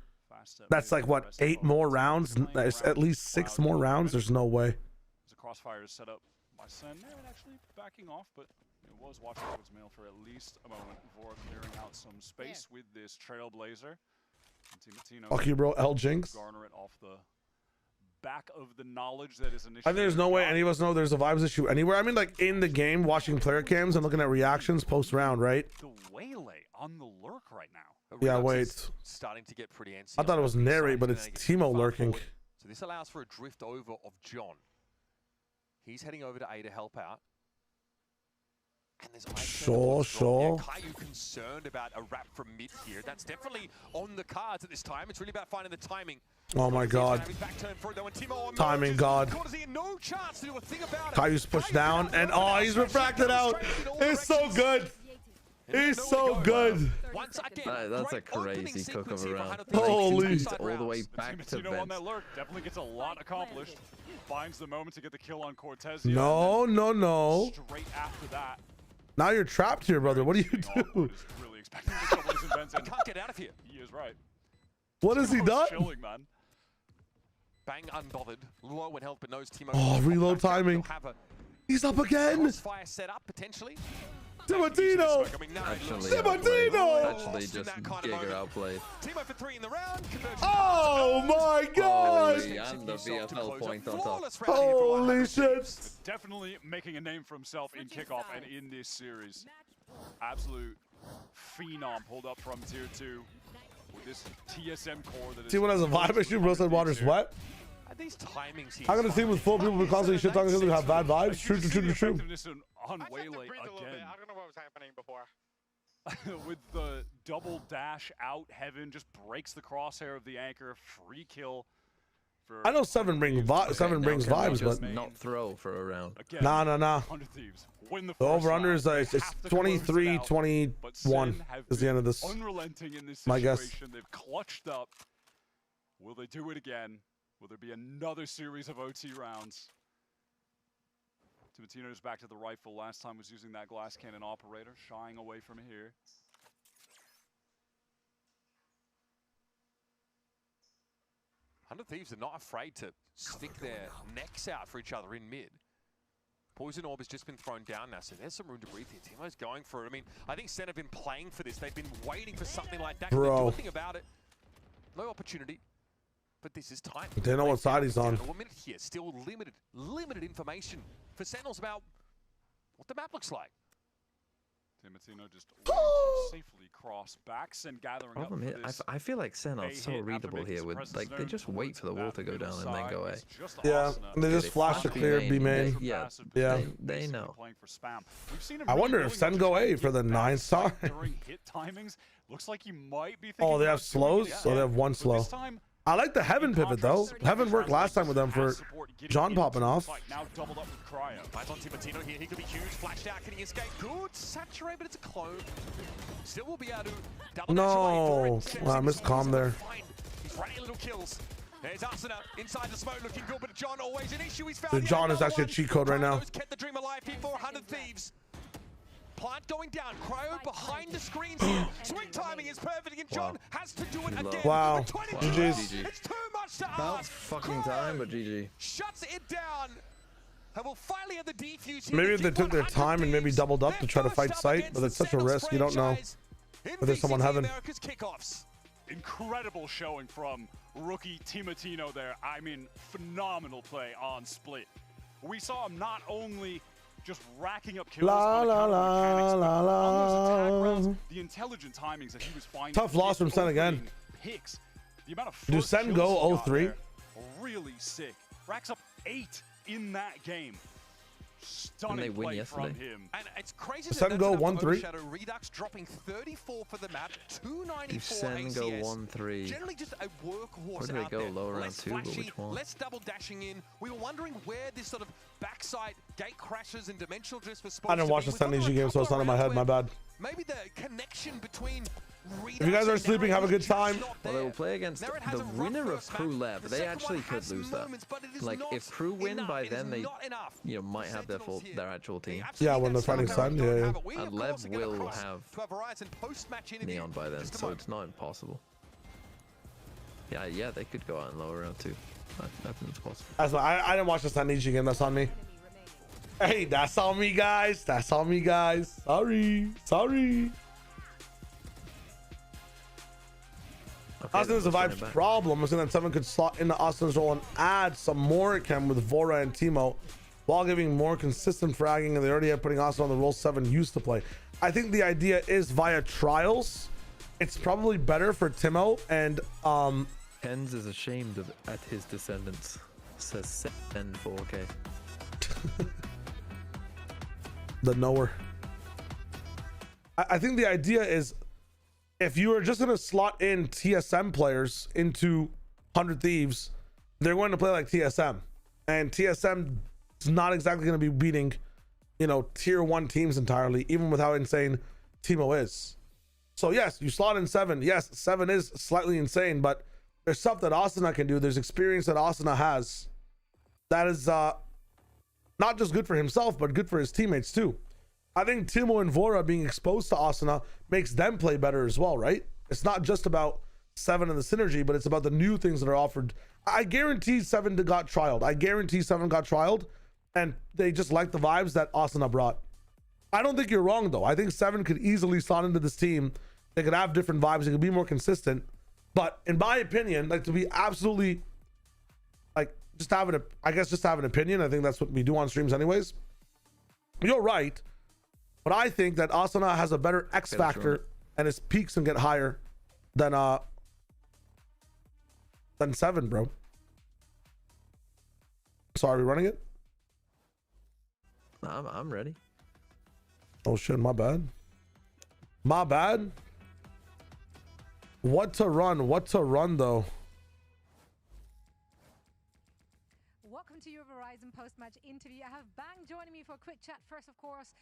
That's like what, 8 more rounds? There's at least 6 more rounds. There's no way. As a crossfire is set up by SEN, actually backing off, but it was watching towards mail for at least a moment before clearing out some space with this Trailblazer. Fuck you, bro. L Jinx. Garner it off the back of the knowledge that is initially. I think there's no way any of us know there's a vibes issue anywhere. I mean, like in the game, watching player cams and looking at reactions post round, right? The waylay on the lurk right now. Yeah, wait. Starting to get pretty antsy. I thought it was narrate, but it's Timo lurking. So this allows for a drift over of John. He's heading over to A to help out. And there's sure. Caillou concerned about a wrap from mid here. That's definitely on the cards at this time. It's really about finding the timing. Oh my god. Timing god. Caillou's pushed down and oh, he's refracted out. It's so good. He's so good. That's a crazy cook of a round. Holy. All the way back to bench. On that lurk definitely gets a lot accomplished. Finds the moment to get the kill on Cortez. No. Straight after that. Now you're trapped here, brother. What do you do? Really expecting the trouble in Benson. Can't get out of here. He is right. What has he done? Chilling, man. Bang unbothered. Low and help, but knows Timo. Oh, reload timing. He's up again. Fire set up potentially. Timatino! Actually just Giga outplayed. Timo for 3 in the round. Oh my god! Holy, and the VFL point on top. Holy shit! Definitely making a name for himself in kickoff and in this series. Absolute phenom pulled up from tier 2 with this TSM core that is. T1 has a vibe issue, bro said water sweat. These timings here. How can a team with full people be constantly shit talking because we have bad vibes? True. On Waylay I don't know what was happening before. with the double dash out, Heaven just breaks the crosshair of the anchor. Free kill. I know Seven brings vibes, but not throw for a round. Nah. 100 Thieves win the over under is it's 23-21 is the end of this. Unrelenting in this My guess. situation. They've clutched up. Will they do it again? Will there be another series of OT rounds? Timatino's back to the rifle. Last time was using that glass cannon operator, shying away from here. Thieves are not afraid to stick their necks out for each other in mid. Poison Orb has just been thrown down now, so there's some room to breathe here. Timo's going for it. I mean, I think SEN have been playing for this. They've been waiting for something like that. Bro. Do nothing about it. No opportunity. But this is time. They know what side he's on. 1 minute here. Still limited information for Sentinels about what the map looks like. Timatino just safely cross backs and gathering Problem up is, for this. I feel like Sen are so readable here. With like they just wait for the wall to go down and then go away. Yeah, they just flash to clear B main. Yeah. They know. I wonder if Sen go A for the 9-star. During hit timings, looks like he might be. Oh, they have slows. So they have one slow. I like the Heaven pivot though. Heaven worked last time with them for John popping off. Now doubled up with Cryo. Eyes on Timatino here. He could be huge. Flashed out. Can he escape? Good. Saturate, but it's a clone. Still will be able to double No. I missed calm there. He's running little kills. There's Asuna inside the smoke looking good, but John always an issue. He's found Dude, John is actually a cheat code right now. Kept the dream alive here for 100 Thieves. Plant going down. Cryo behind the screens here. Swing timing is perfect, and John has to do it again. Wow. GG's. It's too much to About ask. fucking time, but GG. Shuts it down. And we'll finally have the defuse. Maybe if they took their time and maybe doubled up to try to fight sight, but it's such a risk. You don't know if there's someone Heaven. Incredible showing from rookie Timatino there. I mean, phenomenal play on split. We saw him not only just racking up kills on those attack rounds, the intelligent timings that he was finding. Tough loss from SEN again. Picks. The amount of Do SEN go 0-3? Really sick. Racks up 8 in that game. Stunning play from him. And it's crazy SEN that go that's 1-3. Shadow Redux dropping 34 for the map, 294 SEN go ACS. 1-3. Generally just a workhorse. Where do they out go? there. Low round Less 2, but flashy, which one? less double dashing in. We were wondering where this sort of backside gate crashes and dimensional drifts were supposed I didn't watch the SEN EG game, so it's not in my head. My bad. Maybe the connection between If you guys are sleeping, have a good time. Well, they will play against the winner of Crew Lab. They actually could lose that. Like, if Crew win by then, they might have their actual team. Yeah, when they're fighting SEN, yeah. And Lev will have Neon by then, so it's not impossible. Yeah, they could go out in lower round 2. I think it's possible. That's why I didn't watch the SEN EG game. That's on me. Hey, that's on me, guys. That's on me, guys. Sorry. Austin's a vibe problem. I think that 7 could slot into Austin's role and add some more chem with Vora and Timo while giving more consistent fragging, and they already have putting Austin on the role 7 used to play. I think the idea is via trials. It's probably better for Timo and Hens is ashamed at his descendants. Says SEN 4K. The knower. I think the idea is if you are just going to slot in TSM players into 100 Thieves, they're going to play like TSM. And TSM is not exactly going to be beating, tier 1 teams entirely, even with how insane Timo is. So yes, you slot in 7. Yes, 7 is slightly insane, but there's stuff that Asuna can do. There's experience that Asuna has. That is not just good for himself, but good for his teammates too. I think Timo and Vora being exposed to Asuna makes them play better as well, right? It's not just about 7 and the synergy, but it's about the new things that are offered. I guarantee 7 got trialed. I guarantee 7 got trialed, and they just like the vibes that Asuna brought. I don't think you're wrong though. I think Seven could easily slot into this team. They could have different vibes. They could be more consistent. But in my opinion, like to be absolutely like just have an opinion. I think that's what we do on streams anyways. You're right. But I think that Asuna has a better X factor and his peaks can get higher than Seven, bro. So are we running it? I'm ready. Oh shit, my bad. My bad. What to run? What to run though? Welcome to your Verizon post-match interview. I have Bang joining me for a quick chat. First, of course,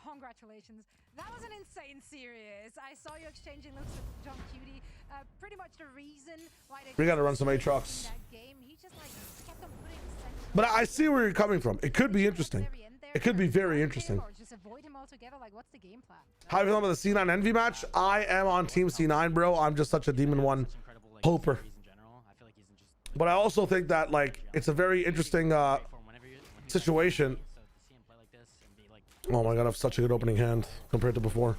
congratulations. That was an insane series. I saw you exchanging looks with John Cutie. Pretty much the reason why they We gotta run some Aatrox. that game. He just like kept on putting center. But I see where you're coming from. It could be interesting. It could be very interesting. Or just avoid him altogether. Like, what's the game plan? How you feeling about the C9 Envy match? I am on Team C9, bro. I'm just such a Demon 1 hoper. But I also think that like it's a very interesting situation. Oh my god, I have such a good opening hand compared to before.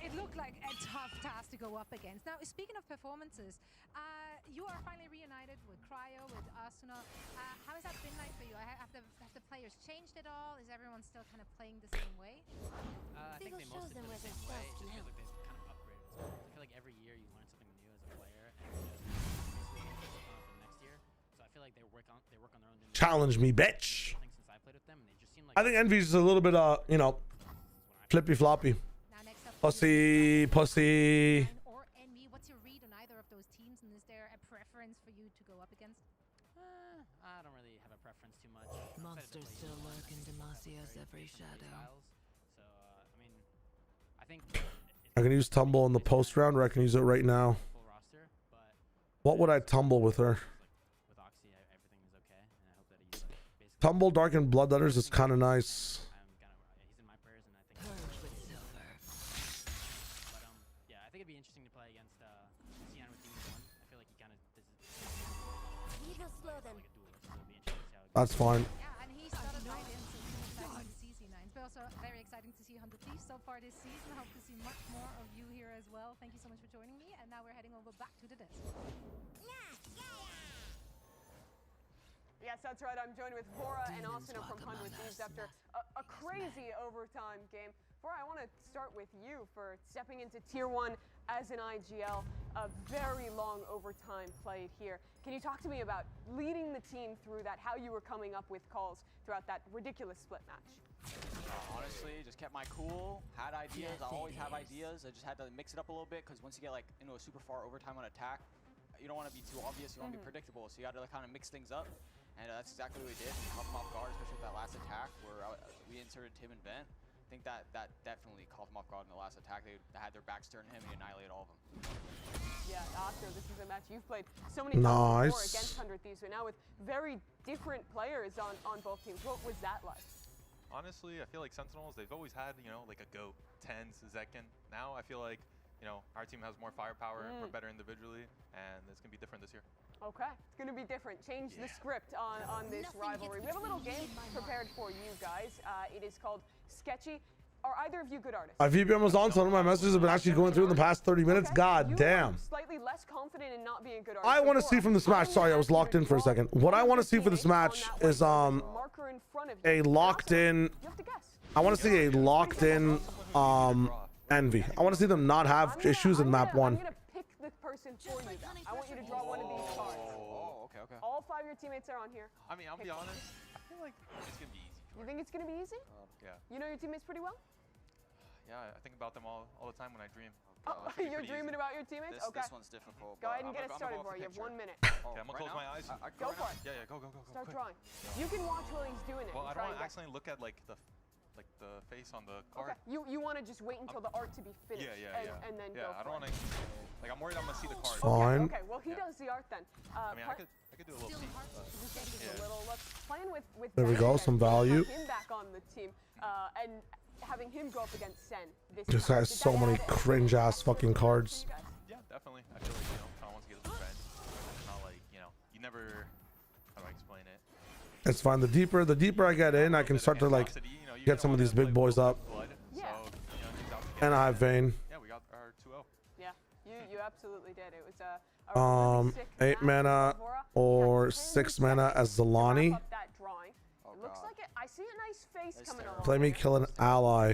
It looked like a tough task to go up against. Now, speaking of performances, you are finally reunited with Cryo, with Asuna. How has that been like for you? Have the players changed at all? Is everyone still kind of playing the same way? I think they mostly play the same way. It just feels like they've kind of upgraded as well. I feel like every year you learn something new as a player, and basically for next year. So I feel like they work on their own. Challenge me, bitch. Since I played with them, and they just seem like I think Envy's a little bit you know, flippy floppy. Pussy. Or Envy, what's your read on either of those teams, and is there a preference for you to go up against? I don't really have a preference too much. Monsters still lurk in Demasia's every shadow. So, I mean, I think I can use Tumble in the post round, or I can use it right now. full roster, but What would I tumble with her? with Oxy, everything is okay, and I hope that he's basically. Tumble Dark and Bloodletters is kind of nice. He's in my prayers, and I think. But yeah, I think it'd be interesting to play against Cian with Demon 1. I feel like he kind of Slow them. That's fine. Yeah, and he started right in, so it's exciting to see C9s, but also very exciting to see 100 Thieves so far this season. Hope to see much more of you here as well. Thank you so much for joining me, and now we're heading over back to the desk. Yes, that's right. I'm joined with Vora and Asuna from 100 Thieves after a crazy overtime game. Vora, I want to start with you for stepping into Tier 1 as an IGL. A very long overtime played here. Can you talk to me about leading the team through that, how you were coming up with calls throughout that ridiculous split match? Honestly, just kept my cool, had ideas. I always have ideas. I just had to mix it up a little bit because once you get like into a super far overtime on attack, you don't want to be too obvious, you want to be predictable. So you got to kind of mix things up. And that's exactly what we did. We caught them off guard, especially with that last attack where we inserted Tim and Ben. I think that definitely caught them off guard in the last attack. They had their backs turned to him and he annihilated all of them. Yeah, Octo, this is a match you've played so many times before against 100 Thieves, but now with very different players on both teams. What was that like? Honestly, I feel like Sentinels, they've always had, you know, like a GOAT, Tens, Zekin. Now I feel like, you know, our team has more firepower, we're better individually, and it's going to be different this year. Okay, it's going to be different. Change the script on this rivalry. We have a little game prepared for you guys. It is called Sketchy. Are either of you good artists? My VPN was on, so one of my messages have been actually going through in the past 30 minutes. God damn. Slightly less confident in not being good artists. I want to see from this match. Sorry, I was locked in for a second. What I want to see for this match is a locked in. I want to see a locked in Envy. I want to see them not have issues in map 1. I'm going to pick the person for you. I want you to draw one of these cards. Oh, okay. All 5 of your teammates are on here. I mean, I'll be honest, I feel like it's going to be easy. You think it's going to be easy? Yeah. You know your teammates pretty well? Yeah, I think about them all the time when I dream. You're dreaming about your teammates? Okay. This one's difficult. Go ahead and get it started, Vora. You have 1 minute. Okay, I'm going to close my eyes. Go for it. Yeah, go. Start quick. drawing. You can watch while he's doing it. Well, I don't want to accidentally look at like the face on the card. Okay. You want to just wait until the art to be finished. And then go. I don't want to. Like, I'm worried I'm gonna see the card. Fine. Okay. Well, he does the art then. I mean, I could do a little peek. A little look. Playing with. There we go. Some value. Him back on the team, and having him go up against Sen. This has so many cringe ass fucking cards. Yeah, definitely. I feel like, you know, Tom wants to get his revenge. It's not like, you know, you never. How do I explain it? It's fine. The deeper I get in, I can start to like, get some of these big boys up. Yeah. And I have Vayne. Yeah, we got our 2-0. Yeah, you absolutely did. It was a really sick 8 mana or 6 mana as Zalani. that drawing. It looks like it. I see a nice face coming along. Play me, kill an ally.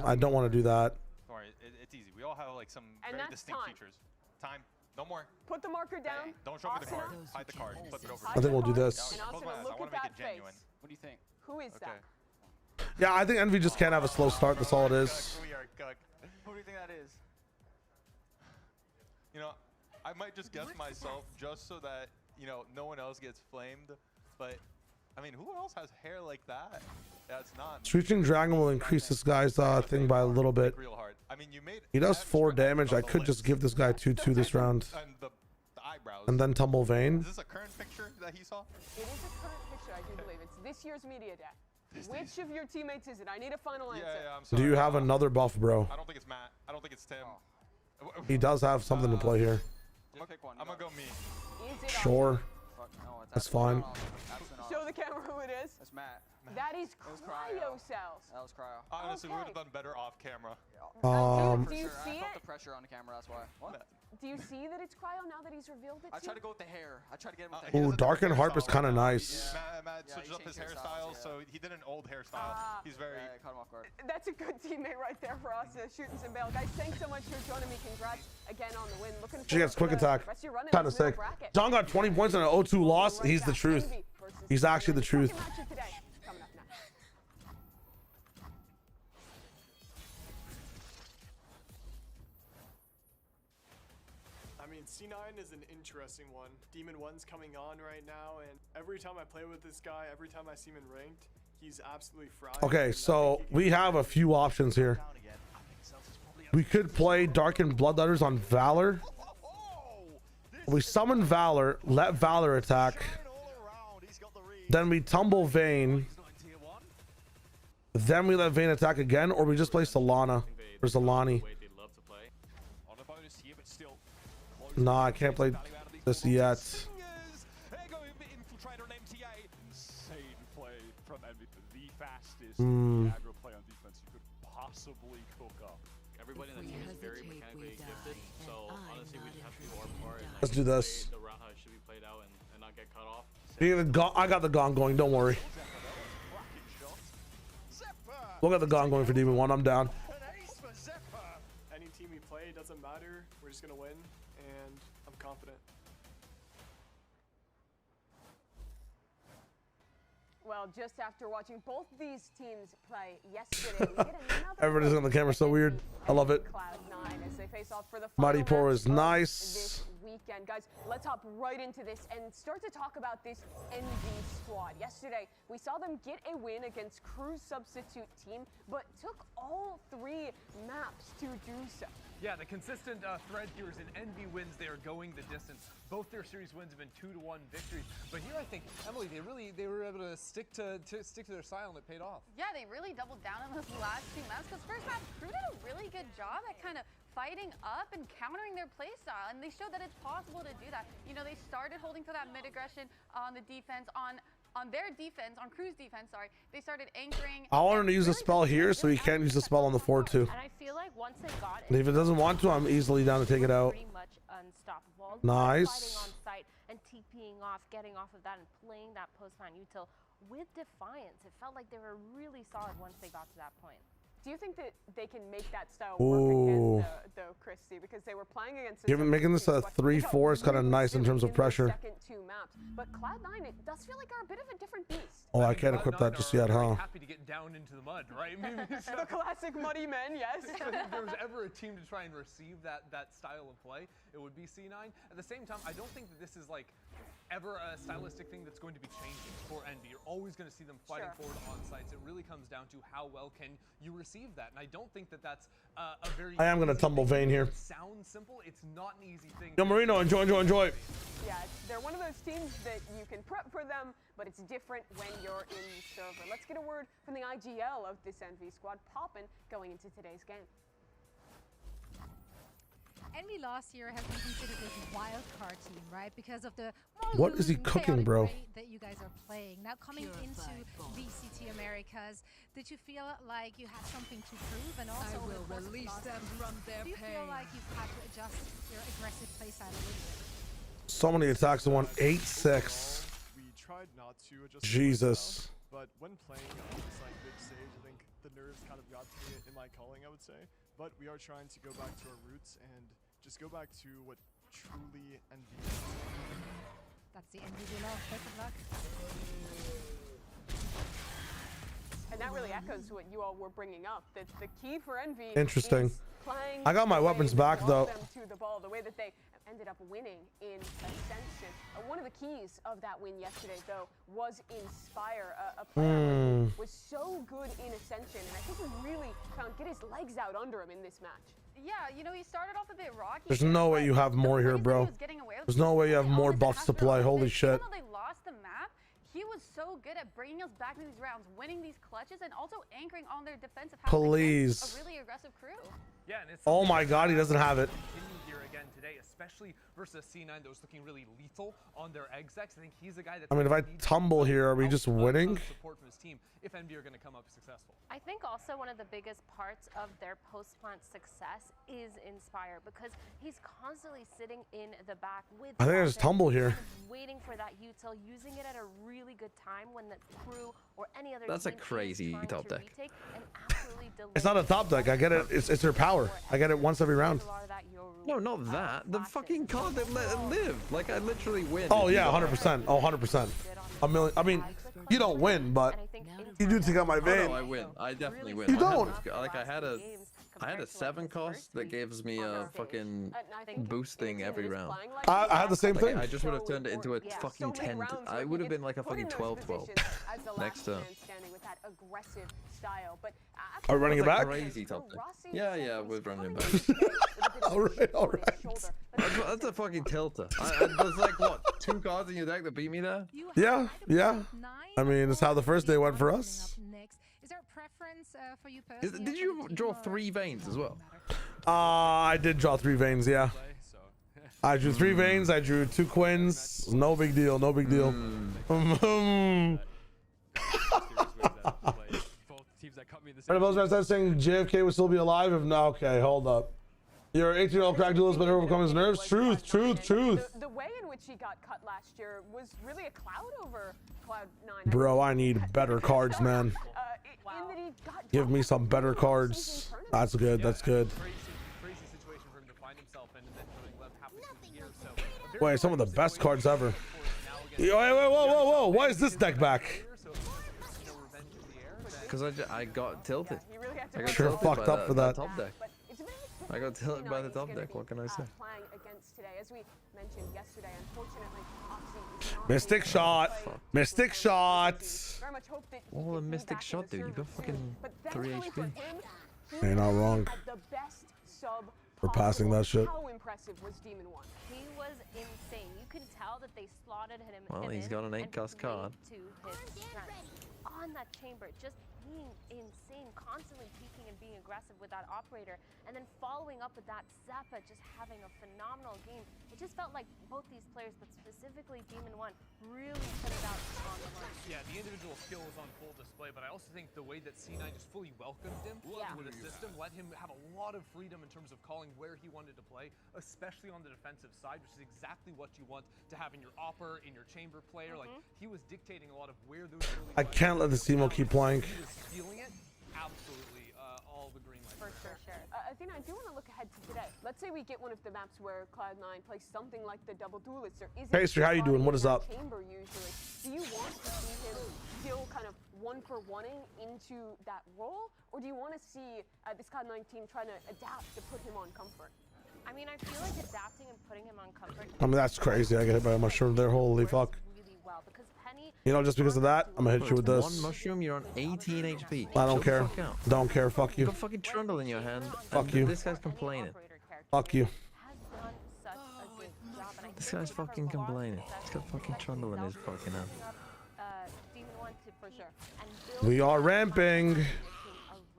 I don't want to do that. Don't worry, it's easy. We all have like some And very that's distinct time. features. Time. No more. Put the marker down. Don't show me the card. Hide the card. Flip it over. I think we'll do this. And also I look want at to make that it genuine. face. What do you think? Who is that? Yeah, I think Envy just can't have a slow start. That's all it is. We are cooked. Who do you think that is? You know, I might just guess myself just so that, you know, no one else gets flamed. But, I mean, who else has hair like that? That's not. Screeching Dragon will increase this guy's thing by a little bit. Real hard. I mean, you made He does 4 damage. I could just give this guy 2/2 this round. And the eyebrows. And then Tumble Vayne. Is this a current picture that he saw? It is a current picture, I do believe. It's this year's media day. Which of your teammates is it? I need a final answer. Yeah, I'm sorry. Do you have another buff, bro? I don't think it's Matt. I don't think it's Tim. He does have something to play here. I'm gonna go me. Is it Sure. That's fine. Show the camera who it is. That's Matt. That is Cryo Cells. That was Cryo. Honestly, we would have done better off camera. Do you see I felt it? the pressure on the camera, that's why. What? Do you see that it's Cryo now that he's revealed it? I to tried you? to go with the hair. I tried to get him with the hair. Ooh, Dark and Harp is kind of nice. Matt switched up his hairstyle, so he did an old hairstyle. He's very. Yeah, caught him off guard. That's a good teammate right there for us, shooting some bail. Guys, thanks so much for joining me. Congrats again on the win. Looking She gets quick forward to the attack. rest of your run in Kind of this middle sick. bracket. John got 20 points in an 0-2 loss. He's the truth. He's actually the truth. Second match of today, coming up next. I mean, C9 is an interesting one. Demon 1's coming on right now, and every time I play with this guy, every time I see him in ranked, he's absolutely fried. Okay, so we have a few options here. We could play Darkened Bloodletters on Valor. We summon Valor, let Valor attack. Then we tumble Vayne. Then we let Vayne attack again, or we just play Solana or Zalani. Nah, I can't play this yet. Insane play from Envy. The fastest aggro play on defense you could possibly cook up. Everybody in the team is very mechanically gifted, so honestly we just have to do our part. And, Let's do this. The route how it should be played out and not get cut off. I got the gong going, don't worry. We'll get the gong going for Demon 1, I'm down. Any team we play, it doesn't matter. We're just going to win, and I'm confident. Well, just after watching both these teams play yesterday, we get another Everybody's on the camera so weird. I love it. Cloud9 as they face off for the Mighty final Pour match is of nice. this weekend. Guys, let's hop right into this and start to talk about this NV squad. Yesterday, we saw them get a win against Crew's substitute team, but took all 3 maps to do so. Yeah, the consistent thread here is in Envy wins. They are going the distance. Both their series wins have been 2-1 victories. But here, I think Emily, they were able to stick to their style, and it paid off. Yeah, they really doubled down on those last 2 maps because first map, Crew did a really good job at kind of fighting up and countering their play style, and they showed that it's possible to do that. You know, they started holding for that mid aggression on the defense, on their defense, on Crew's defense, sorry. They started anchoring. I want him to use a spell here, so he can't use the spell on the 4-2. And I feel like once they got And if it doesn't want to, I'm easily down to take it out. pretty much unstoppable. Nice. Fighting on site and TPing off, getting off of that, and playing that post-plan util with defiance. It felt like they were really solid once they got to that point. Do you think that they can make that style work again, though, Christy? Because they were playing against Making this a 3-4 is kind of nice in terms of pressure. Second 2 maps. But Cloud9, it does feel like are a bit of a different beast. Oh, I can't equip that just yet, huh? Happy to get down into the mud, right? The classic muddy men, yes. If there was ever a team to try and receive that style of play, it would be C9. At the same time, I don't think that this is like ever a stylistic thing that's going to be changing for Envy. You're always going to see them fighting forward on sites. It really comes down to how well can you receive that. And I don't think that that's a very I am going to tumble Vayne here. It sounds simple. It's not an easy thing. Yo, Marino, enjoy. Yeah, they're one of those teams that you can prep for them, but it's different when you're in the server. Let's get a word from the IGL of this Envy squad, Poppin, going into today's game. Envy last year has been considered this wild card team, right? Because of the What is he cooking, bro? that you guys are playing. Now coming into VCT Americas, did you feel like you had something to prove? And also, I will release them from their do you feel like you've had to adjust your aggressive playstyle a little bit? So many attacks in one. 8-6. We tried not to adjust. Jesus. But when playing on this like big stage, I think the nerves kind of got to me in my calling, I would say. But we are trying to go back to our roots and just go back to what truly NV is. That's the NV we love. Best of luck. And that really echoes what you all were bringing up. That the key for Envy Interesting. is playing I got my weapons back though. them to the ball, the way that they ended up winning in Ascension. One of the keys of that win yesterday, though, was Inspire, a player who was so good in Ascension, and I think he really found get his legs out under him in this match. Yeah, you know, he started off a bit rocky. There's no way you have more here, bro. There's no way you have more buffs to play. Holy shit. Even though they lost the map, he was so good at bringing us back to these rounds, winning these clutches, and also anchoring on their defensive half. Please. A really aggressive crew. Yeah, and it's Oh my god, he doesn't have it. Here again today, especially versus C9 that was looking really lethal on their execs. I think he's a guy that I mean, if I tumble here, are we just winning? Support from his team if NB are going to come up successful. I think also one of the biggest parts of their post-plant success is Inspire, because he's constantly sitting in the back with I think I just tumble here. waiting for that util, using it at a really good time when the crew or any other That's a team is crazy trying top to deck. retake and absolutely It's not a top deck. I get it. It's their power. I get it once every round. No, not that. The fucking card that let it live. Like, I literally win. Oh yeah, 100%. Oh, 100%. A million. I mean, you don't win, but you do take out my Oh, vein. no, I win. I definitely win. You don't. I had a 7 cost that gives me a fucking boost thing every round. I had the same thing. I just would have turned it into a fucking 10. I would have been like a fucking 12-12 next turn. Are we running it back? Crazy top deck. Yeah, we're running it back. Alright. That's a fucking tilter. There's like, what, 2 cards in your deck that beat me there? Yeah. I mean, it's how the first day went for us. Is there a preference for you personally? Did you draw 3 veins as well? I did draw 3 veins, yeah. I drew 3 veins, I drew 2 quins. No big deal, no big deal. Red saying JFK would still be alive if no. Okay, hold up. Your 18-year-old crack duelist better overcome his nerves. Truth. The way in which he got cut last year was really a cloud over Cloud9. Bro, I need better cards, man. Give me some better cards. That's good. That's good. Wait, some of the best cards ever. Wait, whoa. Why is this deck back? Because I got tilted. I got sure fucked up for that. Top deck. I got tilted by the top deck. What can I say? Mystic shot. Mystic shot. Oh, a mystic shot, dude. You got fucking 3 HP. Ain't not wrong. We're passing that shit. How impressive was Demon 1? He was insane. You can tell that they slotted him. Well, he's got an 8-cost card. To his strength. On that chamber, just being insane, constantly peeking and being aggressive with that operator, and then following up with that Zappa, just having a phenomenal game. It just felt like both these players, but specifically Demon 1, really put it out on the line. Yeah, the individual skill was on full display, but I also think the way that C9 just fully welcomed him with the system let him have a lot of freedom in terms of calling where he wanted to play, especially on the defensive side, which is exactly what you want to have in your opper, in your chamber player. Like, he was dictating a lot of where those early I can't let the Simo keep playing. He was feeling it. Absolutely, all the green lights. For sure. Athena, I do want to look ahead to today. Let's say we get one of the maps where Cloud9 plays something like the double duelist, or is it Pastry, how you doing? What is up? Chamber usually. Do you want to see him still kind of 1-for-1ing into that role, or do you want to see this Cloud9 team trying to adapt to put him on comfort? I mean, I feel like adapting and putting him on comfort. I mean, that's crazy. I get hit by a mushroom there. Holy fuck. Really well, because Penny, You know, just because of that, I'm gonna hit you with this. 1 mushroom, you're on 18 HP. I don't care. Fuck out. Don't care. Fuck You you. got fucking Trundle in your hand. Fuck and you. This guy's complaining. Fuck you. This guy's fucking complaining. He's got fucking Trundle in his fucking hand. Demon 1 for sure. We are ramping.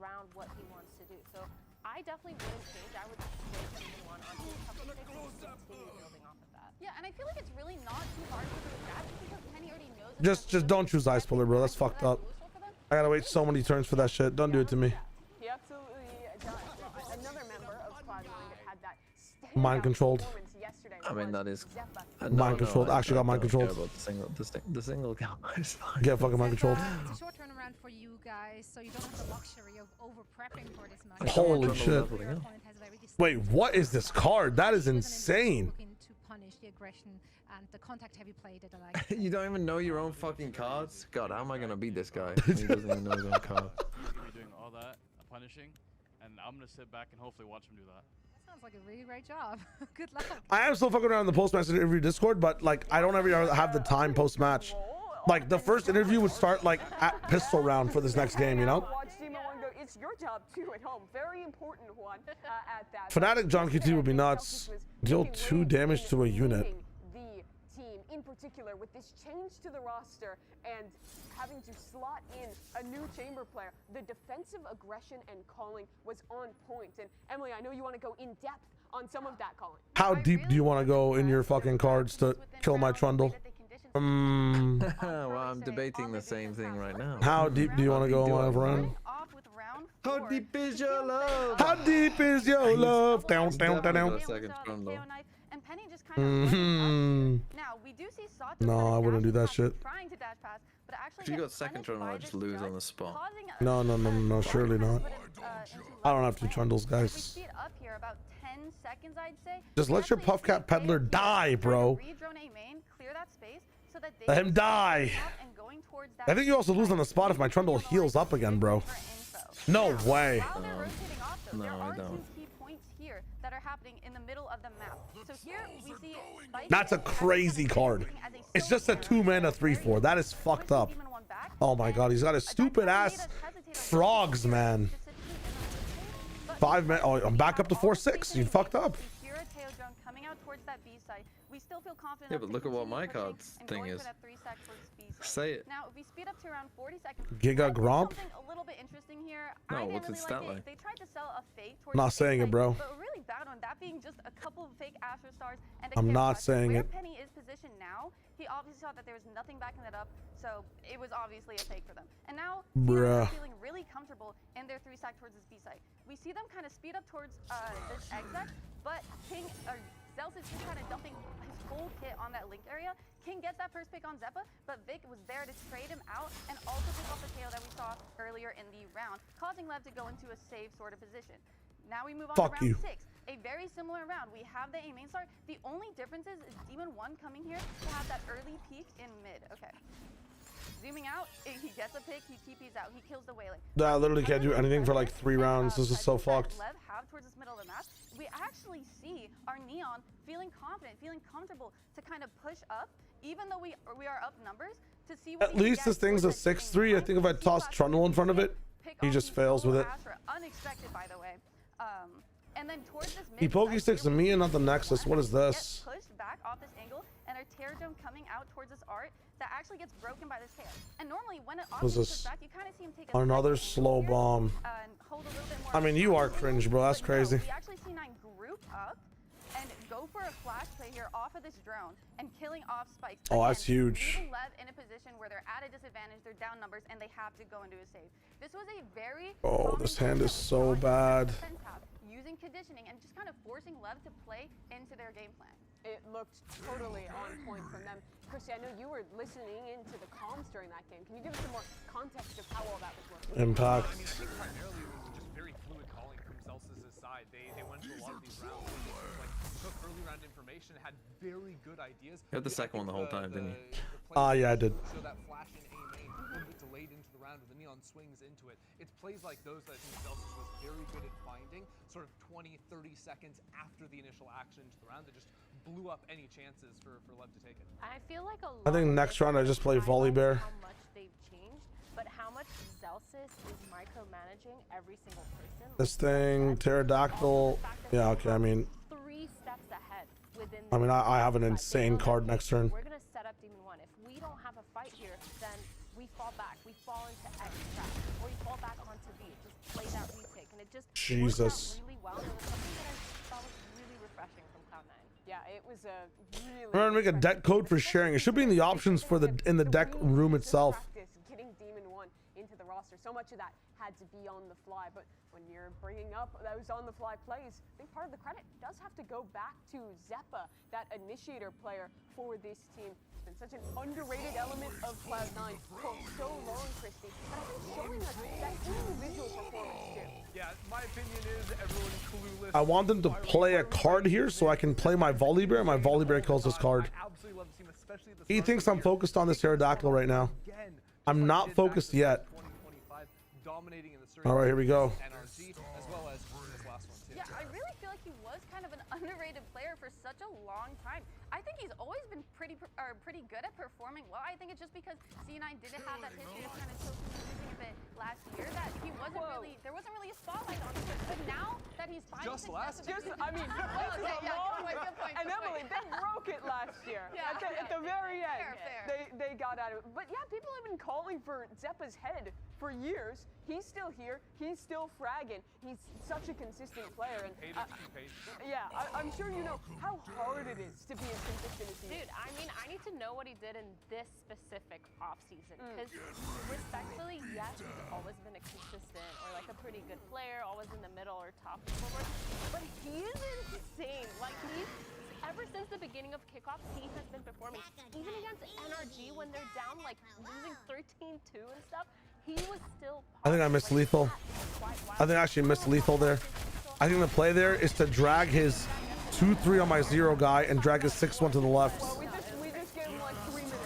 Around what he wants to do. So I definitely wouldn't change. I would switch Demon 1 onto a couple of things and continue building off of that. Yeah, and I feel like it's really not too hard for the stats because Penny already knows. Just don't choose Ice Puller, bro. That's fucked up. I gotta wait so many turns for that shit. Don't do it to me. He absolutely does. Well, another member of Cloud9 that had that Mind controlled. yesterday. I mean, that is mind controlled. Actually got mind controlled. The single count is fine. Get fucking mind controlled. It's a short turnaround for you guys, so you don't have the luxury of over prepping for this match. Holy shit. Wait, what is this card? That is insane. Looking to punish the aggression and the contact heavy play that I like. You don't even know your own fucking cards? God, how am I gonna beat this guy? He doesn't even know his own card. He's gonna be doing all that, punishing, and I'm gonna sit back and hopefully watch him do that. Sounds like a really great job. Good luck. I am still fucking around the post-match interview Discord, but like I don't ever have the time post-match. Like the first interview would start like at pistol round for this next game, you know? Watch Demon 1 go. It's your job too at home. Very important one at that. Fnatic John QT would be nuts. Deal 2 damage to a unit. The team in particular with this change to the roster and having to slot in a new chamber player, the defensive aggression and calling was on point. And Emily, I know you want to go in depth on some of that calling. How deep do you want to go in your fucking cards to kill my Trundle? Well, I'm debating the same thing right now. How deep do you want to go, my friend? How deep is your love? How deep is your love? Down, down, down, down. And Penny just kind of now we do see Sato No, I wouldn't do that shit. trying to dash pass, but actually If you got second Trundle, I just lose on the spot. No, surely not. I don't have 2 Trundles, guys. Speed up here about 10 seconds, I'd say. Just let your Puffcat Peddler die, bro. Redrone A main, clear that space so that they Let him die. and going towards that. I think you also lose on the spot if my Trundle heals up again, bro. No way. No, I don't. Key points here that are happening in the middle of the map. So here we see That's a crazy card. It's just a 2-mana 3/4. That is fucked up. Oh my god, he's got a stupid ass frogs, man. 5 mana. Oh, I'm back up to 4/6. You fucked up. Yeah, but look at what my card's thing is. Say it. Now, if we speed up to around 40 seconds, Giga Gromp? something a little bit interesting here. No, I what's didn't its really stat like like? They tried to sell a fake towards Not the saying it, side, bro. But we're really bad on that being just a couple of fake Astro Stars and a I'm Chaos not Flash. saying Where it. Penny is positioned now, he obviously saw that there was nothing backing that up, so it was obviously a fake for them. And now, Bruh. feeling really comfortable in their 3-stack towards this B site. We see them kind of speed up towards this exec, but King or Zels is just kind of dumping his whole kit on that link area. King gets that first pick on Zeppa, but Vic was there to trade him out and also pick off the KO that we saw earlier in the round, causing Lev to go into a save sort of position. Now we move on to round 6. A very similar round. We have the A main start. The only difference is Demon 1 coming here to have that early peek in mid. Okay. Zooming out, he gets a pick, he TPs out, he kills the Wailing. I literally can't do anything for like 3 rounds. This is so fucked. Lev have towards this middle of the map. We actually see our Neon feeling confident, feeling comfortable to kind of push up, even though we are up numbers, to see what At least this thing's a 6/3. I think if I toss Trundle in front of it, he just fails with it. Unexpected, by the way. And then towards this He pokey sticks to me and not the Nexus. What is this? Pushed back off this angle, and our Terror Dome coming out towards this art that actually gets broken by this KO. And normally when it What is this? back, you kind of see him take a Another slow bomb. and hold a little bit more. I mean, you are cringe, bro. That's crazy. We actually see 9 group up and go for a flash play here off of this drone and killing off Spikes. Oh, that's huge. Leaving Lev in a position where they're at a disadvantage, they're down numbers, and they have to go into a save. This was a very Oh, this hand is so bad. using conditioning and just kind of forcing Lev to play into their game plan. It looked totally on point from them. Chrissy, I know you were listening into the comms during that game. Can you give us some more context of how all that was working? Impact. I mean, I think primarily it was just very fluid calling from Celsius' side. They went through a lot of these rounds, like took early round information, had very good ideas. You had the second one the whole time, didn't you? Yeah, I did. So that flash in A main, a little bit delayed into the round with the Neon swings into it. It's plays like those that I think Celsius was very good at finding, sort of 20, 30 seconds after the initial action into the round that just blew up any chances for Lev to take it. I feel like a lot I think next round I just play Volley Bear. how much they've changed, but how much Celsius is micromanaging every single person. This thing, Pterodactyl. Yeah, okay, I mean, 3 steps ahead within I mean, I have an insane card next turn. We're gonna set up Demon 1. If we don't have a fight here, then we fall back. We fall into X trap, or we fall back onto B. Just play that retake, and it just Jesus. works out really was a really. Remember to make a deck code for sharing. It should be in the options for the deck room itself. Getting Demon 1 into the roster. So much of that had to be on the fly, but when you're bringing up those on-the-fly plays, I think part of the credit does have to go back to Zeppa, that initiator player for this team. It's been such an underrated element of Cloud9 for so long, Christy, and I think showing us that individual performance too. Yeah, my opinion is everyone's clueless. I want them to play a card here so I can play my Volley Bear. My Volley Bear kills this card. I absolutely love the team, especially the He thinks I'm focused on this Pterodactyl right now. I'm not focused yet. Dominating in the All right, here we go. NRG, as well as this last one too. Yeah, I really feel like he was kind of an underrated player for such a long time. I think he's always been pretty good at performing well. I think it's just because C9 didn't have that history of kind of choking and losing a bit last year that he wasn't really, there wasn't really a spotlight on him. But now that he's finally Just last year? I mean, good point. And Emily, they broke it last year. Yeah, at the very end, fair. they got out of it. But yeah, people have been calling for Zeppa's head for years. He's still here. He's still fragging. He's such a consistent player. And yeah, I'm sure you know how hard it is to be as consistent as he is. Dude, I mean, I need to know what he did in this specific offseason. Because respectfully, yes, he's always been a consistent or like a pretty good player, always in the middle or top performer. But he is insane. Like, ever since the beginning of kickoff, he has been performing. Even against NRG when they're down, like losing 13-2 and stuff, he was still. I think I missed lethal. I think I actually missed lethal there. I think the play there is to drag his 2-3 on my 0 guy and drag his 6-1 to the left. Well, we just gave him like 3 minutes.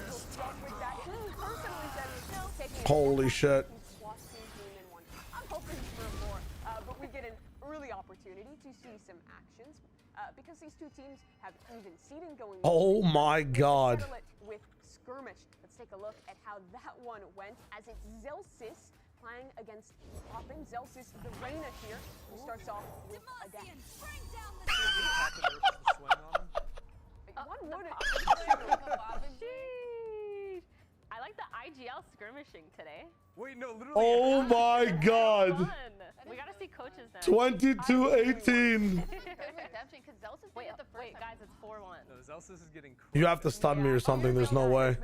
We'll start with that. He personally said he's still taking Holy shit. I'm hoping for more, but we get an early opportunity to see some actions because these two teams have even seeding going. Oh my god. With skirmish. Let's take a look at how that one went as it's Zelsis playing against Poppin. Zelsis, the Reyna here, who starts off with a dash. One would I like the IGL skirmishing today. Wait, no, literally. Oh my god. We gotta see coaches now. 22-18. Wait, guys, it's 4-1. No, Zelsis is getting. You have to stun me or something. There's no way.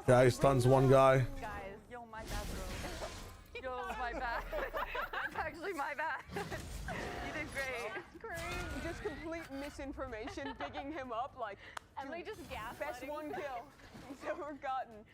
Yeah, he stuns one guy. Guys, yo, my bad, bro. Yo, my bad. That's actually my bad. You did great. Great. Just complete misinformation, bigging him up like. Emily just gaslighting. Best one kill he's ever gotten.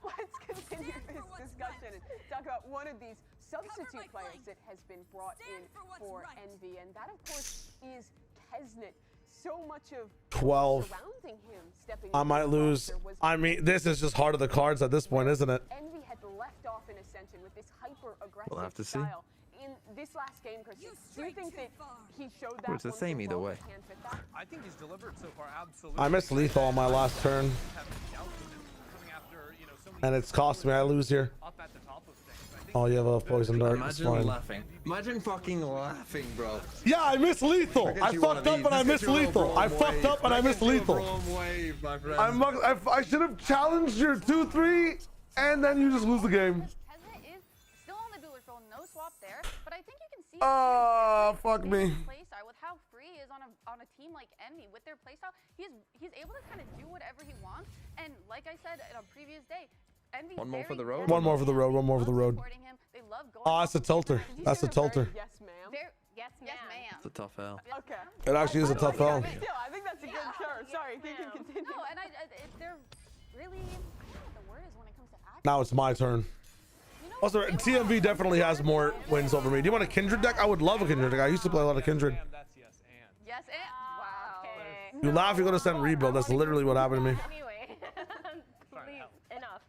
Let's continue this discussion and talk about one of these substitute players that has been brought in for Envy, and that, of course, is Kesnet. So much of 12. surrounding him stepping I might lose. I mean, this is just heart of the cards at this point, isn't it? Envy had left off in Ascension with this hyper-aggressive We'll have to see. style. In this last game, Chris, do you think that he showed that? Or it's the same either way. I think he's delivered so far, absolutely. I missed lethal on my last turn. And it's cost me. I lose here. Oh, you have a poison dart. It's Imagine fine. laughing. Imagine fucking laughing, bro. Yeah, I missed lethal. I fucked up and I missed lethal. I fucked up and I missed lethal. Wave, my friend. I should have challenged your 2-3 and then you just lose the game. Kesnet is still on the duelist role, no swap there, but I think you can see Fuck me. playstyle with how free he is on a team like Envy. With their playstyle, he's able to kind of do whatever he wants. And like I said on a previous day, Envy's One more for the road? One more for the road. One more for the road. They love going. Oh, that's a tilter. That's a tilter. Yes, ma'am. Yes, ma'am. It's a tough L. Okay. It actually is a tough L. Still, I think that's a good turn. Sorry, you can continue. No, and they're really, I don't know what the word is when it comes to action. Now it's my turn. Also, TMV definitely has more wins over me. Do you want a Kindred deck? I would love a Kindred deck. I used to play a lot of Kindred. Yes, and wow. You laugh, you're going to send rebuild. That's literally what happened to me. Anyway, please, enough.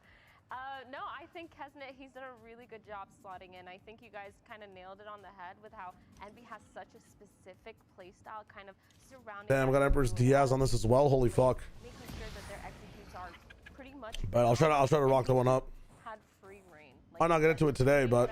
No, I think Kesnet, he's done a really good job slotting in. I think you guys kind of nailed it on the head with how Envy has such a specific playstyle kind of surrounding. Damn, I got Empress Diaz on this as well. Holy fuck. Making sure that their executes are pretty much. But I'll try to rock the one up. Had free reign. Might not get into it today, but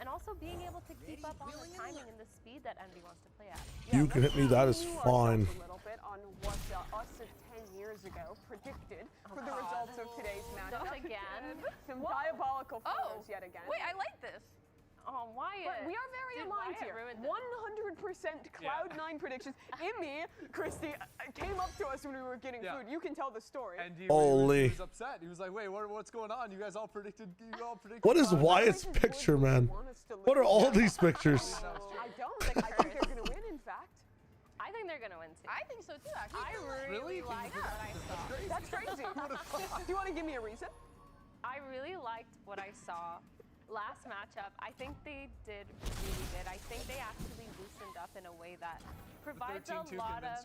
And also being able to keep up on the timing and the speed that Envy wants to play at. you can hit me. That is fine. A little bit on what us of 10 years ago predicted for the results of today's matchup. Again. Some diabolical photos yet again. Wait, I like this. Oh, Wyatt. But we are very aligned here. 100% Cloud9 predictions. Immy, Christy, came up to us when we were getting food. You can tell the story. And he Holy. was upset. He was like, wait, what's going on? You guys all predicted. What is Wyatt's picture, man? What are all these pictures? I don't. Like, I think they're going to win, in fact. I think they're gonna win too. I think so too, actually. I really liked what I saw. That's crazy. Do you want to give me a reason? I really liked what I saw last matchup. I think they did really good. I think they actually loosened up in a way that provides a lot of.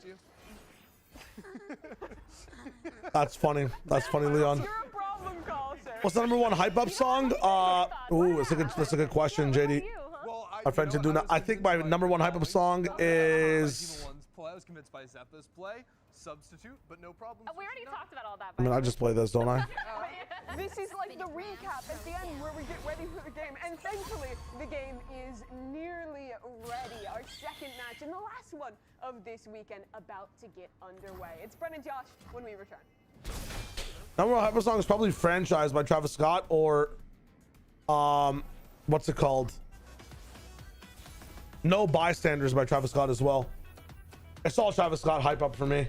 That's funny. That's funny, Leon. You're a problem, Carlson. What's the #1 hype up song? Ooh, that's a good question, JD. Well, Our friend should do that. I think my #1 hype up song is. I was convinced by Zeppa's play, substitute, but no problem. We already talked about all that. I mean, I just play this, don't I? This is like the recap at the end where we get ready for the game. And thankfully, the game is nearly ready. Our second match and the last one of this weekend about to get underway. It's Brent and Josh when we return. #1 hype up song is probably Franchise by Travis Scott or, what's it called? No Bystanders by Travis Scott as well. It's all Travis Scott hype up for me.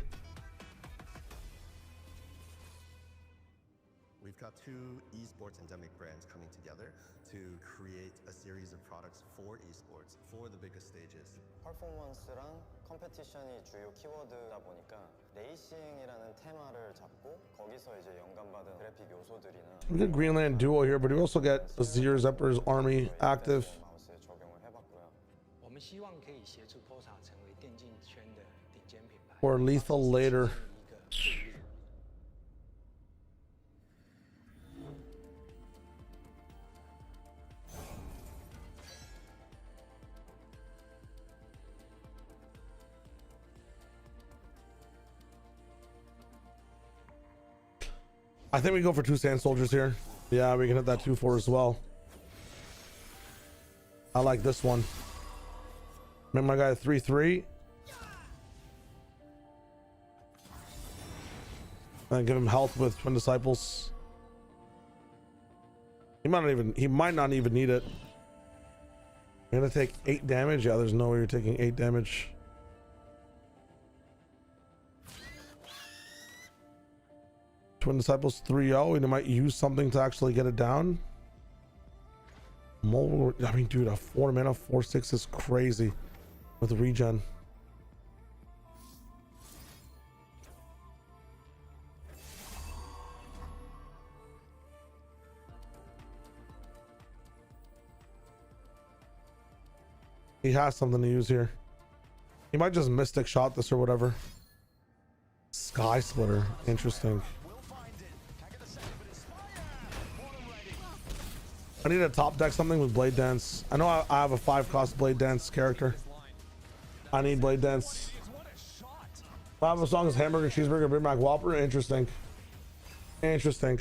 We've got two esports endemic brands coming together to create a series of products for esports for the biggest stages. 퍼포먼스랑 컴페티션이 주요 키워드다 보니까 레이싱이라는 테마를 잡고 거기서 이제 영감받은 그래픽 요소들이나 We get Greenland duo here, but we also get Azir Zepper's army active. 마우스에 적용을 해봤고요. 我们希望可以协助 POSA 成为电竞圈的顶尖品牌。 Or lethal later. I think we go for 2 Sand Soldiers here. Yeah, we can hit that 2-4 as well. I like this one. Make my guy 3-3. And give him health with Twin Disciples. He might not even need it. You're gonna take 8 damage? Yeah, there's no way you're taking 8 damage. Twin Disciples 3-0, and he might use something to actually get it down. I mean, dude, a 4 mana 4/6 is crazy with regen. He has something to use here. He might just Mystic Shot this or whatever. Sky Splitter, interesting. I need to top deck something with Blade Dance. I know I have a 5-cost Blade Dance character. I need Blade Dance. I have a song is Hamburger, Cheeseburger, Big Mac, Whopper. Interesting. Interesting.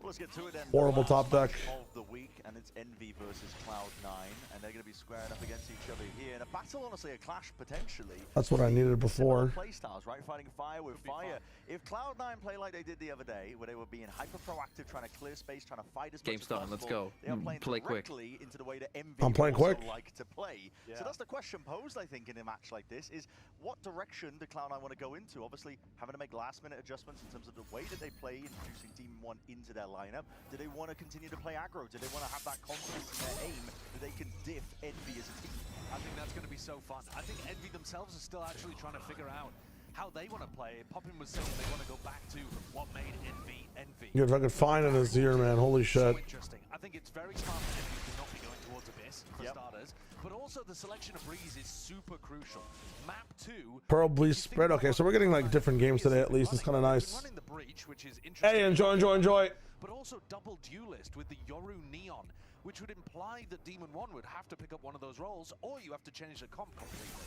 Let's get to it then. Horrible top deck. Of the week, and it's Envy versus Cloud9, and they're going to be squaring up against each other here in a battle, honestly, a clash potentially. That's what I needed before. Playstyles, right? Fighting fire with fire. If Cloud9 play like they did the other day, where they were being hyper proactive, trying to clear space, trying to fight as much as starting, possible, let's go. They are playing Play quick. directly into the way that Envy I'm playing also quick. like to play. Yeah. So that's the question posed, I think, in a match like this: is what direction do Cloud9 want to go into? Obviously, having to make last-minute adjustments in terms of the way that they play, introducing Demon 1 into their lineup. Do they want to continue to play aggro? Do they want to have that confidence in their aim that they can diff Envy as a team? I think that's going to be so fun. I think Envy themselves are still actually trying to figure out how they want to play. Poppin was saying they want to go back to what made Envy Envy. Dude, if I could find an Azir, man, holy shit. So interesting. I think it's very smart for Envy to not be going towards Abyss for starters, but also the selection of Breeze is super crucial. Map 2. Pearl Bleach spread. Okay, so we're getting like different games today at least. It's kind of nice. Running the breach, which is interesting. Hey, enjoy. But also double duelist with the Yoru Neon, which would imply that Demon 1 would have to pick up one of those roles, or you have to change the comp completely.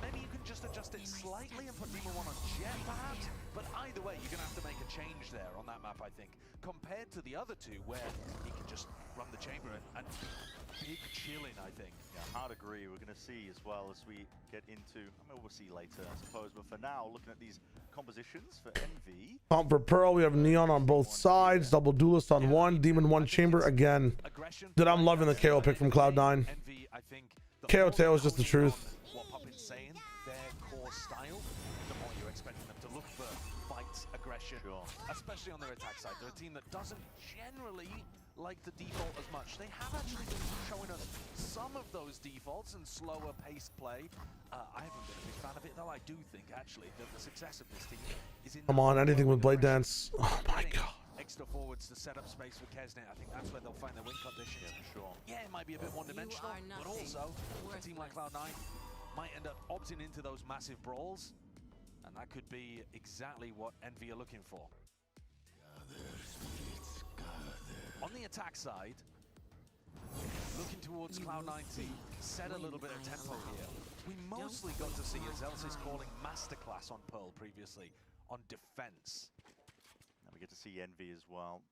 Maybe you can just adjust it slightly and put Demon 1 on Jet, perhaps? But either way, you're going to have to make a change there on that map, I think, compared to the other two, where he can just run the chamber and big chilling, I think. Yeah, hard agree. We're going to see as well as we get into, I mean, we'll see later, I suppose. But for now, looking at these compositions for Envy. For Pearl, we have Neon on both sides, double duelist on one, Demon 1 chamber again. Dude, I'm loving the KO pick from Cloud9. KO tail is just the truth. What Poppin's saying, their core style, the more you're expecting them to look for fights, aggression, especially on their attack side. They're a team that doesn't generally like the default as much. They have actually been showing us some of those defaults and slower paced play. I haven't been a big fan of it, though. I do think actually that the success of this team is in Come on, anything with Blade Dance. Oh my god. Extra forwards to set up space for Kesnet. I think that's where they'll find their win conditions. Yeah, it might be a bit one-dimensional, but also a team like Cloud9 might end up opting into those massive brawls, and that could be exactly what Envy are looking for. On the attack side, looking towards Cloud9 to set a little bit of tempo here. We mostly got to see, as Elsie's calling, masterclass on Pearl previously, on defense. And we get to see Envy as well.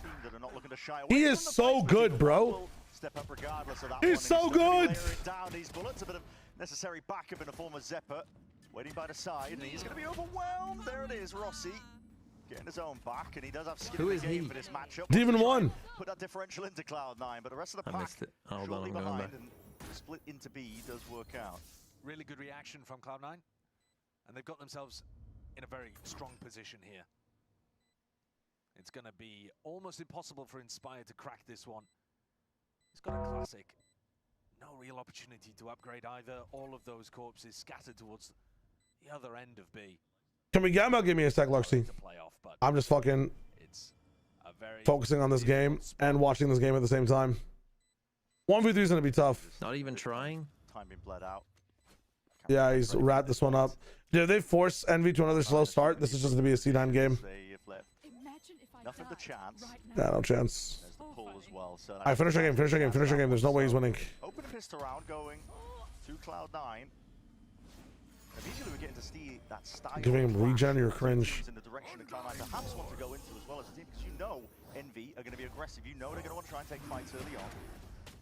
Teams that are not looking to shy away. He is so good, bro. Step up regardless of that. He's so good. Down these bullets, a bit of necessary backup in the form of Zephyr, waiting by the side, and he's going to be overwhelmed. There it is, Rossi. Getting his own back, and he does have skin in the game for this matchup. Demon 1. Put that differential into Cloud9, but the rest of the I pack missed it. Hold on, shortly I'm going behind, back. and the split into B does work out. Really good reaction from Cloud9, and they've got themselves in a very strong position here. It's going to be almost impossible for Inspire to crack this one. He's got a classic. No real opportunity to upgrade either. All of those corpses scattered towards the other end of B. Can we gamma? Give me a sec, Luxy. I'm just fucking focusing on this game and watching this game at the same time. 1v3 is gonna be tough. Not even trying. Time being bled out. Yeah, he's wrapped this one up. Dude, if they force Envy to another slow start, this is just gonna be a C9 game. Nothing but chance. Yeah, no chance. There's the pull as well. So Alright, finish our game, finish our game, finish our game. There's no way he's winning. Open pistol round going to Cloud9. Immediately we're getting to see that style. Giving him regen or cringe. In the direction that Cloud9 perhaps want to go into as well as a team, because you know Envy are going to be aggressive. You know they're going to want to try and take fights early on.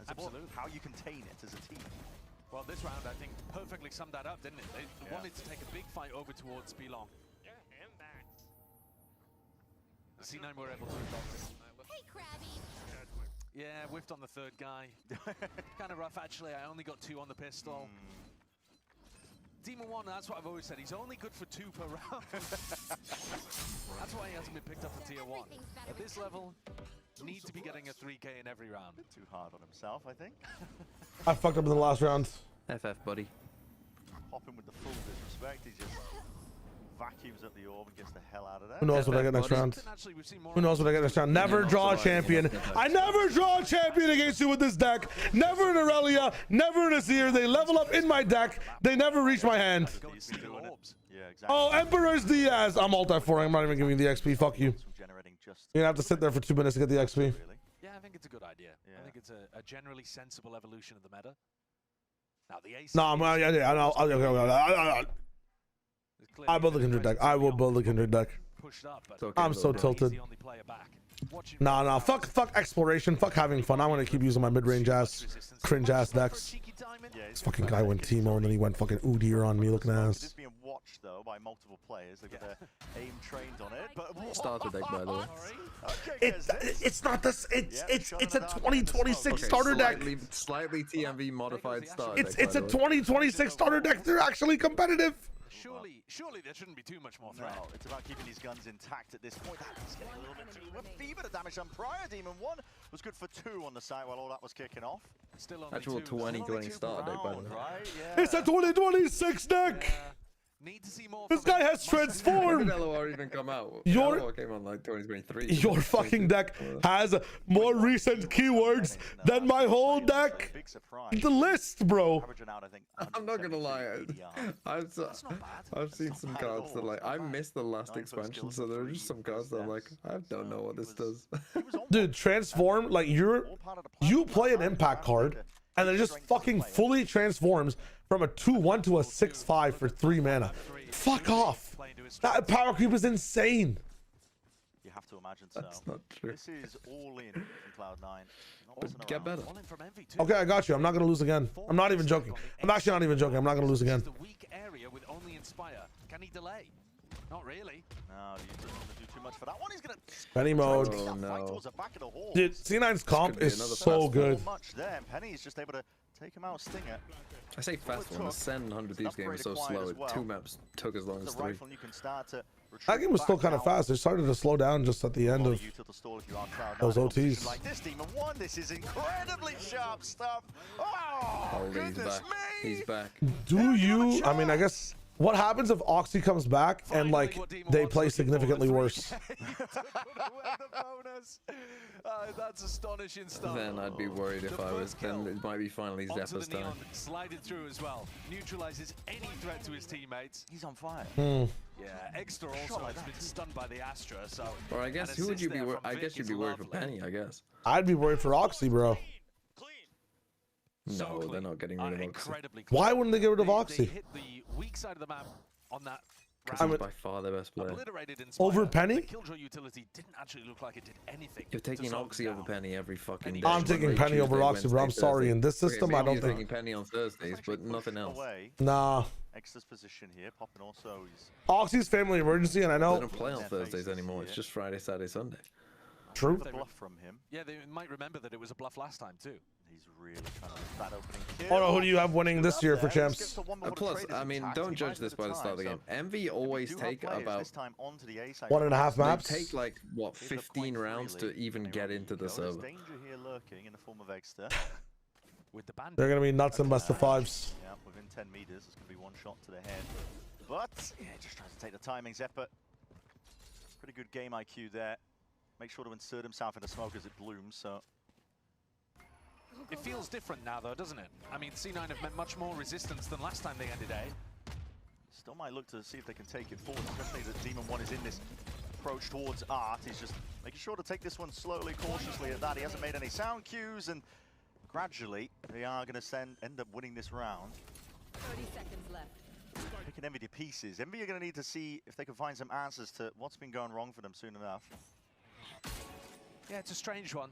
It's about how you contain it as a team. Well, this round, I think, perfectly summed that up, didn't it? They wanted to take a big fight over towards Belong. The C9 were able to adopt it. Hey, Krabby. Yeah, whiffed on the third guy. Kind of rough, actually. I only got 2 on the pistol. Demon 1, that's what I've always said. He's only good for 2 per round. That's why he hasn't been picked up for tier 1. At this level, need to be getting a 3K in every round. Too hard on himself, I think. I fucked up in the last round. FF, buddy. Popping with the full disrespect. He just vacuums up the orb and gets the hell out of there. Who knows what I get next round? Who knows what I get next round? Never draw a champion. I never draw a champion against you with this deck. Never an Aurelia, never an Azir. They level up in my deck. They never reach my hand. Yeah, exactly. Oh, Emperor's Diaz. I'm multi-4ing. I'm not even giving you the XP. Fuck you. You're gonna have to sit there for 2 minutes to get the XP. Yeah, I think it's a good idea. I think it's a generally sensible evolution of the meta. Now the ace. No, I build the Kindred deck. I will build the Kindred deck. I'm so tilted. Nah, fuck exploration. Fuck having fun. I want to keep using my mid-range ass, cringe ass decks. This fucking guy went Teemo and then he went fucking Udyr on me looking ass. It's being watched though by multiple players. They've got their aim trained on it. But Starter deck, by the way. It's not this. It's a 2026 starter deck. Slightly TMV modified starter deck. It's a 2026 starter deck. They're actually competitive. Surely there shouldn't be too much more threat. No, it's about keeping these guns intact at this point. That's getting a little bit too fever to damage them prior. Demon 1 was good for 2 on the side while all that was kicking off. Still only Actual 2020 starter deck, by the way. Right? Yeah. It's a 2026 deck. Need to see more. This guy has transformed. When did LOR even come out? Your LOR came on like 2023. Your fucking deck has more recent keywords than my whole deck. The list, bro. I'm not gonna lie. I've seen some cards that like I missed the last expansion, so there are just some cards that I'm like I don't know what this does. Dude, transform like you play an impact card and then it just fucking fully transforms from a 2/1 to a 6/5 for 3 mana. Fuck off. That power creep is insane. You have to imagine so. That's not true. This is all in from Cloud9. Not messing Get better. Okay, I got you. I'm not gonna lose again. I'm not even joking. I'm actually not even joking. I'm not gonna lose again. The weak area with only Inspire. Can he delay? Not really. No, he doesn't want to do too much for that one. He's gonna Penny mode. take that fight towards the back of the hall. Dude, C9's comp is so good. Much there, and Penny is just able to take him out, stinger. I say fast one. The SEN 100 Thieves game was so slow. 2 maps took as long as 3. That game was still kind of fast. It started to slow down just at the end of those OTs. Like this, Demon One, this is incredibly sharp stuff. Oh, he's back. He's back. Do you? I mean, I guess. What happens if Oxy comes back and like they play significantly worse? That's astonishing stuff. Then I'd be worried if I was. Then it might be finally Zephyr's time. Slided through as well. Neutralizes any threat to his teammates. He's on fire. Yeah, Extra also has been stunned by the Astra. So. Or I guess who would you be? I guess you'd be worried for Penny. I guess. I'd be worried for Oxy, bro. No, they're not getting rid of Oxy. Why wouldn't they get rid of Oxy? They hit the weak side of the map on that. Because he's by far the best player. Over Penny? The Killjoy utility didn't actually look like it did anything. You're taking Oxy over Penny every fucking day. I'm taking Penny over Oxy, bro. I'm sorry. In this system, I don't think. Taking Penny on Thursdays, but nothing else. Nah. Extra's position here, popping also. Oxy's family emergency, and I know. They don't play on Thursdays anymore. It's just Friday, Saturday, Sunday. True. The bluff from him. Yeah, they might remember that it was a bluff last time too. He's really trying to miss that opening kill. Oh no, who do you have winning this year for champs? Plus, I mean, don't judge this by the start of the game. Envy always take about 1.5 maps. They take like what 15 rounds to even get into the server. Danger here lurking in the form of Extra. With the band. They're gonna be nuts in best of 5s. Yeah, within 10 meters, it's gonna be one shot to the head. But yeah, just tries to take the timing. Zephyr, pretty good game IQ there. Make sure to insert himself in the smoke as it blooms. So. It feels different now, though, doesn't it? I mean, C9 have met much more resistance than last time they ended A. Still might look to see if they can take it forward, especially that Demon One is in this approach towards Art. He's just making sure to take this one slowly, cautiously at that. He hasn't made any sound cues, and gradually they are going to end up winning this round. 30 seconds left. Picking Envy to pieces. Envy are going to need to see if they can find some answers to what's been going wrong for them soon enough. Yeah, it's a strange one.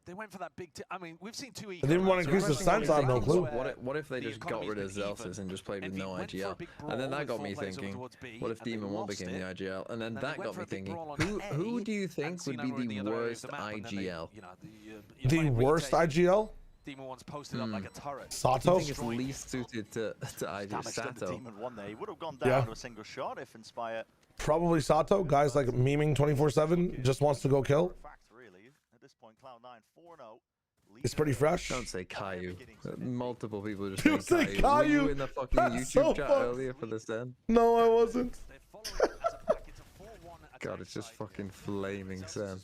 They went for that big. I mean, we've seen 2 They didn't want to increase the stance. I have no clue. What if they just got rid of Zelsis and just played with no IGL? And then that got me thinking, what if Demon 1 became the IGL? And then that got me thinking, who do you think would be the worst IGL? The worst IGL? Demon 1's posted up like a turret. Sato? I think it's least suited to IGL. Sato. Demon 1 there. He would have gone down to a single shot if Inspire. Probably Sato. Guys like memeing 24/7, just wants to go kill. This point, Cloud9 4-0. It's pretty fresh. Don't say Caillou. Multiple people just You saying say Caillou. Were Caillou? you in the fucking That's YouTube so chat fun. earlier for the SEN? No, I wasn't. God, it's just fucking flaming SEN.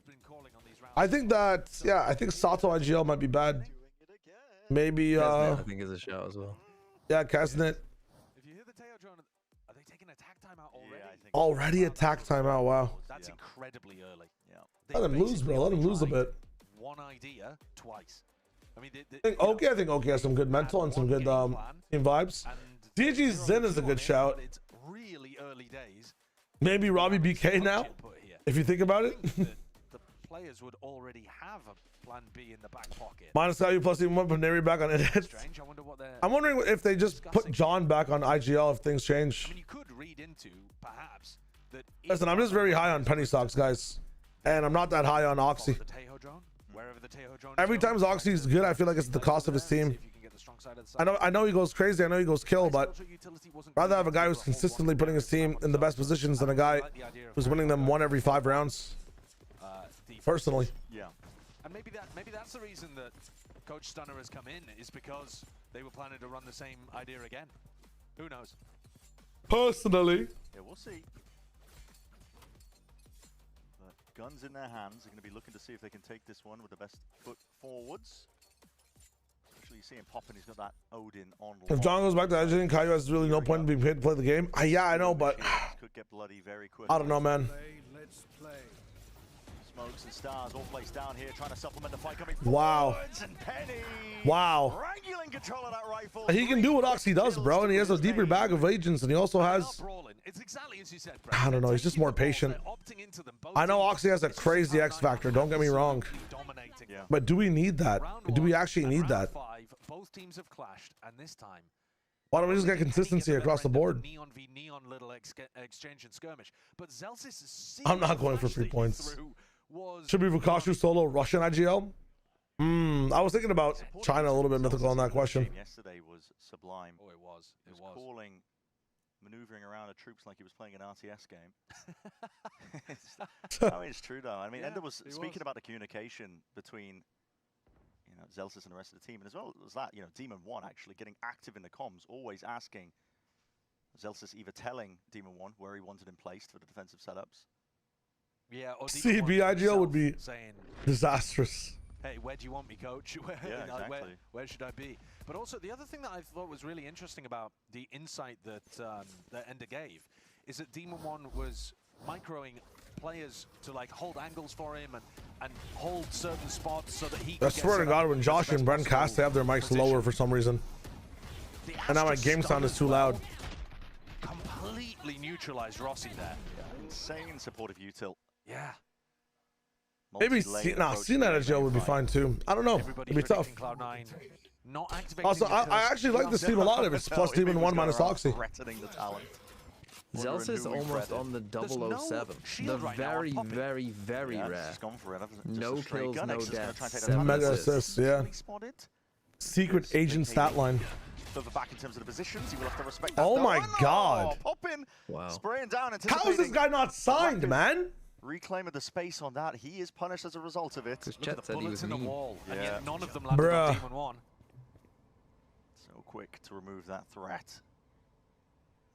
I think that, yeah, I think Sato IGL might be bad. Maybe, I think is a shout as well. Yeah, Kasnet. If you hear the Teo drone, are they taking attack timeout already? Yeah, I think Already attack timeout, wow. That's incredibly early. Yeah. Let him lose, bro. Let him lose a bit. One idea twice. I mean, I think Oki has some good mental and some good team vibes. DG Zen is a good shout. It's really early days. Maybe Robbie BK now, if you think about it. The players would already have a plan B in the back pocket. Minus value plus even one, but Neri back on it. Strange. I wonder what they're. I'm wondering if they just put John back on IGL if things change. I mean, you could read into perhaps that. Listen, I'm just very high on Penny Stocks, guys, and I'm not that high on Oxy. Every time Oxy's good, I feel like it's at the cost of his team. I know he goes crazy. I know he goes kill, but rather have a guy who's consistently putting his team in the best positions than a guy who's winning them 1 every 5 rounds. Personally. Yeah. And maybe that's the reason that Coach Stunner has come in, is because they were planning to run the same idea again. Who knows? Personally. Yeah, we'll see. But guns in their hands. They're going to be looking to see if they can take this one with the best foot forwards. Especially you see him popping. He's got that Odin on. If John goes back to Edging, Caillou has really no point in being paid to play the game. Yeah, I know, but could get bloody very quick. I don't know, man. So Smokes and Stars all placed down here, trying to supplement the fight coming Wow. forwards, and Penny. Wow. Wrangling control of that rifle. He can do what Oxy does, bro, and he has a deeper bag of agents, and he also has... I don't know, he's just more patient. I know Oxy has a crazy X factor, don't get me wrong. But do we need that? Do we actually need that? Both teams have clashed, and this time Why don't we just get consistency across the board? Neon v neon little exchange and skirmish. But Zelsis' I'm not going for 3 points. Should be Vukashu solo Russian IGL? I was thinking about China a little bit mythical on that question. Yesterday was sublime. Oh, it was. He was calling, maneuvering around the troops like he was playing an RTS game. I mean, it's true though. I mean, Ender was speaking about the communication between Zelsis and the rest of the team, and as well as that, Demon 1 actually getting active in the comms, always asking Zelsis, either telling Demon 1 where he wanted him placed for the defensive setups. Yeah, or CB IGL would be saying disastrous. Hey, where do you want me, coach? Exactly. Where should I be? But also, the other thing that I thought was really interesting about the insight that that Ender gave is that Demon 1 was microing players to like hold angles for him and hold certain spots so that he could I swear to God, when Josh and Brent cast, they have their mics lower for some reason. And now my game sound is too loud. Completely neutralized Rossi there. Insane supportive util. Yeah. Maybe C9 IGL would be fine too. I don't know. It'd be tough. Cloud9 not also, I actually like this team a lot if it's plus Demon 1 minus Oxy. Zelsis almost on the 007. The very, very, very rare. No kills, no deaths. Mega assists, yeah. Secret agent stat line. Further back in terms of the positions, he will have to respect that. Oh my God. Popping, wow. Spraying down. How is this guy not signed, man? Reclaiming the space on that. He is punished as a result of it. Because Chet said he was mean. And yet none of them landed on Demon 1. So quick to remove that threat.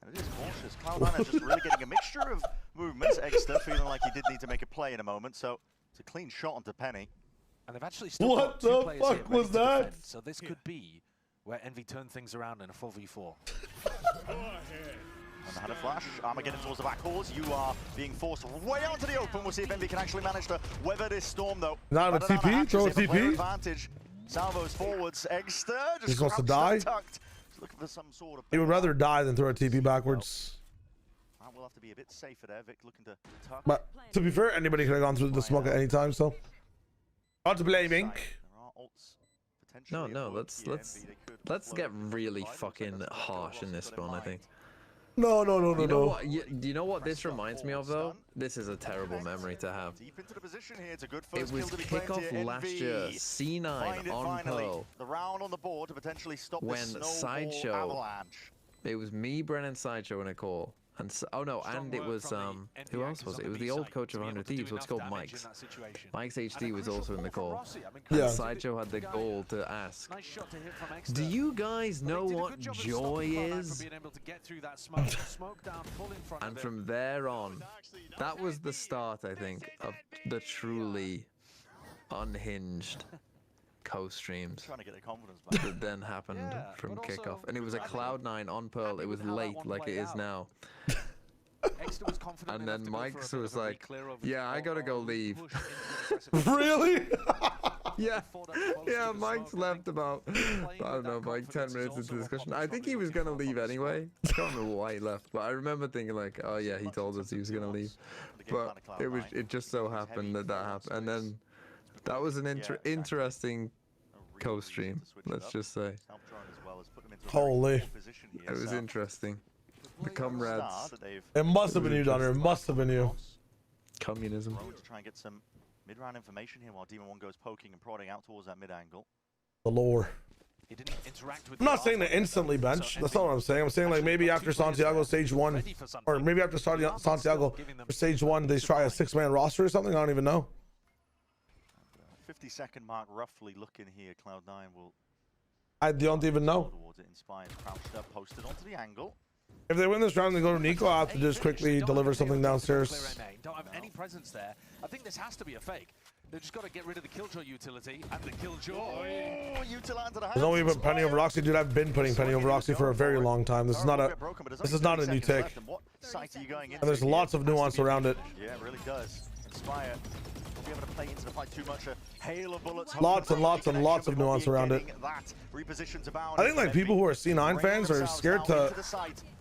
And it is cautious. Cloud9 is just really getting a mixture of movements. Exter feeling like he did need to make a play in a moment. So it's a clean shot onto Penny. And they've actually still got two players here ready to defend. So this could be where Envy turn things around in a 4v4. And the had a flash. Armageddon towards the back horse. You are being forced way onto the open. We'll see if Envy can actually manage to weather this storm, though. Not a TP. Throw a TP. Advantage. Salvos forwards. Exter just he wants to die. Looking for some sort of. He would rather die than throw a TP backwards. We'll have to be a bit safer there. Vic looking to tuck. But to be fair, anybody could have gone through the smoke at any time, so. Not to blame, Ink. No, let's get really fucking harsh in this spawn, I think. No. Do you know what this reminds me of, though? This is a terrible memory to have. It was kickoff last year, C9 on Pearl. The round on the board to potentially stop when this Sideshow, avalanche. It was me, Brennan, Sideshow, and a call. And oh no, and it was who else was it? It was the old coach of 100 Thieves, what's called Mike's. Mike's HD was also in the call. And yeah. Sideshow had the goal to ask, do you guys know what joy is? And from there on, that was the start, I think, of the truly unhinged co-streams Trying to get their confidence back. that then happened from kickoff, and it was a Cloud9 on Pearl. It was late, like it is now. And then Mike's was like, "Yeah, I gotta go leave." Really? Yeah. Mike's left about I don't know, like 10 minutes into the discussion. I think he was gonna leave anyway. I can't remember why he left, but I remember thinking like, "Oh yeah, he told us he was gonna leave." But it just so happened that happened, and then. That was an interesting co-stream, let's just say. Holy. It was interesting. The comrades. It must have been you, Donner. It must have been you. Communism. To try and get some mid-round information here while Demon 1 goes poking and prodding out towards that mid-angle. The lore. I'm not saying to instantly bench. That's not what I'm saying. I'm saying like maybe after Santiago stage 1, or maybe after starting Santiago for stage 1, they try a 6-man roster or something. I don't even know. 50-second mark roughly looking here. Cloud9 will. I don't even know. Inspired, crouched up, posted onto the angle. If they win this round and go to Nico, I'll have to just quickly deliver something downstairs. Don't have any presence there. I think this has to be a fake. They've just got to get rid of the Killjoy utility and the Killjoy. Oh, There's no way you put Penny over Roxy, dude. I've been putting Penny over Roxy for a very long time. This is not a new take. And there's lots of nuance around it. Yeah, it really does. Inspire be able to play into the fight too much. A hail of bullets. Lots and lots and lots of nuance around it. I think like people who are C9 fans are scared to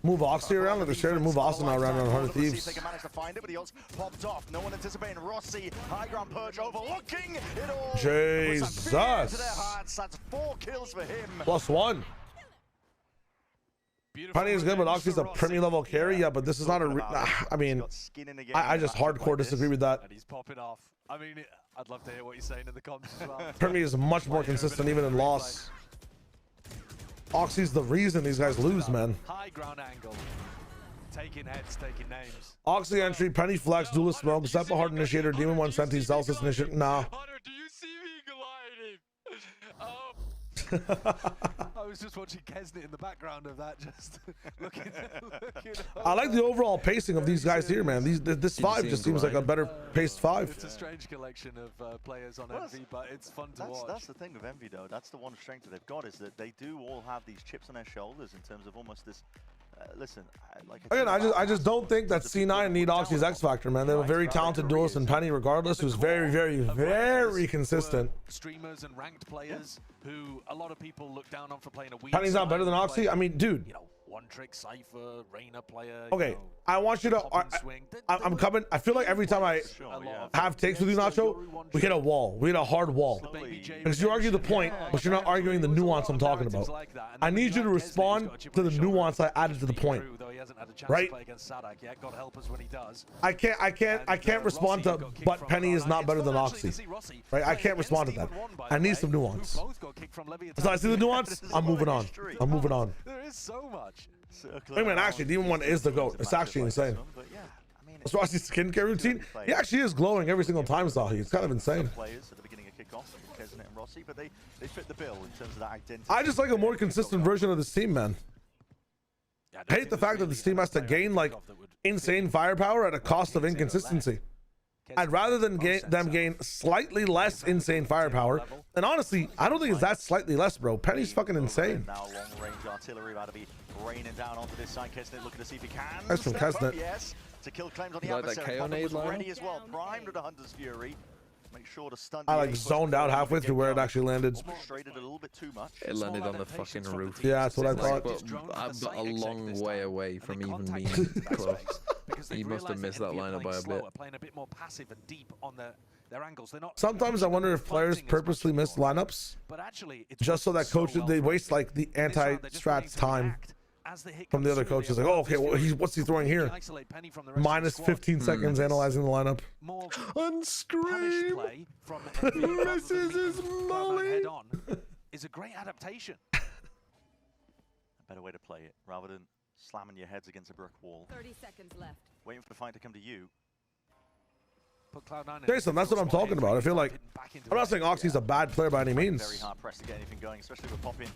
move Oxy around, like they're scared to move Austin around on 100 Thieves. They can manage to find it, but he also popped off. No one anticipating Rossi. High ground perch overlooking it all. Jesus. That's 4 kills for him. +1. Penny is good, but Oxy's a Premier level carry. Yeah, but this is not a. I mean, I just hardcore disagree with that. And he's popping off. I mean, I'd love to hear what you're saying in the comments as well. Premier is much more consistent even in loss. Oxy's the reason these guys lose, man. High ground angle. Taking heads, taking names. Oxy entry, Penny flex, Duelist smoke, Zeppa hard initiator, Demon 1 Senti, Celsius initiator. Nah. Do you see me gliding? Oh. I was just watching Kesnit in the background of that, just looking. I like the overall pacing of these guys here, man. This 5 just seems like a better paced 5. It's a strange collection of players on Envy, but it's fun to watch. That's the thing with Envy, though. That's the one strength that they've got, is that they do all have these chips on their shoulders in terms of almost this. Listen, again, I just don't think that C9 need Oxy's X Factor, man. They have a very talented duelist in Penny, regardless, who's very, very, very consistent. Streamers and ranked players who a lot of people look down on for playing a weak. Penny's not better than Oxy. I mean, dude. You know, one trick Cypher, Reina player. Okay, you know, I want you to. I'm coming. I feel like every time I have takes with you, Nacho, we hit a wall. We hit a hard wall. Because you argue the point, but you're not arguing the nuance I'm talking about. I need you to respond to the nuance I added to the point. Right? I can't respond to, but Penny is not better than Oxy. Right? I can't respond to that. I need some nuance. So I see the nuance. I'm moving on. I'm moving on. There is so much. I mean, actually, Demon 1 is the GOAT. It's actually insane. As far as his skincare routine, he actually is glowing every single time, Sahi. It's kind of insane. I just like a more consistent version of this team, man. I hate the fact that this team has to gain like insane firepower at a cost of inconsistency. I'd rather than them gain slightly less insane firepower. And honestly, I don't think it's that slightly less, bro. Penny's fucking insane. Now long-range artillery about to be raining down onto this side. Kesnit looking to see if he can. That's from Kesnit. Yes, to kill claims on the adversary. Was ready as well, primed with the Hunter's Fury. Make sure to stun. I like zoned out halfway through where it actually landed. Frustrated a little bit too much. It landed on the fucking roof. Yeah, that's what I thought. But a long way away from even being close. He must have missed that lineup by a bit. Playing a bit more passive and deep on their angles. They're not. Sometimes I wonder if players purposely miss lineups just so that coaches they waste like the anti-strats time from the other coaches. Like, oh, okay, well, what's he throwing here? Minus 15 seconds analyzing the lineup. Unscream misses his molly. Is a great adaptation. A better way to play it rather than slamming your heads against a brick wall. 30 seconds left. Waiting for the fight to come to you. Put Cloud9 Jason, that's what I'm talking about. I feel like I'm not saying Oxy's a bad player by any means. Very hard pressed to get anything going, especially with popping.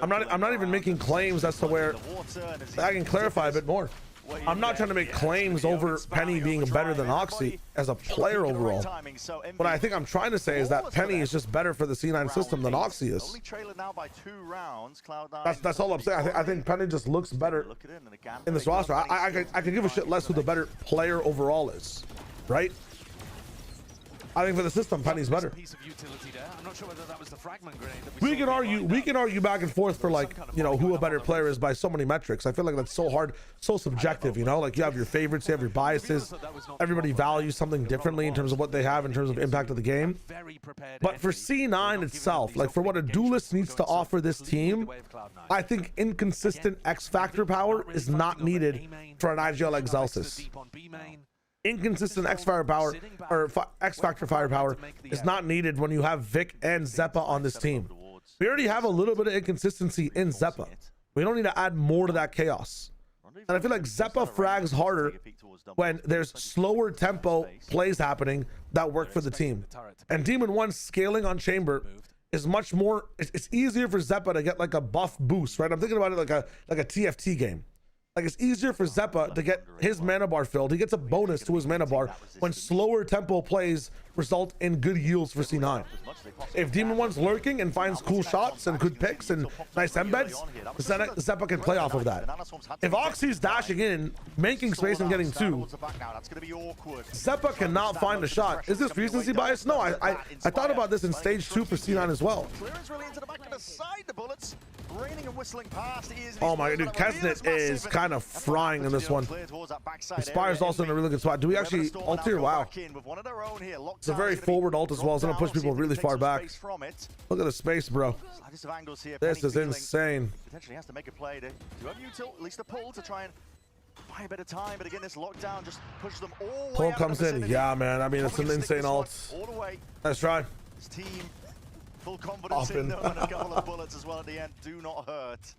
I'm not even making claims as to where I can clarify a bit more. I'm not trying to make claims over Penny being better than Oxy as a player overall. What I think I'm trying to say is that Penny is just better for the C9 system than Oxy is. That's all I'm saying. I think Penny just looks better in this roster. I could give a shit less who the better player overall is, right? I think for the system, Penny's better. We can argue back and forth for like, you know, who a better player is by so many metrics. I feel like that's so hard, so subjective, you know, like you have your favorites, you have your biases. Everybody values something differently in terms of what they have in terms of impact of the game. But for C9 itself, like for what a duelist needs to offer this team, I think inconsistent X Factor power is not needed for an IGL like Celsius. Inconsistent X firepower or X Factor firepower is not needed when you have Vic and Zeppa on this team. We already have a little bit of inconsistency in Zeppa. We don't need to add more to that chaos. And I feel like Zeppa frags harder when there's slower tempo plays happening that work for the team. And Demon 1 scaling on Chamber is much more, it's easier for Zeppa to get like a buff boost, right? I'm thinking about it like a TFT game. Like, it's easier for Zeppa to get his mana bar filled. He gets a bonus to his mana bar when slower tempo plays result in good yields for C9. If Demon One's lurking and finds cool shots and good picks and nice embeds, Zeppa can play off of that. If Oxy's dashing in, making space and getting two, Zeppa cannot find a shot. Is this recency bias? No, I thought about this in stage 2 for C9 as well. Oh my dude, Kesnet is kind of frying in this one. Inspire's also in a really good spot. Do we actually ult here? Wow. It's a very forward ult as well. It's gonna push people really far back. Look at the space, bro. This is insane. Potentially has to make a play to have util, at least a pull to try and buy a bit of time, but again, this lockdown just pushes them all. Pull comes in. Yeah, man. I mean, it's an insane ult. Nice try. His team full confidence in them, and a couple of bullets as well at the end do not hurt.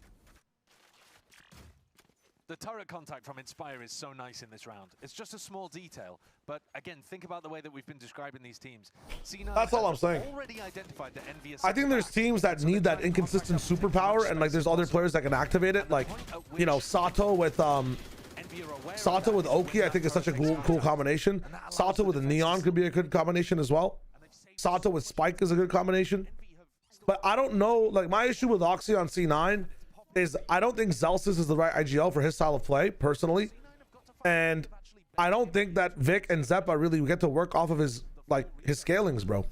The turret contact from Inspire is so nice in this round. It's just a small detail, but again, think about the way that we've been describing these teams. C9 That's all I'm saying. Already identified the envious. I think there's teams that need that inconsistent superpower, and like there's other players that can activate it. Like, you know, Sato with Oki, I think is such a cool combination. Sato with a Neon could be a good combination as well. Sato with Spike is a good combination. But I don't know, like my issue with Oxy on C9 is I don't think Zelsis is the right IGL for his style of play, personally. And I don't think that Vic and Zeppa really get to work off of his scalings, bro.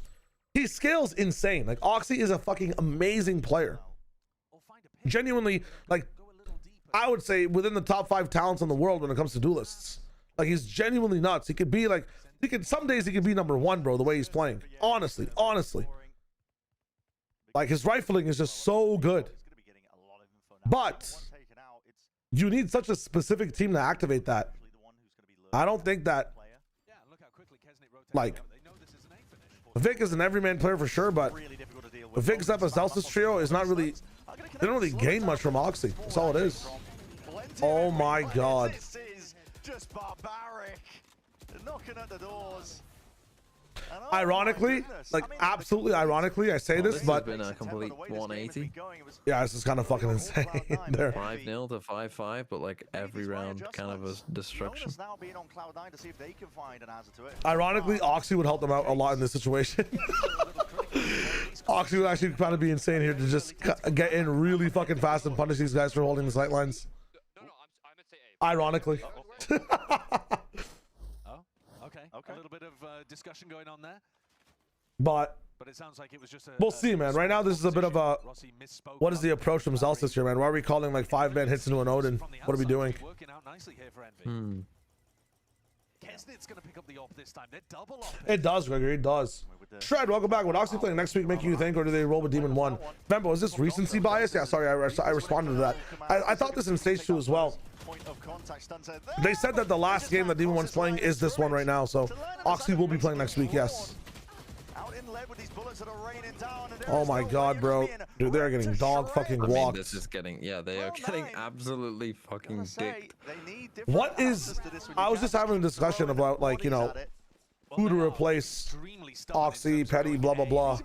He scales insane. Like, Oxy is a fucking amazing player. Genuinely, like, I would say within the top 5 talents in the world when it comes to duelists. Like, he's genuinely nuts. He could be like, some days he could be #1, bro, the way he's playing. Honestly. Like, his rifling is just so good. But you need such a specific team to activate that. I don't think that, like, Vic is an everyman player for sure, but the Vic Zeppa Zelsis trio is not really, they don't really gain much from Oxy. That's all it is. Oh my god. This is just barbaric. They're knocking at the doors. Ironically, like absolutely ironically, I say this, but been a complete 180. Yeah, this is kind of fucking insane. There. 5-0 to 5-5, but like every round kind of a destruction. Ironically, Oxy would help them out a lot in this situation. Oxy would actually kind of be insane here to just get in really fucking fast and punish these guys for holding the sight lines. Ironically. Okay. A little bit of discussion going on there. But it sounds like it was just we'll see, man. Right now, this is a bit of a, what is the approach from Zelsis here, man? Why are we calling like 5-man hits into an Odin? What are we doing? Working out nicely here for Envy. Kesnit's gonna pick up the op this time. They're double op. It does, Gregory. It does. Shred, welcome back. Would Oxy playing next week make you think, or do they roll with Demon 1? Vembo, is this recency bias? Yeah, sorry, I responded to that. I thought this in stage 2 as well. They said that the last game that Demon 1's playing is this one right now, so Oxy will be playing next week, yes. Oh my god, bro. Dude, they're getting dog fucking walked. I mean, this is getting, yeah, they are getting absolutely fucking dicked. What is, I was just having a discussion about, like, you know, who to replace Oxy, Petty, blah, blah, blah.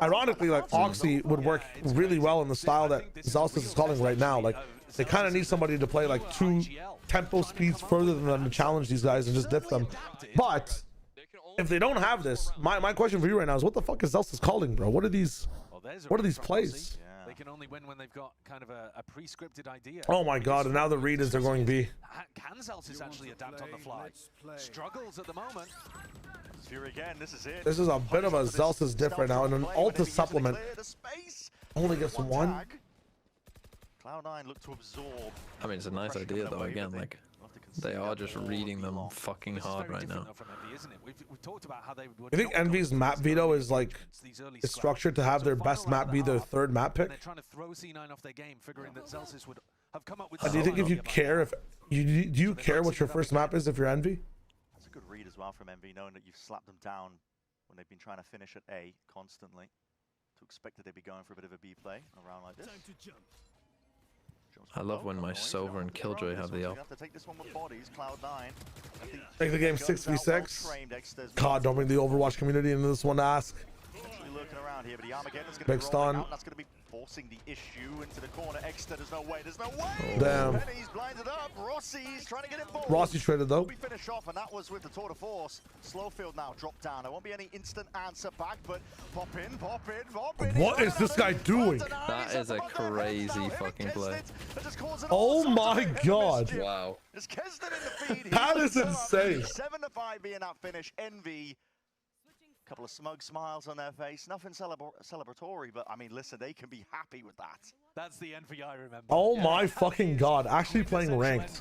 Ironically, like, Oxy would work really well in the style that Zelsis is calling right now. Like, they kind of need somebody to play like 2 tempo speeds further than them to challenge these guys and just diff them. But if they don't have this, my question for you right now is, what the fuck is Zelsis calling, bro? What are these plays? They can only win when they've got kind of a pre-scripted idea. Oh my god, and now the read is they're going B. Can Zelsis actually adapt on the fly? Struggles at the moment. Again, this is it. This is a bit of a Zelsis diff right now, and an Ulta supplement only gets 1. Cloud9 look to absorb. I mean, it's a nice idea though. Again, like they are just reading them fucking hard right now. I think Envy's map veto is like structured to have their best map be their 3rd map pick. Do you think if you care, do you care what your first map is if you're Envy? That's a good read as well from Envy, knowing that you've slapped them down when they've been trying to finish at A constantly. To expect that they'd be going for a bit of a B play around like this. I love when my Sova and Killjoy have the up. Take the game 6v6. God, don't bring the Overwatch community into this one to ask. lurking around here, but the Armageddon's going to Big be stun. rolling out, and that's going to be forcing the issue into the corner. Exeter, there's no way, there's no way! Damn. Penny's blinded up, Rossi's trying to get involved. Rossi traded though. We finish off, and that was with the tour de force. Slowfield now dropped down. There won't be any instant answer back, but pop in, pop in, pop in. What is this guy doing? That is a crazy fucking play. Oh my god. Wow. It's Keston in the feed. That is insane. 7-5 being that finish. Envy. Couple of smug smiles on their face. Nothing celebratory, but I mean, listen, they can be happy with that. That's the Envy I remember. Oh my fucking god. Actually playing ranked.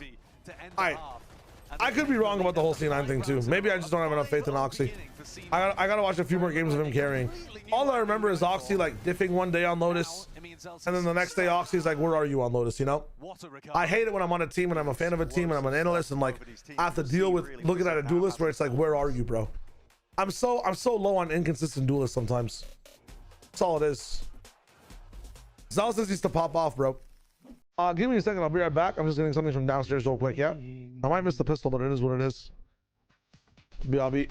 I could be wrong about the whole C9 thing too. Maybe I just don't have enough faith in Oxy. I gotta watch a few more games of him carrying. All I remember is Oxy like diffing one day on Lotus, and then the next day Oxy's like, where are you on Lotus, you know? I hate it when I'm on a team and I'm a fan of a team and I'm an analyst and like I have to deal with looking at a duelist where it's like, where are you, bro? I'm so low on inconsistent duelists sometimes. That's all it is. Zealous needs to pop off, bro. Give me a second, I'll be right back. I'm just getting something from downstairs real quick, yeah? I might miss the pistol, but it is what it is. BRB.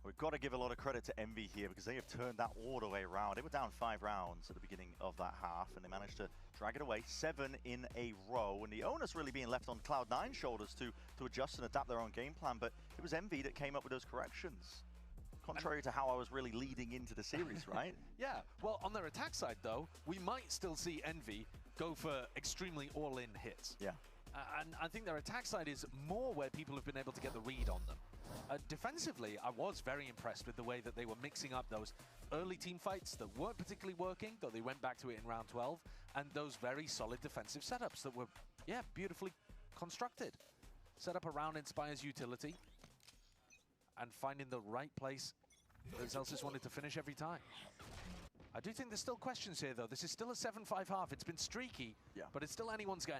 We've got to give a lot of credit to Envy here because they have turned that all the way around. They were down 5 rounds at the beginning of that half, and they managed to drag it away 7 in a row. And the onus really being left on Cloud9's shoulders to adjust and adapt their own game plan, but it was Envy that came up with those corrections. Contrary to how I was really leading into the series, right? Yeah, well, on their attack side, though, we might still see Envy go for extremely all-in hits. Yeah. And I think their attack side is more where people have been able to get the read on them. Defensively, I was very impressed with the way that they were mixing up those early team fights that weren't particularly working, though they went back to it in round 12, and those very solid defensive setups that were, yeah, beautifully constructed. Set up around Inspire's utility and finding the right place that Zelsis wanted to finish every time. I do think there's still questions here, though. This is still a 7-5 half. It's been streaky, but it's still anyone's game.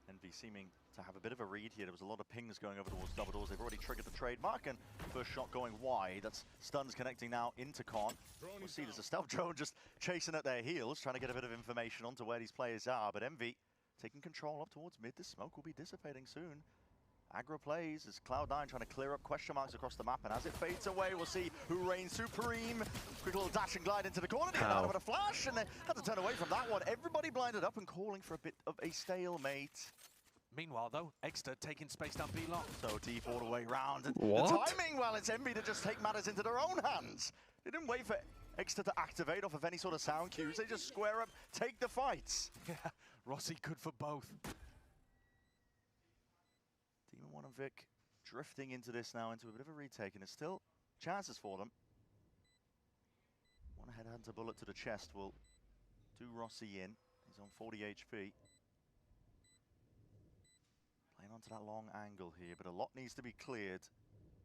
Envy seeming to have a bit of a read here. There was a lot of pings going over towards double doors. They've already triggered the trademark, and first shot going wide. That's stuns connecting now into Con. We'll see there's a stealth drone just chasing at their heels, trying to get a bit of information onto where these players are. But Envy taking control up towards mid. The smoke will be dissipating soon. Aggro plays as Cloud9 trying to clear up question marks across the map, and as it fades away, we'll see who reigns supreme. Quick little dash and glide into the corner, they got out of a flash, and they had to turn away from that one. Everybody blinded up and calling for a bit of a stalemate. Meanwhile, though, Exeter taking space down B long. So deep all the way round. And what? The timing, well, it's Envy to just take matters into their own hands. They didn't wait for Exeter to activate off of any sort of sound cues. They just square up, take the fights. Yeah, Rossi good for both. Demon 1 and Vic drifting into this now, into a bit of a retake, and there's still chances for them. One headhunter bullet to the chest will do Rossi in. He's on 40 HP. Playing onto that long angle here, but a lot needs to be cleared.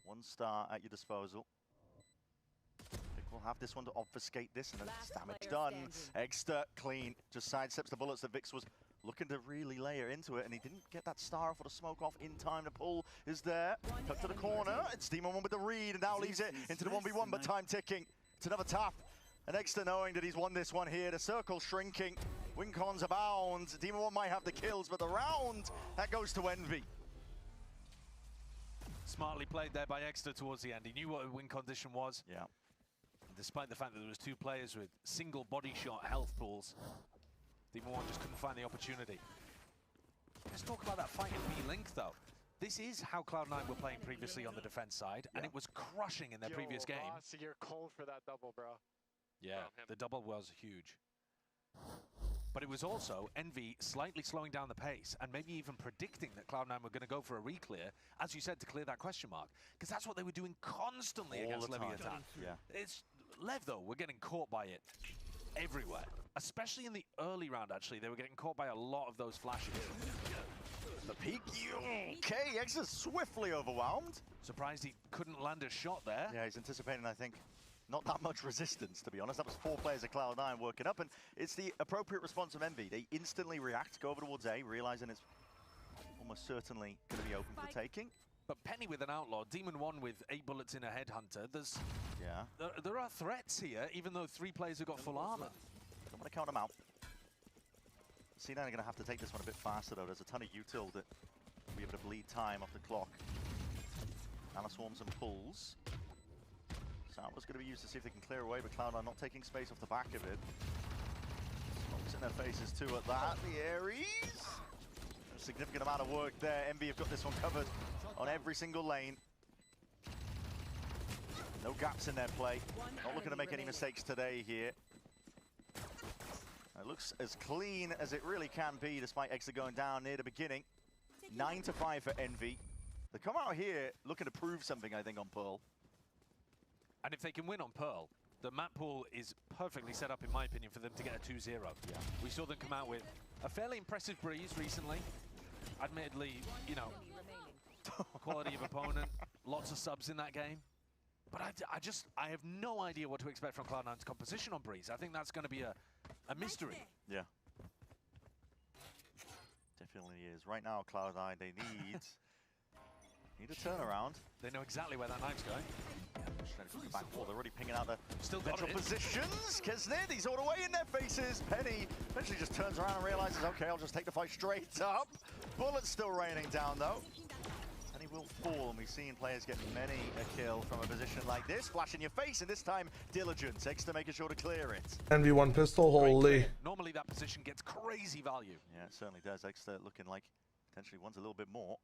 1 star at your disposal. Vic will have this one to obfuscate this, and then it's damage done. Exeter clean, just sidesteps the bullets that Vix was looking to really layer into it, and he didn't get that star off or the smoke off in time. The pull is there. Tuck to the corner. It's Demon 1 with the read, and now leaves it into the 1v1, but time ticking. It's another tap. And Exeter knowing that he's won this one here. The circle shrinking. Wincons abound. Demon 1 might have the kills, but the round, that goes to Envy. Smartly played there by Exeter towards the end. He knew what a win condition was. Yeah. And despite the fact that there was 2 players with single body shot health pools, Demon 1 just couldn't find the opportunity. Let's talk about that fight in B-Link, though. This is how Cloud9 were playing previously on the defense side, and it was crushing in their previous game. Ross, you're cold for that double, bro. Yeah, the double was huge. But it was also Envy slightly slowing down the pace and maybe even predicting that Cloud9 were going to go for a re-clear, as you said, to clear that question mark. Because that's what they were doing constantly against Leviathan. Yeah. It's Lev, though, were getting caught by it everywhere. Especially in the early round, actually. They were getting caught by a lot of those flashes. The peak. Okay, X is swiftly overwhelmed. Surprised he couldn't land a shot there. Yeah, he's anticipating, I think, not that much resistance, to be honest. That was 4 players of Cloud9 working up, and it's the appropriate response of Envy. They instantly react, go over towards A, realizing it's almost certainly going to be open for the taking. But Penny with an outlaw, Demon 1 with 8 bullets in a headhunter. There are threats here, even though 3 players have got full armor. Don't want to count them out. C9 are going to have to take this one a bit faster, though. There's a ton of util that will be able to bleed time off the clock. Nana swarms and pulls. Salva's going to be used to see if they can clear away, but Cloud9 not taking space off the back of it. Smokes in their faces too at that. The Ares. A significant amount of work there. Envy have got this one covered on every single lane. No gaps in their play. Not looking to make any mistakes today here. It looks as clean as it really can be, despite Exeter going down near the beginning. 9-5 for Envy. They come out here looking to prove something, I think, on Pearl. And if they can win on Pearl, the map pool is perfectly set up, in my opinion, for them to get a 2-0. Yeah. We saw them come out with a fairly impressive Breeze recently. Admittedly, you know, quality of opponent, lots of subs in that game. But I have no idea what to expect from Cloud9's composition on Breeze. I think that's going to be a mystery. Yeah. Definitely is. Right now, Cloud9, they need a turnaround. They know exactly where that knife's going. Back wall, they're already pinging out the Still got central positions. Kesnid, he's all the way in their faces. Penny eventually just turns around and realizes, okay, I'll just take the fight straight up. Bullets still raining down, though. Penny will fall, and we've seen players get many a kill from a position like this. Flash in your face, and this time, Diligence. Exeter making sure to clear it. NV1 pistol, holy. Normally that position gets crazy value. Yeah, it certainly does. Exeter looking like potentially wants a little bit more.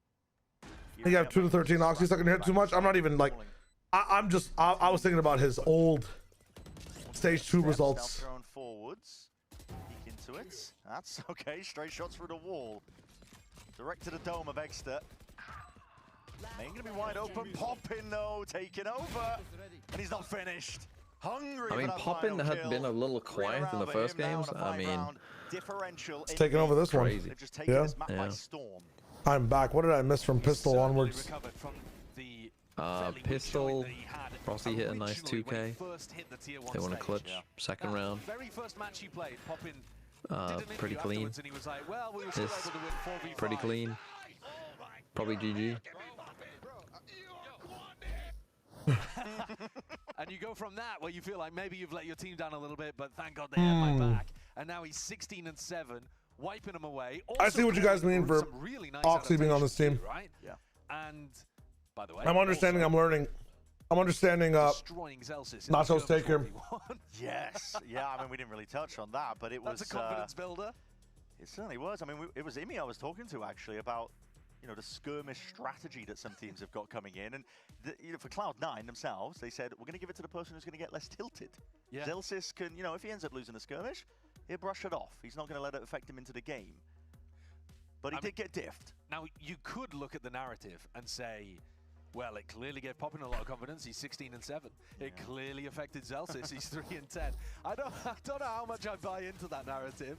You have 2 to 13 Oxy stuck in here too much. I'm not even like, I was thinking about his old stage 2 results. Thrown forwards, peek into it. That's okay. Straight shots through the wall, direct to the dome of Exeter. Main gonna be wide open. Poppin though, taking over, and he's not finished. Hungry. I mean, Poppin had been a little quiet in the first games. I mean, it's taking over this one. They've just taken this map by storm. I'm back. What did I miss from pistol onwards? Pistol, Frosty hit a nice 2K. They won a clutch, second round. Very first match he played, Poppin Pretty clean. and he was like, well, we were This, able to win 4v5. pretty clean. Probably GG. And you go from that where you feel like maybe you've let your team down a little bit, but thank God they had my back. And now he's 16-7, wiping them away. Also I see what you guys mean for really nice Oxy being on this team. too, right? Yeah. And by the way, I'm understanding. I'm learning. I'm understanding. destroying Zelsis in Nacho's the taker. Yes. Yeah. I mean, we didn't really touch on that, but it was That's a confidence builder. It certainly was. I mean, it was Imi I was talking to actually about, you know, the skirmish strategy that some teams have got coming in, and you know, for Cloud9 themselves, they said we're going to give it to the person who's going to get less tilted. Yeah. Zelsis can, you know, if he ends up losing a skirmish, he'll brush it off. He's not going to let it affect him into the game. But he did get diffed. Now, you could look at the narrative and say, well, it clearly gave Poppin a lot of confidence. He's 16-7. It clearly affected Zelsis. He's 3-10. I don't know how much I buy into that narrative.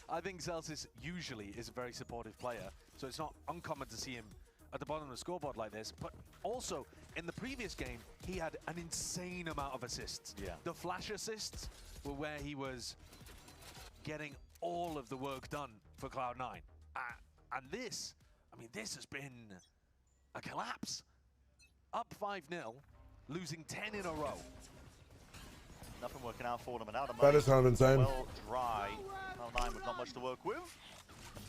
I think Zelsis usually is a very supportive player, so it's not uncommon to see him at the bottom of the scoreboard like this. But also, in the previous game, he had an insane amount of assists. Yeah. The flash assists were where he was getting all of the work done for Cloud9. And this, I mean, this has been a collapse. Up 5-0, losing 10 in a row. Nothing working out for them, and out of That is kind of insane. Well dry. Cloud9 with not much to work with.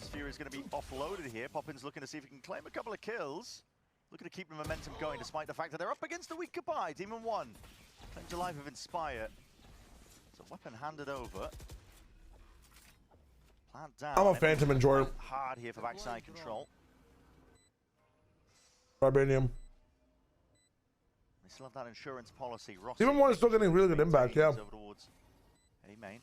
Sphere is going to be offloaded here. Poppin's looking to see if he can claim a couple of kills. Looking to keep the momentum going, despite the fact that they're up against a weak goodbye. Demon 1 playing to life of Inspire. So weapon handed over. Plant down. I'm a Phantom enjoyer. Hard here for backside control. Vibranium. They still have that insurance policy. Even one is still getting really good impact, yeah. Over towards A main.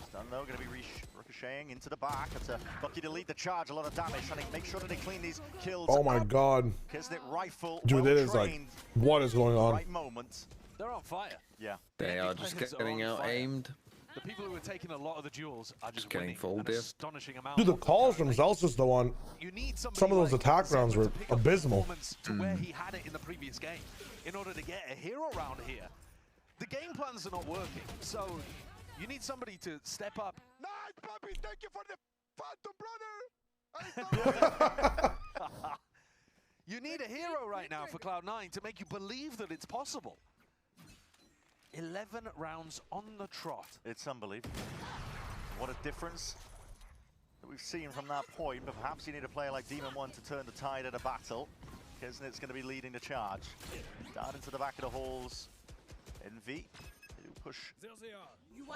Stun though, going to be ricocheting into the back. It's a Bucky to lead the charge, a lot of damage, trying to make sure that they clean these kills. Oh my god. Kisnet rifle. Dude, it is like, what is going on? Right moment. They're on fire. Yeah. They are just getting out aimed. The people who are taking a lot of the duels are just getting full an diff. astonishing amount. Dude, the calls from Zelsis though on some of those attack rounds were abysmal. To where he had it in the previous game, in order to get a hero round here, the game plans are not working. So you need somebody to step up. Nice, puppy. Thank you for the Phantom, brother. You need a hero right now for Cloud9 to make you believe that it's possible. 11 rounds on the trot. It's unbelievable. What a difference that we've seen from that point, but perhaps you need a player like Demon 1 to turn the tide at a battle. Kisnet's going to be leading the charge. Down into the back of the halls. Envy. They do push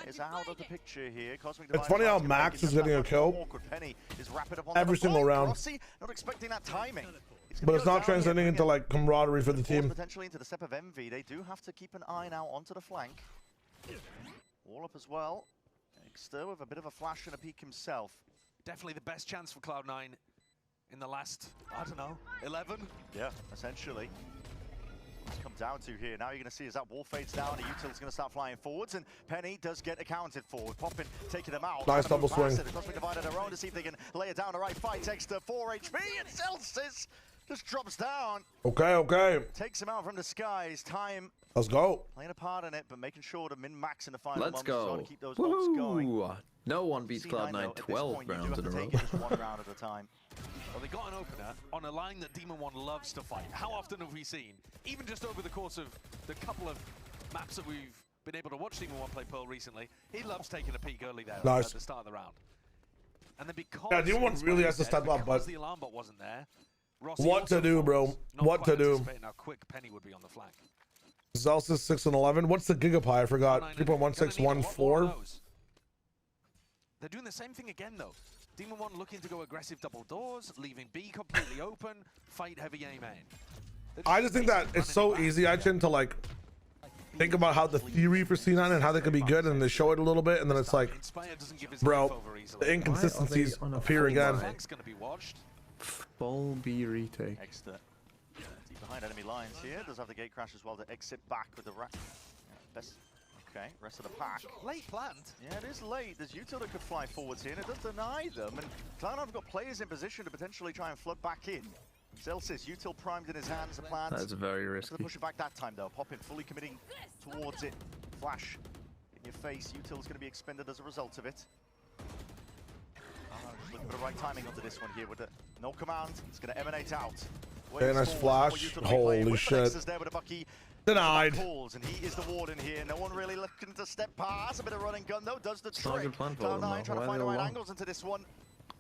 is out of the picture here. Cosmic It's funny how Max is getting a kill Penny is rapid up on every single round. Rossi not expecting that timing. But it's not translating into like camaraderie for the team. Potentially into the step of Envy. They do have to keep an eye now onto the flank. Wall up as well. Exter with a bit of a flash and a peek himself. Definitely the best chance for Cloud9 in the last, I don't know, 11? Yeah, essentially. What's come down to here, now you're going to see as that wall fades down, the Util's going to start flying forwards, and Penny does get accounted for. Poppin taking them out. Nice double swing. The Cosmic Divided their own to see if they can lay it down the right fight. Exter 4 HP, and Celsius just drops down. Okay, okay. Takes him out from the skies. Time. Let's go. Playing a part in it, but making sure to min-max in the final Let's moments. go. To keep those votes going. No one beats Cloud9 12 rounds in a row. Just one round at a time. Well, they got an opener on a line that Demon 1 loves to fight. How often have we seen, even just over the course of the couple of maps that we've been able to watch Demon 1 play Pearl recently, he loves taking a peek early there nice. at the start of the round. And then because Demon 1 really has to step up, but the alarm bot wasn't there, what to do, bro? What to do? How quick Penny would be on the flank. Zelsis 6 and 11. What's the Gigapie? I forgot. 3.1614. They're doing the same thing again, though. Demon 1 looking to go aggressive double doors, leaving B completely open, fight heavy A main. I just think that it's so easy, Aichin, to like think about how the theory for C9 and how they could be good, and they show it a little bit, and then it's like, bro, the inconsistencies appear again. Full B retake. Exter. Deep behind enemy lines here. Does have the gate crash as well to exit back with the best. Okay, rest of the pack. Late plant. Yeah, it is late. There's Util that could fly forwards here, and it does deny them. And Cloud9 have got players in position to potentially try and flood back in. Celsius, Util primed in his hands, the plant. That's very risky. Push it back that time, though. Poppin fully committing towards it. Flash in your face. Util's going to be expended as a result of it. Just looking for the right timing onto this one here with the no command. It's going to emanate out. Okay, nice flash. Holy shit. Denied. And he is the warden here. No one really looking to step past. A bit of running gun though does the trick. Cloud9 trying to find the right angles into this one.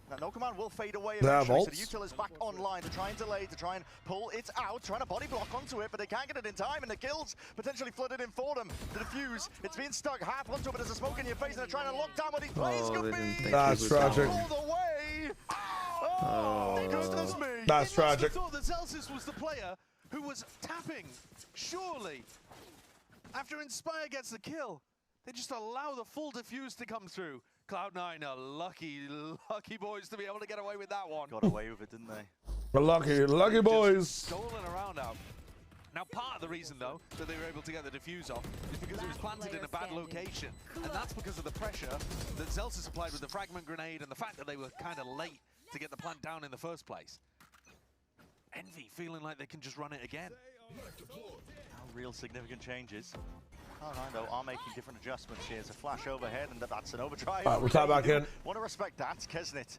Now, no command will fade away eventually, so the Util is back online to try and delay, to try and pull it out, trying to body block onto it, but they can't get it in time, and the kills potentially flooded in for them. The defuse, it's being stuck half onto it, but there's a smoke in your face, and they're trying to lock down what these plays could be. That's tragic. All the way. Oh, goodness me. That's tragic. I thought that Celsius was the player who was tapping, surely. After Inspire gets the kill, they just allow the full defuse to come through. Cloud9 are lucky boys to be able to get away with that one. Got away with it, didn't they? We're lucky boys. Stolen around out. Now, part of the reason, though, that they were able to get the defuse off is because it was planted in a bad location. And that's because of the pressure that Zelsis applied with the fragment grenade and the fact that they were kind of late to get the plant down in the first place. Envy feeling like they can just run it again. No real significant changes. Cloud9 though are making different adjustments here. It's a flash overhead, and that's an overdrive. We'll tap back in. Want to respect that, Kisnet.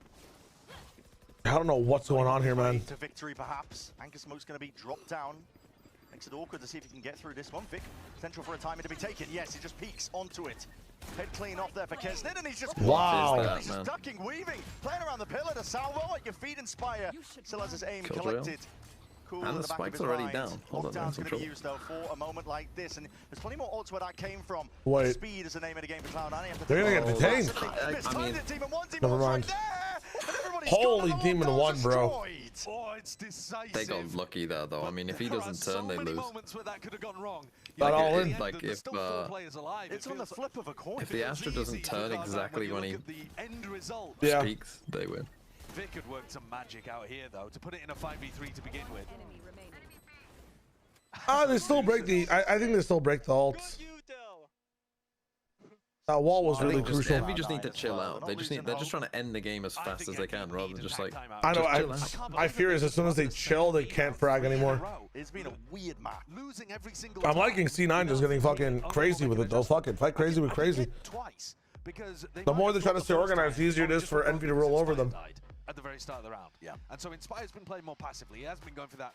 I don't know what's going on here, man. To victory, perhaps. Anchor Smoke's going to be dropped down. Makes it awkward to see if he can get through this one. Vic, potential for a timing to be taken. Yes, he just peeks onto it. Head clean off there for Kisnet, and he's just he's just ducking, weaving, playing around the pillar to salvo at your feet. Inspire still has his aim collected. cool And in the the back of spike's his already mind. down. Hold on, Lockdown's there's some going to be trouble. used though for a moment like this, and there's plenty more ults where that came from. Wait. Speed is the name of the game for Cloud9. They're gonna get detained. I mean, Never mind. Holy Demon 1, bro. Oh, it's decisive. They got lucky there, though. I mean, if he doesn't turn, they lose. Moments where that could have gone wrong. Not all in. Like if It's on the flip of a coin. if the Astra doesn't turn exactly when he Yeah. speaks, they win. Vic had worked some magic out here, though, to put it in a 5v3 to begin with. They still break the. I think they still break the ults. That wall was really crucial. Envy just need to chill out. They're just trying to end the game as fast as they can, rather than just like. I know. just chill out. I fear is as soon as they chill, they can't frag anymore. It's been a weird map. Losing every single I'm liking C9 just getting fucking crazy with it though. Fuck it, fight crazy with crazy. Twice, because The more they try to stay organized, the easier it is for Envy to roll over them. at the very start of the round. Yeah. And so Inspire's been playing more passively. He hasn't been going for that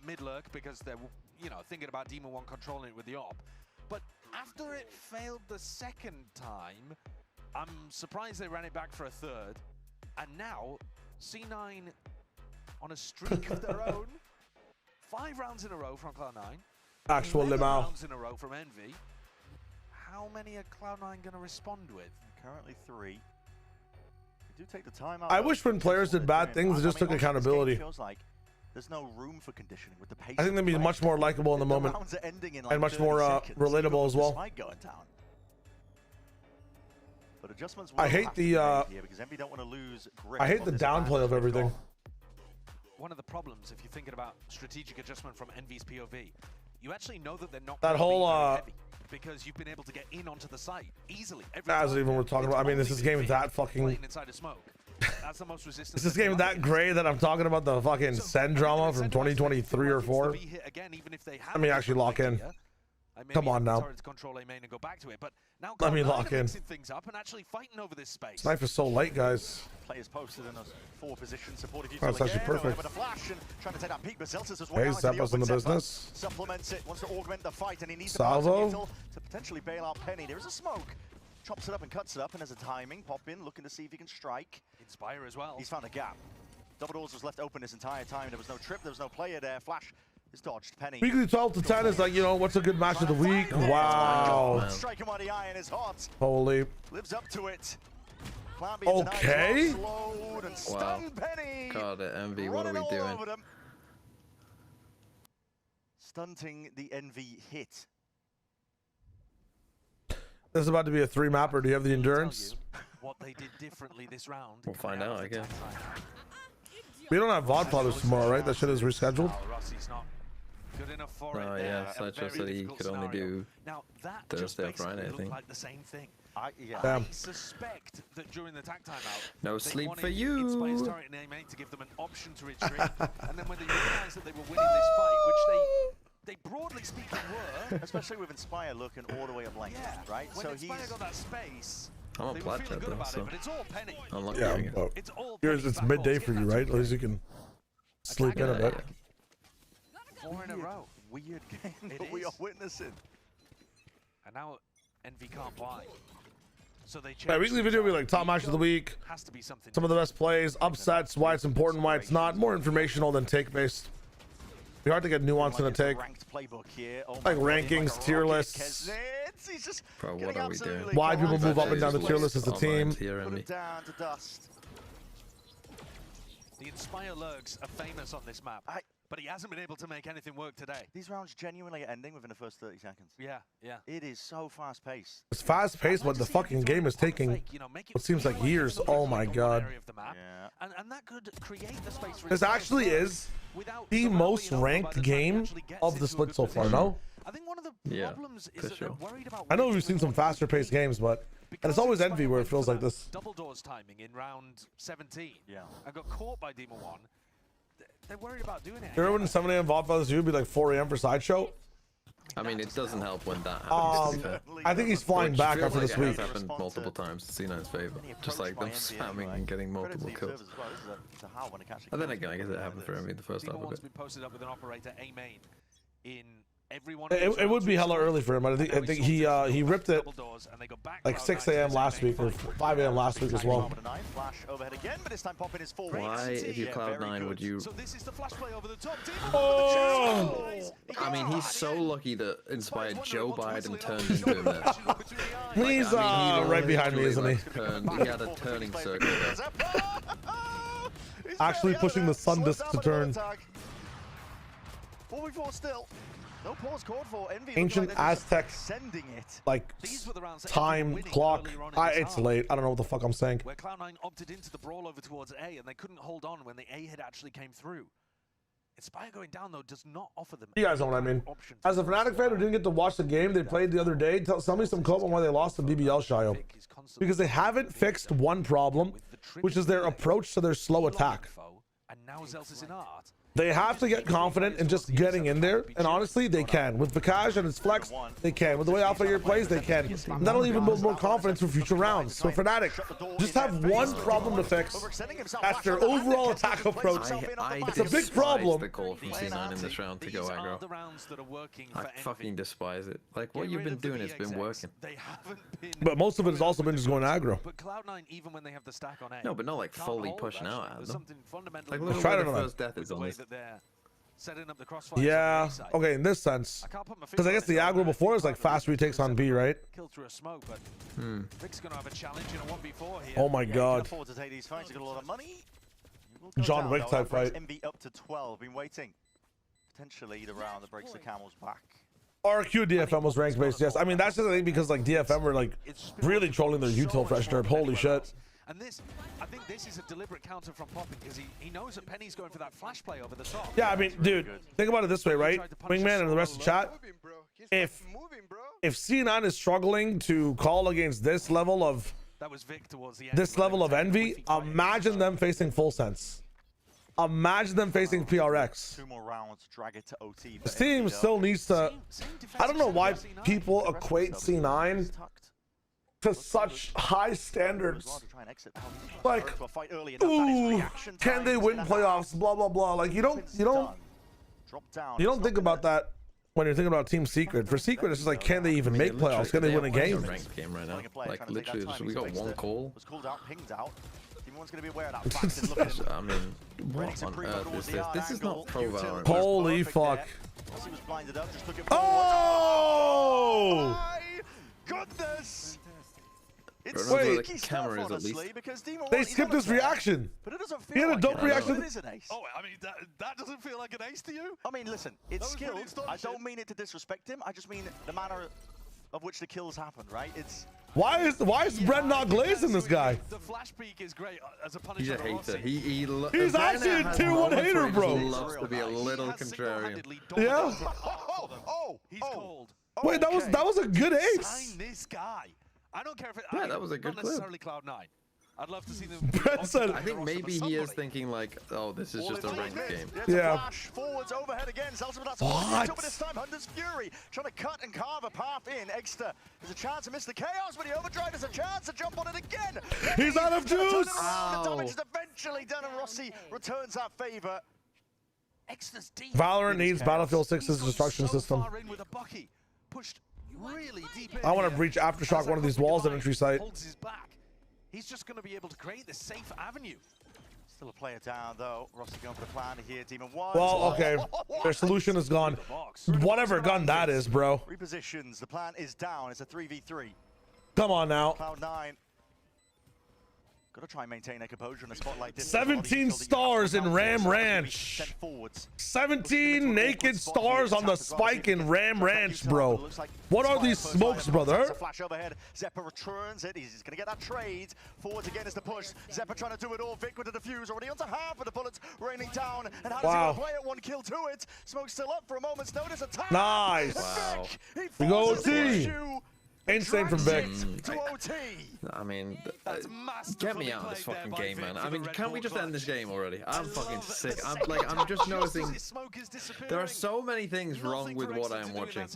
mid lurk because they're, you know, thinking about Demon 1 controlling it with the op. But after it failed the second time, I'm surprised they ran it back for a third. And now C9 on a streak of their own. 5 rounds in a row from Cloud9. Actual 11 Limau. rounds in a row from Envy. How many are Cloud9 going to respond with? Currently 3. They do take the time out. I wish when players did bad things, they just took accountability. Feels like there's no room for conditioning with the pace. I think they'd be much more likable in the moment rounds are ending in like and much 30 more seconds. relatable as well. Spike going down. But adjustments I will hate have to the be made here because Envy don't want to lose grip I hate on the this downplay advantage of they've everything. got. One of the problems, if you're thinking about strategic adjustment from Envy's POV, you actually know that they're not That gonna be whole very heavy because you've been able to get in onto the site easily. Every That's time. even we're talking about. I mean, this is game that fucking. Playing inside of smoke. That's the most resistance. This is game that gray that I'm talking about, the fucking SEN drama from 2023 or 4. Let me actually lock in. Come on now. Control A main and go back to it, but now Let me Cloud9 lock are in. mixing things up and actually fighting over this space. This knife is so light, guys. Players posted in those 4 positions, supportive you That's actually perfect. With a flash and trying to take that peak, but Zeltis as well. Okay, now into Zeppos in the open. business. Supplements it, wants to augment the fight, and he needs Salvo. to potentially bail out Penny. There is a smoke. Chops it up and cuts it up, and there's a timing. Pop in, looking to see if he can strike. Inspire as well. He's found a gap. Double doors was left open this entire time. There was no trip, there was no player there. Flash is dodged. Penny. Weekly 12 to 10 is like, you know, what's a good match of the week? Wow. Striking while the iron is hot. Holy. Lives up to it. Okay. Slowed and stunned Penny. God, Envy, what are we Running all doing? over them. Stunting the Envy hit. This is about to be a 3-mapper. Do you have the endurance? What they did differently this round. We'll find out, I guess. We don't have VOD fathers tomorrow, right? That shit is rescheduled. Rossi's not good enough for it. Oh yeah, Sideshow said he could only do Thursday or Friday, I think. Like the same thing. Damn. I suspect that during the tag timeout, No they sleep wanted for you. Inspire's turret and A-main to give them an option to retreat, and then when they realized that they were winning this fight, which they broadly speaking were, especially with Inspire looking all the way up lane, right? When So Inspire he's got that space. I'm a They were plat feeling chat good though, about so it, but it's all Penny. I'm lucky. Yeah, I guess. but It's all here's it's midday for you, right? At least you can sleep in a bit. 4 in a row. Weird game It that we is. are witnessing. And now Envy can't buy. So they Yeah, weekly video will be like top match of the week, has to be something. some of the best plays, upsets, why it's important, why it's not, more informational than take based. Be hard to get nuance in a take. Ranked playbook here. Oh Like my God, rankings, tier lists. Keznets, he's just Bro, getting what are we doing? absolutely Why people move up and down the Just tier list as a all team. minds here, Put Envy. it down to dust. The Inspire lurks are famous on this map, but he hasn't been able to make anything work today. These rounds genuinely are ending within the first 30 seconds. Yeah, yeah. It is so fast paced. It's fast paced, but the fucking game is taking what seems like years. Oh my god. And that could create the space for This actually is the most ranked game of the split so far, no? I think one of the Yeah, problems is for that sure. they're worried about I know we've seen some faster paced games, but and it's always Envy where it feels like this. double doors timing in round 17. Yeah. And got caught by Demon 1. They're worried about doing it. Remember when 7 AM VOD fathers would be like 4 AM for Sideshow? I mean, it doesn't help when that happens, to be fair. I think he's flying Which back feels after like this it week. has happened multiple times to C9's favor. Just like them spamming and getting multiple kills. But then again, I guess it happened for Envy the first half Demon of 1's it. been posted up with an operator A main in Everyone It would be hella early for him, but I think he ripped it like 6 a.m. last week or 5 a.m. last week as well. Why, if you Cloud9, would you? So this is the flash play over the top. Oh! I mean, he's so lucky that inspired Joe Biden turned into him there. He's right behind me, isn't he? He had a turning circle there. Actually pushing the sun disk to turn. 4v4 still. No pause called for. Envy Ancient Aztec, sending it. like time clock. It's late. I don't know what the fuck I'm saying. Where Cloud9 opted into the brawl over towards A, and they couldn't hold on when the A hit actually came through. Inspire going down though does not offer them. You guys know what I mean. As a Fnatic fan who didn't get to watch the game they played the other day, tell me some cope on why they lost to BBL, Shayo. Because they haven't fixed one problem, which is their approach to their slow attack. And now Zels is in art. They have to get confident in just getting in there, and honestly, they can. With Vikash and his flex, they can. With the way Alpha Year plays, they can. And that'll even build more confidence for future rounds. So Fnatic, just have one problem to fix. That's their overall attack approach. It's a big problem. The call from C9 in this round to go aggro. I fucking despise it. Like, what you've been doing has been working. But most of it has also been just going aggro. But Cloud9, even when they have the stack on A, No, but not like fully pushing out at them. Like, Let's look try at it the on first death is on this. Setting up the crossfire. Yeah, okay, in this sense. Because I guess the aggro before is like fast retakes on B, right? Kill through a smoke, but Vic's gonna have a challenge in a 1v4 here. Oh my god. Afford to take these fights. Got a lot of money. John Wick type fight. MV up to 12. Been waiting. Potentially the round that breaks the camel's back. RQ DFM was ranked based, yes. I mean, that's just the thing because like DFM were like really trolling their util fresh derp. Holy shit. And this, I think this is a deliberate counter from Popping because he knows that Penny's going for that flash play over the top. Yeah, I mean, dude, think about it this way, right? Wingman and the rest of the chat. If C9 is struggling to call against this level of envy, imagine them facing Full Sense. Imagine them facing PRX. 2 more rounds, drag it to OT. This team still needs to. I don't know why people equate C9 to such high standards. Like, ooh, can they win playoffs? Blah blah blah. Like you don't think about that when you're thinking about Team Secret. For Secret, it's just like, can they even make playoffs? Can they win a game? Ranked game right now. Like literally, we got one call. Was called out, pinged out. Everyone's going to be aware of that fact and look at him. I mean, what on earth is this? This is not pro Valorant. Holy fuck. He was blinded up, just looking oh! Goodness! It's wait, the camera is at least. They skipped his reaction. But it doesn't feel he had like a dope reaction. It is an ace. Oh, I mean, that doesn't feel like an ace to you? I mean, listen, it's skilled. I don't mean it to disrespect him. I just mean the manner of which the kills happen, right? It's. Why is Brent not glazing this guy? The flash peek is great as a He's punishment. a hater. He's actually a tier 1 hater, bro. He loves to be a little contrarian. Yeah. He's cold. Wait, that was a good ace. Sign this guy. I don't care if it. Yeah, that was a good not clip. necessarily Cloud9. I'd love to see them. Brent said, I think maybe he is thinking like, oh, this is just a ranked game. Yeah. Flash forwards overhead again. What? This time Hunter's Fury trying to cut and carve a path in. Extra has a chance to miss the chaos, but he overdrive has a chance to jump on it again. He's out of juice. The damage is eventually done, and Rossi returns that favor. Extra's deep. Valorant needs Battlefield 6's destruction system. Pushed really deep in. I want to breach Aftershock one of these walls at entry site. Holds his back. He's just going to be able to create this safe avenue. Still a player down though. Rossi going for the plan here. Demon 1. Well, okay. Their solution is gone. Whatever gun that is, bro. Repositions. The plan is down. It's a 3v3. Come on now. Cloud9. Gotta try and maintain a composure in a spot like this. 17 stars in Ram Ranch. 17 naked stars on the spike in Ram Ranch, bro. What are these smokes, brother? Flash overhead. Zeppa returns it. He's gonna get that trade. Forwards again is the push. Zeppa trying to do it all. Vic with the defuse. Already onto half of the bullets raining down. And how does he want to play it? 1 kill to it. Smoke still up for a moment's notice. Attack. Nice. Wow. We go OT. Insane from Vic. I mean, get me out of this fucking game, man. I mean, can't we just end this game already? I'm fucking sick. I'm just noticing there are so many things wrong with what I am watching.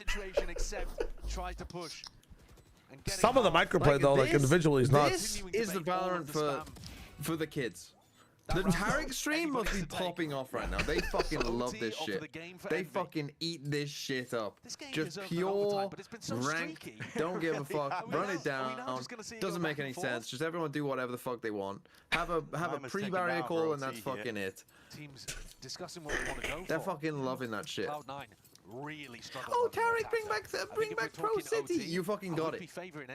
Some of the microplay though, like individually, is nuts. This is the Valorant for the kids. The Tarek stream must be popping off right now. They fucking love this shit. They fucking eat this shit up. Just pure ranked. Don't give a fuck. Run it down. Doesn't make any sense. Just everyone do whatever the fuck they want. Have a pre-barrier call and that's fucking it. Teams discussing what they want to go for. They're fucking loving that shit. Cloud9 really struggled. Oh, Tarek, bring back Pro City. You fucking got it.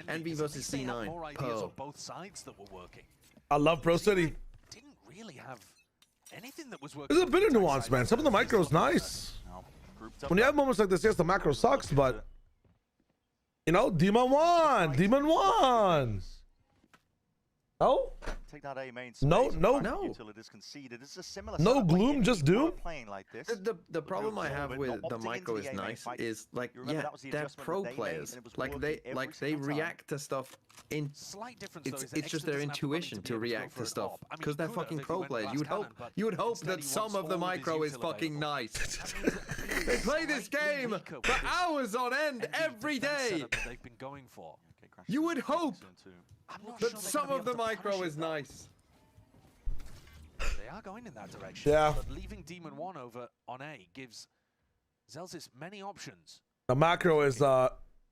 Envy versus C9. More ideas on both sides that were working. I love Pro City. Didn't really have anything that was working. There's a bit of nuance, man. Some of the micro's nice. When you have moments like this, yes, the macro sucks, but you know, Demon won. Oh? Take that A main No. Until it is conceded. It's a similar No setup, gloom, like just doom. Playing like this. The problem I have with the micro is nice is like, yeah, they're pro players. Like they react to stuff in slight difference. It's just their intuition to react to stuff because they're fucking pro players. You would hope that some of the micro is fucking nice. They play this game for hours on end every day. They've been going for. You would hope that some of the micro is nice. They are going in that direction. Yeah. But leaving Demon 1 over on A gives Zelsis many options. The macro is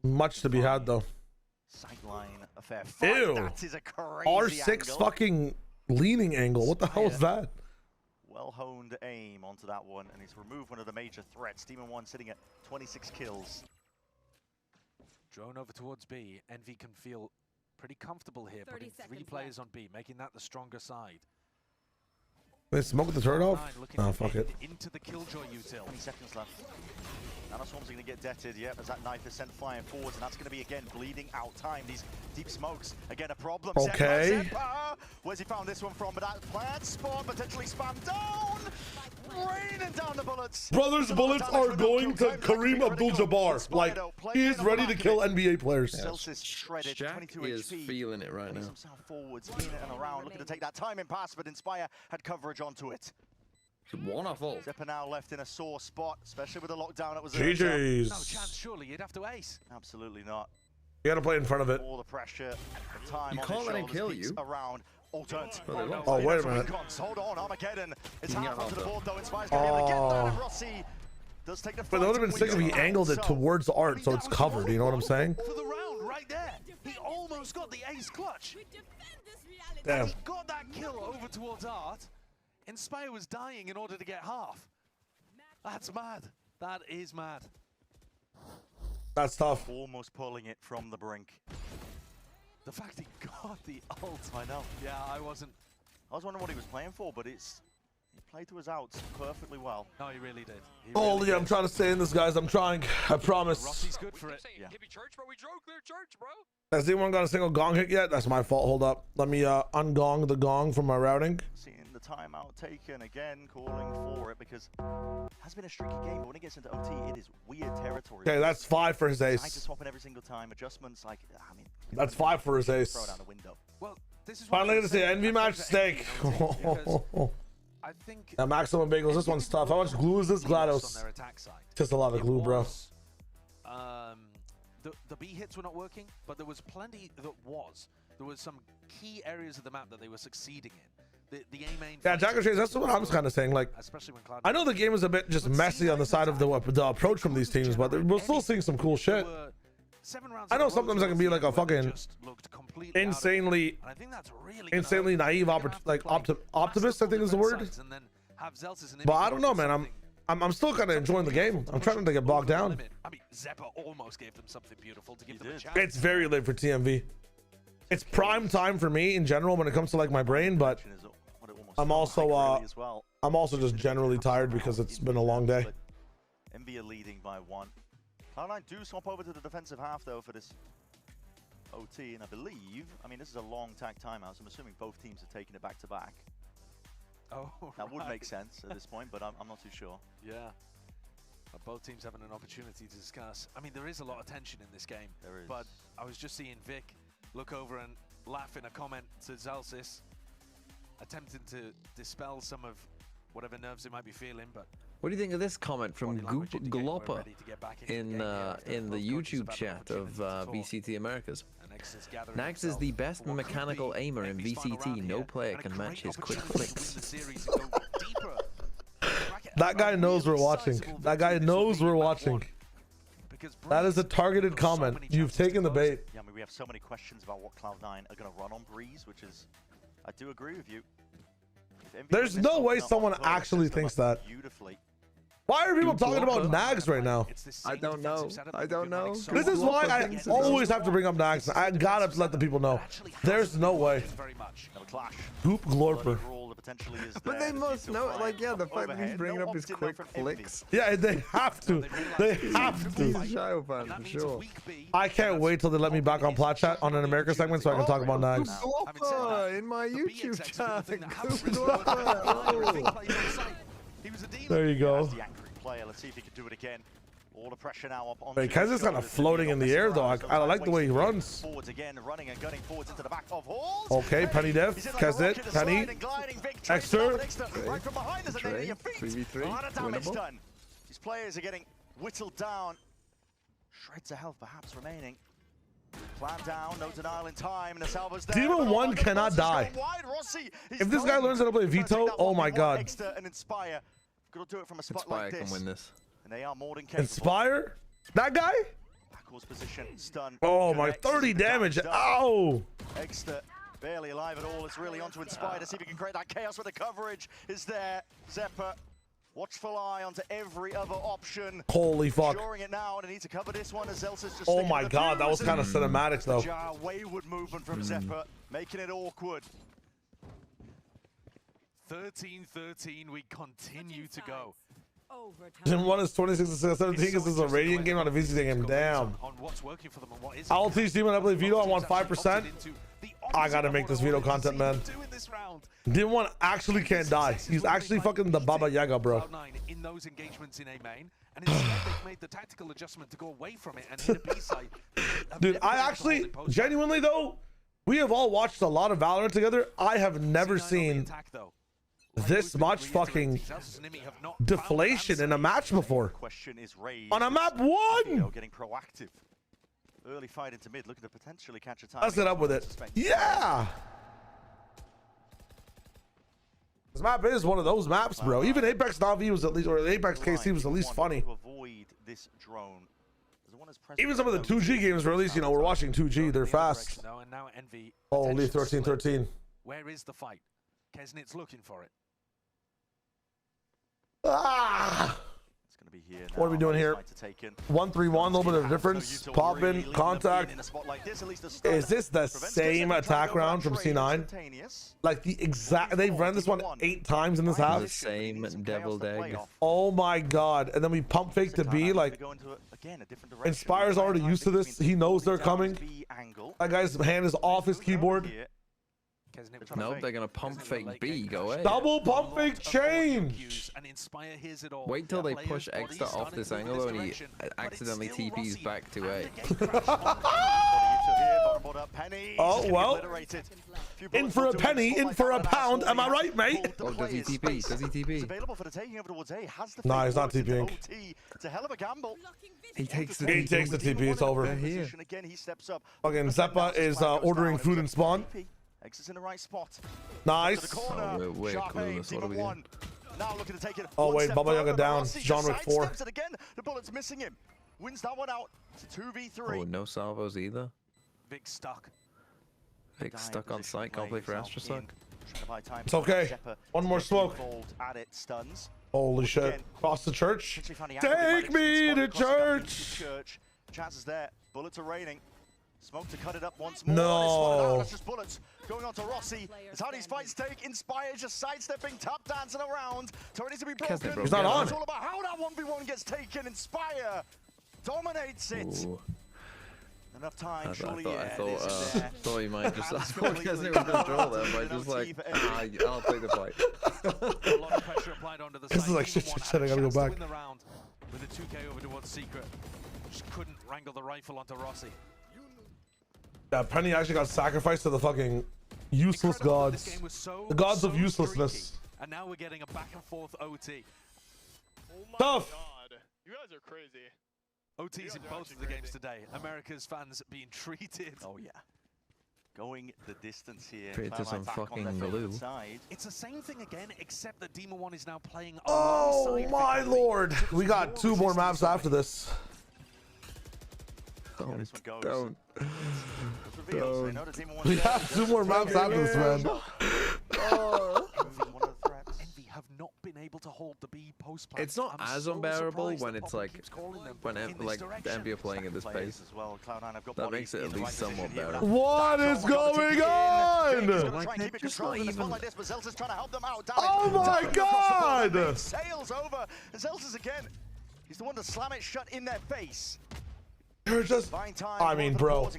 much to be had though. Sightline affair. Ew. That is a crazy R6 angle. fucking leaning angle. What the hell is that? Well-honed aim onto that one, and he's removed one of the major threats. Demon 1 sitting at 26 kills. Drone over towards B. Envy can feel pretty comfortable here, putting 3 players on B, making that the stronger side. They smoke the turret off? Oh, fuck it. Into the Killjoy util. 20 seconds left. Nanoswarms are going to get deaded, yep, as that knife is sent flying forwards, and that's going to be, again, bleeding out time. These deep smokes, again, a problem. Okay. Zeppa. Where's he found this one from? But that plant spawn potentially spammed down. Raining down the bullets. Brothers, bullets are going to Kareem Abdul-Jabbar. Like, he is ready to kill NBA players. Celsius shredded, Jack 22 is HP. feeling it right now. Himself forwards, in and around, looking to take that timing pass, but Inspire had coverage onto it. One off all. Zeppa now left in a sore spot, especially with the lockdown. It was GG's. No chance, surely you'd have to ace. Absolutely not. You gotta play in front of it. All the pressure, the time You on can't his let him shoulders, kill peaks you. Around. Oh, turned. Oh, wait a minute. Hold on, Armageddon. It's You can half get onto the half board, though. Inspire's going to be able to get that, and Oh. Rossi does take the But that would have been sick if he angled it towards the art so it's covered. You know what I'm saying? For the round right there. He almost got the ace clutch. Damn. He got that kill over towards Art. Inspire was dying in order to get half. That's mad. That is mad. That's tough. Almost pulling it from the brink. The fact he got the ult. I know. Yeah, I was wondering what he was playing for, but he played to his outs perfectly well. No, he really did. Holy, I'm trying to stay in this, guys. I'm trying. I promise. Rossi's good for it. Yeah. Church, bro. We drove clear church, bro. Has anyone got a single gong hit yet? That's my fault. Hold up. Let me ungong the gong from my routing. Seeing the timeout taken again, calling for it because it has been a streaky game, but when it gets into OT, it is weird territory. Okay, that's 5 for his Sides are ace. swapping every single time. Adjustments, like, I mean, That's 5 for his ace. throw it out the window. Well, this is Finally gonna see Envy match steak. I think Now, Maximum Bagels, this one's tough. How much glue is this, GLaDOS? on their attack side. Just a lot of glue, bro. The B hits were not working, but there was plenty that was. There was some key areas of the map that they were succeeding in. The A main. Yeah, Jacker Chase, that's what I was kind of saying. Like, especially when Cloud. I know the game is a bit just messy on the side of the approach from these teams, but we're still seeing some cool shit. I know sometimes I can be like a fucking insanely naive optimist, I think is the word. But I don't know, man. I'm still kind of enjoying the game. I'm trying not to get bogged down. I mean, Zeppa almost gave them something beautiful to give them a chance. It's very late for TMV. It's prime time for me in general when it comes to like my brain, but I'm also just generally tired because it's been a long day. Envy are leading by 1. Cloud9 do swap over to the defensive half though for this OT, and I believe, I mean, this is a long tag timeout, so I'm assuming both teams are taking it back to back. Oh, that would make sense at this point, but I'm not too sure. Yeah. Both teams having an opportunity to discuss. I mean, there is a lot of tension in this game. There is. But I was just seeing Vic look over and laugh in a comment to Zelsis, attempting to dispel some of whatever nerves they might be feeling. But what do you think of this comment from Goop Glopper in the YouTube chat of BCT Americas? Nags is the best mechanical aimer in VCT. No player can match his quick flicks. That guy knows we're watching. That guy knows we're watching. That is a targeted comment. You've taken the bait. Yeah, I mean, we have so many questions about what Cloud9 are going to run on Breeze, which is, I do agree with you. There's no way someone actually thinks that. Why are people talking about Nags right now? I don't know. I don't know. This is why I always have to bring up Nags. I gotta let the people know. There's no way. Goop Glorper. But they must know, like, yeah, the fact that he's bringing up his quick flicks. Yeah, they have to. They have to. He's a Shadow fan for sure. I can't wait till they let me back on Plat Chat on an America segment so I can talk about Nags. Glorper in my YouTube channel. There you go. Let's see if he can do it again. All the pressure now up on. Wait, Kez kind of floating in the air though. I like the way he runs. Forwards again, running and gunning forwards into the back of Halls. Okay, Penny Dev, Kez Penny, Extra. Right from behind, there's a name at your feet. 3v3. A lot of damage done. These players are getting whittled down. Shreds of health perhaps remaining. Plan down, no denial in time, and the Salva's there. Demon 1 cannot die. If this guy learns how to play Vito, oh my god. And Inspire. Got to do it from a spot Inspire like this. can win this. And they are more than capable. Inspire? That guy? Backwards position, stun. Oh my, 30 damage. Ow! Extra barely alive at all. It's really onto Inspire to see if he can create that chaos where the coverage is there. Zephyr, watchful eye onto every other option. Holy fuck. It now, and I need to cover this one as Elsa's just oh my god, that was kind of cinematic though. Wayward movement from Zephyr, making it awkward. 13-13, we continue to go. Gen 1 is 26-17 because this is a Radiant game, not a VCT game. Damn. I'll teach Demon how to play Vito. I want 5%. I gotta make this Vito content, man. Demon 1 actually can't die. He's actually fucking the Baba Yaga, bro. In those engagements in A main, and instead they've made the tactical adjustment to go away from it and hit a B side. Dude, I actually, genuinely though, we have all watched a lot of Valorant together. I have never seen this much fucking deflation in a match before. On a map 1! Getting proactive. Early fight into mid, looking to potentially catch a time. Let's get up with it. Yeah! This map is one of those maps, bro. Even Apex Navi was at least, or Apex KC was at least funny. Even some of the 2G games were at least, you know, we're watching 2G, they're fast. Holy 13-13. Where is the fight? Kesnit's looking for it. Ah! It's gonna be here now. What are we doing here? 1-3-1, a little bit of difference. Pop in, contact. Is this the same attack round from C9? Like the exact, they've run this one 8 times in this half. The same deviled egg. Oh my god. And then we pump fake to B, like Inspire's already used to this. He knows they're coming. That guy's hand is off his keyboard. Nope, they're gonna pump fake B. Go away. Double pump fake change. Wait till they push Extra off this angle though, and he accidentally TPs back to A. Oh well. In for a penny, in for a pound. Am I right, mate? Oh, does he TP? Does he TP? Nah, he's not TPing. It's a hell of a gamble. He takes the TP. It's over. Again, he steps up. Fucking Zeppa is ordering food and spawn. Exits in the right spot. Nice. Oh, we're clueless. What are we doing? Now looking to take it. Oh wait, Baba Yaga down. John Wick 4. Again, the bullet's missing him. Wins that one out. It's a 2v3. Oh, no salvos either. Vic stuck. Vic stuck on site. Can't play for Astra Suck. It's okay. One more smoke. At it, stuns. Holy shit. Cross the church. Take me to church. Chances there. Bullets are raining. Smoke to cut it up once more. No. That's just bullets going on to Rossi. It's how these fights take. Inspire just sidestepping, tap dancing around. Turret needs to be broken. He's not on. It's all about how that 1v1 gets taken. Inspire dominates it. Ooh. Enough time, I surely. thought he might just. I thought Kesnit was gonna draw there, but just like, I'll take the fight. A lot of pressure applied onto the This is like shit. I gotta go back. With a 2K over towards Secret. Just couldn't wrangle the rifle onto Rossi. Yeah, Penny actually got sacrificed to the fucking useless gods. The gods of uselessness. And now we're getting a back and forth OT. Tough. God, you guys are crazy. OTs in both of the games today. America's fans being treated. Oh yeah. Going the distance here. Created some fucking glue. It's the same thing again, except that Demon One is now playing. Oh my lord! We got 2 more maps after this. Don't. We have 2 more maps after this, man. Envy have not been able to hold the B post plant. It's not as unbearable when it's like when the Envy are playing at this pace. That makes it at least somewhat bearable. What is going on? Oh my god! Sails over. Zelta's again. He's the one to slam it shut in their face. You're just, I mean, bro.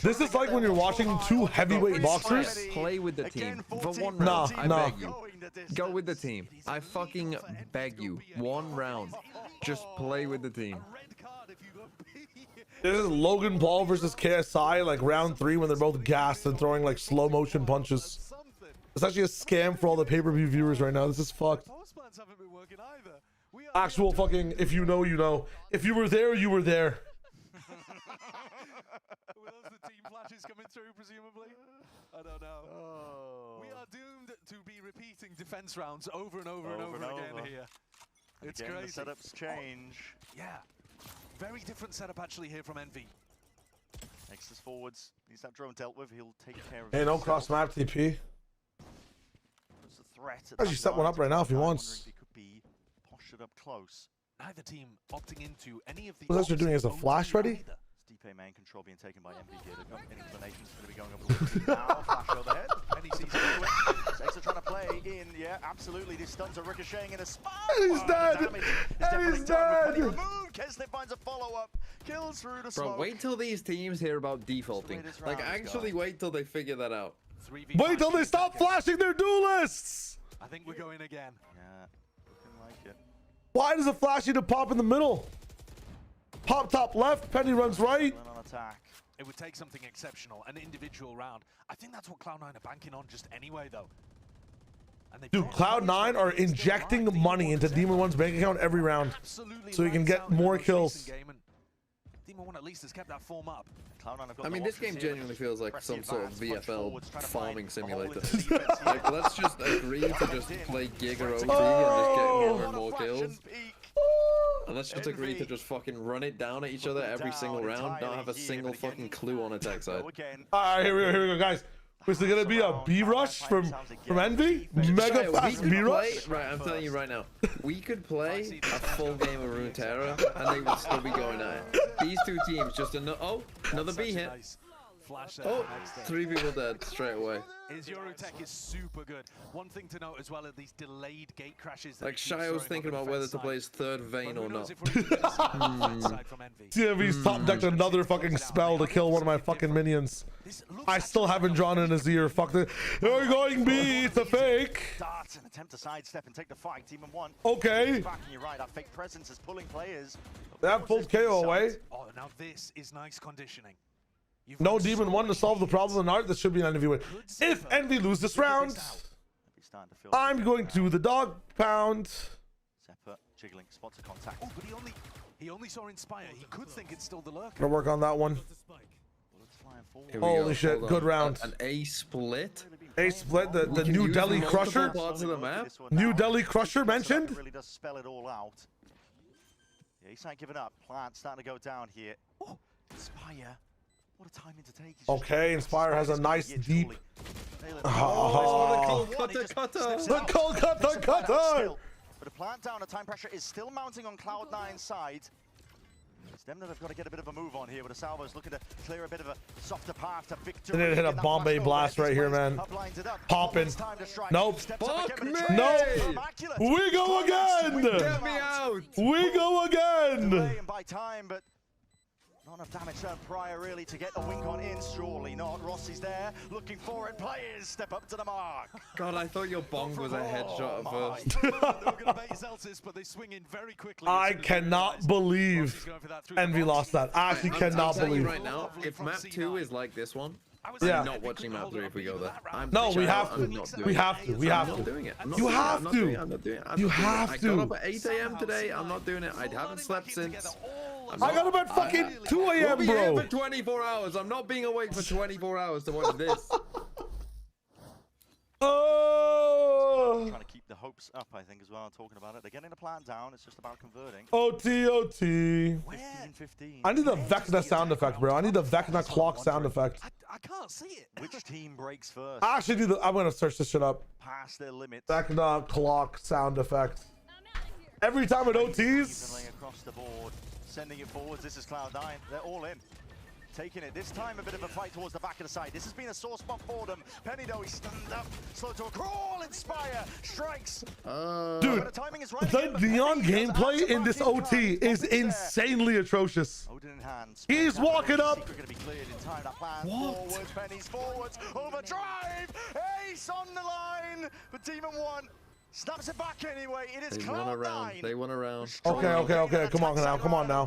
This is like when you're watching 2 heavyweight boxers. Play with the team for 1 round. Nah. I beg you. Go with the team. I fucking beg you. 1 round. Just play with the team. This is Logan Paul versus KSI, like round 3 when they're both gassed and throwing like slow motion punches. It's actually a scam for all the pay-per-view viewers right now. This is fucked. Actual fucking, if you know, you know. If you were there, you were there. Will the team flashes coming through, presumably? I don't know. We are doomed to be repeating defense rounds over and over and over again here. It's crazy. The setups change. Yeah. Very different setup actually here from Envy. Nexus forwards. Needs that drone dealt with. He'll take care of Hey, no cross map TP. There's a threat. Actually set one up right now if he wants. Postured up close. Neither team opting into any of the. What else you're doing is a flash ready? Stipe main control being taken by MV here. They've got an inclination's going to be going over now. Flash overhead. And he sees it. Extra trying to play in. Yeah, absolutely. These stuns are ricocheting in a spot. And he's dead. And he's dead. Kesnip finds a follow-up. Kills through the Bro, smoke. wait till these teams hear about defaulting. Like, actually wait till they figure that out. Wait till they stop flashing their duelists. I think we're going again. Yeah, looking like it. Why does a flash need to pop in the middle? Pop top left, Penny runs right. On attack. It would take something exceptional, an individual round. I think that's what Cloud9 are banking on just anyway, though. And Dude, Cloud9 are injecting money into Demon One's bank account every round, so he can get more kills. Demon One at least has kept that form up. I mean, this game genuinely feels like some sort of VFL farming simulator. Like, let's just agree to just play Giga OT and just get more and more kills. And let's just agree to just fucking run it down at each other every single round, not have a single fucking clue on attack side. Alright, here we go, guys. Is there gonna be a B rush from Envy? Mega fast B rush? Right, I'm telling you right now, we could play a full game of Runeterra and they would still be going at it. These 2 teams just another B hit. Oh, 3 people dead straight away. His Eurotech is super good. One thing to note as well are these delayed gate crashes. Like Shio's thinking about whether to play his 3rd vein or not. TMV's top decked another fucking spell to kill one of my fucking minions. I still haven't drawn in his ear. Fuck it. They're going B. It's a fake. Darts and attempt to sidestep and take the fight. Demon One. Okay. Back and you're right. That fake presence is pulling players. They have pulled KO away. Oh, now this is nice conditioning. No Demon One to solve the problem in art. This should be an Envy win. If Envy lose this round, I'm going to the dog pound. Zephyr jiggling, spots of contact. Oh, but he only saw Inspire. He could think it's still the lurker. Gonna work on that one. Holy shit, good round. An A split. A split. The New Delhi Crusher. New Delhi Crusher mentioned. Really does spell it all out. Yeah, he's not giving up. Plant starting to go down here. Oh, Inspire. What a timing to take. Okay, Inspire has a nice deep. Oh, the Kolkata cutter. But a plant down, the time pressure is still mounting on Cloud9's side. It's them that have got to get a bit of a move on here, but Asalvo's looking to clear a bit of a softer path to victory. They hit a Bombay blast right here, man. Popping. Nope. Fuck me. Nope. We go again. Get me out. We go again. By time, but Not enough damage done prior really to get a wink on in. Surely not. Rossi's there, looking for it. Players step up to the mark. God, I thought your bong was a headshot at first. They were going to bait Zelsis, but they swing in very quickly. I cannot believe Envy lost that. I actually cannot believe. Right now, if map 2 is like this one, yeah. I'm not watching map 3 if we go there. No, we have to. We have to. We have I'm to. not doing it. You have to. I'm not doing it. You have to. I got up at 8 a.m. today. I'm not doing it. I haven't slept since. I got up at fucking 2 We'll a.m., be bro. here for 24 hours. I'm not being awake for 24 hours to watch this. Oh. Trying to keep the hopes up, I think, as well. Talking about it. They're getting the plan down. It's just about converting. OT, OT. 15-15. I need the Vecna sound effect, bro. I need the Vecna clock sound effect. I can't see it. Which team breaks first? I actually do the. I'm gonna search this shit up. Past their limits. Vecna clock sound effect. Every time it OTs. Evenly across the board, sending it forwards. This is Cloud9. They're all in. Taking it. This time a bit of a fight towards the back of the side. This has been a sore spot for them. Penny though, he's stunned up. Slow to a crawl. Inspire. Strikes. Dude, the Neon gameplay in this OT is insanely atrocious. Odin in hands. He's walking up. Secret gonna be cleared in time. That plan. What? Forwards. Penny's forwards. Overdrive. Ace on the line for Demon 1. Snaps it back anyway. It is They won a round. Cloud9. They won a round. Okay. Come on now. Come on now.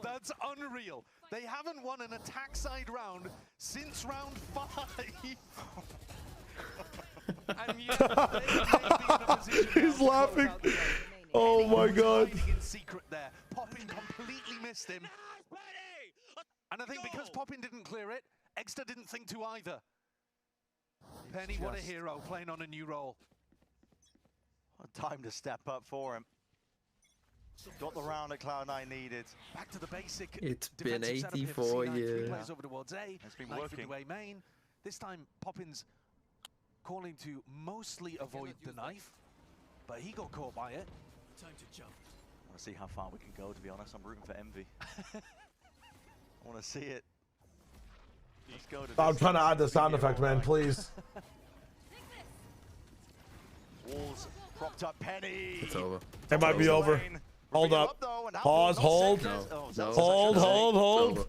That's unreal. They haven't won an attack side round since round 5. And yet they may be in a position He's laughing. Oh my god. in secret there. Poppin completely missed him. And I think because Poppin didn't clear it, Exeter didn't think to either. Penny, what a hero, playing on a new role. What time to step up for him. Got the round that Cloud9 needed. Back to the basic. It's been defensive setup here for 84 C9. years. Plays over towards A. It's been knife working. into A main. This time Poppins calling to mostly avoid the knife, but he got caught by it. Time to jump. I want to see how far we can go, to be honest. I'm rooting for Envy. I want to see it. Let's go to I'm this. trying to add the sound effect, man. Please. Walls propped up. Penny. It's over. It might be over. Hold up. Pause. Hold. Hold. Hold.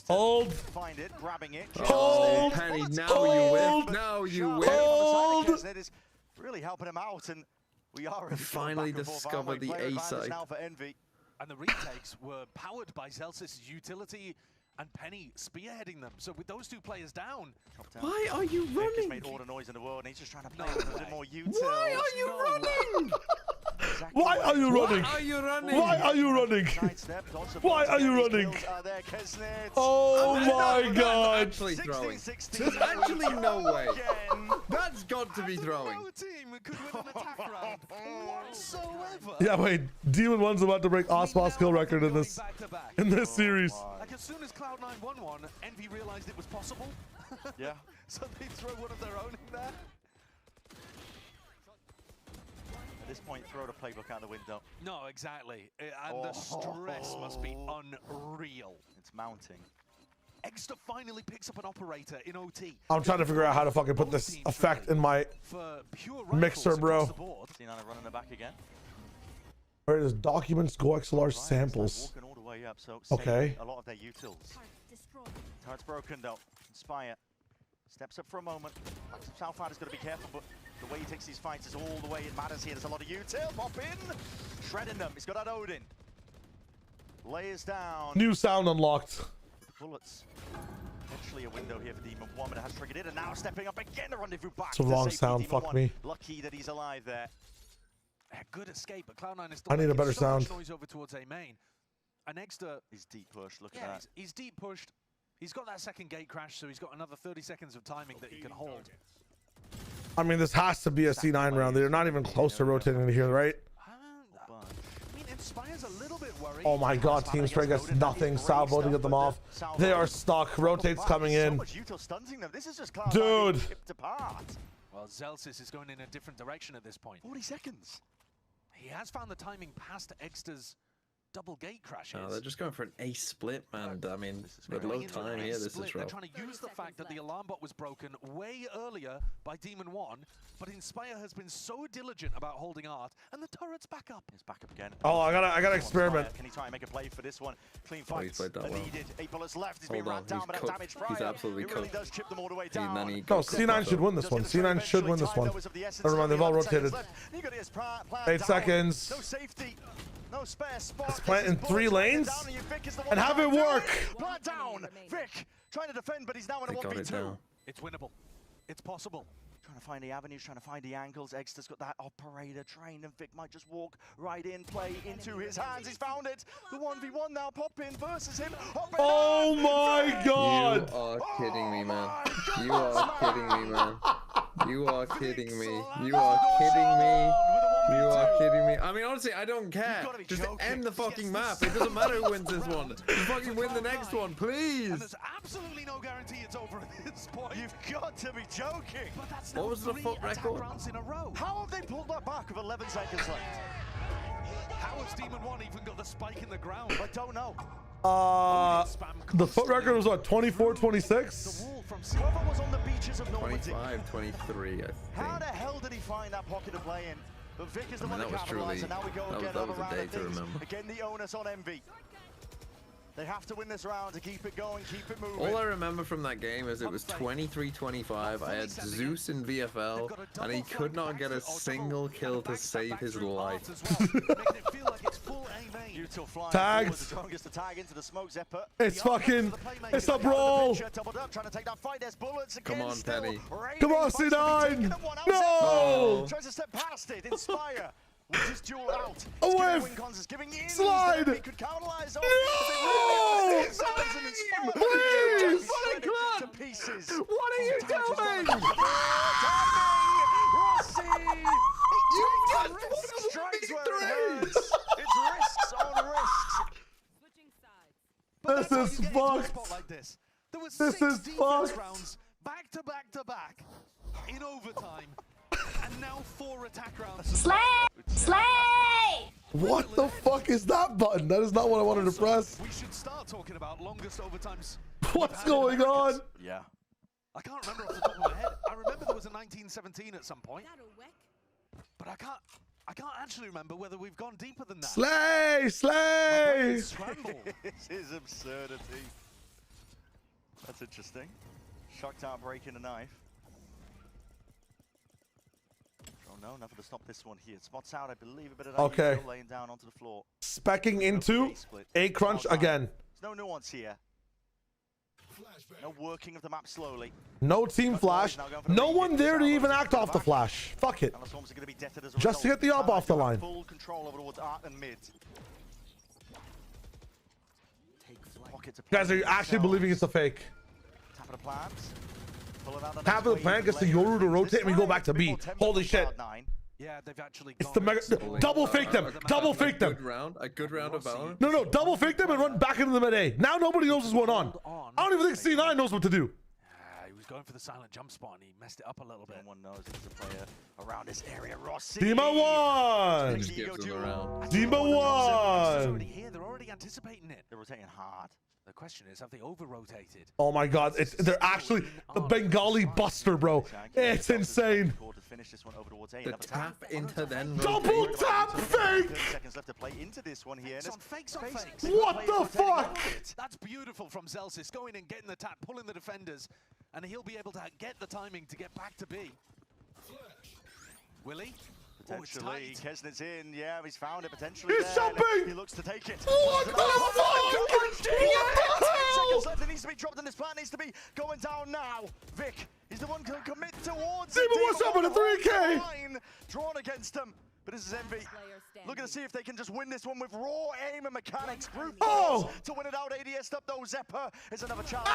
Hold. Find it. Grabbing it. Hold. Penny, now you win. Now you win. Hold. It is really helping him out, and we are finally discovered the A side. now for Envy. And the retakes were powered by Zelsis' utility and Penny spearheading them. So with those two players down, Why are you Vic has running? made all the noise in the world, and he's just trying to play with a bit more util. Why are you running? Why are you running? Why are you running? Why are you running? Why are you running? Oh my god. Actually throwing. There's actually no way. That's got to be throwing. no team could win an attack round whatsoever. Yeah, wait. Demon 1's about to break Oswald's skill record in this series. Like as soon as Cloud9 won one, Envy realized it was possible. Yeah. So they throw one of their own in there. At this point, throw the playbook out the window. No, exactly. And the stress must be unreal. It's mounting. Exeter finally picks up an operator in OT. I'm trying to figure out how to fucking put this effect in my mixer, bro. C9 are running it back again. Where is documents go XLR samples? Walking all the way up, so Okay. a lot of their utils. Turret's broken though. Inspire steps up for a moment. Southfighter's got to be careful, but the way he takes these fights is all the way it matters here. There's a lot of util. Pop in, shredding them. He's got that Odin. Layers down. New sound unlocked. Bullets. Potentially a window here for Demon 1, but it has triggered it, and now stepping up again. The rendezvous back. It's a wrong sound. Fuck me. Lucky that he's alive there. A good escape, but Cloud9 is still I need a making better so much sound. noise over towards A main. And Exeter, he's deep pushed. Look at yeah, that. he's deep pushed. He's got that second gate crash, so he's got another 30 seconds of timing that he can hold. I mean, this has to be a C9 round. They're not even close to rotating it here, right? I mean, Inspire's a little bit worried. Oh my god, Team Stray gets nothing. Salvo to get them off. They are stuck. Rotate's coming in. This is just Cloud9 Dude. being ripped apart. Well, Zelsis is going in a different direction at this point. 40 seconds. He has found the timing past Exeter's double gate crashes. No, they're just going for an ace split, man. I mean, with low time here, this is rough. They're trying to use the fact that the alarm bot was broken way earlier by Demon 1, but Inspire has been so diligent about holding art, and the turret's back up. It's back up again. Oh, I gotta experiment. Can he try and make a play for this one? Clean Oh, he fights played that well. needed. 8 bullets left. He's Hold been on, ran down, he's but that cooked. damage prior. He's absolutely It really cooked. does chip them all the way And down. then he No, got C9 should win this one. C9 should win this one. Never mind, they've all rotated. 8 seconds. No safety. No spare spot. Let's plant in 3 lanes and have it work. Plant down. Vic trying to defend, but he's now in a They got it 1v2. down. It's winnable. It's possible. Trying to find the avenues, trying to find the angles. Exeter's got that operator trained, and Vic might just walk right in, play into his hands. He's found it. The 1v1 now. Pop in versus him. Oh my god! You are kidding me, man. You are kidding me, man. You are kidding me. You are kidding me. You are kidding me. I mean, honestly, I don't care. Just end the fucking map. It doesn't matter who wins this one. Just fucking win the next one, please. And there's absolutely no guarantee it's over at this point. You've got to be joking. But that's What now was the 3 foot attack record? rounds in a row. How have they pulled that back with 11 seconds left? How has Demon 1 even got the spike in the ground? I don't know. The foot record was what, 24, 26? Whoever was on the beaches of Normandy. 25, 23, I think. How the hell did he find that pocket to play in? But Vic is the one that to was capitalize, truly, and now we go and get that another was a round day of to things. remember. Again, the onus on Envy. They have to win this round to keep it going, keep it moving. All I remember from that game is it was 23-25. I had Zeus in VFL, and he could not get a single kill to save his life. Tagged. To tag into the smoke zepper. It's fucking, it's a brawl. Trying to take that fight. There's bullets again. Come on, still. Penny. Come on, C9. No. Oh. Tries to step past it. Inspire. We'll just duel out. A whiff. Slide. He could capitalize on. No. Please. To pieces. What are you doing? Rossi. You got strikes where it hurts. It's risks on risks. This is fucked. Like this. There was This 6 is defense fucked. rounds back to back to back in overtime, and now 4 attack rounds. Slay! Slay! What the fuck is that button? That is not what I wanted to press. We should start talking about longest overtimes. What's going on? Yeah. I can't remember off the top of my head. I remember there was a 1917 at some point, but I can't actually remember whether we've gone deeper than that. Slay! Slay! This is absurdity. That's interesting. Shocktown breaking a knife. Oh no, nothing to stop this one here. Spots out, I believe, a bit of Okay. laying down onto the floor. Specking into a crunch again. There's no nuance here. No working of the map slowly. No team flash. No one there to even act off the flash. Fuck it. Just to get the up off the line. Full control over towards Art and mid. Guys, are you actually believing it's a fake? Tap of the plants. Half of the plan gets the Yoru to rotate and we go back to B. Holy shit. Yeah, they've actually It's the mega. Double fake them. Double fake them. A good round of Valorant. No, double fake them and run back into the mid A. Now nobody knows what's going on. I don't even think C9 knows what to do. He was going for the silent jump spot and he messed it up a little bit. No one knows if it's a player around this area. Rossi. Dima won. Dima won. They're already anticipating it. They're rotating hard. The question is, have they over-rotated? Oh my god, they're actually the Bengali Buster, bro. It's insane. The tap into then Double tap fake! 30 seconds left to play into this one here. Fakes on fakes. What the fuck? That's beautiful from Celsius, going and getting the tap, pulling the defenders, and he'll be able to get the timing to get back to B. Will he? Potentially, Kesnet's in. Yeah, he's found it potentially. He's jumping! He looks to take it. What the fuck? What the 10 hell? seconds left. It needs to be dropped, and this plan needs to be going down now. Vic, he's the one who can commit towards it. Demon, what's up with a 3K? Line drawn against him. But this is Envy. Looking to see if they can just win this one with raw aim and mechanics. Brute force to win it out. ADS up though. Zepper is another challenge.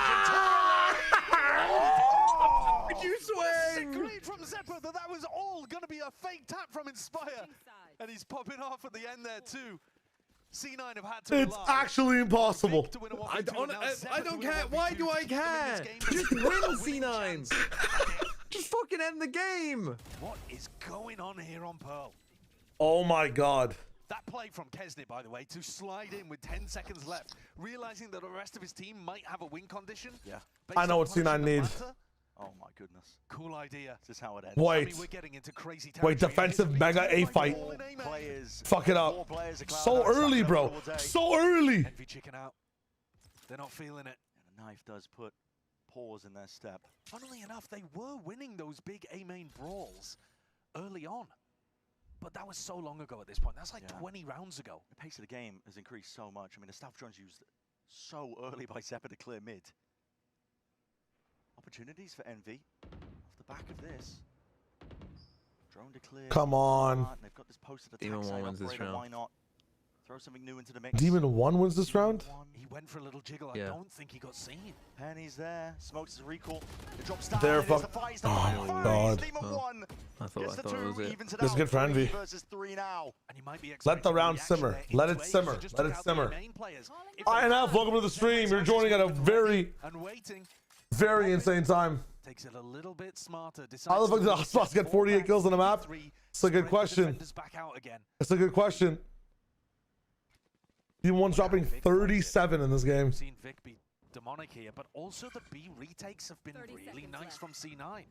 Did you swing? Sick read from Zepper that was all going to be a fake tap from Inspire. And he's popping off at the end there too. C9 have had to It's actually impossible. I don't care. Why do I care? Just win, C9. Just fucking end the game. What is going on here on Pearl? Oh my god. That play from Kesnit, by the way, to slide in with 10 seconds left, realizing that the rest of his team might have a win condition. Yeah. I know what C9 needs. Oh my goodness. Cool idea. This is how it ends. Wait. I mean, we're getting into crazy Wait, defensive mega A fight. Fuck it up. So early, bro. So early. Envy chicken out. They're not feeling it. And a knife does put pause in their step. Funnily enough, they were winning those big A main brawls early on. But that was so long ago at this point. That's like 20 rounds ago. The pace of the game has increased so much. I mean, the staff drones used so early by Zeppa to clear mid. Opportunities for Envy off the back of this. Drone to clear. Come on. They've got this posted attack Demon side wins this operator. round. Why not? Throw something new into the mix. Demon 1 wins this round? He went for a little jiggle. Yeah. I don't think he got seen. Penny's there. Smokes his recall. It drops down. They're It is the fuck. fight. The Oh, fight. God. Demon Oh. 1 I thought gets the it 2, was it. evens it This is out. good for 3 Envy. versus 3 now. And you might be Let the expecting round reaction simmer. there. Let In it ways, simmer. they just Let took it out their simmer. main players. INF, welcome to the stream. You're joining at a very, And waiting. very insane time. Takes it a little bit smarter. How the fuck did Hotspots get 48 kills on the map? It's a good question. Back out again. It's a good question. Demon 1's dropping 37 in this game. We've seen Vic be demonic here, but also the B retakes have been really nice from C9.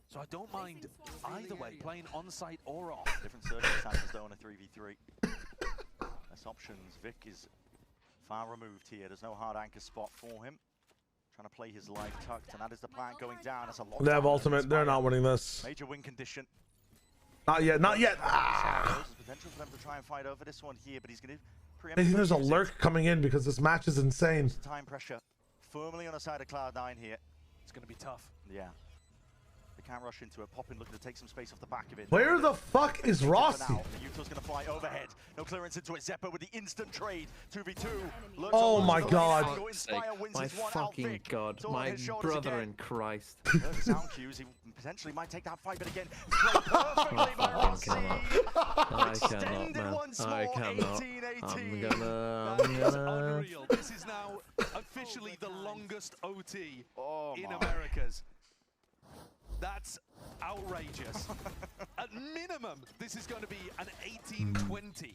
So I don't mind either way, playing on-site or off. Different circumstances though on a 3v3. Less options. Vic is far removed here. There's no hard anchor spot for him. Trying to play his life tucked, and that is the plan going down. That's a lot. They have ultimate. They're not winning this. Major win condition. Not yet. Not yet. Ah. There's potential for them to try and fight over this one here, but he's going to I think there's a lurk coming in because this match is insane. Time pressure firmly on the side of Cloud9 here. It's going to be tough. Yeah. They can't rush into it. Poppin looking to take some space off the back of it. Where the fuck is Rossi? The Utah's going to fly overhead. No clearance into it. Zeppa with the instant trade. 2v2. Oh my God. My fucking God. My brother in Christ. The sound cues. He potentially might take that fight, but again, perfectly by Rossi. I cannot, man. I cannot. I'm gonna. Unreal. This is now officially the longest OT in Americas. That's outrageous. At minimum, this is going to be an 18-20.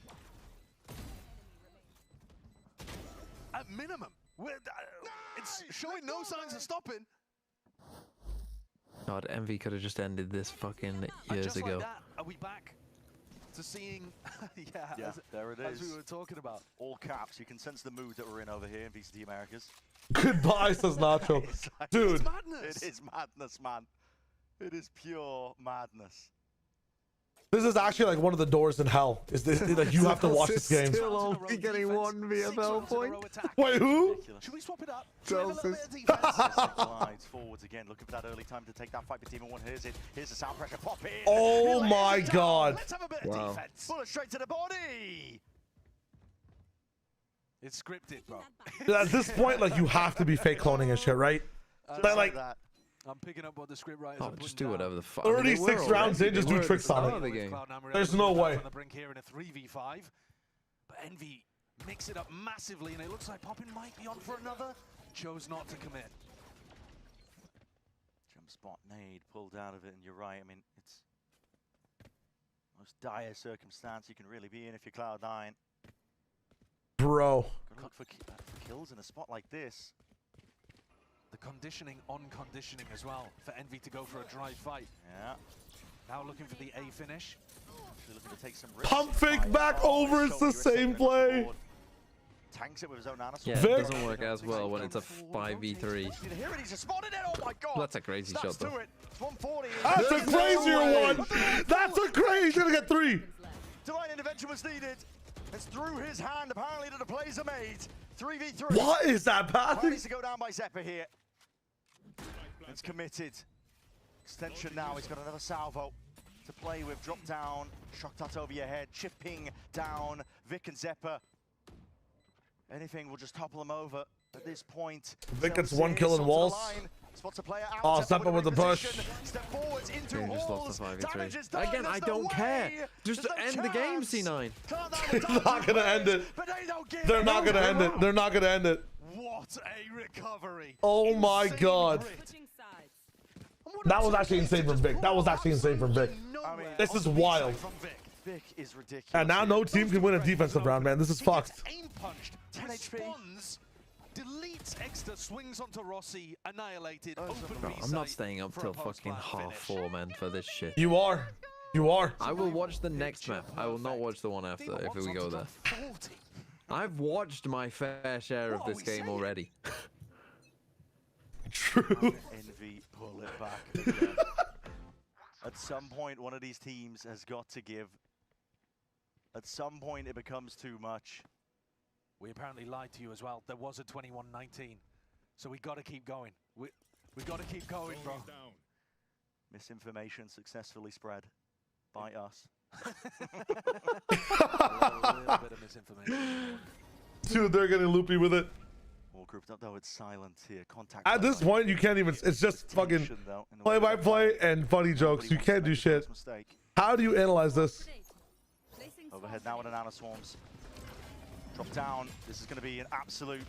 At minimum. It's showing no signs of stopping. God, Envy could have just ended this fucking years just ago. Like that, are we back to seeing? Yeah, there it is. As we were talking about. All caps. You can sense the mood that we're in over here in VCT Americas. Goodbye, says Nacho. Dude. It's madness. It is madness, man. It is pure madness. This is actually like one of the doors in hell. Is this like you have to watch this game? Still only getting 1 VFL point. Wait, who? Should we swap it up? Celsius. Glides forwards again, looking for that early time to take that fight. But Demon 1 hears it. Here's the sound pressure. Pop in. Oh my God. Let's have a bit of defense. Bullet straight to the body. It's scripted, bro. At this point, like you have to be fake cloning and shit, right? Like that. I'm picking up what the script writers Oh, are just putting do down. whatever the fuck. 36 rounds in, just do tricks on the it. game. There's no way. On the brink here in a 3v5, but Envy mix it up massively, and it looks like Poppin might be on for another. Chose not to commit. Jump spot nade pulled out of it, and you're right. I mean, it's the most dire circumstance you can really be in if you're Cloud9. Bro. Gotta look for kills in a spot like this. The conditioning on conditioning as well for Envy to go for a dry fight. Yeah. Now looking for the A finish. Actually looking to take some risks. Pump fake back over. It's the same play. Tanks it with his own nano. Yeah, it doesn't work as well when it's a 5v3. You can hear it. He's just spotted it. Oh my God. That's a crazy shot, though. It's 140. That's a crazier one. That's a crazy. He's gonna get 3. Divine intervention was needed. It's through his hand, apparently, that the plays are made. 3v3. What is that, Pat? Needs to go down by Zeppa here. It's committed. Extension now. He's got another salvo to play with. Drop down. Shock dart over your head. Chipping down. Vic and Zeppa. Anything will just topple them over at this point. Vic gets 1 kill in walls. Spots a player out. Oh, Zeppa with the push. Step forwards into They just walls. lost the 5v3. Damage is done. Again, I There's don't no care. way. Just There's end no the game, chance. C9. They're not gonna end it. But they don't give They're not gonna end it. They're not gonna end it. What a recovery. Oh my Insane God. grit. That was actually insane from Vic. That was actually insane from Vic. I mean, This is wild. From Vic. Vic is ridiculous. And now no team can win a defensive round, man. This is fucked. Aim punched. 10 HP. Responds, deletes Exeter, swings onto Rossi, annihilated. Open Bro, I'm not resite staying up for a till fucking post-plan half finish. 4, man, for this shit. You are. You are. I will watch the next map. I will not watch the one after if we go there. I've watched my fair share of this game already. True. Envy pull it back. At some point, one of these teams has got to give. At some point, it becomes too much. We apparently lied to you as well. There was a 21-19, so we got to keep going. We got to keep going, bro. Misinformation successfully spread by us. A little bit of misinformation. Dude, they're getting loopy with it. All grouped up though, it's silent here. Contact. At this point, you can't even. It's just fucking play-by-play and funny jokes. You can't do shit. How do you analyze this? Overhead now with an Anna Swarms. Drop down. This is going to be an absolute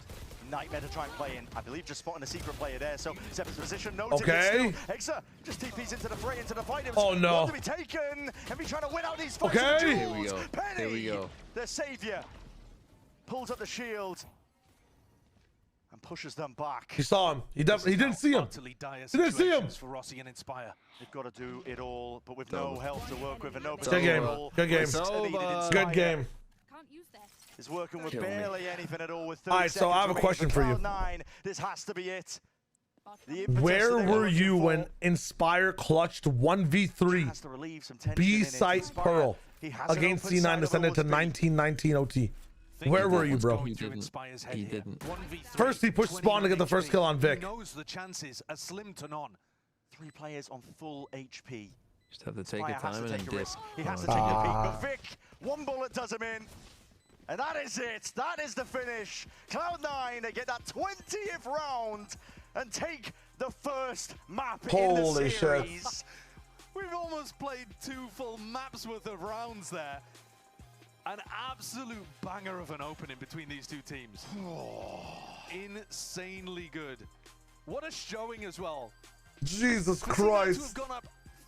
nightmare to try and play in. I believe just spotting a secret player there. So Zephyr's position, no Okay. Hexa just TPs into the fray, into the fight. Oh no. To be taken. Envy trying to win out these fights. Okay. Here we go. Penny, Here we go. the savior, pulls up the shield and pushes them back. He saw him. He didn't see him. He didn't see him. For Rossi and Inspire. They've got to do it all, but with no help to work with and no Good game. Good game. Good game. Is working with barely anything at all. With 30 All right, so I have a question for you. Cloud9, this has to be it. Where were you when Inspire clutched 1v3 B-site Pearl against C9 descended to 19-19 OT? Where were you, bro? He didn't. First, he pushed Spawn to get the first kill on Vic. He knows the chances are slim to none. 3 players on full HP. Just have to take your time and dip. He has to take a peek, but Vic, 1 bullet does him in. And that is it. That is the finish. Cloud9, they get that 20th round and take the first map in the series. Shit. We've almost played 2 full maps worth of rounds there. An absolute banger of an opening between these 2 teams. Insanely good. What a showing as well. Jesus To have Christ. gone up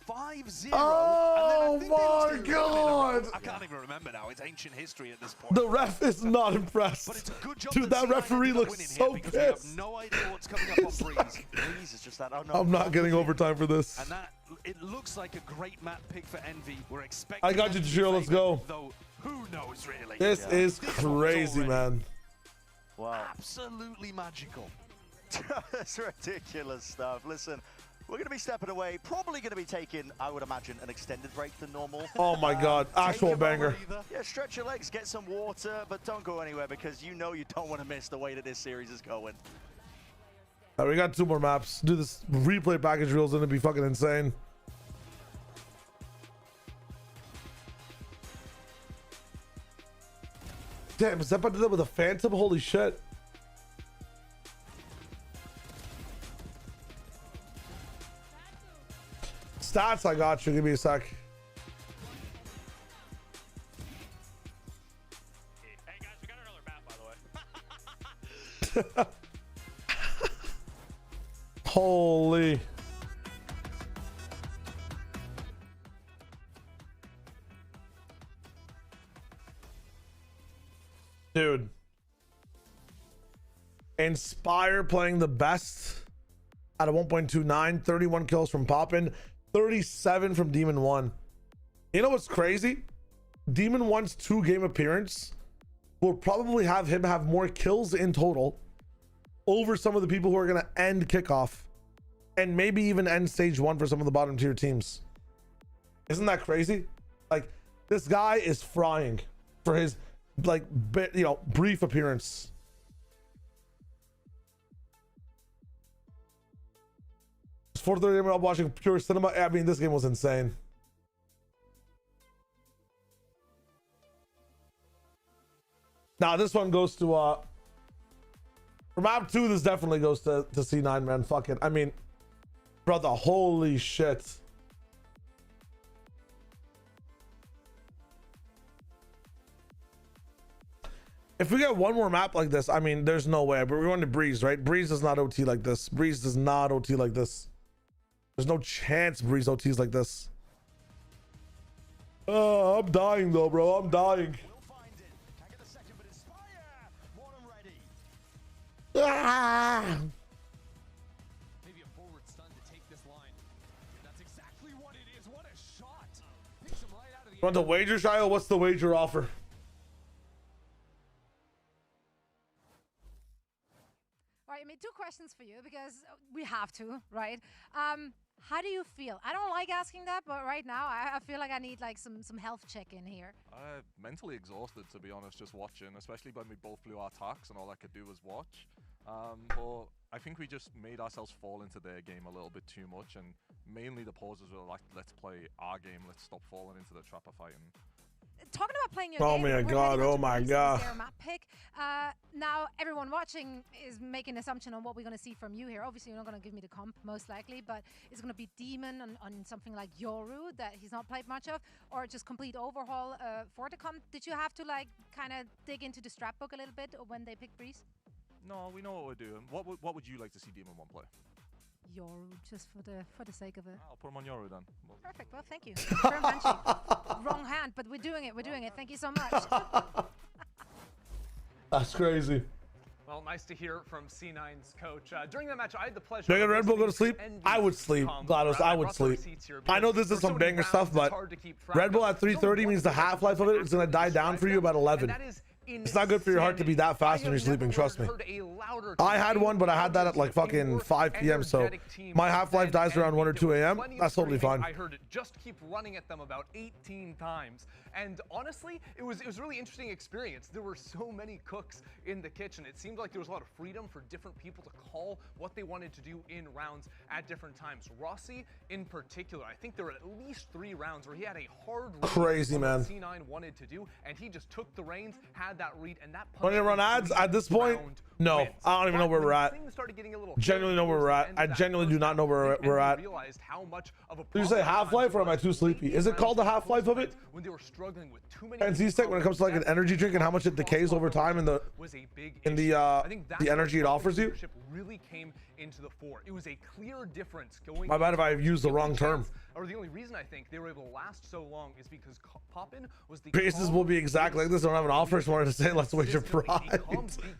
5-0. Oh my God. I can't even remember now. It's ancient history at this point. The ref is not impressed. But it's a good job Dude, that referee looks so because we have pissed. no idea what's coming up on Breeze. Breeze is just that. Oh, no. I'm not getting overtime for this. And that, it looks like a great map pick for Envy. We're expecting. I got you, Jiro. Let's go. Though, who knows really? This is crazy, man. Wow. Absolutely magical. That's ridiculous stuff. Listen, we're going to be stepping away. Probably going to be taking, I would imagine, an extended break than normal. Oh my God. Actual banger. Yeah, stretch your legs, get some water, but don't go anywhere because you know you don't want to miss the way that this series is going. All right, we got 2 more maps. Dude, this replay package reel is going to be fucking insane. Damn, is that about to do with a Phantom? Holy shit. Stats, I got you. Give me a sec. Hey guys, we got another map, by the way. Holy. Dude. Inspire playing the best out of 1.29, 31 kills from Poppin, 37 from Demon 1. You know what's crazy? Demon 1's 2-game appearance will probably have him have more kills in total over some of the people who are going to end kickoff and maybe even end stage 1 for some of the bottom tier teams. Isn't that crazy? Like, this guy is frying for his, like, brief appearance. It's 4:30 I'm watching pure cinema. I mean, this game was insane. Now this one goes to for map 2, this definitely goes to C9, man. Fuck it. I mean, brother, holy shit. If we get one more map like this, I mean, there's no way. But we're going to Breeze, right? Breeze does not OT like this. Breeze does not OT like this. There's no chance Breeze OTs like this. Oh, I'm dying though, bro. I'm dying. Ah! Maybe a forward stun to take this line. That's exactly what it is. What a shot. Takes him right out of the Want the wager, Shio? What's the wager offer? All right, I mean, 2 questions for you because we have to, right? How do you feel? I don't like asking that, but right now I feel like I need like some health check in here. Mentally exhausted, to be honest, just watching, especially when we both blew our tacks and all I could do was watch. But I think we just made ourselves fall into their game a little bit too much, and mainly the pauses were like, let's play our game, let's stop falling into the trap of fighting. Talking about playing your Oh game, my god, oh my god. their map pick. Now everyone watching is making an assumption on what we're going to see from you here. Obviously you're not going to give me the comp most likely, but it's going to be Demon on something like Yoru that he's not played much of, or just complete overhaul for the comp. Did you have to like kind of dig into the strat book a little bit when they picked Breeze? No, we know what we're doing. What would you like to see Demon 1 play? Yoru, just for the sake of it. I'll put him on Yoru then. Perfect. Well, thank you. Firm handshake. Wrong hand, but we're doing it. We're doing it. Thank you so much. That's crazy. Well, nice to hear from C9's coach. During that match, I had the pleasure. Should I get Red Bull go to sleep? I would sleep, GLaDOS. I would sleep. I know this is some banger stuff, but Red Bull at 3:30 means the half-life of it is going to die down for you about 11. It's not good for your heart to be that fast when you're sleeping, trust me. I had one, but I had that at like fucking 5 p.m. So my half-life dies around 1 or 2 a.m. That's totally fine. I heard it just keep running at them about 18 times. And honestly, it was a really interesting experience. There were so many cooks in the kitchen. It seemed like there was a lot of freedom for different people to call what they wanted to do in rounds at different times. Rossi, in particular, I think there were at least 3 rounds where he had a hard read crazy, man. what C9 wanted to do, and he just took the reins, had that read, and that Want to run ads at this point? No, wins. I don't even know where we're at. Genuinely know where we're at. I genuinely do not know where we're at. Did you say Half-Life or am I too sleepy? Is it called the Half-Life of it? When they were struggling with too many And Z-Tech when it comes to like an energy drink and how much it decays over time in the energy it offers you? Really came into the fore. It was a clear difference going. My bad if I used the wrong term. Or the only reason I think they were able to last so long is because Poppin was the Paces will be exactly like this. I don't have an offer. So I wanted to say let's wager prize.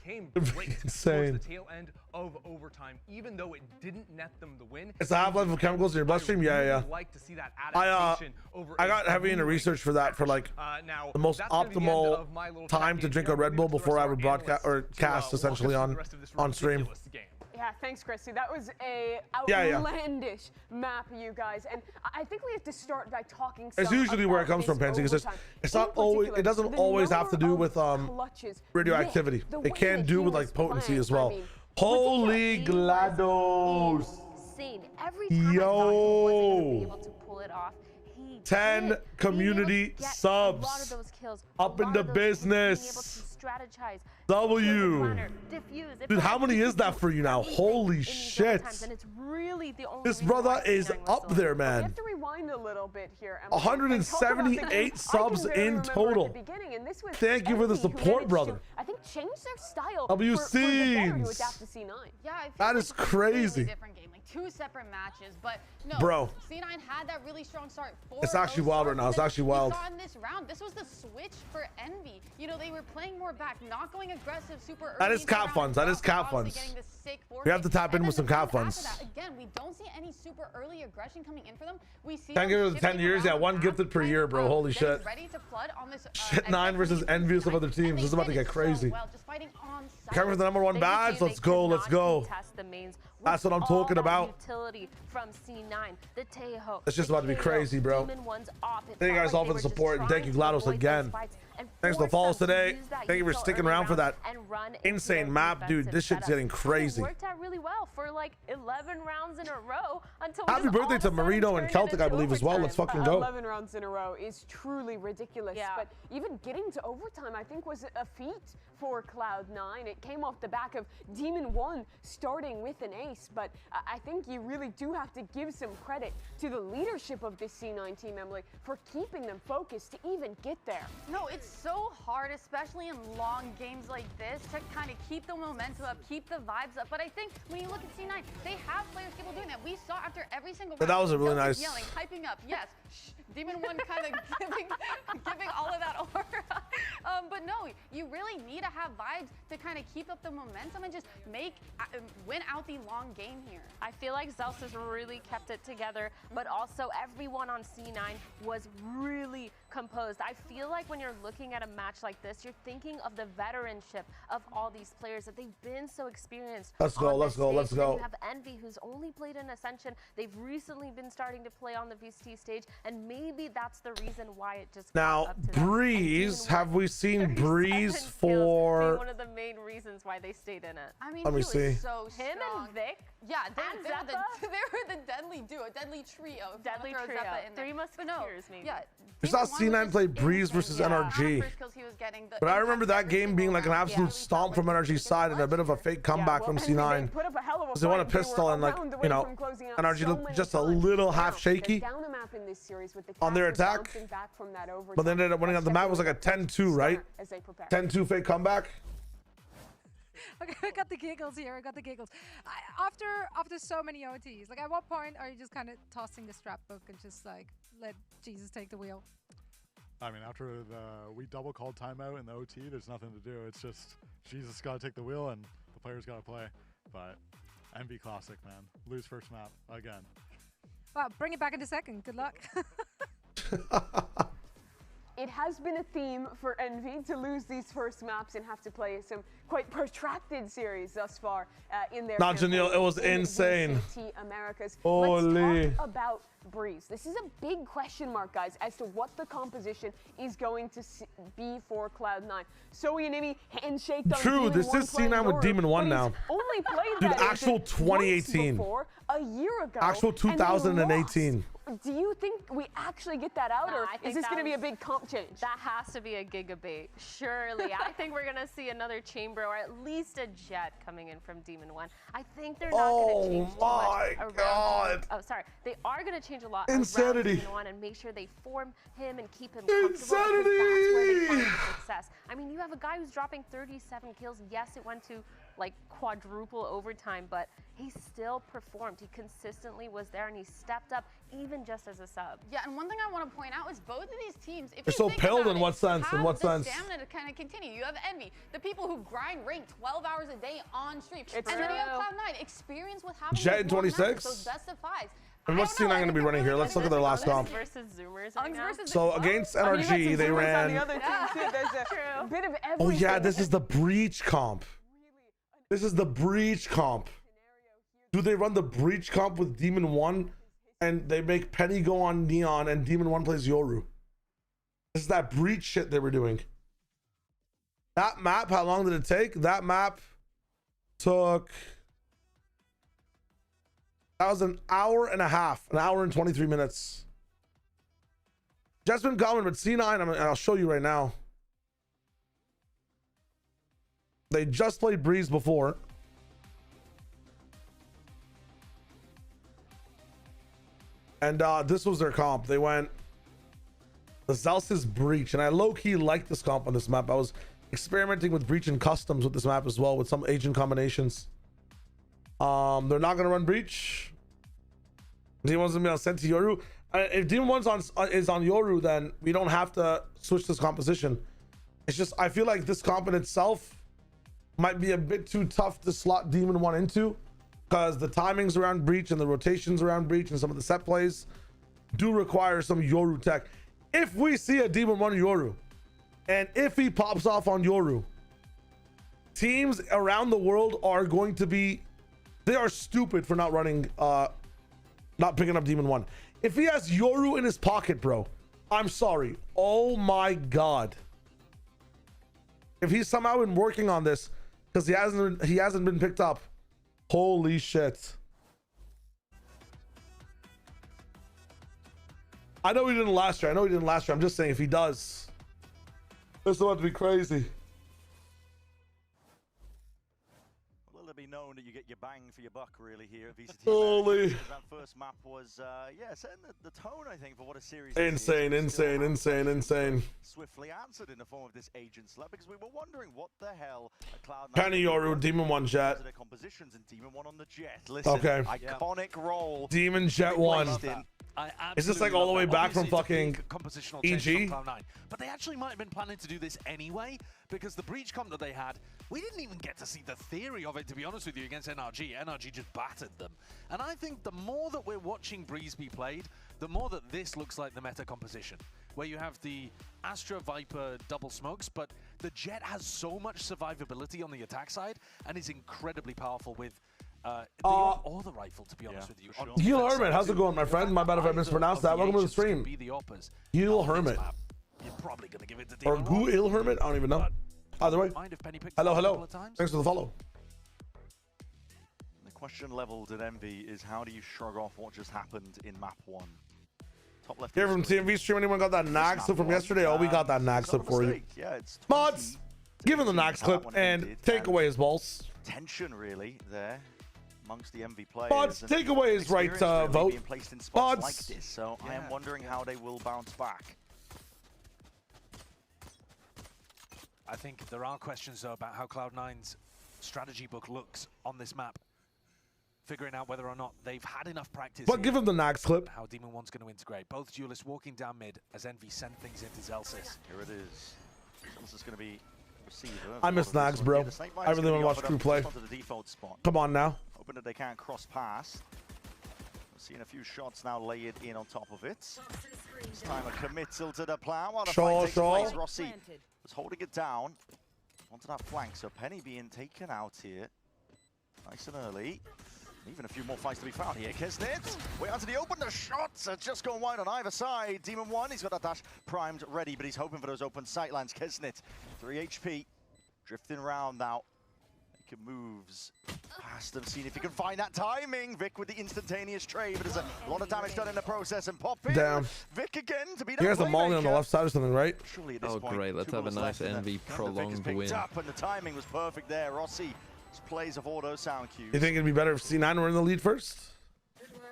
Became insane. The tail end of overtime, even though it didn't net them the win. It's the half-life of chemicals in your bloodstream. Yeah. Like to see that adaptation I got heavy into research for that, for like the most optimal time to drink a Red Bull before I would broadcast or cast essentially on stream. Yeah, thanks, Chrissy. That was a outlandish map, you guys. And I think we have to start by talking. It's usually where it comes from, Pansy. It's not always. It doesn't always have to do with radioactivity. It can do with like potency as well. Holy GLaDOS! Insane. Every time I thought he wasn't gonna be able to pull it off, 10 community subs. A lot of those kills, up in the business. Strategize, W. diffuse. Dude, how many is that for you now? Holy shit. And it's really the only this brother is up there, We man. have to rewind a little bit here. Emily. 178 subs in total. Thank you for the support, brother. I think change their style W for the better to scenes. adapt to C9. Yeah, I feel That like is it's a crazy. completely different game, like 2 separate matches, but no. Bro. C9 had that really strong start. It's actually wild right now. It's actually wild. We saw in this round, this was the switch for Envy. You know, they were playing more back, not going aggressive super early. That is cap funds. That is cap funds. We have to tap in with some cap funds. Again, we don't see any super early aggression coming in for them. We see 10 gifted 10 years. Yeah, 1 gifted per year, bro. Holy shit. Ready to flood on this, Shit 9 versus envious of other teams. This is about to get crazy. Coming for the #1 badge. Let's go. Let's go. That's what I'm talking about. From C9, the Tejo, It's just about to be crazy, bro. Thank you guys all for the support, and thank you, GLaDOS, again. Thanks for the follows today. Thank you for sticking around for that insane map, dude. This shit's getting crazy. It worked out really well for like 11 rounds in a row until Happy birthday to Marino and Celtic, I believe, as well. Let's fucking go. 11 rounds in a row is truly ridiculous. Yeah. But even getting to overtime, I think, was a feat for Cloud9. It came off the back of Demon 1 starting with an ace. But I think you really do have to give some credit to the leadership of this C9 team, Emily, for keeping them focused to even get there. No, it's so hard, especially in long games like this, to kind of keep the momentum up, keep the vibes up. But I think when you look at C9, they have players capable of doing that. We saw after every single round, that was a really nice yelling, hyping up. Yes, Demon One kind of giving all of that aura. But no, you really need to have vibes to kind of keep up the momentum and just win out the long game here. I feel like Zeus has really kept it together, but also everyone on C9 was really composed. I feel like when you're looking at a match like this, you're thinking of the veteranship of all these players, that they've been so experienced. Let's go. You have Envy, who's only played in Ascension. They've recently been starting to play on the VST stage, and maybe that's the reason why it just now up to Breeze. Have we seen Breeze for one of the main reasons why they stayed in it? I mean, let me see. So him strong. and Vic. Yeah, they Zeppa? were the deadly duo, deadly trio. Deadly trio. Three Musketeers, maybe. Yeah. We saw C9 play Breeze versus NRG. But I remember that game being like an absolute stomp from NRG's side and a bit of a fake comeback from C9. Because they won a pistol and, like, you know, NRG looked just a little half shaky on their attack. But they ended up winning out. The map was like a 10-2, right? 10-2 fake comeback. Okay, I got the giggles here. I got the giggles. After so many OTs, like at what point are you just kind of tossing the strap book and just like let Jesus take the wheel? I mean, after we double called timeout in the OT, there's nothing to do. It's just Jesus got to take the wheel and the players got to play. But MB Classic, man. Lose first map again. Well, bring it back into second. Good luck. It has been a theme for Envy to lose these first maps and have to play some quite protracted series thus far in their Not Janelle, it was insane. Americas. Holy. Let's talk about Breeze. This is a big question mark, guys, as to what the composition is going to be for Cloud9. Zoe and Imi handshaked on True, this is C9 with Demon 1 now. Only played Dude, that actual 2018. before, a year ago. Actual 2018. Do you think we actually get that out, or is this going to be a big comp change? That has to be a gigabait, surely. I think we're going to see another chamber or at least a jet coming in from Demon 1. I think they're not going to change too much around. Oh, sorry. They are going to change a lot around Demon 1 and make sure they form him and keep him comfortable. Because that's where they find success. I mean, you have a guy who's dropping 37 kills. Yes, it went to like quadruple overtime, but he still performed. He consistently was there and he stepped up even just as a sub. Yeah, and one thing I want to point out is both of these teams, if They're so pilled in what sense? In what sense? Stamina to kind of continue. You have Envy, the people who grind rank 12 hours a day on stream. It's and then you have Cloud9, experience with having Jet in 26? those best of fives. And what's C9 going to be running here? Let's look at their last comp. So against NRG, they ran. Oh yeah, this is the Breach comp. This is the Breach comp. Do they run the Breach comp with Demon 1 and they make Penny go on Neon and Demon 1 plays Yoru? This is that Breach shit they were doing. That map, how long did it take? That map took... That was an hour and a half. An hour and 23 minutes. Just been coming, but C9, I'll show you right now. They just played Breeze before. And this was their comp. They went the Zeus's Breach. And I low-key liked this comp on this map. I was experimenting with Breach and customs with this map as well, with some agent combinations. They're not gonna run Breach. Demon 1's gonna be sent to Yoru. If Demon 1's is on Yoru, then we don't have to switch this composition. It's just I feel like this comp in itself might be a bit too tough to slot Demon 1 into, because the timings around Breach and the rotations around Breach and some of the set plays do require some Yoru tech. If we see a Demon 1 Yoru, and if he pops off on Yoru, teams around the world are going to be, they are stupid for not running, not picking up Demon 1. If he has Yoru in his pocket, bro, I'm sorry. Oh my God. If he's somehow been working on this, because he hasn't been picked up. Holy shit. I know he didn't last year. I'm just saying if he does, this is about to be crazy. Will there be traditionally known that you get your bang for your buck, really, here at VCT. Holy. That first map was, yeah, setting the tone, I think, for what a series Insane, insane. Swiftly answered in the form of this agent slap, because we were wondering what the hell a Cloud9 Penny Yoru, Demon 1 Jet. their compositions, and Demon 1 on the Jet. Listen, Okay. iconic role. Demon Jet 1. Is this like all the way back from fucking EG? But they actually might have been planning to do this anyway, because the breach comp that they had, we didn't even get to see the theory of it, to be honest with you, against NRG. NRG just battered them. And I think the more that we're watching Breeze be played, the more that this looks like the meta composition, where you have the Astra Viper double smokes, but the Jet has so much survivability on the attack side and is incredibly powerful with the or the rifle, to be honest with you. Sure. Heal Hermit, how's it going, my friend? My bad if I mispronounced that. Welcome to the stream. Heal Hermit. You're probably going to give it to Or Gu Il Hermit? I don't even know. Either way. Hello. Thanks for the follow. The question leveled at Envy is, how do you shrug off what just happened in map 1? Top left. Here from TMV stream, anyone got that Nags clip from yesterday? Oh, we got that Nags clip for you. Yeah, it's Mods, give him the Nags clip and take away his balls. Tension, really, there amongst the MV players. Mods, take away his right vote. Being placed in spots Mods. like this, so I am wondering how they will bounce back. I think there are questions, though, about how Cloud9's strategy book looks on this map. Figuring out whether or not they've had enough practice. But give him the Nags clip. How Demon 1's going to integrate. Both duelists walking down mid as Envy send things into Zelsis. Here it is. Zelsis going to be receiver. I miss Nags, bro. I really want to watch crew play. Come on now. Hoping that they can cross past. We're seeing a few shots now layered in on top of it. This time a committal to the plan while the fight takes place. Rossi was holding it down onto that flank, so Penny being taken out here nice and early. Even a few more fights to be found here. Kesnit, way out to the open. The shots are just going wide on either side. Demon 1, he's got that dash primed ready, but he's hoping for those open sightlines. Kesnit, 3 HP, drifting around now. Making moves past them, seeing if he can find that timing. Vic with the instantaneous trade, but there's a lot of damage done in the process. And pop in. Damn. Vic again to be that. You guys have Molly on the left side or something, right? Oh, great. Let's have a nice Envy prolonged win. Up, and the timing was perfect there. Rossi plays of auto sound cues. You think it'd be better if C9 were in the lead first?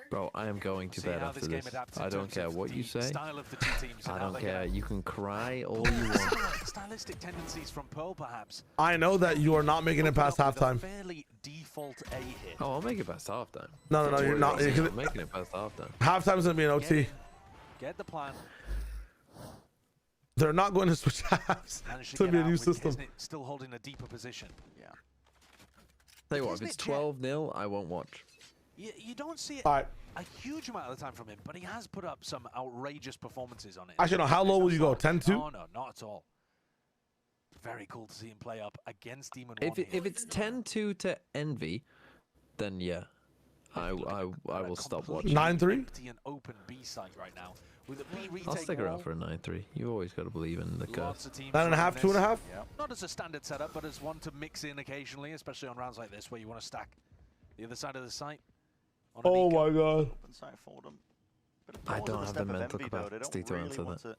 Bro, I am going to bed after this. I don't care what you say. I don't care. You can cry all you want. Stylistic tendencies from Pearl, perhaps. I know that you are not making it past halftime. Fairly default A hit. Oh, I'll make it past halftime. No, you're not. You're making it past halftime. Halftime's gonna be an OT. Get the plan. They're not going to switch halves. It's gonna be a new system. Still holding a deeper position. Yeah. Tell you what, if it's 12-0, I won't watch. You don't see it a huge amount of the time from him, but he has put up some outrageous performances on it. Actually, no. How low will you go? 10-2? Oh no, not at all. Very cool to see him play up against Demon 1. If it's 10-2 to Envy, then yeah, I will stop watching. 9-3. An open B site right now. With a B I'll stick around for a 9-3. You always got to believe in the curve. 9.5, 2.5. Not as a standard setup, but as one to mix in occasionally, especially on rounds like this where you want to stack the other side of the site. Oh my god. I don't have the mental capacity to answer that.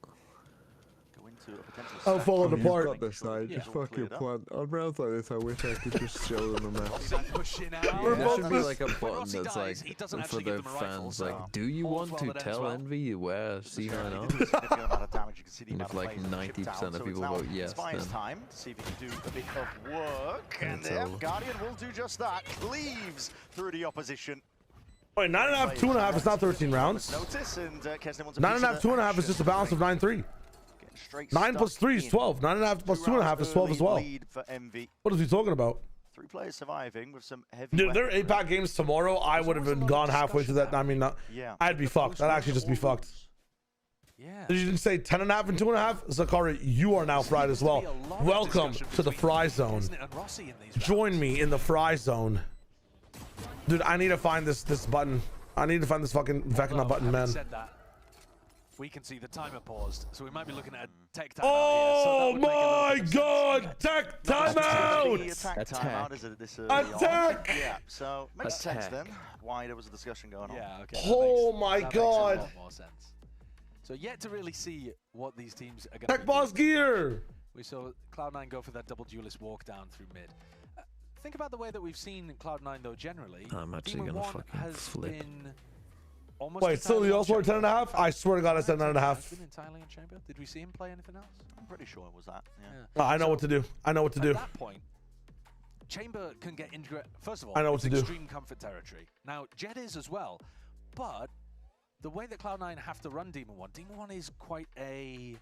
I'm falling apart. Got this side. Just fucking plan. On rounds like this, I wish I could just show them the map. There should be like a button that's like for the fans, like, do you want to tell Envy where C9 are? And if like 90% of people vote yes, then time to see if he can do a bit of work. And Guardian will do just that. Cleaves through the opposition. Wait, 9.5, 2.5 is not 13 rounds. 9.5, 2.5 is just a balance of 9-3. 9 plus 3 is 12. 9.5 plus 2.5 is 12 as well. What is he talking about? 3 players surviving with some heavy. Dude, there are 8-pack games tomorrow. I would have been gone halfway through that. I mean, I'd be fucked. I'd actually just be fucked. Yeah. Did you didn't say 10.5 and 2.5? Zakari, you are now fried as well. Welcome to the fry zone. Join me in the fry zone. Dude, I need to find this button. I need to find this fucking Vecna button, man. We can see the timer paused, so we might be looking at a tech timeout. Oh my god! Tech timeout! Attack! Yeah, so makes sense then why there was a discussion going on. Yeah, okay. Oh my god! Makes a lot more sense. So yet to really see what these teams are going to Tech boss gear! We saw Cloud9 go for that double duelist walk down through mid. think about the way that we've seen Cloud9 though generally. I'm actually Demon gonna One fucking has flip. been almost Wait, still the also 10.5? I swear to God, I said 9.5. been entirely on Chamber. Did we see him play anything else? I'm pretty sure it was that. Yeah. No, I know what to do. I know what to do. At that point, Chamber can get into it. First of all, I know what to do. Extreme comfort territory. Now, Jet is as well, but the way that Cloud9 have to run Demon One is quite a...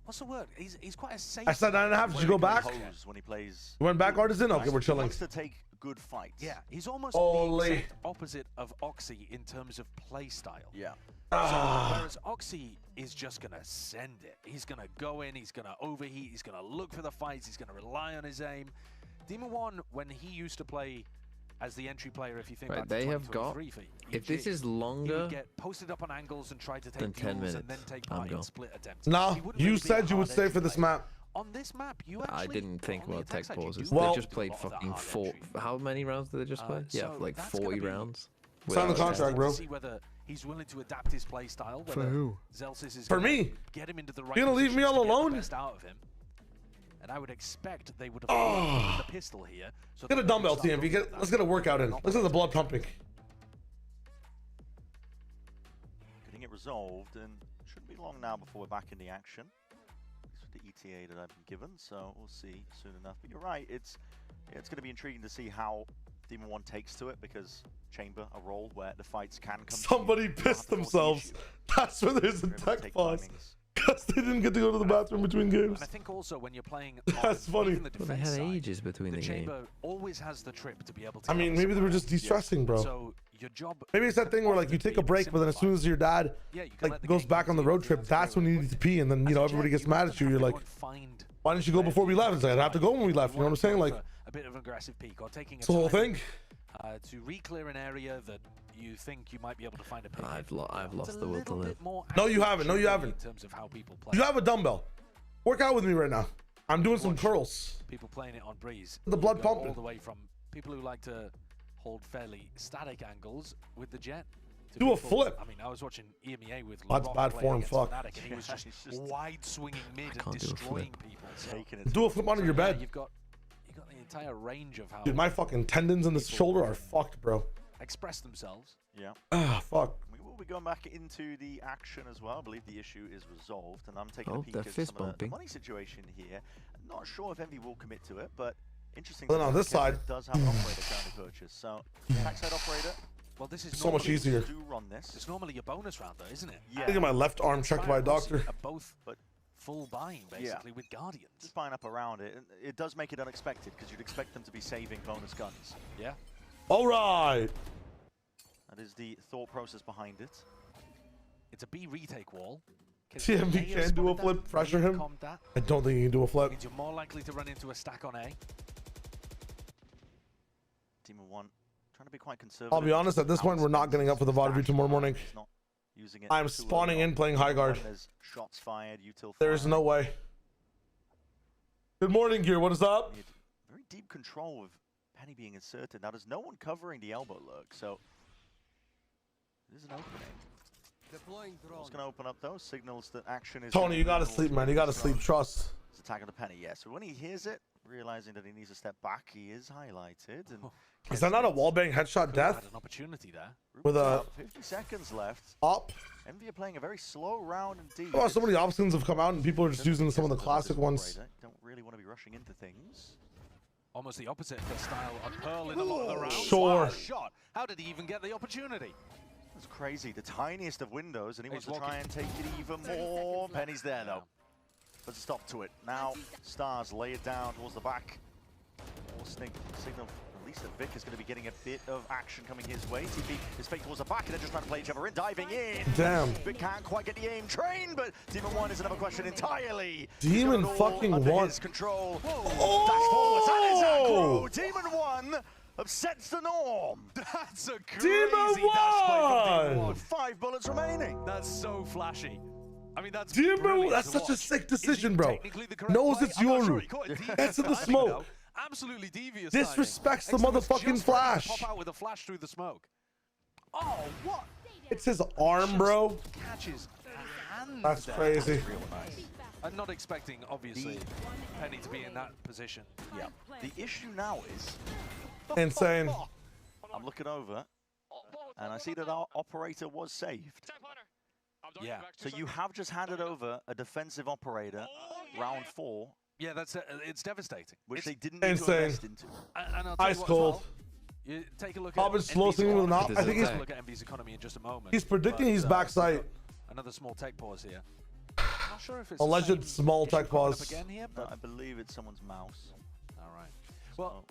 What's the word? He's quite a safe... I said 9.5. Did you go back? When he plays... You went back, Artisan? Okay, we're He chilling. wants to take good fights. Yeah, he's almost Holy. the exact opposite of Oxy in terms of play style. Yeah. So, whereas Oxy is just going to send it. He's going to go in, he's going to overheat, he's going to look for the fights, he's going to rely on his aim. Demon One, when he used to play as the entry player, if you think Right, back they to have got. 2023 for If this EG, is he longer would get posted up on angles and try to than take 10 duels minutes, and then take I'm part in gone. split attempts. Nah, He wouldn't you really be a said you would hard stay entry for this player. map. On this map, you I actually didn't think on the about attack tech side, you pauses. do Well- They get just a played lot of the fucking hard four. entry. How many rounds did they just play? Yeah, so like that's gonna 40 be rounds. Sign the Without contract, Jet. bro. See whether he's willing to adapt his play style. For whether who? Zelsis is For gonna me. Get him into the right. You gonna leave me positions all to get the alone? best out of him. And I would expect they would have the pistol here. So Get a that dumbbell, they could start TMV. Let's get a workout in. Let's get the blood pumping. Getting it resolved, and shouldn't be long now before we're back in the action. This is the ETA that I've been given, so we'll see soon enough. But you're right, it's going to be intriguing to see how Demon One takes to it, because Chamber, a role where the fights can come. Somebody pissed themselves. That's where there's a tech pause. Because they didn't get to go to the bathroom between games. And I think also when you're playing, That's funny. even the Well, they defense had side, ages between the game. Chamber always has the trip to be able to. I mean, maybe they were just de-stressing, bro. So your job. Maybe it's that thing where like you take a break, but then as soon as your dad like goes back on the road trip, that's when you need to pee, and then you know everybody gets mad at you. You're like, why didn't you go before we left? It's like I have to go when we left. You know what I'm saying? Like a bit of an aggressive peak or taking it's the whole thing. To re-clear an area that you think you might be able to find a pick. I've lost the will to live. No, you haven't. No, you haven't. In terms of how people play. You have a dumbbell. Work out with me right now. I'm doing some curls. People playing it on breeze. The blood You go pumping. all the way from people who like to hold fairly static angles with the jet. to Do a people- flip. I mean, I was watching EMEA with That's LeBron bad play form, against fuck. Fnatic, and he was just wide swinging mid and can't do a destroying flip. people. So, Do a flip under your bed. You've got the entire range of how Dude, my fucking tendons in the shoulder are fucked, bro. express themselves. Yeah. Ah, fuck. We will be going back into the action as well. I believe the issue is resolved, and I'm taking Oh, a peek they're at fist some of the bumping. money situation here. Not sure if Envy will commit to it, but interesting. Well, to on know this that Kevin side- does have an operator currently purchased. So backside operator. Well, this is So much normally- easier. Do run this. It's normally your bonus round, though, isn't it? Yeah. I get my left arm checked by a doctor. Are both full buying basically with Guardians. Just buying up around it. And it does make it unexpected because you'd expect them to be saving bonus guns. Yeah. All right. That is the thought process behind it. It's a B retake wall. TMV can do a flip, pressure him. I don't think he can do a flip. Means you're more likely to run into a stack on A. Demon One trying to be quite conservative. I'll be honest, at this point, we're not getting up for the VOD review tomorrow morning. He's not using it I'm too spawning early in on. playing high guard. There's shots fired, util There's fired. no way. Good morning, Gear. What is up? Very deep control of Penny being inserted. Now there's no one covering the elbow lurk, so there's an opening. Deploying drone. It's going to open up though. Signals that action is. Tony, you gotta sleep, man. You gotta sleep. Trust. It's attack of the Penny. Yeah. So when he hears it, realizing that he needs to step back, he is highlighted. And Is that not a wallbang headshot death? Had an opportunity there. With a 50 seconds left. op? Envy are playing a very slow round indeed. Oh, so many options have come out, and people are just using some of the classic ones. Don't really want to be rushing into things. Almost the opposite of the style of Pearl in a lot of the rounds. Sure. Wow, shot. How did he even get the opportunity? It's crazy. The tiniest of windows, and he wants He's to try and take it even more. Penny's there though. Puts a stop to it. Now Stars lay it down towards the back. More signal. At least that Vic is going to be getting a bit of action coming his way. TP is fake towards the back, and they're just trying to play each other in, diving in. Damn. Vic can't quite get the aim train, but Demon One is another question entirely. Demon He's got it all fucking under One. his control. Oh! Dash forwards, that is Demon One upsets the norm. That's a crazy Demon dash play from Demon One! One. 5 bullets remaining. That's so flashy. I mean, that's Demon, brilliant that's to such a watch. sick Is he decision, bro. technically the correct Knows play? it's I'm not sure. Yoru. He caught it devious Gets in the timing, smoke. though. Absolutely devious. Disrespects the timing. Exum was motherfucking just ready to flash. Pop out with a flash through the smoke. Oh, what? It's his arm, bro. Catches a hand That's there. crazy. Real nice. I'm not expecting, obviously, Penny to be in that position. Yeah. The issue now is... Insane. I'm looking over, and I see that our operator was saved. Yeah. So you have just handed over a defensive operator, round 4. Yeah, that's it's devastating. Which they didn't need to Insane. invest into. And I'll tell you Ice what as cold. well, you take a look Hobbit at slow NV's singing with an economy. op. I think We'll look at NV's economy in just a moment. he's predicting but, he's backside. Another small tech pause here. I'm not sure if it's Alleged small tech pause. again here, but I believe it's someone's mouse. all right. Well,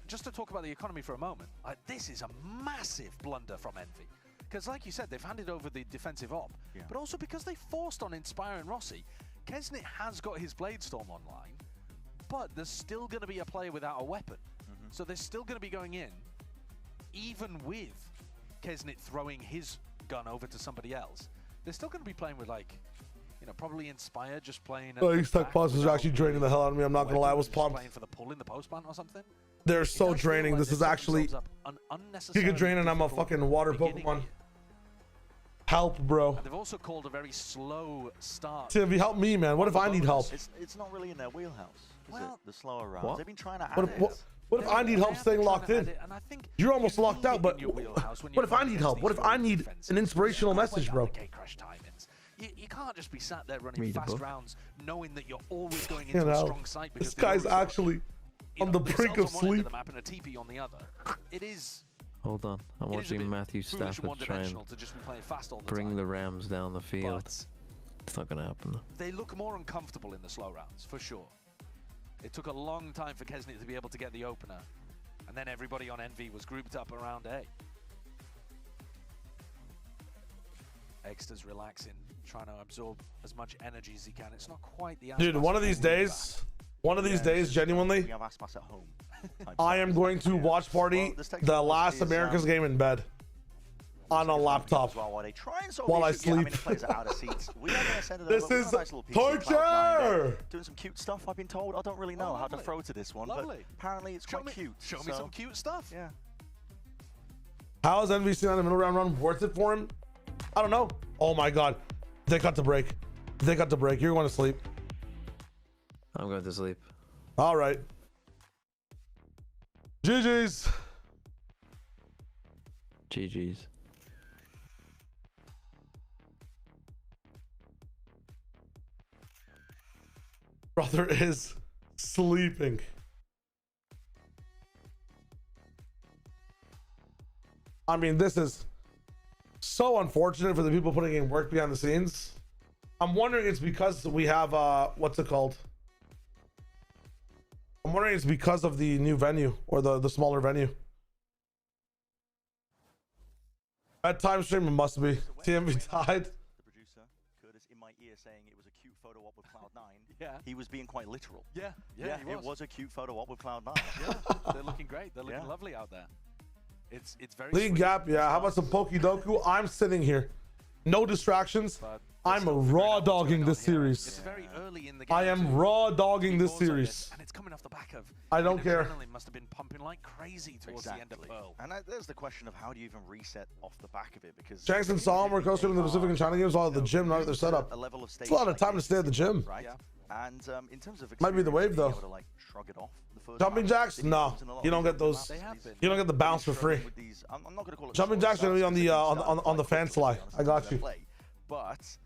just to talk about the economy for a moment, this is a massive blunder from Envy. Because like you said, they've handed over the defensive op, but also because they forced on Inspire and Rossi, Kesnit has got his Bladestorm online, but there's still going to be a player without a weapon. So they're still going to be going in, even with Kesnit throwing his gun over to somebody else. They're still going to be playing with, like, you know, probably Inspire just playing. These tech pauses are actually draining the hell out of me. I'm not gonna lie, I was pumped. Playing for the pull in the post plant or something. They're so draining. This is actually Giga Drain, and I'm a fucking water Pokemon. Help, bro. And they've also called a very slow start. Tim, help me, man. What if I need help? It's not really in their wheelhouse, is it? The slower rounds. What? They've been trying to add What if I need help staying locked in? You're almost locked out, but what if I need help? What if I need an inspirational message, bro? You can't just be sat there running fast rounds knowing that you're always going into a strong site. This guy's actually on the brink of sleep. The map and a TP on the other. It is. Hold on, I'm watching Matthew Stafford try and bring the Rams down the field. It's not going to happen. They look more uncomfortable in the slow rounds, for sure. It took a long time for Kesnit to be able to get the opener, and then everybody on Envy was grouped up around A. Exter's relaxing, trying to absorb as much energy as he can. It's not quite the Dude, one of these days, genuinely, We have Aspas at home. I am going to watch party the last Americas game in bed on a laptop while I sleep. This is torture! Doing some cute stuff, I've been told. I don't really know how to throw to this one, but apparently it's quite cute. Show me some cute stuff. Yeah. How is NVC on the middle round run worth it for him? I don't know. Oh my god. They got the break. They got the break. You're going to sleep. I'm going to sleep. All right. GG's. GG's. Brother is sleeping. I mean, this is so unfortunate for the people putting in work behind the scenes. I'm wondering it's because we have what's it called? I'm wondering it's because of the new venue or the smaller venue. At time stream it must be. TMV died. The producer, Curtis, in my ear saying it was a cute photo op with Cloud9. Yeah. He was being quite literal. Yeah, it was a cute photo op with Cloud9. Yeah, they're looking great. They're looking lovely out there. It's very League sweet. gap, yeah. How about some Pokidoku? I'm sitting here. No distractions. I'm raw dogging this series. It's very early in the game. I am raw dogging this series. And it's coming off the back of. I don't care. Adrenaline must have been pumping like crazy towards the end of Pearl. And there's the question of how do you even reset off the back of it, because Shanks and Solomon were coasting in the Pacific and China games while at the gym, not at their setup. It's a lot of time to stay at the gym. Right? And in terms of Might be the wave though. to, like, shrug it off the first Jumping match, jacks? No, you don't get those. You don't get the bounce for free. I'm not going to call it Jumping jacks are gonna be on the on the fan slide. I got you. But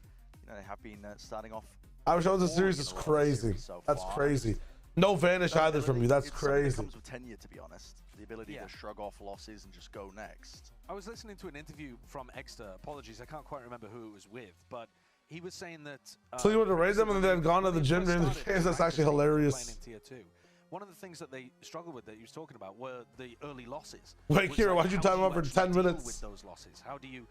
you know, they have been starting off. I was showing the series is crazy. That's crazy. No vanish either from you. That's crazy. It comes with tenure, to be honest. The ability to shrug off losses and just go next. I was listening to an interview from Exter. Apologies, I can't quite remember who it was with, but he was saying that. So you want to raise them and then gone to the gym during the games? That's actually hilarious. Tier 2. One of the things that they struggled with that he was talking about were the early losses. Wait, Kira, why'd you time up for 10 minutes? With those losses, how do you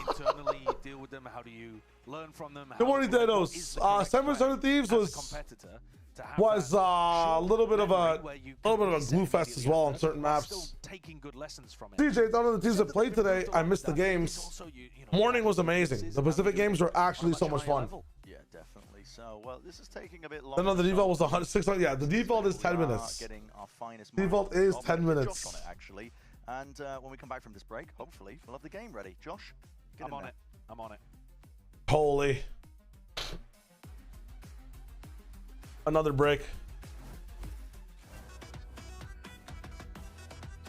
internally deal with them? How do you learn from them? Good morning, Dados. Seven Son Thieves was a little bit of a glue fest as well on certain maps. Taking good lessons from it. DJ, none of the teams that played today, I missed the games. Morning was amazing. The Pacific games were actually so much fun. Yeah, definitely. So, well, this is taking a bit longer. No, the default was 100. Yeah, the default is 10 minutes. Getting our finest default is 10 minutes. On it, actually. And when we come back from this break, hopefully we'll have the game ready. Josh, I'm on it. I'm on it. Holy. Another break.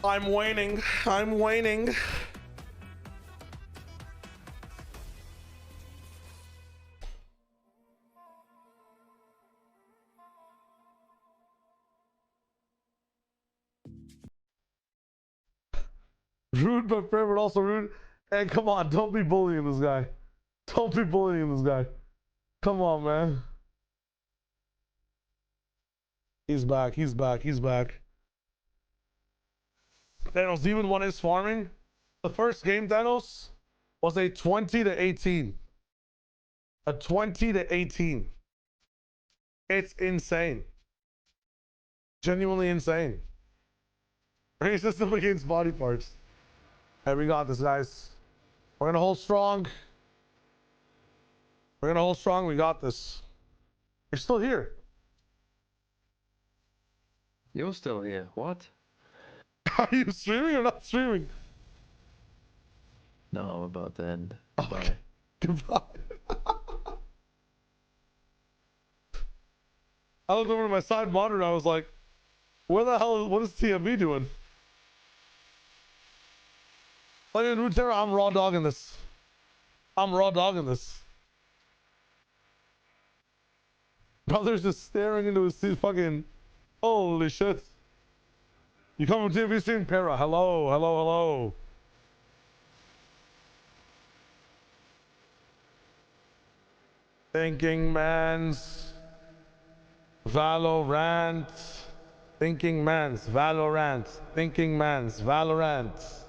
I'm waning. I'm waning. Rude, but fair, but also rude. Hey, come on, don't be bullying this guy. Don't be bullying this guy. Come on, man. He's back. He's back. He's back. Thanos, even one is farming. The first game, Thanos, was a 20-18. A 20-18. It's insane. Genuinely insane. Range system against body parts. Hey, we got this, guys. We're gonna hold strong. We're gonna hold strong. We got this. You're still here. You're still here. What? Are you streaming or not streaming? No, I'm about to end. Okay. Goodbye. I looked over to my side monitor and I was like, where the hell, what is TMB doing? Playing Runeterra, I'm raw dogging this. I'm raw dogging this. Brother's just staring into his fucking, holy shit. You come from TMB stream? Para, hello, hello, hello. Thinking man's Valorant. Thinking man's Valorant. Thinking man's Valorant.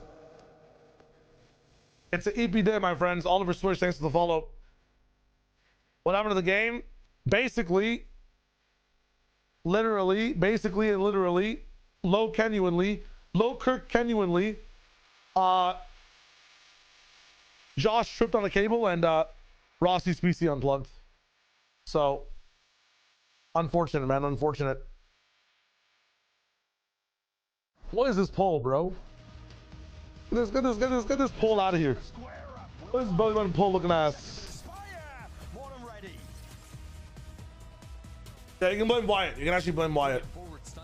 It's an EP day, my friends. Oliver Swish, thanks for the follow. What happened to the game? Basically, literally, low Kirk Kenuinly, Josh tripped on a cable and Rossi's PC unplugged. So, unfortunate, man, unfortunate. What is this pole, bro? Get this pole out of here. What is this belly button pole looking ass? Yeah, you can blame Wyatt. You can actually blame Wyatt.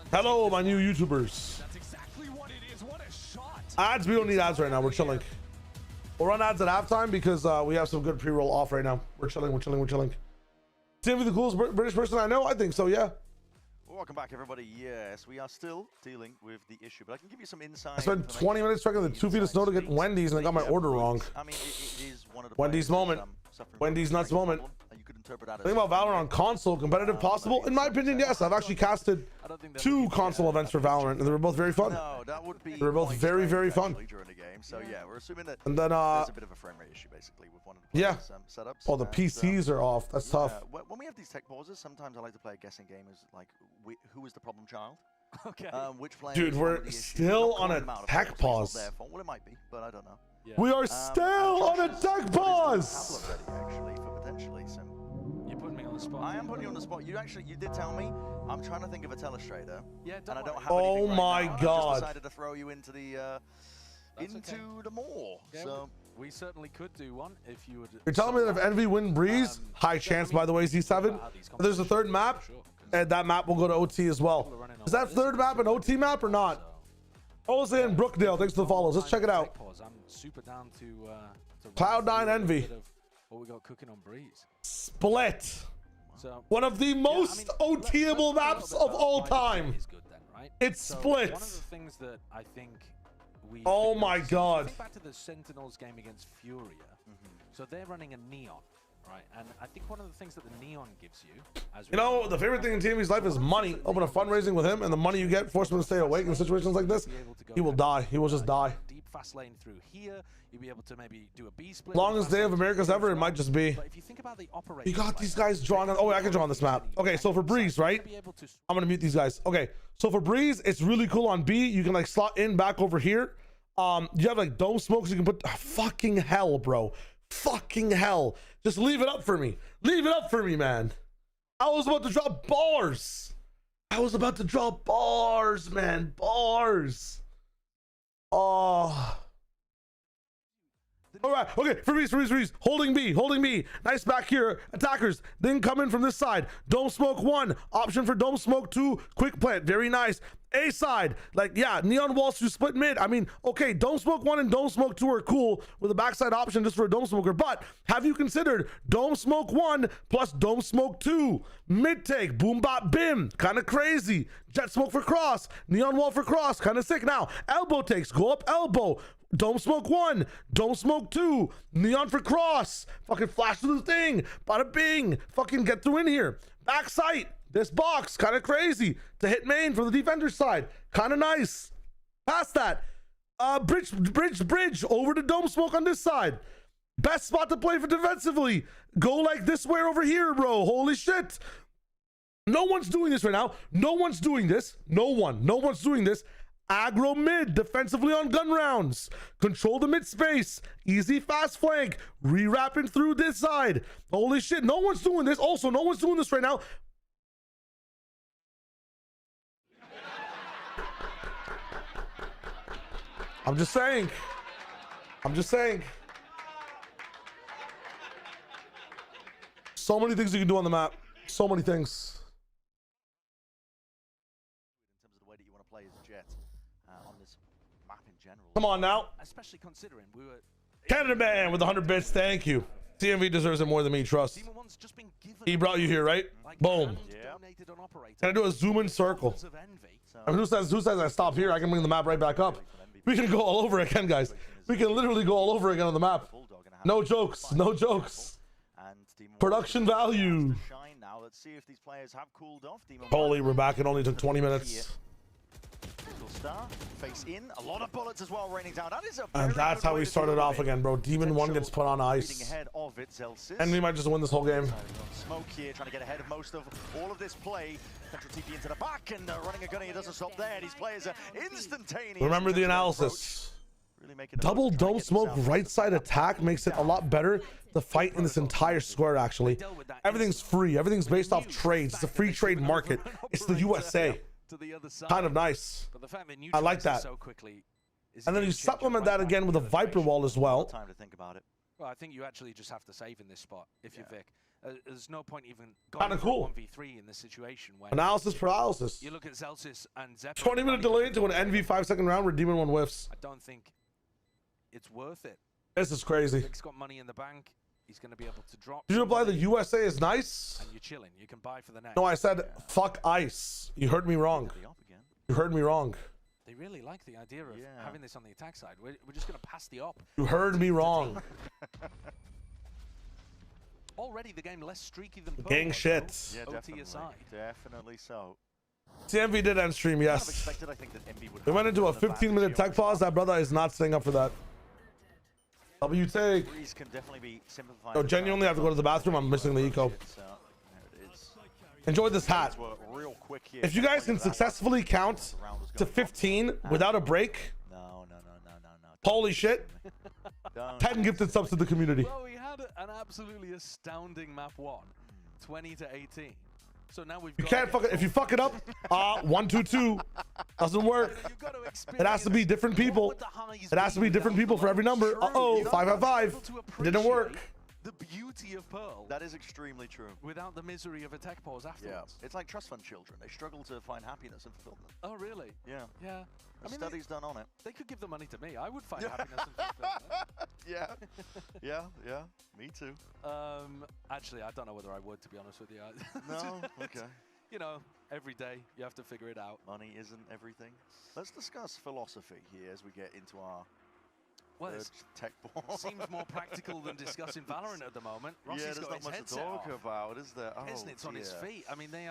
Hello, my new YouTubers. Ads, we don't need ads right now. We're chilling. We'll run ads at halftime because we have some good pre-roll off right now. We're chilling, we're chilling, we're chilling. Timmy, the coolest British person I know? I think so, yeah. Welcome back, everybody. Yes, we are still dealing with the issue, but I can give you some insight. I spent 20 minutes trekking the 2 feet of snow to get Wendy's and I got my order wrong. I mean, it is one of the Wendy's moment. Wendy's nuts moment. Think about Valorant on console, competitive possible? In my opinion, yes. I've actually casted 2 console events for Valorant, and they were both very fun. No, that would be. They were both very, very fun. During the game, so yeah, we're assuming that. And then there's a bit of a frame rate issue basically with one of the yeah. setups. Oh, the PCs are off. That's tough. When we have these tech pauses, sometimes I like to play a guessing game. Is like, who is the problem child? Okay. Which dude, we're still on a tech pause. Well, it might be, but I don't know. Yeah. We are still on a tech pause. Actually, for potentially some. You're putting me on the spot. I am putting you on the spot. You did tell me. I'm trying to think of a telestrator. Yeah, and I don't have oh anything my right now. god! I just decided to throw you into the the maw. Yeah, so we certainly could do one if you would. You're telling me that if Envy win Breeze, high chance by the way, Z7. There's a third map, and that map will go to OT as well. Is that third map an OT map or not? Jose and Brookdale, thanks for the follows. Let's check it out. I'm super down to Cloud9 Envy. What we got cooking on Breeze. Split. So, one of the most OTable maps of all time. Good then, right? It's Split. One of the things that I think we. Oh my god. Think back to the Sentinels game against Furia. So they're running a Neon, right? And I think one of the things that the Neon gives you, as you know, the favorite thing in TMV's life is money. Open a fundraising with him, and the money you get force him to stay awake in situations like this. He will die. He will just die. Deep fast lane through here. You'll be able to maybe do a B split. Longest day of America's ever, it might just be. But if you think about the operation, we got these guys drawn on. Oh, I can draw on this map. Okay, so for Breeze, right? I'm gonna mute these guys. Okay, so for Breeze, it's really cool on B. You can like slot in back over here. You have like dome smokes. You can put fucking hell, bro. Fucking hell. Just leave it up for me. Leave it up for me, man. I was about to drop bars. I was about to drop bars, man. Bars. Oh. All right, okay, freeze. Holding B. Nice back here. Attackers, then come in from this side. Dome smoke 1, option for dome smoke 2, quick plant, very nice. A side, like, yeah, neon walls to split mid. I mean, okay, dome smoke 1 and dome smoke 2 are cool with a backside option just for a dome smoker, but have you considered dome smoke 1 plus dome smoke 2? Mid take, boom bop bim, kind of crazy. Jet smoke for cross, neon wall for cross, kind of sick. Now, elbow takes, go up elbow. Dome smoke 1, dome smoke 2, neon for cross, fucking flash through the thing, bada bing, fucking get through in here. Back sight, this box, kind of crazy to hit main from the defender's side, kind of nice. Past that, bridge over to dome smoke on this side. Best spot to play for defensively. Go like this way over here, bro. Holy shit. No one's doing this right now. No one's doing this. No one's doing this. Aggro mid, defensively on gun rounds. Control the mid space. Easy fast flank. Re-wrapping through this side. Holy shit, no one's doing this. Also, no one's doing this right now. I'm just saying. So many things you can do on the map. So many things. Come on now. Especially considering we were Canada Man with 100 bits. Thank you. TMV deserves it more than me, trust. He brought you here, right? Boom. Can I do a zoom in circle? I mean, who says I stop here? I can bring the map right back up. We can go all over again, guys. We can literally go all over again on the map. No jokes. Production value. Holy, we're back. It only took 20 minutes. Star, face in, a lot of bullets as well raining down. That is a and that's how we started off again, bro. Demon 1 gets put on ice. And we might just win this whole game. Smoke here, trying to get ahead of most of all of this play. Central TP into the back and running a gun here doesn't stop there. These players are instantaneous. Remember the analysis. Double dome smoke right side attack makes it a lot better to fight in this entire square, actually. Everything's free. Everything's based off trades. It's a free trade market. It's the USA. To the other side. Kind of nice. But the fact that I like that. so quickly and then you supplement that again with a Viper wall as well. Time to think about it. Well, I think you actually just have to save in this spot if you're Vic. There's no point even going for cool. 1v3 in this situation. When analysis paralysis. You look at Zelsis and Zeppelin. 20-minute delay into an NV 5-second round where Demon 1 whiffs. I don't think it's worth it. This is crazy. Vic's got money in the bank. He's going to be able to drop. Did you apply the USA is nice? And you're chilling. You can buy for the next. No, I said fuck ice. You heard me wrong. You heard me wrong. They really like the idea of having this on the attack side. We're just going to pass the op. You heard me wrong. Already the game less streaky than Pearl. Gang shit. Yeah, definitely so. TMV did end stream, yes. We went into a 15-minute tech pause. That brother is not staying up for that. W take. Oh, genuinely have to go to the bathroom. I'm missing the eco. Enjoy this hat. If you guys can successfully count to 15 without a break, holy shit. 10 gifted subs to the community. Well, we had an absolutely astounding map 1, 20 to 18. So now we've you can't fuck it. If you fuck it up, 1 2 2 doesn't work. It has to be different people. It has to be different people for every number. 5 5 5. It didn't work. The beauty of Pearl. That is extremely true. Without the misery of a tech pause afterwards. Yeah. It's like trust fund children. They struggle to find happiness and fulfillment. Oh, really? Yeah. Yeah. I mean, studies done on it. They could give the money to me. I would find happiness and fulfillment. Yeah. Me too. Actually, I don't know whether I would, to be honest with you. No? Okay. You know, every day you have to figure it out. Money isn't everything. Let's discuss philosophy here as we get into our tech ball. Seems more practical than discussing Valorant at the moment. Rossi's got his much to talk about, is there? Isn't it on his feet? I mean, they're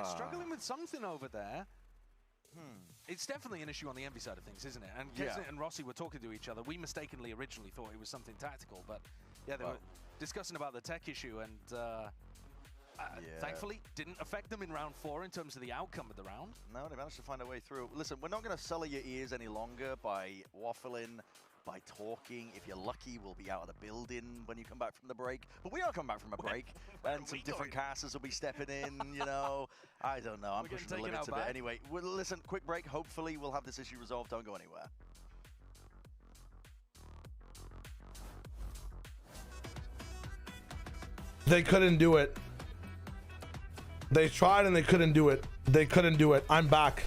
struggling with something over there. It's definitely an issue on the envy side of things, isn't it? And Kesnet and Rossi were talking to each other. We mistakenly originally thought it was something tactical, but yeah, they were discussing about the tech issue, and thankfully didn't affect them in round 4 in terms of the outcome of the round. No, they managed to find a way through. Listen, we're not going to sully your ears any longer by waffling, by talking. If you're lucky, we'll be out of the building when you come back from the break. But we are coming back from a break, and some different casters will be stepping in, you know. I don't know. I'm pushing the limits a bit. Anyway, listen, quick break. Hopefully, we'll have this issue resolved. Don't go anywhere. They couldn't do it. They tried and they couldn't do it. They couldn't do it. I'm back.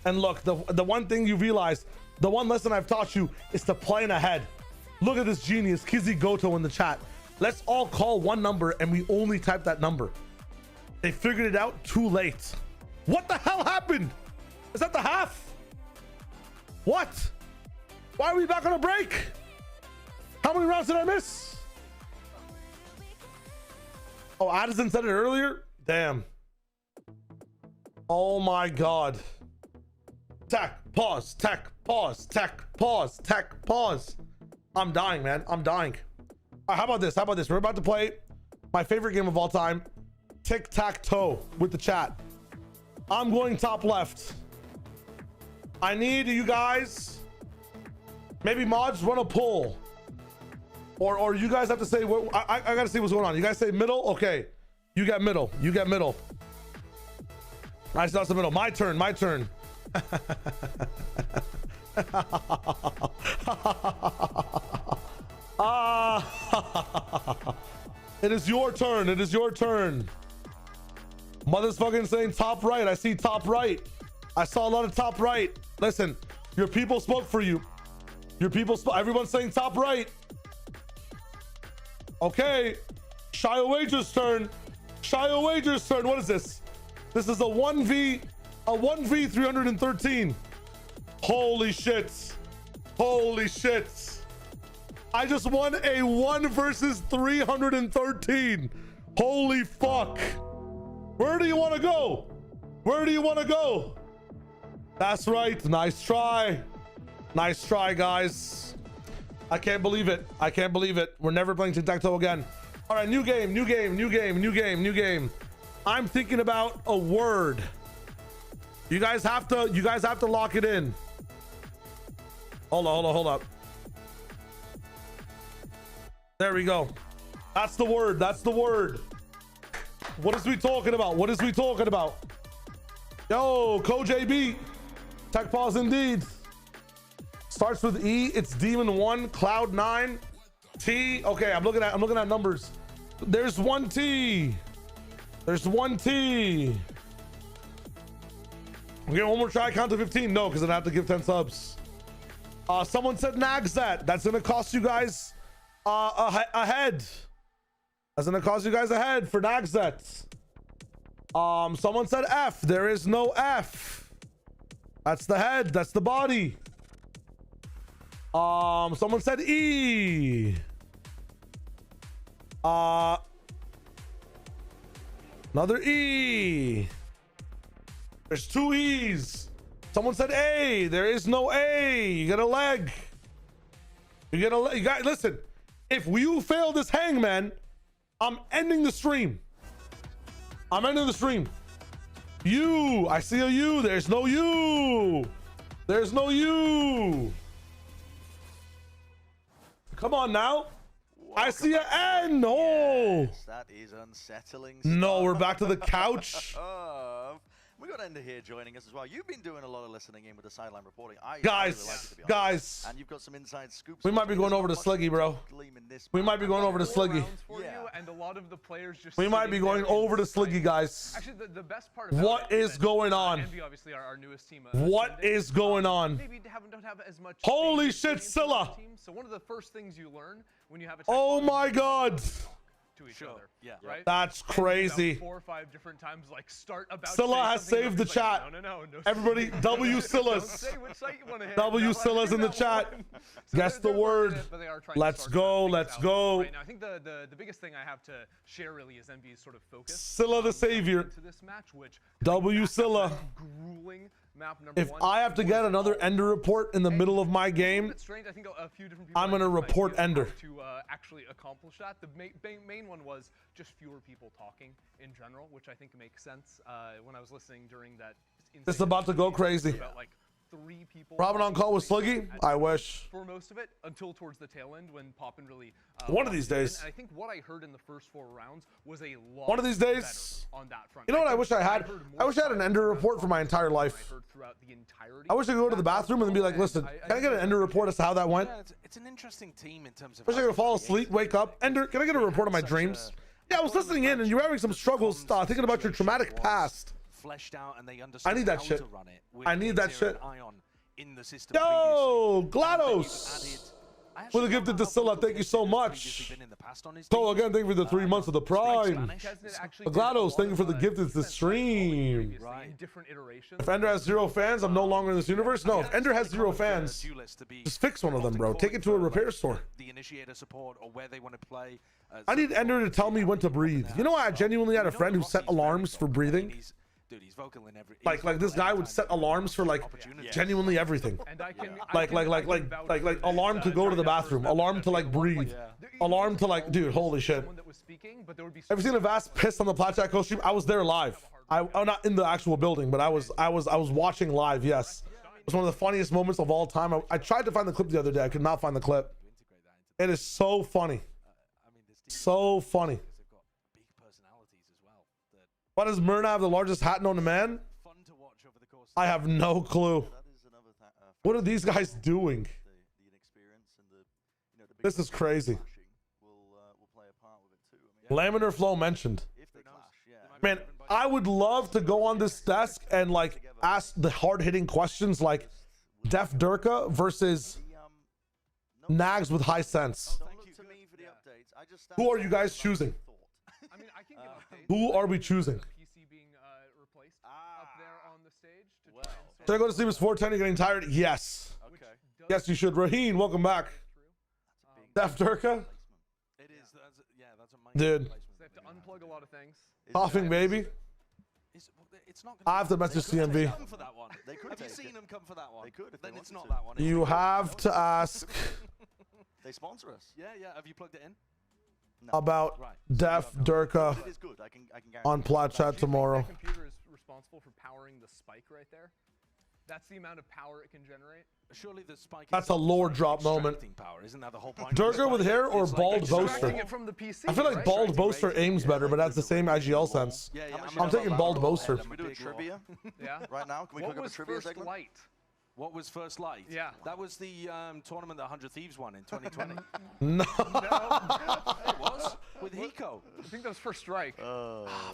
And look, the one thing you realize, the one lesson I've taught you is to plan ahead. Look at this genius, Kizzy Goto in the chat. Let's all call one number and we only type that number. They figured it out too late. What the hell happened? Is that the half? What? Why are we back on a break? How many rounds did I miss? Oh, Addison said it earlier? Damn. Oh my God. Tech, pause, tech, pause, tech, pause, tech, pause. I'm dying, man. I'm dying. All right, how about this? How about this? We're about to play my favorite game of all time, tic-tac-toe, with the chat. I'm going top left. I need you guys, maybe mods, run a poll. Or you guys have to say, what, I gotta see what's going on. You guys say middle? Okay. You get middle. You get middle. Nice, that's the middle. My turn, my turn. It is your turn. It is your turn. Mother's fucking saying top right. I see top right. I saw a lot of top right. Listen, your people spoke for you. Your people spoke. Everyone's saying top right. Okay. Shia Wager's turn. Shia Wager's turn. What is this? This is a 1v 313. Holy shit. Holy shit. I just won a 1 versus 313. Holy fuck. Where do you want to go? Where do you want to go? That's right. Nice try. Nice try, guys. I can't believe it. I can't believe it. We're never playing tic-tac-toe again. All right, new game, new game, new game, new game, new game. I'm thinking about a word. You guys have to lock it in. Hold on, hold on, hold up. There we go. That's the word. That's the word. What is we talking about? What is we talking about? Yo, CoJB. Tech pause indeed. Starts with E. It's Demon 1, Cloud 9, T. Okay, I'm looking at numbers. There's 1 T. There's 1 T. Okay, one more try. Count to 15. No, because I have to give 10 subs. Someone said Nagzat. That's gonna cost you guys a head. That's gonna cost you guys a head for Nagzat. Someone said F. There is no F. That's the head. That's the body. Someone said E. Another E. There's 2 E's. Someone said A. There is no A. You get a leg. You get a leg. You guys, listen. If you fail this hangman, I'm ending the stream. I'm ending the stream. U. I see a U. There's no U. There's no U. Come on now. I see an N. Oh. Yes, that is unsettling. No, we're back to the couch. We got Ender here joining us as well. You've been doing a lot of listening in with the sideline reporting. Guys, really like it, to be honest. guys. And you've got some inside scoops. We might be going over to Sluggy, bro. We might be going over to Sluggy. Yeah. And a lot of the players just we might be going over to Sluggy, guys. Actually, the best part about what is going on? Envy, obviously, our newest team. What is going on? Maybe don't have as much. Holy shit, Scylla! So one of the first things you learn when you have a oh my God. To each other, yeah, right. That's crazy. 4 or 5 different times, like start about. Scylla has saved the chat. Like, no. Everybody, W Scylla's. Say which site you want to hit. W Scylla's in the chat. So guess the word. Let's go. Let's go. Right now, I think the biggest thing I have to share really is Envy's sort of focus. Scylla the savior. To this match, which W Scylla. Grueling map number if 1. I have to get another Ender report in the middle of my game, I think a few different people I'm gonna report Ender. To actually accomplish that. The main one was just fewer people talking in general, which I think makes sense. When I was listening during that, it's about to go crazy. About like 3 people. Robin on call with Sluggy. I wish. For most of it, until towards the tail end when Poppin really. One of these days. And I think what I heard in the first 4 rounds was a lot. One of these days. On that front. You know what I wish I had? I wish I had an Ender report for my entire life. I wish I could go to the bathroom and be like, listen, can I get an Ender report as to how that went? Yeah, it's an interesting team in terms of. I wish I could fall asleep, wake up. Ender, can I get a report on my dreams? Yeah, I was listening in, and you were having some struggles thinking about your traumatic past. Fleshed out and they I need that how shit. to run it with I need that shit. Ion in the system Yo, GLaDOS! For the gifted to Scylla, thank you so much. So again, thank you for the 3 months of the Prime. GLaDOS, thank you for the gifted to the stream. If Ender has 0 fans, I'm no longer in this universe. No, if Ender has 0 fans, just fix one of them, bro. Take it to a repair store. The initiator support or where they want to play. I need Ender to tell me when to breathe. You know, I genuinely had a friend who set alarms for breathing. Dude, he's vocal in every. Like this guy would set alarms for like genuinely everything. Like alarm to go to the bathroom, alarm to like breathe, alarm to like, dude, holy shit. Have you seen a vast piss on the Plat Chat co-stream? I was there live. I'm not in the actual building, but I was watching live. Yes, it was one of the funniest moments of all time. I tried to find the clip the other day. I could not find the clip. It is so funny. So funny. Why does Myrna have the largest hat known to man? I have no clue. What are these guys doing? This is crazy. Laminar flow mentioned. Man, I would love to go on this desk and like ask the hard-hitting questions like Def Durka versus Nags with high sense. Who are you guys choosing? Who are we choosing? Should I go to sleep? It's 4:10. You're getting tired? Yes. Okay. Yes, you should. Raheen, welcome back. Def Durka? It is. That's a dude. They have to unplug a lot of things. Coughing baby. It's not I have to message CMV. Come for that one. They could have you seen them come for that one? They could. Then it's not that one. You have to ask. They sponsor us. Yeah. Have you plugged it in? No. About Def Durka It is good. I can on Plat Chat tomorrow. That computer is responsible for powering the spike right there. That's the amount of power it can generate. Surely the spike. That's a lore drop moment. Power, isn't that the whole point? Durka with hair or bald boaster? It from the PC, I feel like bald boaster aims better, but that's the same IGL sense. I'm taking bald boaster. Should we do a trivia? Yeah. Right now? Can we cook up a trivia segment? Light? What was First Light? Yeah. That was the tournament that 100 Thieves won in 2020. No. It was with Hiko. I think that was First Strike.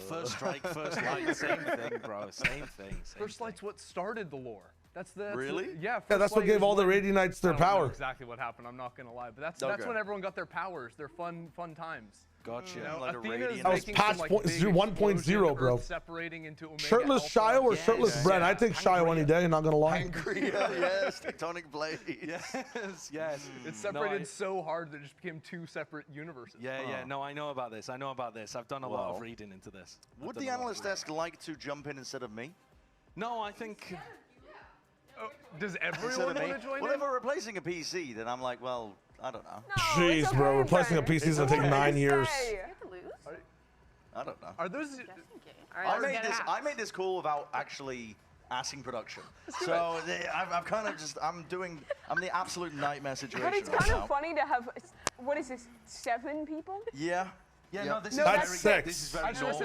First Strike, First Light, same thing, bro. Same thing. First Light's what started the lore. That's the really? Yeah. That's what gave all the Radiant Knights their power. Exactly what happened. I'm not gonna lie, but that's when everyone got their powers. Their fun times. Gotcha. You know, Like Athena's that was making patch some, 1.0, bro. Separating into Omega Shirtless Shio or shirtless Bren? I take Shio any day, not gonna lie. Yes, tectonic blade. Yes. It's separated so hard that it just became 2 separate universes. Yeah. No, I know about this. I've done a lot of reading into this. Would the analyst desk like to jump in instead of me? No, I think. Does everyone want to join Well, in? if we're replacing a PC, then I'm like, well, I don't know. Jeez, bro, replacing a PC is gonna take 9 years. I don't know. Are those? I made this call without actually asking production. So I've kind of just I'm the absolute nightmare situation. But it's kind of funny to have, what is this, 7 people? Yeah. Yeah, no, this That's is 6. This is very normal.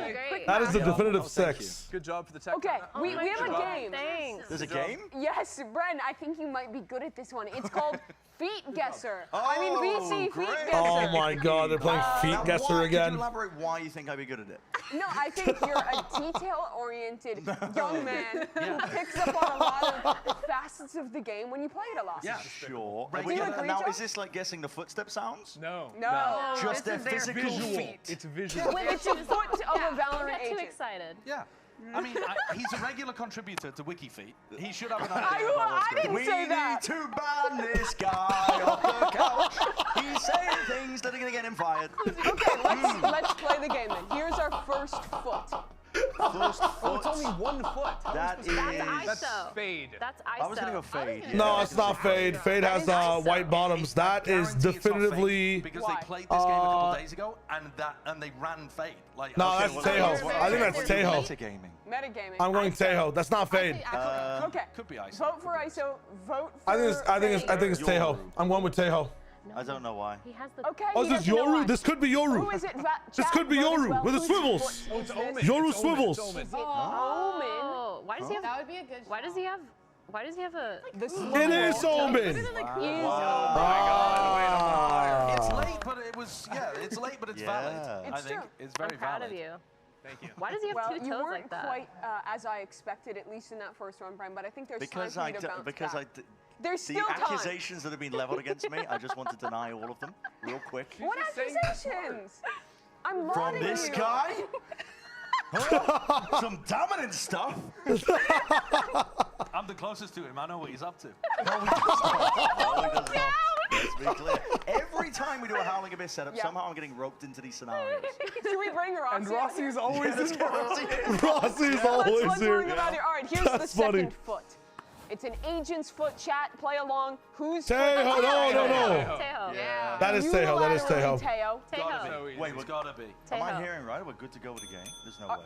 That is the definitive 6. Good job for the tech. Okay, we have a game. Thanks. There's a game? Yes, Bren, I think you might be good at this one. It's called Feet Guesser. VC Feet Guesser. Oh my God, they're playing Feet Guesser again. Can you elaborate why you think I'd be good at it? No, I think you're a detail-oriented young man who picks up on a lot of facets of the game when you play it a lot. Yeah, sure. Do you agree, Now, Joe? is this like guessing the footstep sounds? No. No. Just their physical feet. It's visual. It's a foot of a Valorant Get too agent. excited. Yeah. I mean, he's a regular contributor to WikiFeet. He should have an idea about what's I going on. didn't say that. We need to ban this guy off the couch. He's saying things that are going to get him fired. Okay, let's play the game then. Here's our first foot. First foot. Oh, it's only 1 foot. That's fade. That's ISO. I was going to go fade. No, it's not Fade. Fade has white bottoms. That is definitively. Because they played this game a couple days ago and they ran Fade. Like, No, that's Tejo. I think that's Tejo. Metagaming. I'm going Tejo. That's not Fade. Okay. Could be ISO. Vote for ISO. Vote for I think it's Tejo. I'm going with Tejo. I don't know why. He has the. Okay. Oh, is this Yoru? This could be Yoru. Who is it? This could be Yoru with the swivels. Oh, it's Omen. Yoru swivels. Oh, why does he have? That would be a good. Why does he have Why does he have a... It is Omen! It's late, but it was, it's late, but it's valid. It's I think true. it's very I'm proud valid. of you. Thank you. Why does he have well, two toes you weren't like that? quite as I expected, at least in that first round, Brian, but I think there's Because time for you to bounce back. There's the still time. accusations that have been leveled against me, I just want to deny all of them real quick. What accusations? I'm From lauding this you. guy? Some dominant stuff. I'm the closest to him. I know what he's up to. No, he does not. No, he does not. Let's be clear. Every time we do a Howling Abyss setup, somehow I'm getting roped into these scenarios. Should we bring Rossi? And Rossi's always in Rossi's always let's here. bring him out here. All right, here's the second foot. It's an agent's foot chat. Play along. Who's Tejo? No. Tejo. Yeah. That is Tejo. That is Tejo. Tejo. Wait, it's gotta be. Am I hearing right? We're good to go with the game? There's no way.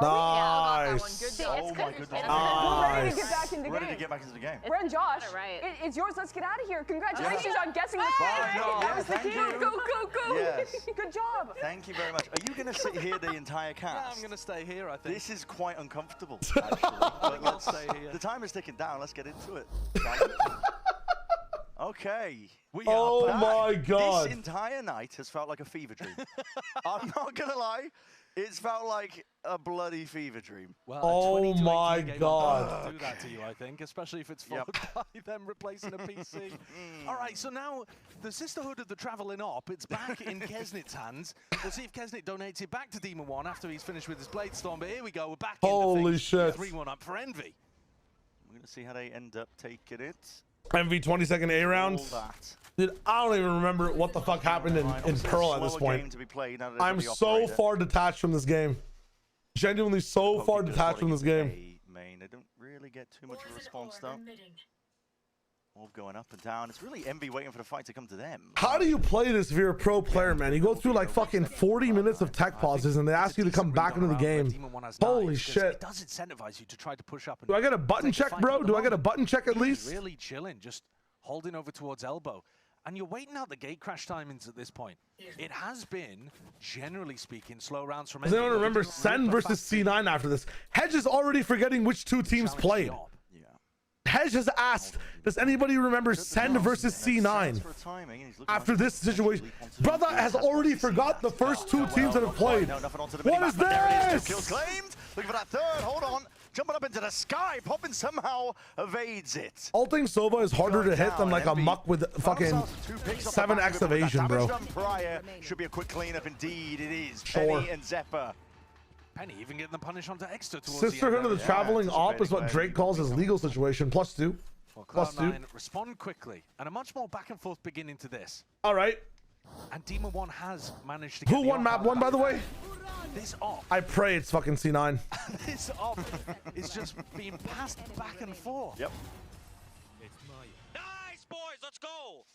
Nice. Oh my goodness. We're ready to get back in the Ready to game. get back into the game. Brent, Josh, right. it's yours. Let's get out of here. Congratulations on guessing the Fine, no, that was the thank key. you. Go, go, go. Yes. Good job. Thank you very much. Are you going to sit here the entire cast? Yeah, I'm going to stay here, I think. This is quite uncomfortable, actually. But I'll stay here. The time is ticking down. Let's get into it. Okay. Oh my God. This entire night has felt like a fever dream. I'm not going to lie. It's felt like a bloody fever dream. Well, oh my God. Do that to you, I think, especially if it's followed by them replacing a PC. All right, so now the Sisterhood of the Traveling Op, it's back in Kesnit's hands. We'll see if Kesnit donates it back to Demon One after he's finished with his Blade Storm. But here we go, we're back Holy into shit. 3-1 up for Envy. We're going to see how they end up taking it. MV 22nd A round. Dude, I don't even remember what the fuck happened in Pearl at this point. I'm so far detached from this game. Genuinely so far detached from this game. Main, they don't really get too much of a response though. All going up and down. It's really Envy waiting for the fight to come to them. How do you play this if you're a pro player, man? You go through like fucking 40 minutes of tech pauses and they ask you to come back into the game. Holy shit. It does incentivize you to try to push up. Do I get a button check, bro? Do I get a button check at least? Really chilling, just holding over towards elbow. And you're waiting out the gate crash timings at this point. It has been, generally speaking, slow rounds from Does anyone remember SEN versus C9 after this? Hedge is already forgetting which two teams played. Hedge has asked, does anybody remember SEN versus C9? After this situation, brother has already forgot the first two teams that have played. What is this? Kills claimed. Looking for that third. Hold on. Jumping up into the sky. Poppin somehow evades it. Ulting Sova is harder to hit than like a muck with fucking 7x evasion, bro. Should be a quick cleanup indeed. It is. Sure. Penny and Zephyr. Penny even getting the punish onto Extra towards Sisterhood the of the Traveling Op is what Drake calls his legal situation. +2. Well, +2. Respond quickly. And a much more back and forth beginning to this. All right. And Demon One has managed to get Who won map 1, by the way? This op. I pray it's fucking C9. This op is just being passed back and forth. Yep. Nice, boys. Let's go.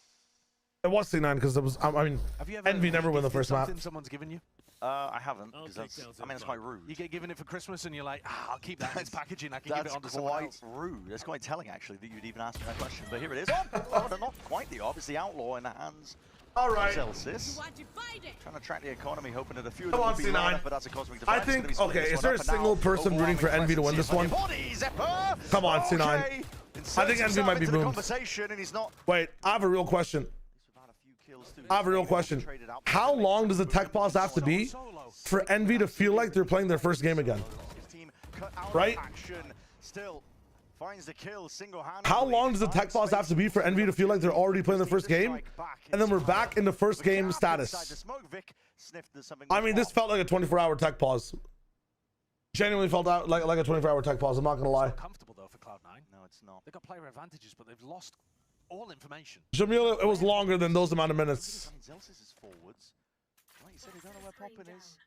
It was C9 because it was, I mean, Envy never win the first map. Someone's given you? I haven't, because that's quite rude. You get given it for Christmas and you're like, I'll keep that in its packaging. I can give it on to That's someone else. quite rude. That's quite telling, actually, that you'd even ask me that question. But here it is. Oh, no, not quite the op. It's the outlaw in the hands. All right. Celsius. Trying to track the economy, hoping that a few of Come them on, will be C9. lined up, but that's a cosmic device. I think, okay, is there a single person rooting for Envy to win this one? Come on, C9. I think Envy might be boomed. Wait, I have a real question. How long does the tech pause have to be for Envy to feel like they're playing their first game again? Right? How long does the tech pause have to be for Envy to feel like they're already playing their first game? And then we're back in the first game status. I mean, this felt like a 24-hour tech pause. Genuinely felt out like a 24-hour tech pause. I'm not gonna lie. Comfortable though for Cloud9. No, it's not. They've got player advantages, but they've lost all information. Jamil, it was longer than those amount of minutes. Zelsis is forwards. Like you said, they don't know where Poppin is.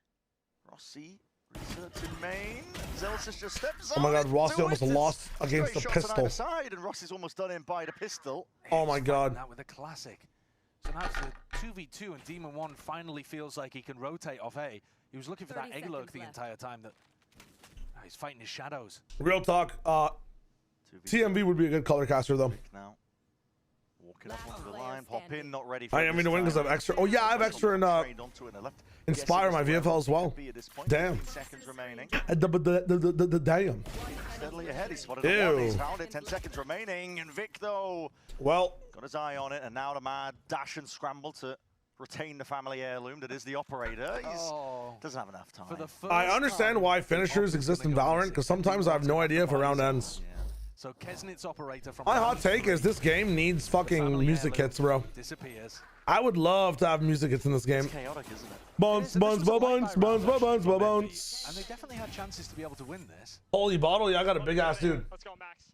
Rossi research in main. Zelsis just steps Oh my God, on Rossi it. almost lost against the Straight shots on either pistol. side, and Rossi's almost done in by the pistol. Oh my God. That with a classic. So now it's a 2v2, and Demon One finally feels like he can rotate off A. He was looking for that egg lurk the entire time. That he's fighting his shadows. Real talk. TMV would be a good color caster though. Now. Looking up onto the line, pop in, not ready for I am going to win because I have extra. Oh, yeah, I have extra in Inspire my VFL as well. Damn. Seconds remaining. Damn. Steadily ahead, he spotted one, he's found it, 10 seconds remaining, and Vic, though, well, got his eye on it, and now the mad dash and scramble to retain the family heirloom that is the operator. He doesn't have enough time. I understand why finishers exist in Valorant, because sometimes I have no idea if a round ends. So Kesnit's operator from My hot take is this game needs fucking music hits, bro. Disappears. I would love to have music hits in this game. It's chaotic, isn't it? Bounce, bounce, bounce, bounce, bounce, bounce. And they definitely had chances to be able to win this. Holy bottle, yeah, I got a big ass dude. Let's go, Max.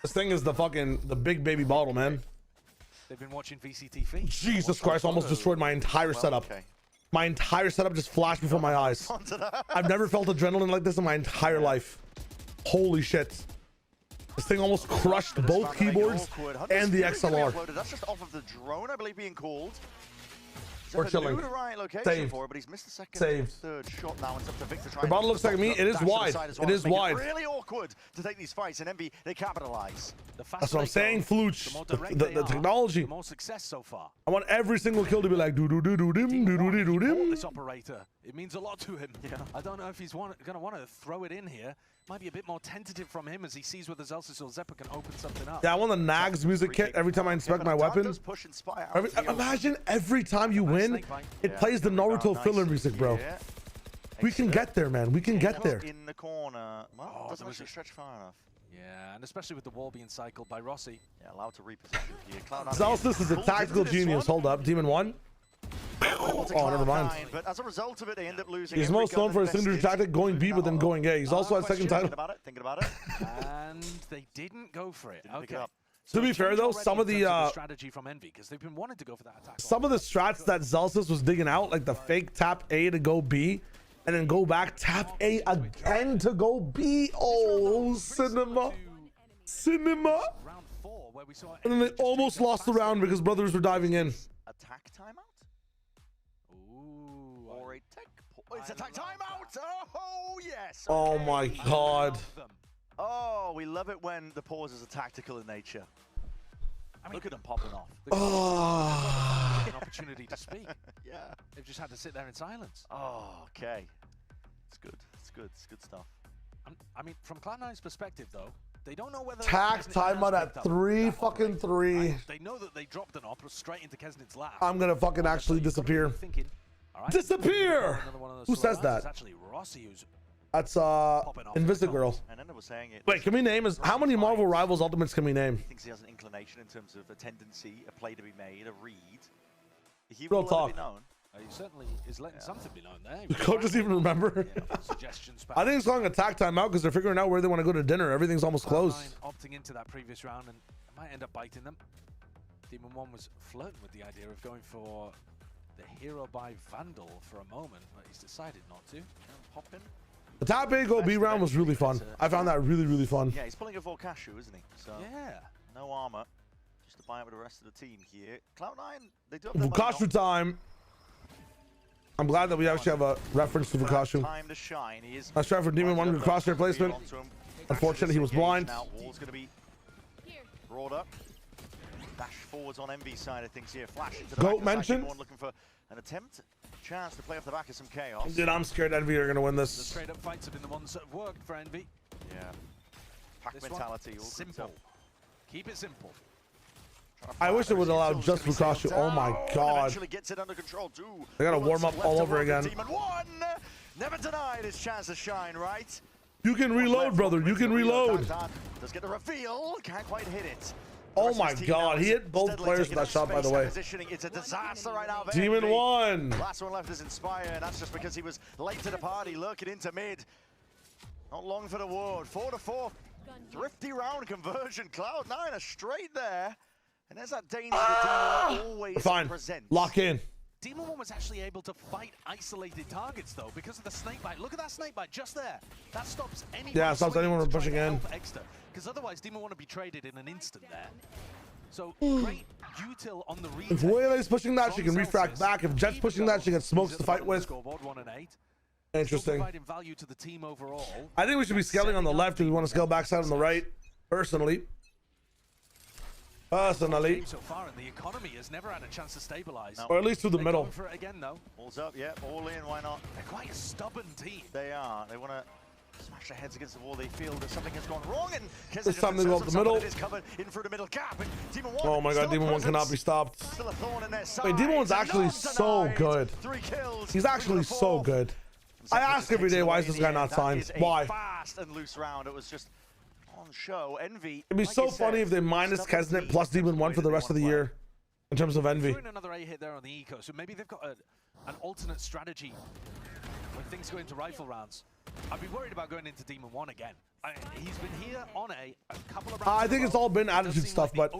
This thing is the big baby bottle, man. They've been watching VCTV. Jesus Christ, almost destroyed my entire setup. My entire setup just flashed before my eyes. I've never felt adrenaline like this in my entire life. Holy shit. This thing almost crushed both keyboards and the XLR. That's just off of the drone, I believe, being called. We're chilling. Saved. But he's missed the second, Saved. third shot now. It's up to Vic to try The bottle looks like me. It is wide. It is wide. Really awkward to take these fights, and Envy, they capitalize. That's what I'm saying, Flooch. The technology. The more success so far. I want every single kill to be like do do do do dim do do do do dim. This operator, it means a lot to him. Yeah. I don't know if he's going to want to throw it in here. Might be a bit more tentative from him as he sees whether Zelsis or Zeppa can open something up. Yeah, I want the Nags music kit every time I inspect my weapon. Imagine every time you win, it plays the Naruto filler music, bro. We can get there, man. We can get there. In the corner. Well, doesn't actually stretch far enough. Yeah, and especially with the wall being cycled by Rossi. Yeah, allowed to reposition here. Zelsis is a tactical genius. Hold up, Demon 1. Oh, never mind. But as a result of it, they end up losing. He's most known for his signature tactic, going B, but then going A. He's also had second title. Thinking about it. And they didn't go for it. Okay. To be fair, though, some of the strategy from Envy, because they've been wanting to go for that attack. Some of the strats that Zelsis was digging out, like the fake tap A to go B, and then go back, tap A again to go B. Oh, cinema. Round 4, where we saw And then they almost lost the round because brothers were diving in. Attack timeout? Ooh. Or a tech. It's attack timeout! Oh, yes! Oh my god. Oh, we love it when the pauses are tactical in nature. I mean, look at them popping off. Oh. An opportunity to speak. Yeah. They've just had to sit there in silence. Oh, okay. It's good. It's good. It's good stuff. I mean, from Cloud9's perspective, though, they don't know whether... Tax timeout at 3 fucking 3. They know that they dropped an op straight into Kesnit's lap. I'm gonna fucking actually disappear. Disappear! Who says that? It's actually Rossi who's... That's Invisigirl. Wait, can we name how many Marvel Rivals Ultimates can we name? He thinks he has an inclination in terms of a tendency, a play to be made, a read. He Real will talk. Be known. He certainly is letting something be known there. The coach doesn't even remember. Suggestions. I think it's calling attack timeout because they're figuring out where they want to go to dinner. Everything's almost closed. Opting into that previous round, and it might end up biting them. Demon 1 was flirting with the idea of going for the hero by Vandal for a moment, but he's decided not to. Pop in. The top A go B round was really fun. I found that really, really fun. Yeah, he's pulling a Volcashu, isn't he? So yeah. No armor. Just to buy it with the rest of the team here. Cloud9, they do have Volcashu time. I'm glad that we actually have a reference to Volcashu. Time to shine. He is Let's try for Demon 1 with crosshair placement. Unfortunately, he was blind. Now wall's going to be brought up. Dash forwards on MV's side of things here. Flash into the Goat back. mentioned. Looking for an attempt. Chance to play off the back of some chaos. Dude, I'm scared Envy are going to win The this. straight up fights have been the ones that have worked for Envy. Yeah. Pack This mentality. One, simple. Keep it simple. I wish it would allow just Volcashu. Oh my god. Gets it under control too. They got to warm up all over again. Demon 1 never denied his chance to shine, right? You can reload, brother. You can reload. Does get the reveal. Can't quite hit it. Oh my god. He hit both players with that shot, by the way. It's a disaster right now. Demon 1. Last one left is Inspire, and that's just because he was late to the party, lurking into mid. Not long for the ward. 4-4. Thrifty round conversion. Cloud9 are straight there. And there's that danger that Demon 1 always presents. Lock in. Demon 1 was actually able to fight isolated targets, though, because of the snake bite. Look at that snake bite just there. That stops anyone. Yeah, it stops anyone from pushing in. Because otherwise, Demon 1 would be traded in an instant there. So, great util on the retake. If Waylay's pushing that, she can refract back. If Jet's pushing that, she gets smokes to fight with. Scoreboard 1 and 8. Interesting. Providing value to the team overall. I think we should be scaling on the left if we want to scale backside on the right, personally. Personally. So far, and the economy has never had a chance to stabilize. Or at least through the middle. For it again, though. All's up, yeah, all in, why not? They're quite a stubborn team. They are. They want to smash their heads against the wall. They feel that something has gone wrong, and There's something up the middle. It is covered in through the middle gap. And Demon 1 Oh my god, Demon 1 cannot be stopped. Still a thorn in their side. Wait, Demon 1's actually so good. 3 kills. He's actually so good. I ask every day, why is this guy not signed? Why? Fast and loose round. It was just on show. Envy. It'd be so funny if they minus Kesnet plus Demon 1 for the rest of the year. In terms of Envy. Another A hit there on the eco, so maybe they've got an alternate strategy when things go into rifle rounds. I'd be worried about going into Demon 1 again. He's been here on a couple of rounds. I think it's all been attitude stuff, but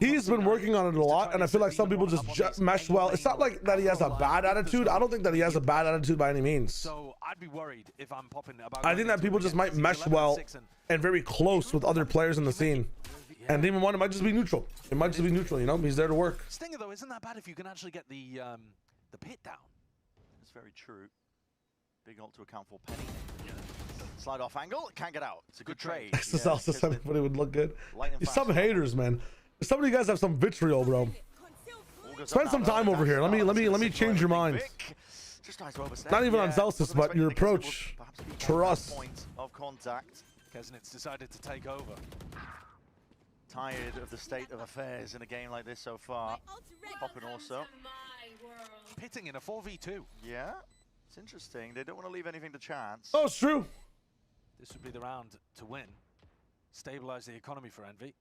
he's been working on it a lot, and I feel like some people just mesh well. It's not like that he has a bad attitude. I don't think that he has a bad attitude by any means. So I'd be worried if I'm popping about. I think that people just might mesh well and very close with other players in the scene. And Demon 1, it might just be neutral. It might just be neutral, you know? He's there to work. Stinger, though, isn't that bad if you can actually get the pit down? That's very true. Big ult to account for Penny. Slide off angle, can't get out. It's a good trade. Exosalsis, everybody would look good. Some haters, man. Some of you guys have some vitriol, bro. Spend some time over here. Let me change your mind. Not even on Celsius, but your approach. Trust. Point of contact. Kesnit's decided to take over. Tired of the state of affairs in a game like this so far. Popping also. Pitting in a 4v2. Yeah, it's interesting. They don't want to leave anything to chance. Oh, it's true. This would be the round to win. Stabilize the economy for Envy.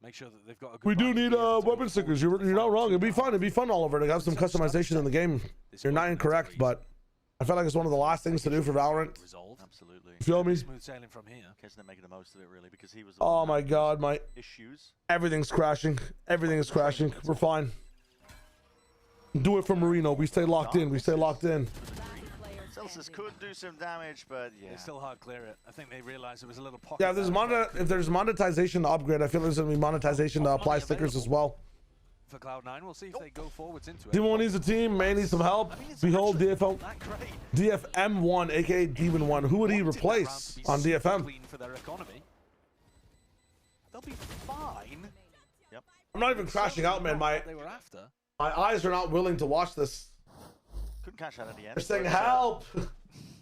Make sure that they've got a good. We do need weapon stickers. You're not wrong. It'd be fun. It'd be fun all over to have some customization in the game. You're not incorrect, but I feel like it's one of the last things to do for Valorant. Absolutely. You feel me? Smooth sailing from here. Kesnet making the most of it really because he was. Oh my god, my issues. Everything's crashing. Everything is crashing. We're fine. Do it for Marino. We stay locked in. We stay locked in. Celsius could do some damage, but yeah. They still hard clear it. I think they realized it was a little pocket. Yeah, if there's monetization to upgrade, I feel there's gonna be monetization to apply stickers as well. For Cloud9, we'll see if they go forwards into it. Demon 1 needs a team. May needs some help. Behold, DFM1, aka Demon 1. Who would he replace on DFM? For their economy. They'll be fine. Yep. I'm not even crashing out, man. My eyes are not willing to watch this. Couldn't cash out at the end. They're saying help.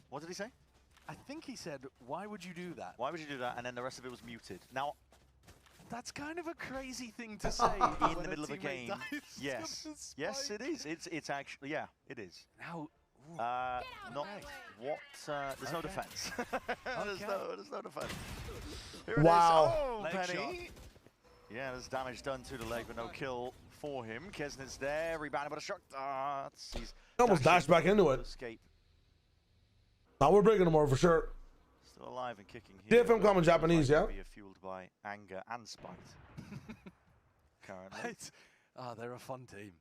What did he say? I think he said, "Why would you do that?" Why would you do that? And then the rest of it was muted. Now, that's kind of a crazy thing to say in the middle of a game. Yes, yes, it is. It's actually, yeah, it is. Now, not what? There's no defense. There's no defense. Here Wow. it is. Oh, Penny. Yeah, there's damage done to the leg, but no kill for him. Kesnet's there, rebounded by the shot. He's almost dashed back into it. Escape. Now we're breaking them more for sure. Still alive and kicking here. DFM common Japanese, yeah? Fueled by anger and spite. Currently. They're a fun team.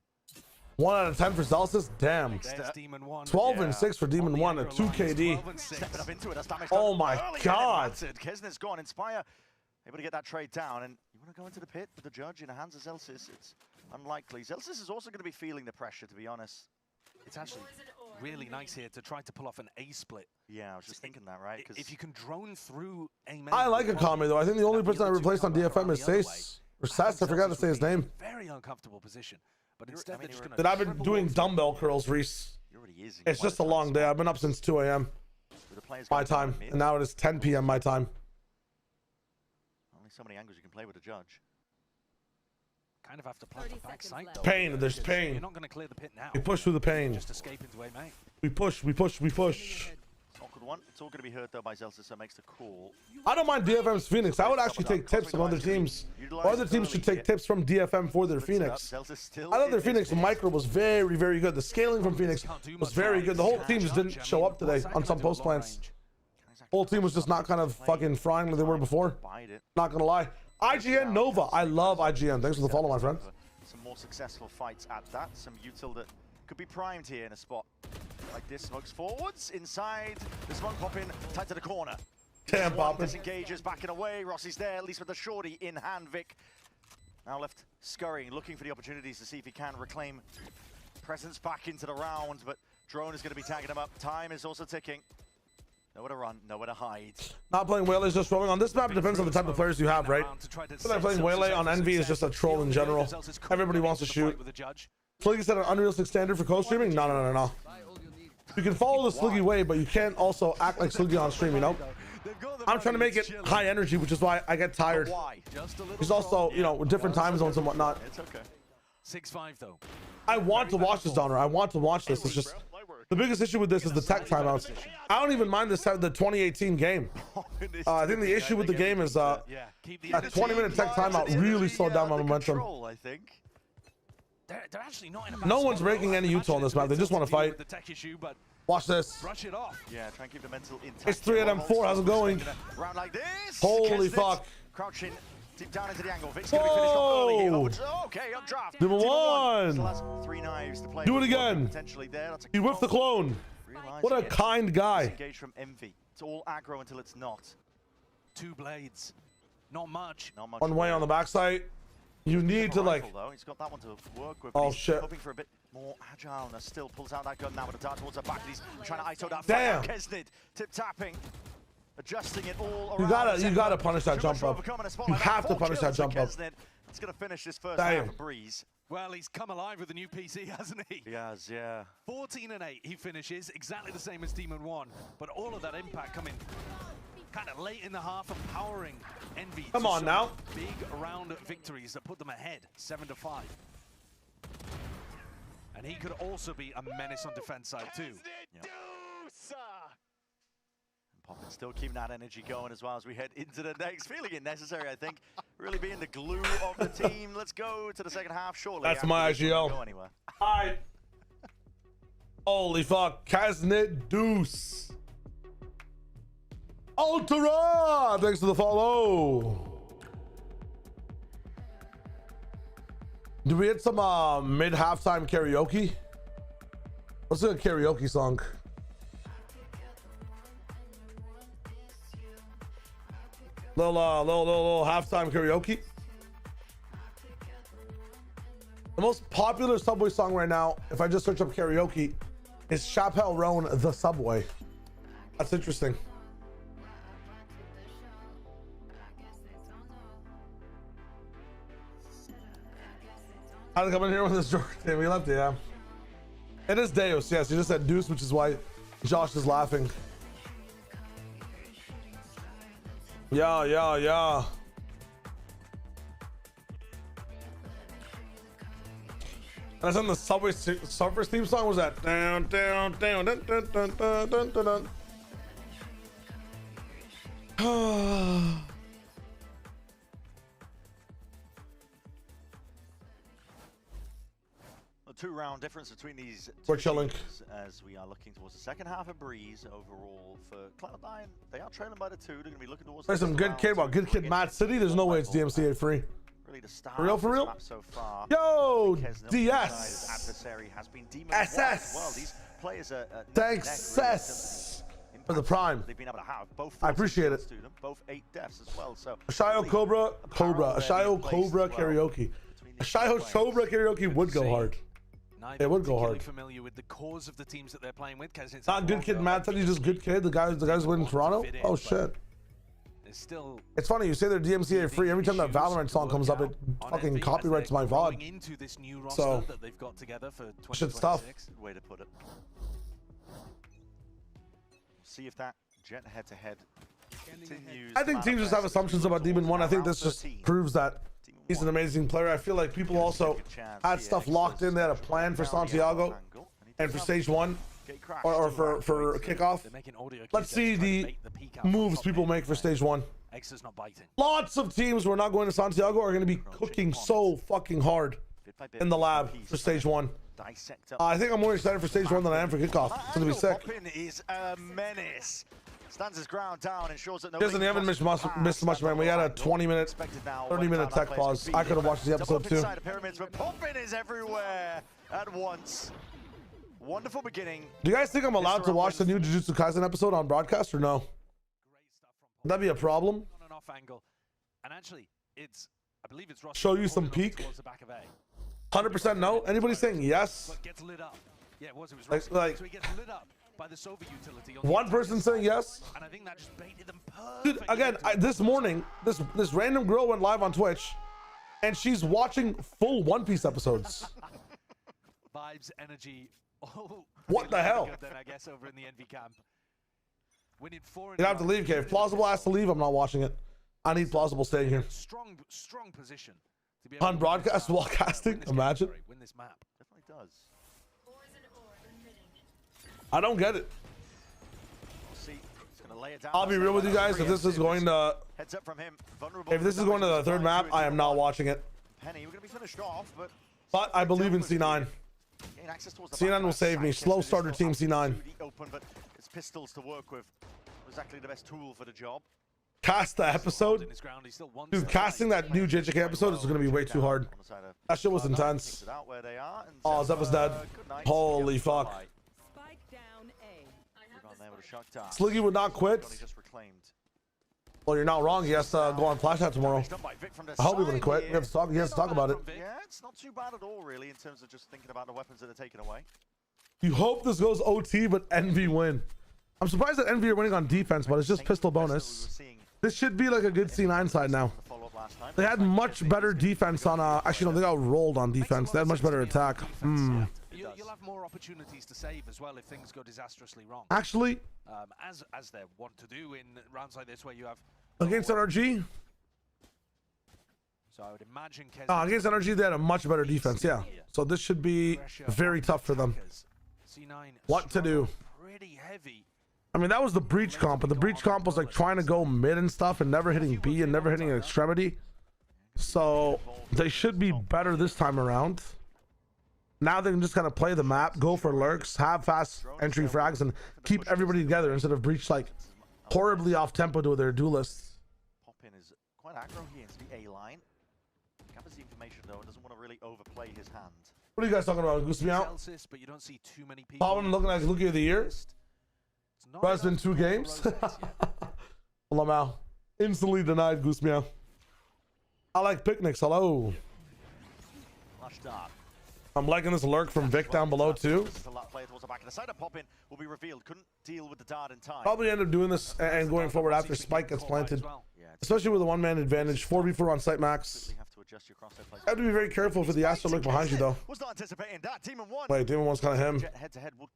1 out of 10 for Celsius. Damn. 12 and 6 for Demon 1 at 2 KD. Stepping up into it. That's damage Oh my god. Kesnet's gone. Inspire able to get that trade down, and you want to go into the pit with the judge in the hands of Celsius. It's unlikely. Celsius is also going to be feeling the pressure, to be honest. It's actually really nice here to try to pull off an A split. Yeah, I was just thinking that, right? If you can drone through A main. I like Akame though. I think the only person I replaced on DFM is Sace. Or Sass, I forgot to say his name. Very uncomfortable position. But instead they're just going to. That I've been doing dumbbell curls, Reese. It's just a long day. I've been up since 2 a.m. my time. And now it is 10 p.m. my time. Only so many angles you can play with a judge. Kind of have to play the back side though. Pain, there's pain. You're not going to clear the pit now. We push through the pain. Just escape into A main. We push, we push, we push. Awkward one. It's all going to be heard though by Celsius, so it makes the call. I don't mind DFM's Phoenix. I would actually take tips from other teams. Other teams should take tips from DFM for their Phoenix. I thought their Phoenix micro was very, very good. The scaling from Phoenix was very good. The whole team just didn't show up today on some post plans. Whole team was just not kind of fucking frying like they were before. Not gonna lie. IGN Nova. I love IGN. Thanks for the follow, my friend. Some more successful fights at that. Some util that could be primed here in a spot like this. Smokes forwards, inside. The smoke popping, tight to the corner. Damn, popping. Disengages, backing away. Rossi's there, at least with the shorty in hand. Vic now left scurrying, looking for the opportunities to see if he can reclaim presence back into the round. But Drone is going to be tagging him up. Time is also ticking. Nowhere to run, nowhere to hide. Not playing Waylay is just trolling. On this map, it depends on the type of players you have, right? So like playing Waylay on Envy is just a troll in general. Everybody wants to shoot. Sliggy set an unrealistic standard for co-streaming? No. You can follow the Sliggy way, but you can't also act like Sliggy on stream, you know? I'm trying to make it high energy, which is why I get tired. There's also, you know, with different time zones and whatnot. It's okay. 6-5 though. I want to watch this, Donner. I want to watch this. It's just the biggest issue with this is the tech timeouts. I don't even mind this the 2018 game. I think the issue with the game is that 20-minute tech timeout really slowed down my momentum. I think. They're actually not in a No one's breaking any Utah on this map. They just want to fight. Watch this. Brush it off. Yeah, try and keep the mental intact. It's 3 at M4. How's it going? Round like this. Holy fuck. Crouching deep down into the angle. Vic's going to finish off early here. Okay, on draft. Number one. Still has 3 knives to play. Do it again. Potentially there. That's a He whiffed the clone. What a kind guy. Engage from Envy. It's all aggro until it's not. 2 blades. Not much. One way on the backside. You need to like. Though. He's got that one to work with. Oh he's shit! Hoping for a bit more agileness. Still pulls out that gun now with a dart towards the back. He's trying to ISO that. Damn! Kesnid tip tapping, adjusting it all around. You gotta punish that jump up. You have to punish that jump up. It's gonna finish this first half of Breeze. Well, he's come alive with a new PC, hasn't he? He has, yeah. 14 and 8. He finishes exactly the same as Demon 1, but all of that impact coming kind of late in the half, empowering Envy. Come on now. Big round victories that put them ahead, 7-5. And he could also be a menace on defense side too. Yep. Poppin still keeping that energy going as well as we head into the next. Feeling it necessary, I think. Really being the glue of the team. Let's go to the second half, surely. That's my IGL. Go anywhere. Hi. Holy fuck. Kasnit Deuce. Ultra! Thanks for the follow. Do we hit some mid-halftime karaoke? Let's do a karaoke song. Little halftime karaoke. The most popular Subway song right now, if I just search up karaoke, is Chappelle Roan, The Subway. That's interesting. How'd it come in here with this Jordan? We left it, yeah. It is Deus, yes. You just said Deuce, which is why Josh is laughing. Yeah. That's on the Subway Surfers theme song. Was that down, dun, dun, dun, dun, dun, dun, dun. A 2-round difference between these. We're chilling as we are looking towards the second half of Breeze overall for Cloud9. They are trailing by the 2. They're going to be looking towards. There's some good kid. Good kid, Mad City. There's no way it's DMCA free. Really, the star for real? So far. Yo, DS. Adversary has been SS. Well, these players are. Thanks, SS. For the prime. They've been able to have both. I appreciate it. Both 8 deaths as well. So. Ashayo Cobra. Ashayo Cobra karaoke. Ashayo Cobra karaoke would go hard. It would go hard. Familiar with the cause of the teams that they're playing with, it's not good kid Matt Teddy, just good kid. The guys win in Toronto. Oh shit. Still, it's funny you say they're DMCA free. Every time that Valorant song comes up, it fucking copyrights my VOD. Into this new so that they've got together for shit's tough. Way to put it. See if that Jet head-to-head continues. I think teams just have assumptions about Demon 1. I think this just proves that he's an amazing player. I feel like people also had stuff locked in. They had a plan for Santiago and for stage 1 or for kickoff. Let's see the moves people make for stage 1. Lots of teams who are not going to Santiago are going to be cooking so fucking hard in the lab for stage 1. I think I'm more excited for stage 1 than I am for kickoff. It's going to be sick. Is a menace. Stands his ground down, ensures that Jason, you haven't missed much, man. We had a 20-minute, 30-minute tech pause. I could have watched the episode too. Poppin is everywhere at once. Wonderful beginning. Do you guys think I'm allowed to watch the new Jujutsu Kaisen episode on broadcast or no? Would that be a problem? On an off angle, and actually, I believe it's show you some peek. 100% no. Anybody saying yes? Gets lit up. Yeah, it was like so he gets lit up. by the Sova utility. One person saying yes. And I think that just baited them Dude, perfectly. again, this morning, this random girl went live on Twitch, and she's watching full One Piece episodes. Vibes, energy. Oh, what the hell? Good then, I guess, over in the Envy camp. Winning 4 You have to leave, Kay. If Plausible has to leave, I'm not watching it. I need Plausible staying here. Strong position to be able On broadcast while casting, imagine. Win this map. Definitely does. I don't get it. See, he's gonna lay it down. I'll be real with you guys. If this is going to, Heads up from him. Vulnerable if this is going to the third map, I am not watching it. Penny, we're gonna be finished off, but I believe in C9. C9 will save me. Slow starter team C9. Open, but it's pistols to work with. Exactly the best tool for the job. Cast the episode. Dude, casting that new JJK episode is going to be way too hard. That shit was intense. Oh, Zep's dead. Holy fuck. Sliggy would not quit. Well, you're not wrong. He has to go on Flash Out tomorrow. I hope he wouldn't quit. He has to talk about it. Yeah, it's not too bad at all, really, in terms of just thinking about the weapons that are taken away. You hope this goes OT, but Envy win. I'm surprised that Envy are winning on defense, but it's just pistol bonus. This should be like a good C9 side now. They had much better defense on, actually, no, they got rolled on defense. They had much better attack. You'll have more opportunities to save as well if things go disastrously wrong. Actually, as they want to do in rounds like this where you have against NRG. So I would imagine against NRG they had a much better defense, yeah. So this should be very tough for them. What to do? Pretty heavy. I mean, that was the breach comp, but the breach comp was like trying to go mid and stuff and never hitting B and never hitting an extremity. So they should be better this time around. Now they can just kind of play the map, go for lurks, have fast entry frags, and keep everybody together instead of breach like horribly off tempo to their duelists. Poppin is quite aggro here into the A line. Gathers the information though and doesn't want to really overplay his hand. What are you guys talking about? Goose me out. But you don't see too many people. Poppin looking like Rookie of the Year. Bro, it's been 2 games. Lamau. Instantly denied Goose Meow. I like picnics. Hello. I'm liking this lurk from Vic down below too. Probably end up doing this and going forward after Spike gets planted. Especially with a one-man advantage. 4v4 on site max. You have to be very careful for the Astro lurk behind you though. Wait, Demon 1's kind of him. Head to head will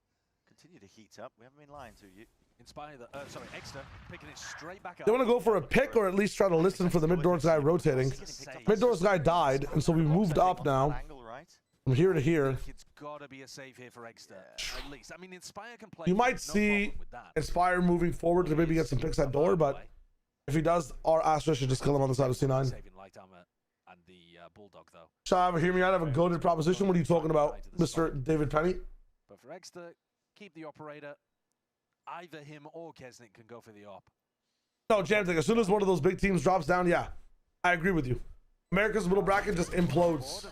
continue to heat up. We haven't been lying to you. Inspire the Exeter picking it straight back up. They want to go for a pick or at least try to listen for the mid doors guy rotating. Mid doors guy died, and so we moved up now from here to here. It's gotta be a save here for Exeter, at least. I mean, Inspire can play. You might see Inspire moving forward to maybe get some picks at door, but if he does, our Astra should just kill him on the side of C9. And the Bulldog though. Shav, hear me out. I have a goated proposition. What are you talking about, Mr. David Penny? But for Exeter, keep the operator. Either him or Kesnick can go for the op. No, Jamtic, as soon as one of those big teams drops down, yeah, I agree with you. America's middle bracket just implodes.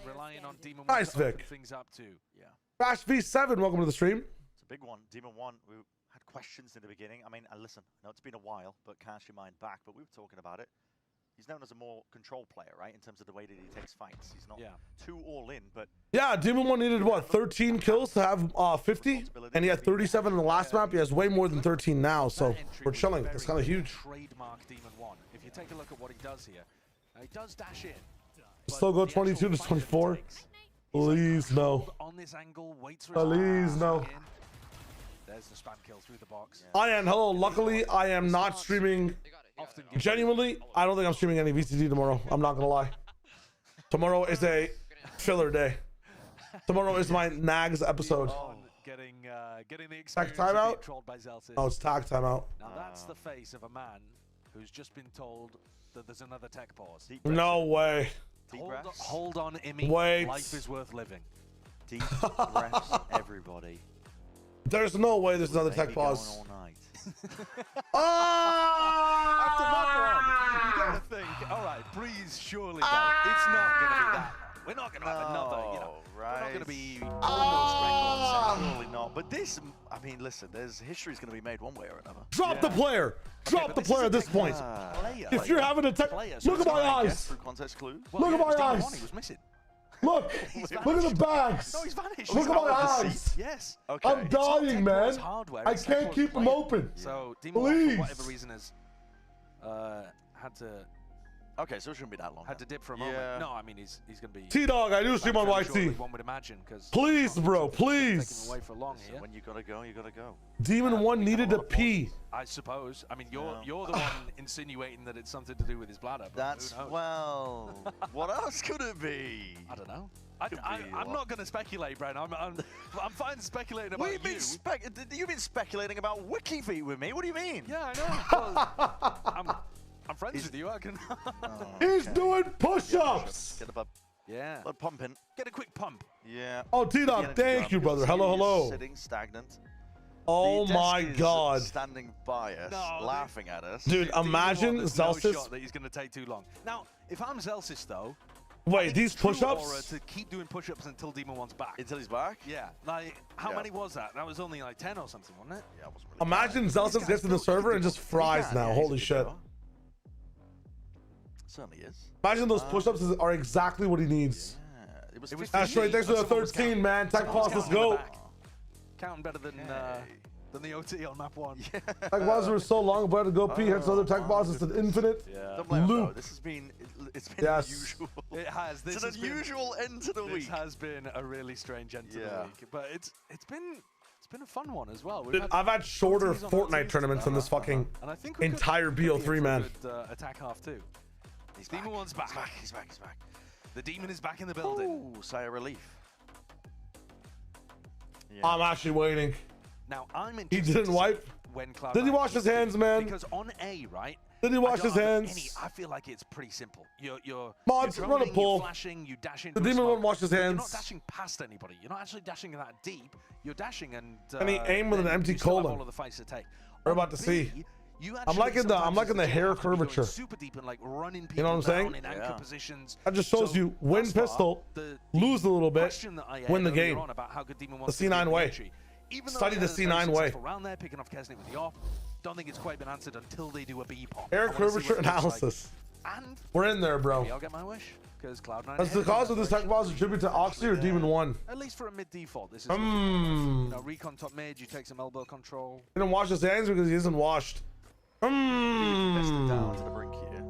Nice, Vic. Things up too. Yeah. Crash V7, welcome to the stream. It's a big one. Demon 1, we had questions in the beginning. I mean, listen, I know it's been a while, but cast your mind back. But we were talking about it. He's known as a more control player, right? In terms of the way that he takes fights. He's not too all in, but... Yeah, Demon 1 needed, what, 13 kills to have 50? And he had 37 in the last map. He has way more than 13 now, so we're chilling. It's kind of huge. Trademark Demon 1. If you take a look at what he does here, he does dash in. Still go 22 to 24? Please, no. On this angle, waits for please, no. There's the spam kill through the box. Hello, luckily, I am not streaming... Genuinely, I don't think I'm streaming any VCT tomorrow. I'm not gonna lie. Tomorrow is a filler day. Tomorrow is my Nags episode. Getting the tag timeout? Oh, it's tag timeout. Now that's the face of a man who's just been told that there's another tech pause. No way. Hold on, Imi. Wait. Life is worth living. Deep breaths, everybody. There's no way there's another tech pause. After that one, you gotta think, all right, breeze, surely it's not gonna be that. We're not gonna have another, you know, right. we're not gonna be almost record. Surely not. But this, I mean, listen, history's gonna be made one way or another. Drop the player. Drop the player at this point. If you're having a tech, look at my eyes. Context clue. Look at my eyes. He was missing. Look at the bags. No, he's vanished. Look He's at my out of the eyes. seat. Yes. Okay. I'm dying, man. Hardware, I it's can't Tech keep them player. open. So Demon Please. for whatever reason has had to. Okay, so it shouldn't be that long. Had to dip for a Yeah. moment. No, I mean he's going to be. T-Dog, I do stream on YT. One would imagine, because. Please, bro, Taking please. away for long here. When you gotta go, you gotta go. Demon 1 needed to pee. I suppose. I mean, you're the one insinuating that it's something to do with his bladder. But That's, who knows? well, what else could it be? I don't know. I'm not going to speculate, Brent. I'm fine speculating about You've been speculating about Wiki Feet with me. What do you mean? Yeah, I know. Well, I'm friends with you. I can. He's doing push-ups. Get a Yeah. pumping. Get a quick pump. Yeah. Oh, T-Dog, thank you, brother. Hello, hello. Sitting stagnant. Oh The my desk is God. standing by us, laughing at us. Dude, imagine There's no Zelsis. shot that he's going to take too long. Now, if I'm Zelsis, though. Wait, these True push-ups? aura to keep doing push-ups until Demon 1's back. Until he's back? Yeah. Like, how Yeah. many was that? That was only like 10 or something, wasn't it? Yeah, it wasn't really Imagine Zelsis gets to the server and just fries now. Holy shit. Certainly is. Imagine those push-ups are exactly what he needs. It was Ashtray, thanks for the 13, man. Tech Boss, let's go. Counting better than the OT on map 1. Yeah. Tech Bosses were so long, but I had to go pee. Hence other Tech Bosses an infinite Don't blame him, though. loop. This has been, it's been Yes. unusual. It has. It's an unusual end to the week. This has been a really strange end to the week, but it's been a fun one as well. We've Dude, I've had shorter OTs on Fortnite OTs. tournaments than this fucking And I think we could entire be in for BO3, a man. good, attack half too. He's Demon back. 1's back. He's back. He's back. The Demon is back in the building. Ooh, sigh of relief. Yeah. I'm actually waiting. Now I'm He interested didn't to wipe. see when Cloud9 Did he wash his hands, man? Because on A, right? Did he wash I don't his have hands? I feel like it's pretty simple. You're Mods, you're run a droning, pull. You're flashing, you dash into The a Demon smoke, won't wash his but You're not hands. dashing past anybody. You're not actually dashing that deep. You're dashing and he aimed with an then empty you still have colon. all of the fights to take. We're On about to B, see. you I'm actually liking sometimes the as hair have to be going curvature. super deep and like running people You know what I'm down saying? in anchor positions. That just shows So, you win thus far, pistol, the lose a little bit, question that I had win the earlier game. on about how good Demon The wants to do C9 the way. entry, even though Study they the had a very C9 way. successful round there, picking off Kesnick with the off. Don't think it's quite been answered until they do a B pop. Hair I wanna see what curvature it looks like. analysis. And We're in there, bro. maybe I'll get my wish because Cloud9. Does the cause of this Tech Boss attribute to Oxy or Demon 1? At least for a mid default, this is looking nice. You know, recon top mid, you take some elbow control. He didn't wash his hands because he isn't washed. Down to the brink here.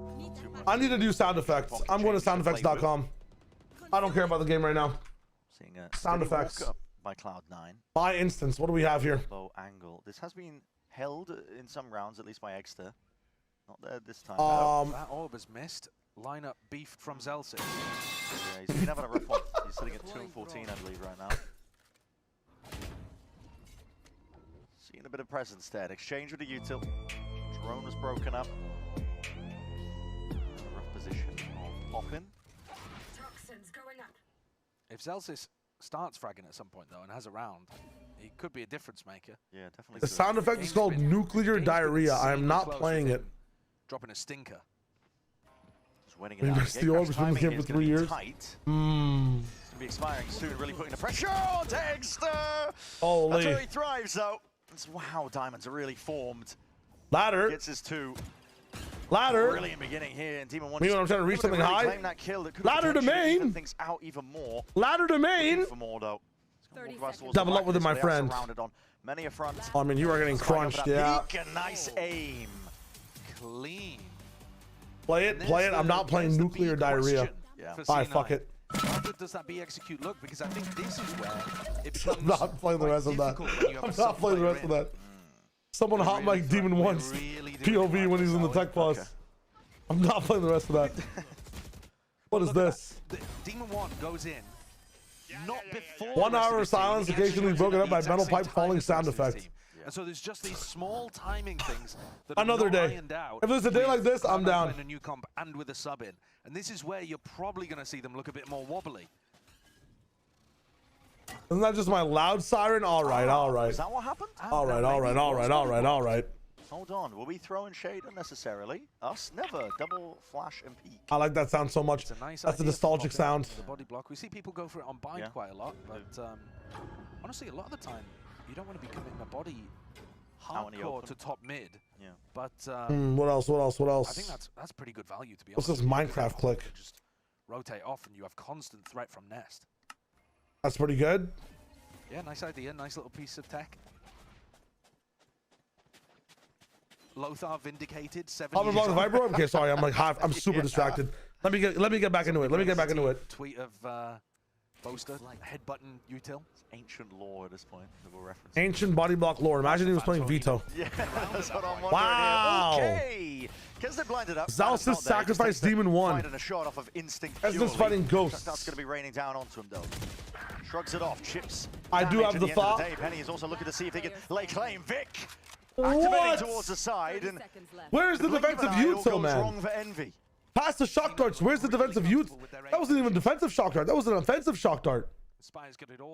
I need to do sound effects. I'm going to soundeffects.com. I don't care about the game right now. Seeing a Sound steady effects. walk up by Cloud9. My instance. What do we have here? Low angle. This has been held in some rounds, at least by Exeter. Not there this time. That orb is missed. Lineup beef from Zelsis. Yeah, he's been having a rough one. He's sitting at 2 and 14, I believe, right now. Seeing a bit of presence there. An exchange with a util. Drone was broken up. Rough position of popping. If Zelsis starts fragging at some point though and has a round, he could be a difference maker. Yeah, definitely. The sound effect is called nuclear diarrhea. I am not playing it. Dropping a stinker. Just winning it out. That's the orb between the game for 3 years. Tight. Mm. It's going to be expiring soon, really putting the pressure on Dexter. Holy. That's where he thrives, though. Wow, diamonds are really formed. Ladder. Gets his 2. Ladder. Brilliant beginning here, and Demon 1. Me when I'm trying to reach something high. Claim that kill that could Ladder to potentially even main. things out even more. Ladder to main. Looking for more, though. Double up with it, my friend. On many a front. I mean, you are getting crunched, yeah. Peak, a nice aim. Clean. Play it, play it. I'm not playing nuclear diarrhea. Yeah. Alright, fuck it. How good does that B execute look? Because I think this is where it becomes I'm not playing the rest of that. difficult when you have I'm a not playing the rest of that. Someone hot mic Demon once. POV when he's in the Tech Plus. Okay. I'm not playing the rest of that. What is this? Demon 1 goes in. Not before 1 hour of silence, occasionally broken up by metal pipe falling sound effects. And so there's just these small timing things that Another are not day. ironed out. If there's a day like this, I'm down. In a new comp and with a sub in. And this is where you're probably going to see them look a bit more wobbly. Isn't that just my loud siren? All right, all right. Is that what happened? All right, all right, all right, all right, all right. Hold on. Were we throwing shade unnecessarily? Us? Never. Double flash and peek. I like that sound so much. It's a nice That's a idea nostalgic to pop sound. in The body block. We see people go for it on bind quite a lot, but honestly, a lot of the time, you don't want to be committing a body hardcore to top mid. Yeah. But What else? What else? What else? I think that's pretty good value to be What's honest. this Minecraft click? Just rotate off, and you have constant threat from Nest. That's pretty good. Yeah, nice idea. Nice little piece of tech. Lothar vindicated. 7 I'm years the Viper. Okay, sorry. I'm like half. I'm super distracted. Let me get back into it. Let me get back into it. Tweet of Boaster headbutting util. It's ancient lore at this point that we'll reference. Ancient body block lore. Imagine he was playing Veto. Yeah, that's what I'm wondering. Wow. Here. Okay. Because they're blinded up. Zalsis sacrificed Demon 1. And a shot off of instinct. Esmond's fighting Ghosts. That's going to be raining down onto him though. Shrugs it off. Chips. I do have the thought. Penny is also looking to see if he can lay claim. Vic. What? Activating towards the side. And where's the defensive util, man? Wrong for Envy. Pass the shock darts. Where's the defensive util? That wasn't even a defensive shock dart. That was an offensive shock dart.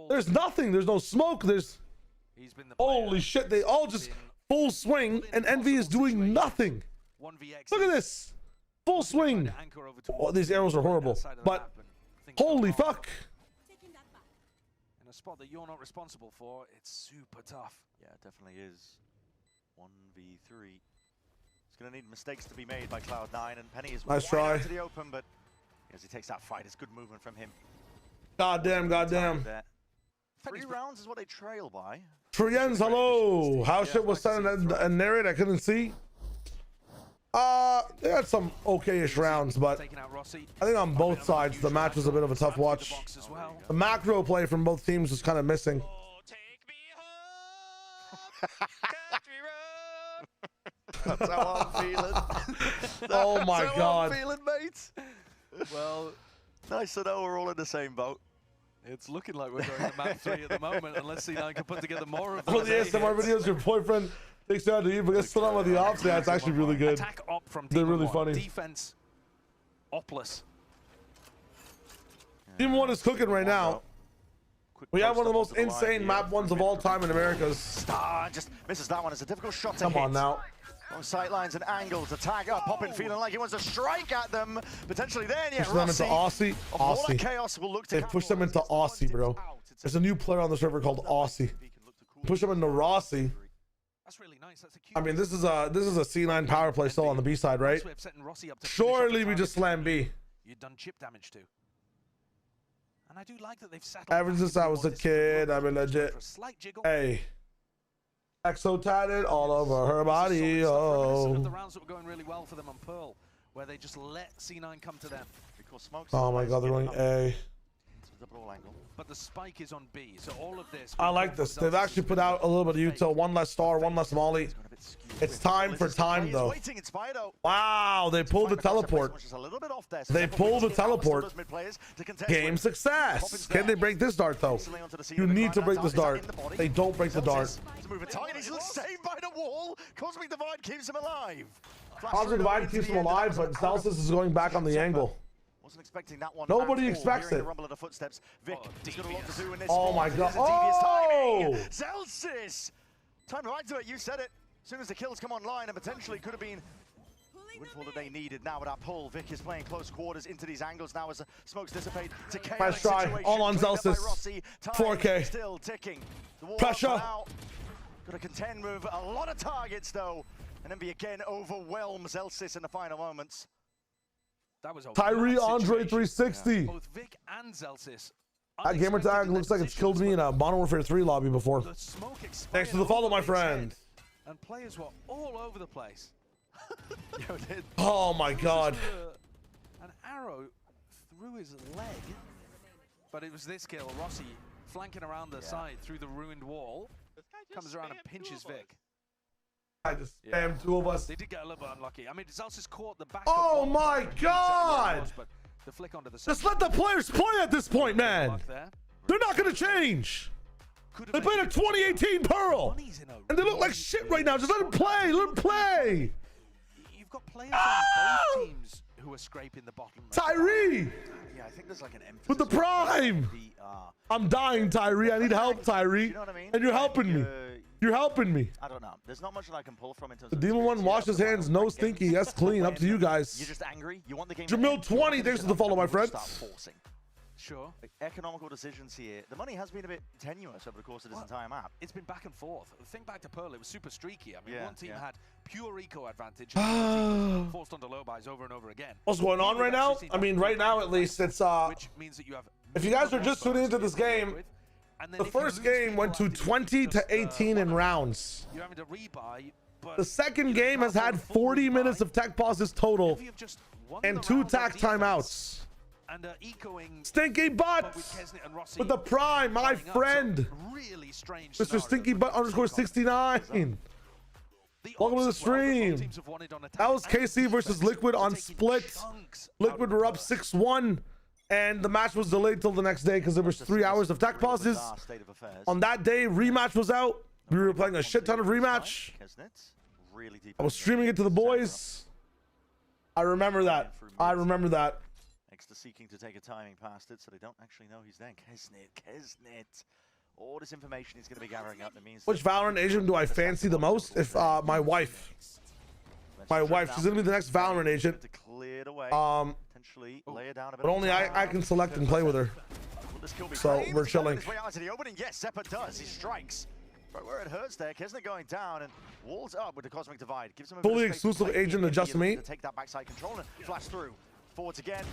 There's nothing. There's no smoke. There's... Holy shit. They all just full swing, and Envy is doing nothing. Look at this. Full swing. Oh, these arrows are horrible. But holy fuck. In a spot that you're not responsible for, it's super tough. Yeah, it definitely is. 1v3. It's going to need mistakes to be made by Cloud9, and Penny is nice wide try out to the open, but as he takes that fight, it's good movement from him. Goddamn. 3 rounds is what they trail by. Triens, hello. How shit was said and narrate? I couldn't see. They had some okay-ish rounds, but I think on both sides the match was a bit of a tough watch. The macro play from both teams was kind of missing. That's how I'm feeling. Oh my God. I'm feeling, mate. Well, nice to know we're all in the same boat. It's looking like we're going to map 3 at the moment, unless C9 can put together more of them. For the ASMR videos, your boyfriend takes out to you because still on with the ops. Yeah, it's actually really good. Attack op from They're really funny. Defense opless. Team 1 is cooking right now. We have one of the most insane map ones of all time in Americas. Star just misses that one. It's a difficult shot to hit. Come on now. On sight lines and angles, the tag up, Poppin feeling like he wants to strike at them. Potentially then, yeah, push them into Aussie. Chaos will look to they push them into Aussie, bro. There's a new player on the server called Aussie. Push them into Rossi. That's really nice. That's a cute. I mean, this is a C9 power play still on the B side, right? Surely we just slam B. You've done chip damage too. And I do like that they've settled. Ever since I was a kid, I've been legit. Hey. Exo tatted all over her body. Oh. The rounds that were going really well for them on Pearl, where they just let C9 come to them. Oh my God, they're running A. But the spike is on B, so all of this. I like this. They've actually put out a little bit of util. 1 less star, 1 less molly. It's time for time though. Wow, they pulled the teleport. They pulled the teleport. Game success. Can they break this dart though? You need to break this dart. They don't break the dart. He's saved by the wall. Cosmic Divide keeps him alive. Cosmic Divide keeps him alive, but Zalsis is going back on the angle. Wasn't expecting that one. Nobody expects it. The rumble of the footsteps. Vic, he's got a lot to do in this. Oh my God. Oh! Zalsis! Time to activate. You said it. As soon as the kills come online, and potentially could have been the windfall that they needed. Now with that pull, Vic is playing close quarters into these angles now as the smokes dissipate. To nice try. All on Zalsis. 4K. Still ticking. Pressure. Got to contend with a lot of targets though, and Envy again overwhelms Zalsis in the final moments. That was a Tyree Andre 360. Yeah. Both Vic and Zalsis. That gamer tag looks like it's killed me in a Modern Warfare 3 lobby before. Thanks for the follow, my friend. And players were all over the place. Oh my God. An arrow through his leg, but it was this kill. Rossi flanking around the side through the ruined wall. Comes around and pinches Vic. I just spammed 2 of us. They did get a little bit unlucky. I mean, Zalsis caught the back. Oh my God! But the flick onto the just let the players play at this point, man. They're not going to change. They played a 2018 Pearl, and they look like shit right now. Just let them play. Let them play. You've got players on both teams who are scraping the bottom. Tyree. Yeah, I think there's like an emphasis with the prime. I'm dying, Tyree. I need help, Tyree. You know what I mean? And you're helping me. You're helping me. I don't know. There's not much that I can pull from in terms the of Demon 1 wash his hands, no stinky, yes clean. Up to you guys. You're just angry. You want the game. Jamil 20, thanks for the follow, my friend. Sure. Economical decisions here. The money has been a bit tenuous over the course of this entire map. It's been back and forth. Think back to Pearl, it was super streaky. I mean, one team yeah. had pure eco advantage, and the other team was forced onto low buys over and over again. What's going on right now? I mean, right now at least, it's Which means that you have if you guys are just tuning into this game, the first game went to 20 to 18 in rounds. You're having to rebuy, but The second game has had 40 minutes of tech pauses total and 2 tack timeouts. and ecoing Stinky Butt with the prime, my friend. Really strange Mr. Stinky Butt _ 69. Welcome to the stream. That was KC versus Liquid on Split. Liquid were up 6-1, and the match was delayed till the next day because there was 3 hours of tech pauses. On that day, rematch was out. We were playing a shit ton of rematch. I was streaming it to the boys. I remember that. I remember that. Extra seeking to take a timing past it, so they don't actually know he's there. Kesnit. All this information he's going to be gathering up. That means Which Valorant agent do I fancy the most? If my wife. My wife. She's going to be the next Valorant agent. Potentially lay it down a bit. But only I can select and play with her. So we're chilling. Way out to the opening. Yes, Zeppa does. He strikes. Right where it hurts there. Kesnit going down and walls up with the Cosmic Divide. Gives him a Fully bit of space to exclusive play agent in adjust the me. to take that backside control and flash through. Forwards again.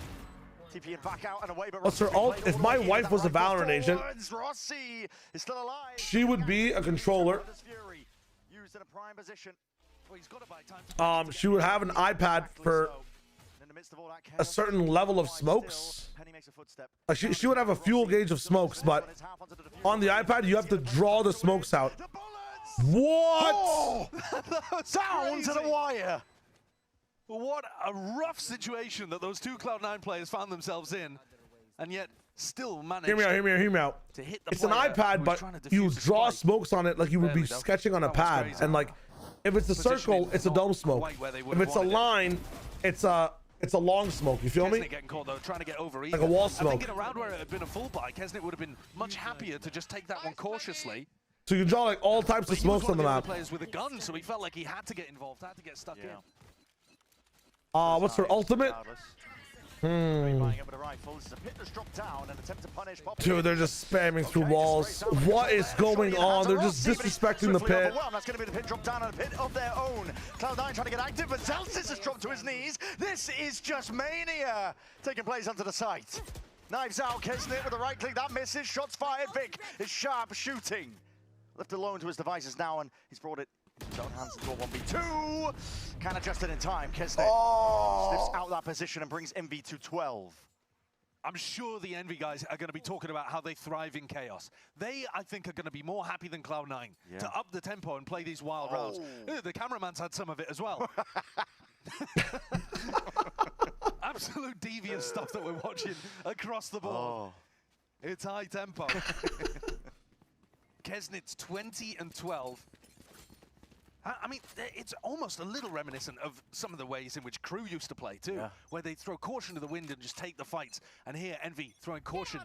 TP and back out and away. But What's her alt? If my wife was a Valorant agent, Rossi is still alive. she would be a controller. Used in a prime position. She would have an iPad for a certain level of smokes. Like she would have a fuel gauge of smokes, but on the iPad you have to draw the smokes out. What? Oh, down to the wire. What a rough situation that those two Cloud9 players found themselves in, and yet still managed Hear me out. to hit the It's an player iPad, who was but trying to you defuse the draw spike. smokes on it like you would be There we go. sketching on a That was pad. crazy. And like, if it's a circle, it's a dome smoke. quite where they would If have it's a wanted it. line, it's a long smoke. You feel me? Kesnit getting caught though, trying to get over Like a wall I smoke. think in a round where it had been a full buy, Kesnit would have been much happier to just take that one cautiously. So you can draw like all types of But he was smokes one on of the other map. players with a gun, so he felt like he had to get involved, had to get stuck in. What's her ultimate? Dude, they're just spamming through walls. What is going on? They're just disrespecting the pit. That's going to be the pit drop down on a pit of their own. Cloud9 trying to get active, but Zelsis has dropped to his knees. This is just mania taking place onto the site. Knives out, Kesnit with a right click. That misses. Shots fired. Vic is sharp shooting. Left alone to his devices now, and he's brought it into his own hands into a 1v2. Can't adjust it in time. Kesnit sniffs out that position and brings MV to 12. I'm sure the Envy guys are going to be talking about how they thrive in chaos. They, I think, are going to be more happy than Cloud9 to up the tempo and play these wild rounds. Ew, the cameraman's had some of it as well. Absolute devious stuff that we're watching across the board. It's high tempo. Kesnit's 20 and 12. I mean, it's almost a little reminiscent of some of the ways in which Crew used to play too, where they throw caution to the wind and just take the fights. And here, Envy throwing caution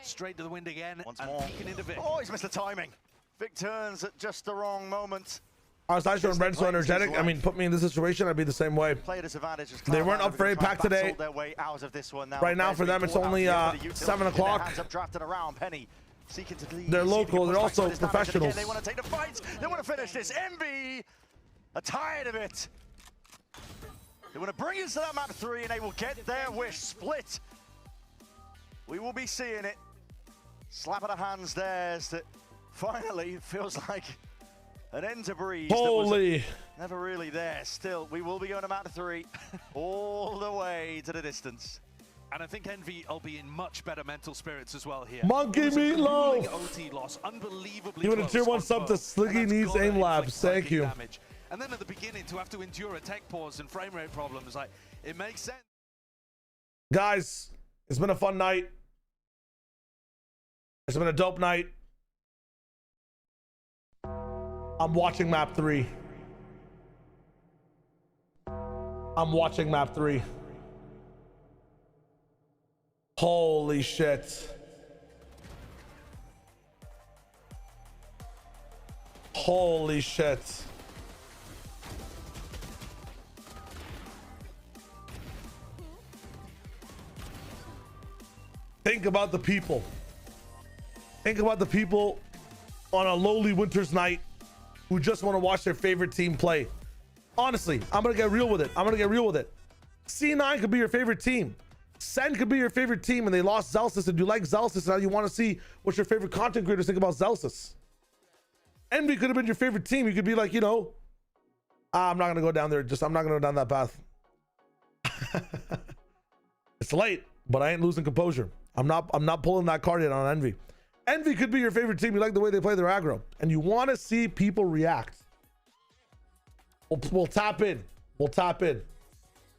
straight to the wind again and peeking into Vic. Oh, he's missed the timing. Vic turns at just the wrong moment. I was nice and Brent so energetic. I mean, put me in this situation, I'd be the same way. They weren't up for a pack today. Right now for them, it's only 7 o'clock. They're local. They're also professionals. They want to take the fights. They want to finish this. Envy are tired of it. They want to bring us to that map 3, and they will get their wish. Split. We will be seeing it. Slap of the hands there. As that finally feels like an end to breeze. Holy. Never really there. Still, we will be going to map 3 all the way to the distance. And I think Envy will be in much better mental spirits as well here. Monkey Meatloaf! OT loss, unbelievably Even a tier 1 sub to Sliggy Needs Aim Labs. Thank you. Damage. And then at the beginning to have to endure a tech pause and frame rate problems, like, it makes sense. Guys, it's been a fun night. It's been a dope night. I'm watching map 3. I'm watching map 3. Holy shit. Holy shit. Think about the people. Think about the people on a lowly winter's night who just want to watch their favorite team play. Honestly, I'm going to get real with it. C9 could be your favorite team. SEN could be your favorite team, and they lost Zelsis, and you like Zelsis, and now you want to see what your favorite content creators think about Zelsis. Envy could have been your favorite team. You could be like, you know, I'm not going to go down there. I'm not going to go down that path. It's late, but I ain't losing composure. I'm not pulling that card yet on Envy. Envy could be your favorite team. You like the way they play their aggro, and you want to see people react. We'll tap in. We'll tap in.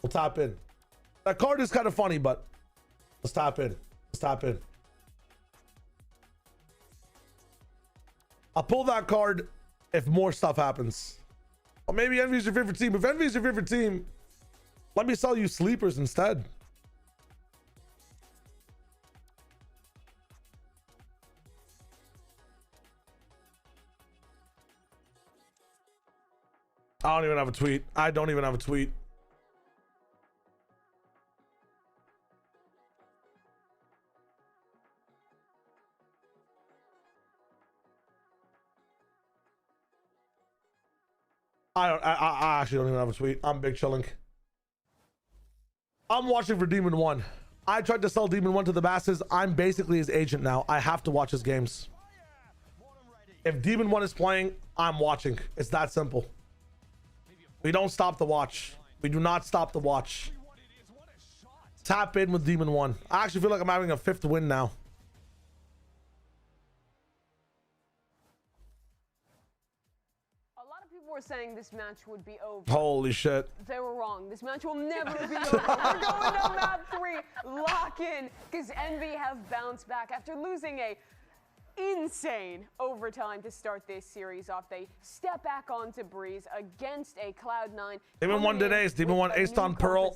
That card is kind of funny, but let's tap in. I'll pull that card if more stuff happens. Or maybe Envy is your favorite team. If Envy is your favorite team, let me sell you sleepers instead. I don't even have a tweet. I don't even have a tweet. I actually don't even have a tweet. I'm big chilling. I'm watching for Demon 1. I tried to sell Demon 1 to the masses. I'm basically his agent now. I have to watch his games. If Demon 1 is playing, I'm watching. It's that simple. We don't stop the watch. We do not stop the watch. Tap in with Demon 1. I actually feel like I'm having a 5th win now. Were saying this match would be over. Holy shit. They were wrong. This match will never be over. We're going to map 3. Lock in, because Envy have bounced back after losing a insane overtime to start this series off. They step back onto Breeze against a Cloud9. Demon 1 did ace. Demon 1 aced on Pearl.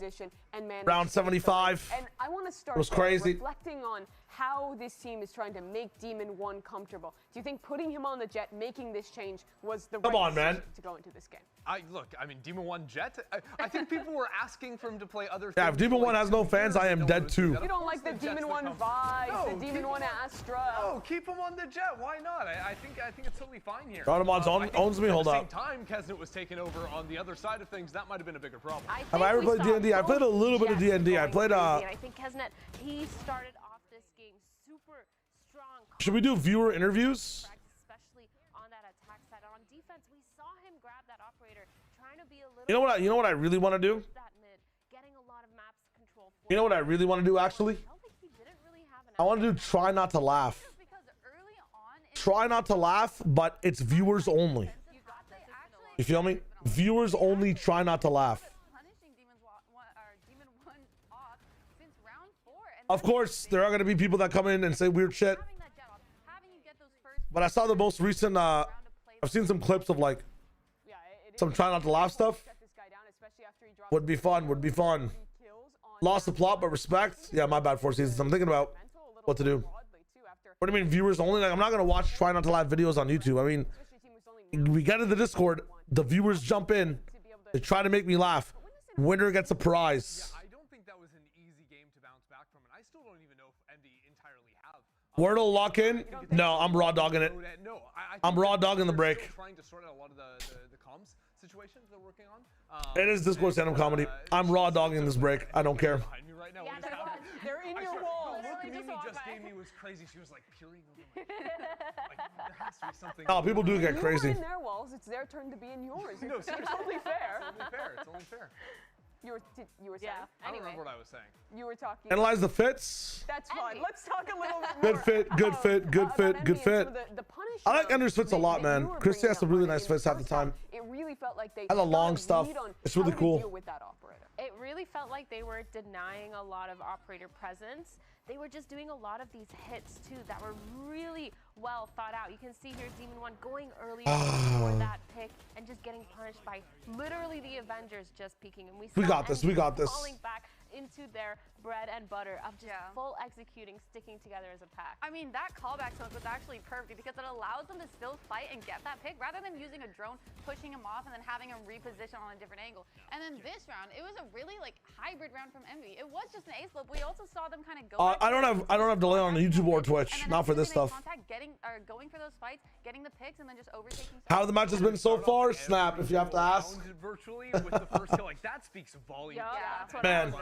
Round 75. And I want to start it was crazy. Reflecting on how this team is trying to make Demon 1 comfortable. Do you think putting him on the Jet, making this change, was the right decision to go into this game? I mean, Demon 1 Jet? I think people were asking for him to play other Yeah, if Demon 1 has no fans, I am dead too. You don't like the Demon 1 vibes, the Demon 1 Astra? No, keep him on the Jet. Why not? I think it's totally fine here. Raudamon's owns me. Hold up. At the same time, Kesnet was taken over on the other side of things. That might have been a bigger problem. Have I ever played D&D? I played a little bit of D&D. I played I think Kesnet, he started off this game super strong. Should we do viewer interviews? Especially on that attack side. On defense, we saw him grab that operator, trying to be a little. You know what I really want to do? Getting a lot of maps control. You know what I really want to do actually? I want to do try not to laugh. Try not to laugh, but it's viewers only. You feel me? Viewers only, try not to laugh. Of course, there are going to be people that come in and say weird shit. But I saw the most recent, I've seen some clips of like some try not to laugh stuff. Would be fun. Lost the plot, but respect. Yeah, my bad, 4 seasons. I'm thinking about what to do. What do you mean viewers only? Like, I'm not going to watch try not to laugh videos on YouTube. I mean, we get in the Discord, the viewers jump in, they try to make me laugh. Winner gets a prize. I don't think that was an easy game to bounce back from, and I still don't even know if Envy entirely have. Wordle lock in? No, I'm raw dogging it. No, I'm raw dogging the break. Trying to sort out a lot of the comms situations they're working on. It is Discord stand-up comedy. I'm raw dogging this break. I don't care. Right now, they're in your wall. Look, Mimi just gave me was crazy. She was like peering over my like, there has to be something. Oh, people do get crazy. You were in their walls. It's their turn to be in yours. No, it's totally fair. It's only fair. You were saying? I don't remember what I was saying. You were talking. Analyze the fits. That's fine. Let's talk a little bit more. Good fit. I like Ender's fits a lot, man. Christy has some really nice fits half the time. It really felt like they had a long stuff. It's really cool. With that operator. It really felt like they were denying a lot of operator presence. They were just doing a lot of these hits too that were really well thought out. You can see here Demon 1 going early for that pick and just getting punished by literally the Avengers just peeking. And we got this. falling back into their bread and butter of just full executing, sticking together as a pack. I mean, that callback smoke was actually perfect because it allows them to still fight and get that pick rather than using a drone, pushing him off, and then having him reposition on a different angle. And then this round, it was a really like hybrid round from Envy. It was just an ace flip. We also saw them kind of go. I don't have delay on YouTube or Twitch. Not for this stuff. Going for those fights, getting the picks, and then just overtaking. How the match has been so far? Snap, if you have to ask. Virtually with the first kill, like that speaks volumes. Yeah, Man,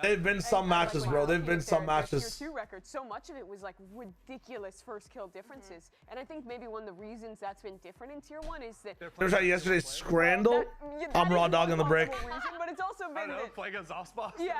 they've been some matches, bro. They've been some matches. Tier 2 record, so much of it was like ridiculous first kill differences, and I think maybe one of the reasons that's been different in Tier 1 is that. There's that yesterday's Scrandle. I'm raw dog on the break. Reason, but it's also been playing a off spot. Yeah.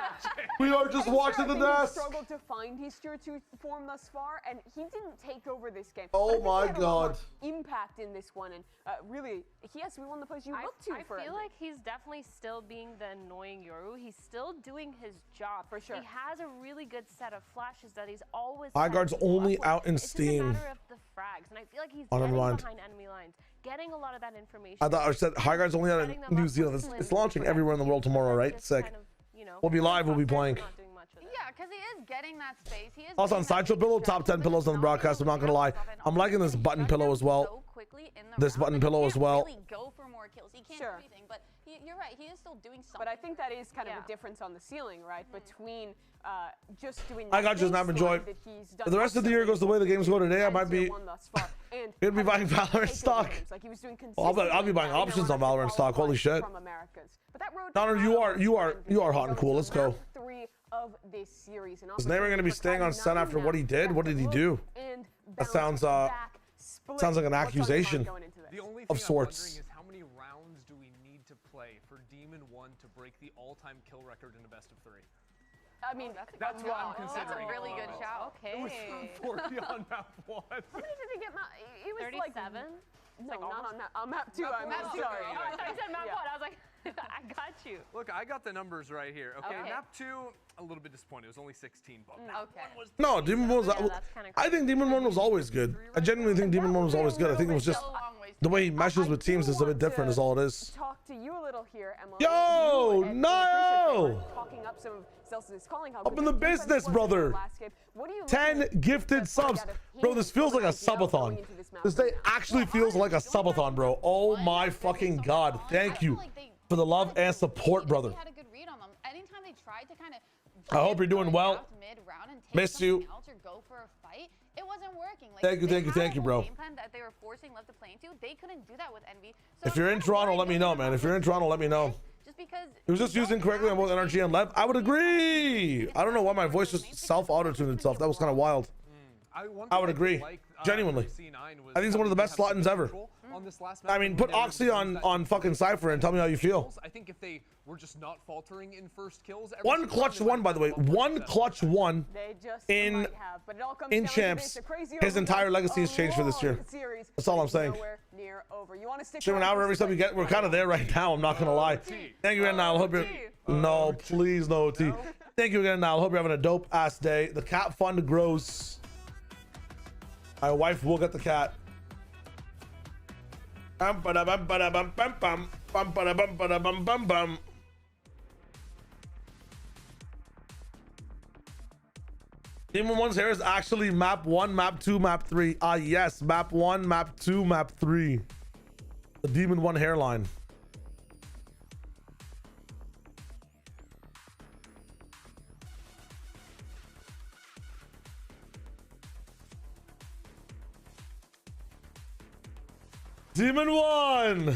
We are just watching the desk. He struggled to find his Tier 2 form thus far, and he didn't take over this game. Oh my God. Impact in this one, and really, he has to be one of the players you look to. I feel like he's definitely still being the annoying Yoru. He's still doing his job. For sure. He has a really good set of flashes that he's always. High guard's only out in Steam. It's just a matter of the frags, and I feel like he's Oh, never getting mind. behind enemy lines, getting a lot of that information. I thought I said High guard's only out in New Zealand. It's launching everywhere in the world tomorrow, right? Sick. We'll be live. We'll be playing. Yeah, because he is getting that space. He is Also on Sideshow Pillow, top 10 pillows on the broadcast. I'm not gonna lie. I'm liking this button pillow as well. This button pillow as well. Really go for more kills. He can't do anything, but you're right. He is still doing something. But I think that is kind of a difference on the ceiling, right? Between just doing. I got just not enjoy. If the rest of the year goes the way the games go today, I might be. Gonna be buying Valorant stock. I'll be buying options on Valorant stock. Holy shit. Connor, you are hot and cool. Let's go. This series. Is Neymar gonna be staying on set after what he did? What did he do? That sounds like an accusation of sorts. How many rounds do we need to play for Demon 1 to break the all-time kill record in a best of 3? I mean, that's what I'm considering. That's a really good shout. Okay. It was 40 on map 1. How many did he get? It was 37? like. No, not on map 2. I'm sorry. Oh, I thought you said map 1. I was like, I got you. Look, I got the numbers right here. Okay, Okay. map 2, a little bit disappointed. It was only 16, but map 1 was. No, Demon 1 was. I think Demon 1 was always good. I genuinely think Demon 1 was always good. I think it was just the way he meshes with teams is a bit different. Is all it is. Talk to you a little here, Emily. Yo, no! Talking up some of Celsius calling. Up in the business, brother. 10 gifted subs. Bro, this feels like a subathon. This day actually feels like a subathon, bro. Oh my fucking God. Thank you for the love and support, brother. Had a good read on them. Anytime they tried to kind of. I hope you're doing well. Miss you. Go for a fight. It wasn't working. Like, Thank you, bro. Game plan that they were forcing Left to play into. They couldn't do that with Envy. If you're in Toronto, let me know, man. If you're in Toronto, let me know. Just because It was just used incorrectly on both NRG and Lev. I would agree. I don't know why my voice just self-auto-tuned itself. That was kind of wild. I would agree. Genuinely. I think it's one of the best slot-ins ever. I mean, put Oxy on fucking Cypher and tell me how you feel. I think if they were just not faltering in first kills. One clutch one, by the way. One clutch one in champs. His entire legacy has changed for this year. That's all I'm saying. Stream an hour every time we get. We're kind of there right now. I'm not gonna lie. Thank you again, Niall. Hope you're. No, please, no OT. Thank you again, Niall. Hope you're having a dope ass day. The cat fund grows. My wife will get the cat. Bum ba da bum ba da bum bum bum bum ba da bum ba da bum bum bum. Demon 1's hair is actually map 1, map 2, map 3. Ah, yes, map 1, map 2, map 3. The Demon 1 hairline. Demon 1!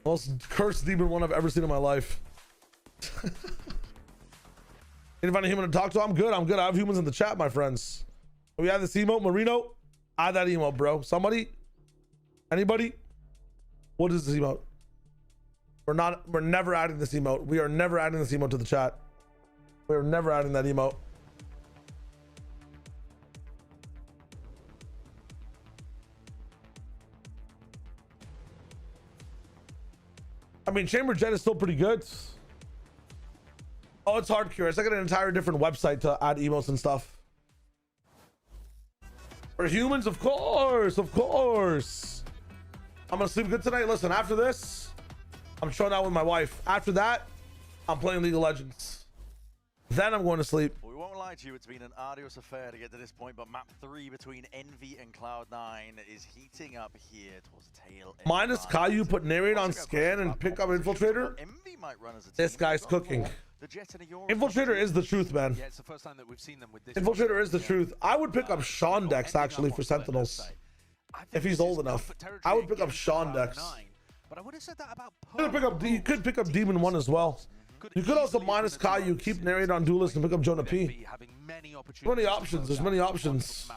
Most cursed Demon 1 I've ever seen in my life. Need to find a human to talk to? I'm good. I have humans in the chat, my friends. We have this emote, Marino. Add that emote, bro. Somebody? Anybody? What is this emote? We're never adding this emote. We are never adding this emote to the chat. We are never adding that emote. I mean, Chamber Jet is still pretty good. Oh, it's hard curious. I got an entire different website to add emotes and stuff. For humans, of course, of course. I'm gonna sleep good tonight. Listen, after this, I'm showing out with my wife. After that, I'm playing League of Legends. Then I'm going to sleep. Well, we won't lie to you, it's been an arduous affair to get to this point, but map 3 between Envy and Cloud9 is heating up here towards the tail end. Minus Caillou, put narrate on scan and pick up Infiltrator. Envy might run as a team. This guy's cooking. Infiltrator is the truth, man. Yeah, it's the first time that we've seen them with this. Infiltrator is the truth. I would pick up Sean Dex actually for Sentinels. If he's old enough. I would pick up Sean Dex. But I would have said that about You could pick up Demon 1 as well. You could also minus Caillou, keep narrate on Duelist and pick up Jonah P. Many options. There's many options.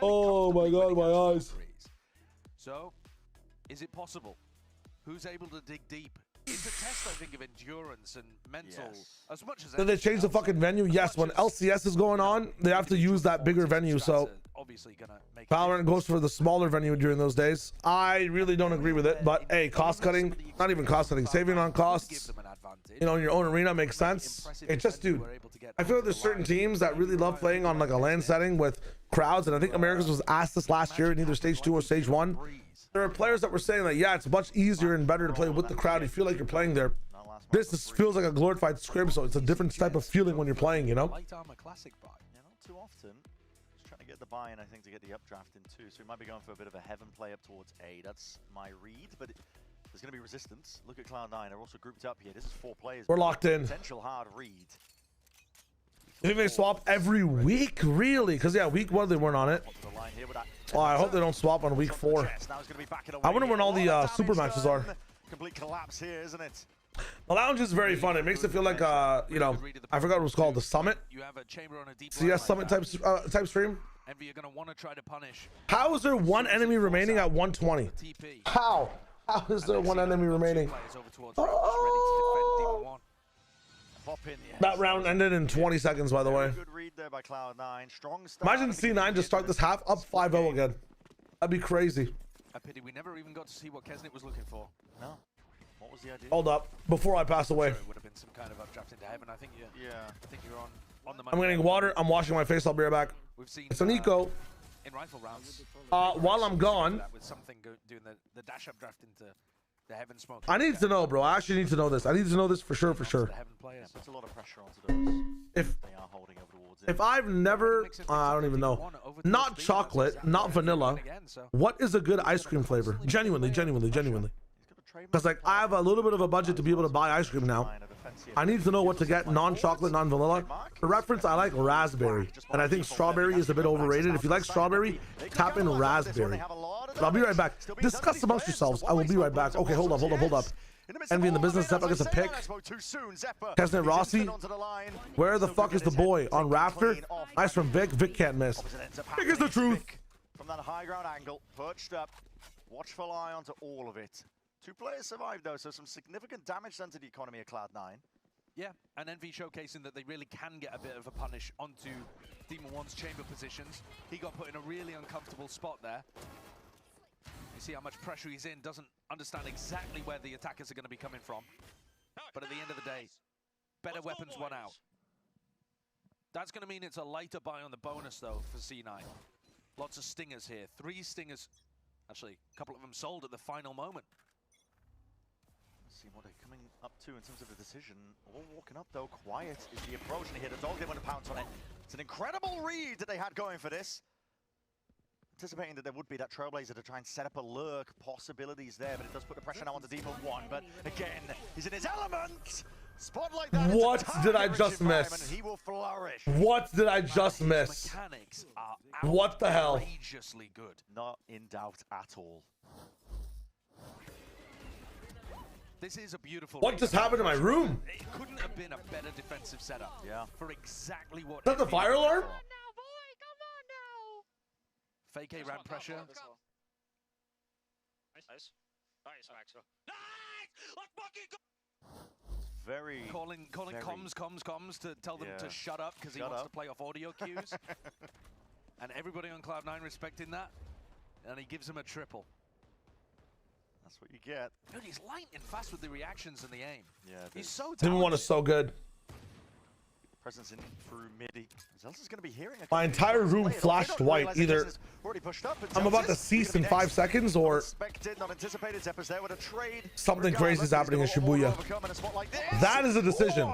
Oh my god, my eyes. So, is it possible? Who's able to dig deep? It's a test, I think, of endurance and mental as much as. Did they change the fucking venue? Yes, when LCS is going on, they have to use that bigger venue. So Valorant goes for the smaller venue during those days. I really don't agree with it, but hey, cost cutting, not even cost cutting, saving on costs, you know, in your own arena makes sense. It's just, dude, I feel like there's certain teams that really love playing on like a LAN setting with crowds, and I think Americas was asked this last year in either stage 2 or stage 1. There are players that were saying that, yeah, it's much easier and better to play with the crowd. You feel like you're playing there. This feels like a glorified script, so it's a different type of feeling when you're playing, you know? Light armor classic buy. Yeah, not too often. Just trying to get the buy-in, I think, to get the updraft in too. So we might be going for a bit of a heaven play up towards A. That's my read, but there's going to be resistance. Look at Cloud9. They're also grouped up here. This is 4 players. We're locked in. Potential hard read. You think they swap every week? Really? Because, yeah, week 1 they weren't on it. Oh, I hope they don't swap on week 4. I wonder when all the super matches are. Complete collapse here, isn't it? The lounge is very fun. It makes it feel like, you know, I forgot what it was called, the Summit. CS Summit type stream. Envy are going to want to try to punish. How is there one enemy remaining at 120? How? How is there one enemy remaining? Oh. That round ended in 20 seconds, by the way. Good read there by Cloud9. Strong start. Imagine C9 just start this half up 5-0 again. That'd be crazy. A pity we never even got to see what Kesnit was looking for. No. What was the idea? Hold up. Before I pass away. Sure, it would have been some kind of updraft into heaven. I think you're on the money. I'm getting water. I'm washing my face. I'll be right back. We've seen it's an eco. In rifle rounds. While I'm gone. With something doing the dash updraft into the heaven smoke. I need to know, bro. I actually need to know this. I need to know this for sure, for sure. Puts a lot of pressure onto those. If they are holding over towards it. If I've never, I don't even know. Not chocolate, not vanilla. What is a good ice cream flavor? Genuinely. Because like I have a little bit of a budget to be able to buy ice cream now. I need to know what to get, non-chocolate, non-vanilla. For reference, I like raspberry, and I think strawberry is a bit overrated. If you like strawberry, tap in raspberry. But I'll be right back. Discuss amongst yourselves. I will be right back. Okay, hold up. Envy in the business. Zeppa gets a pick. Kesnet Rossi. Where the fuck is the boy? On Rafter. Nice from Vic. Vic can't miss. Vic is the truth. From that high ground angle, perched up. Watchful eye onto all of it. 2 players survived though, so some significant damage done to the economy of Cloud9. Yeah, and Envy showcasing that they really can get a bit of a punish onto Demon 1's chamber positions. He got put in a really uncomfortable spot there. You see how much pressure he's in, doesn't understand exactly where the attackers are going to be coming from. But at the end of the day, better weapons won out. That's going to mean it's a lighter buy on the bonus though for C9. Lots of stingers here, 3 stingers. Actually, a couple of them sold at the final moment. See what they're coming up to in terms of the decision. All walking up though, quiet is the approach, and here the dog, they want to pounce on it. It's an incredible read that they had going for this. Anticipating that there would be that Trailblazer to try and set up a lurk, possibilities there, but it does put the pressure now on the Demon 1, but again, he's in his element! Spotlight that. What did I just miss? He will flourish. What did I just miss? Mechanics are what the hell? Outrageously good. Not in doubt at all. This is a beautiful. What just happened to my room? It couldn't have been a better defensive setup. Yeah. For exactly what. Is that the fire alarm? Fake A ran pressure. Nice, Maxwell. Nice! Let's fucking go! Very. Calling comms to tell them to shut up because he wants to play off audio cues. And everybody on Cloud9 respecting that, and he gives him a triple. That's what you get. Dude, he's lightning fast with the reactions and the aim. Yeah, he's so talented. Demon 1 is so good. presence in through midi. Zelsa's going to be hearing My entire room flashed white. Either I'm about to cease in 5 seconds, or something crazy is happening in Shibuya. That is a decision.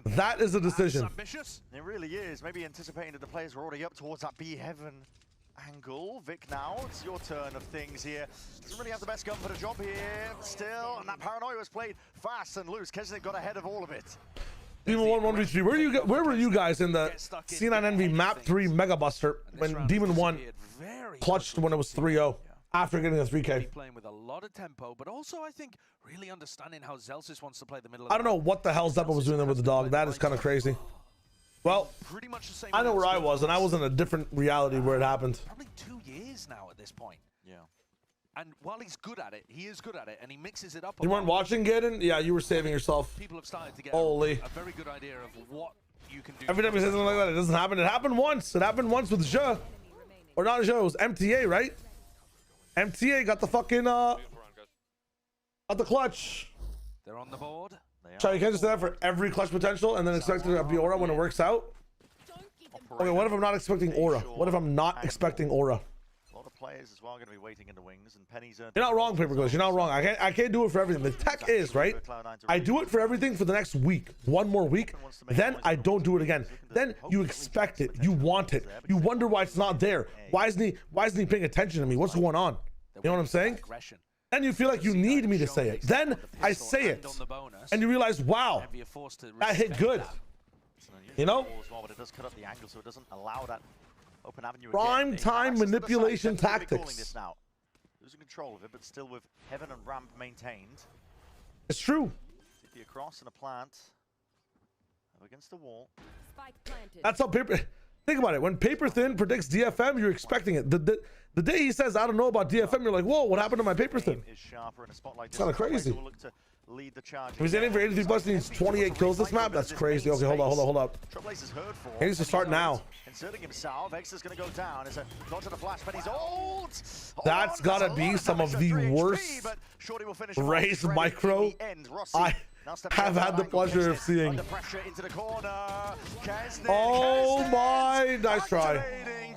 That is a decision. It really is. Maybe anticipating that the players were already up towards that B heaven angle. Vic, now it's your turn of things here. Doesn't really have the best gun for the job here still, and that paranoia was played fast and loose. Kesnick got ahead of all of it. Demon 1 1v3. Where were you guys in the C9 Envy Map 3 Mega Buster when Demon 1 clutched when it was 3-0 after getting a 3K? Playing with a lot of tempo, but also I think really understanding how Zelsis wants to play the middle. I don't know what the hell Zeppa was doing there with the dog. That is kind of crazy. Well, I know where I was, and I was in a different reality where it happened. Probably 2 years now at this point. Yeah. And while he's good at it, he is good at it, and he mixes it up. You weren't watching, Gaiden? Yeah, you were saving yourself. People have started to get Holy. a very good idea of what you can do. Every time he says something like that, it doesn't happen. It happened once. It happened once with Ja. Or not Ja, it was MTA, right? MTA got the fucking, got the clutch. They're on the board. Chai, you can't just say that for every clutch potential and then expect it to be aura when it works out. Okay, what if I'm not expecting aura? What if I'm not expecting aura? A lot of players as well are going to be waiting in the wings, and Penny's You're not wrong, Paper Glitch. You're not wrong. I can't do it for everything. The tech is, right? I do it for everything for the next week. One more week. Then I don't do it again. Then you expect it. You want it. You wonder why it's not there. Why isn't he paying attention to me? What's going on? You know what I'm saying? Then you feel like you need me to say it. Then I say it. And you realize, wow, that hit good. You know? But it does cut up the angle, so it doesn't allow that open avenue. Prime time manipulation tactics. Now. Losing control of it, but still with heaven and ramp maintained. It's true. TP across and a plant. Up against the wall. That's how Paper... Think about it. When Paper Thin predicts DFM, you're expecting it. The day he says, I don't know about DFM, you're like, whoa, what happened to my Paper Thin? It's kind of crazy. If he's aiming for 83 plus and needs 28 kills this map, that's crazy. Okay, hold up. He needs to start now. Inserting himself, X is going to go down. It's a dodge of the flash, but he's old. That's gotta be some of the worst raised micro I have had the pleasure of seeing. Oh my, nice try.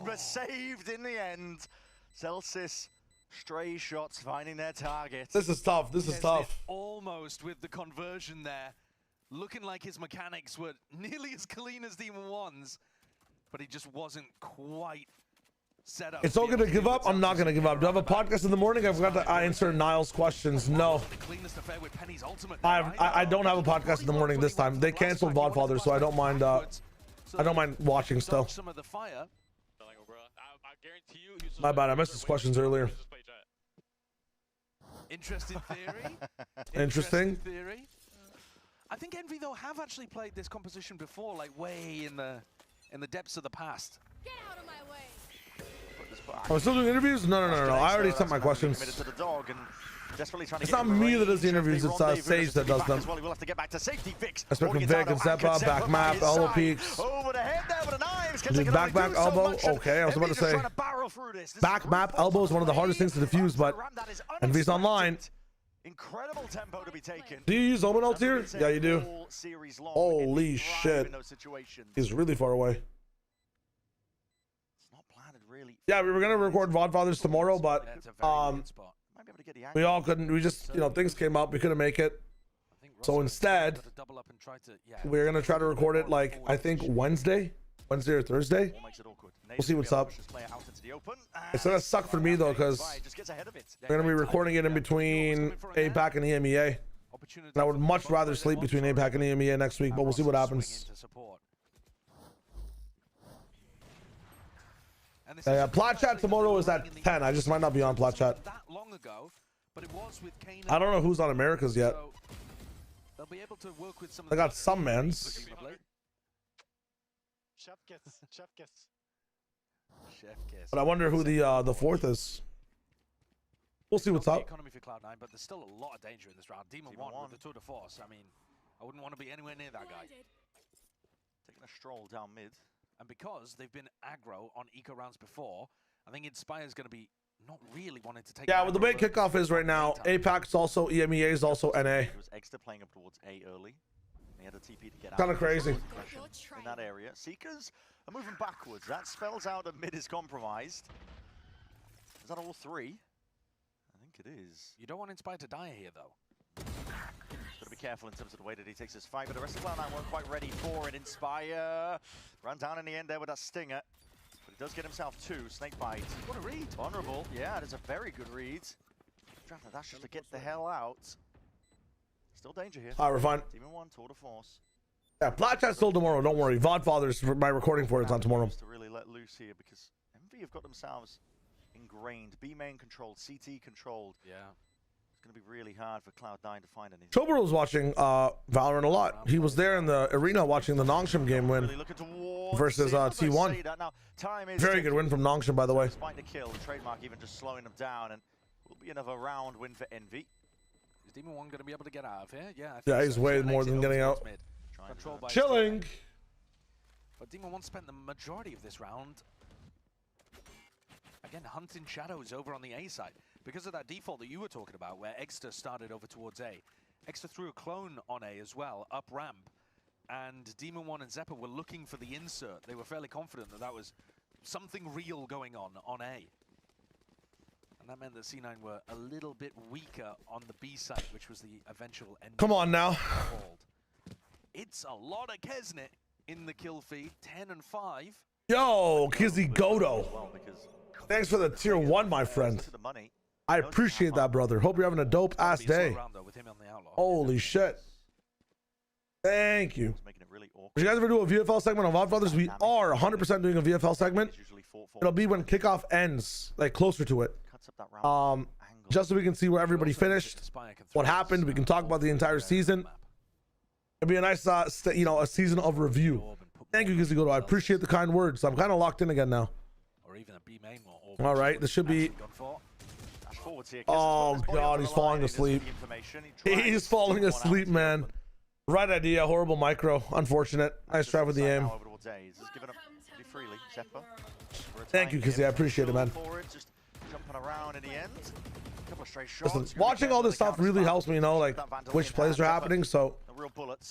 But saved in the end. Celsius. Stray shots finding their target. This is tough. This is tough. Almost with the conversion there. Looking like his mechanics were nearly as clean as Demon 1's, but he just wasn't quite set up. It's all gonna give up. I'm not gonna give up. Do I have a podcast in the morning? I forgot to answer Niall's questions. No. I don't have a podcast in the morning this time. They canceled Vodfather, so I don't mind watching still. My bad, I missed his questions earlier. Interesting theory. Interesting theory. I think Envy though have actually played this composition before, like way in the depths of the past. Get out of my way. Are we still doing interviews? No. I already sent my questions. It's not me that does the interviews, it's Sage that does them. I spoke with Vic and Zeppa, back map, elbow peaks. Dude, back elbow? Okay, I was about to say. Back map elbow is one of the hardest things to defuse, but Envy's online. Incredible tempo to be taken. Do you use Omen ult here? Yeah, you do. Holy shit. He's really far away. Yeah, we were going to record VODfathers tomorrow, but we all couldn't. We just, things came up. We couldn't make it. So instead, we're going to try to record it like, I think Wednesday or Thursday. We'll see what's up. It's going to suck for me though, because we're going to be recording it in between APAC and EMEA. And I would much rather sleep between APAC and EMEA next week, but we'll see what happens. Plot chat tomorrow is at 10. I just might not be on plot chat. I don't know who's on America's yet. I got some mans. But I wonder who the fourth is. We'll see what's up. Economy for Cloud9, but there's still a lot of danger in this round. Demon 1 with the tour de force. I mean, I wouldn't want to be anywhere near that guy. Taking a stroll down mid. And because they've been aggro on eco rounds before, I think Inspire's going to be not really wanting to take. Yeah, well, the way kickoff is right now, APAC's also EMEA is also NA. It was Exeter playing up towards A early. He had a TP to get out. Kind of crazy. In that area. Seekers are moving backwards. That spells out that mid is compromised. Is that all three? I think it is. You don't want Inspire to die here, though. Got to be careful in terms of the way that he takes this fight, but the rest of Cloud9 weren't quite ready for it. Inspire ran down in the end there with that stinger, but he does get himself two. Snakebite. What a read! Vulnerable. Yeah, it is a very good read. Trying to dash just to get the hell out. Still danger here. Alright, we're fine. Demon 1, tour de force. Yeah, Plat chat's still tomorrow. Don't worry. VODfather's my recording for it's on tomorrow. To really let loose here because Envy have got themselves ingrained. B main controlled, CT controlled. Yeah. It's going to be really hard for Cloud9 to find anything. Chober was watching Valorant a lot. He was there in the arena watching the Nongshim game win versus T1. Very good win from Nongshim, by the way. Despite the kill, Trademark even just slowing them down, and will be another round win for Envy. Is Demon 1 going to be able to get out of here? Yeah, I think Yeah, he's so. way more than getting out. Chilling. But Demon 1 spent the majority of this round, again, hunting shadows over on the A side. Because of that default that you were talking about, where Exeter started over towards A. Exeter threw a clone on A as well, up ramp. And Demon 1 and Zeppa were looking for the insert. They were fairly confident that that was something real going on A. And that meant that C9 were a little bit weaker on the B side, which was the eventual end. Come on now. It's a lot of Kesnet in the kill feed, 10 and 5. Yo, Kizzy Godo. Thanks for the tier 1, my friend. I appreciate that, brother. Hope you're having a dope ass day. Holy shit. Thank you. Did you guys ever do a VFL segment on VODfathers? We are 100% doing a VFL segment. It'll be when kickoff ends, like closer to it. Just so we can see where everybody finished, what happened. We can talk about the entire season. It'll be a nice, you know, a season of review. Thank you, Kizzy Godo. I appreciate the kind words. I'm kind of locked in again now. All right, this should be. Oh God, he's falling asleep. He's falling asleep, man. Right idea, horrible micro. Unfortunate. Nice try with the aim. Thank you, Kizzy. I appreciate it, man. Listen, watching all this stuff really helps me know like which plays are happening. So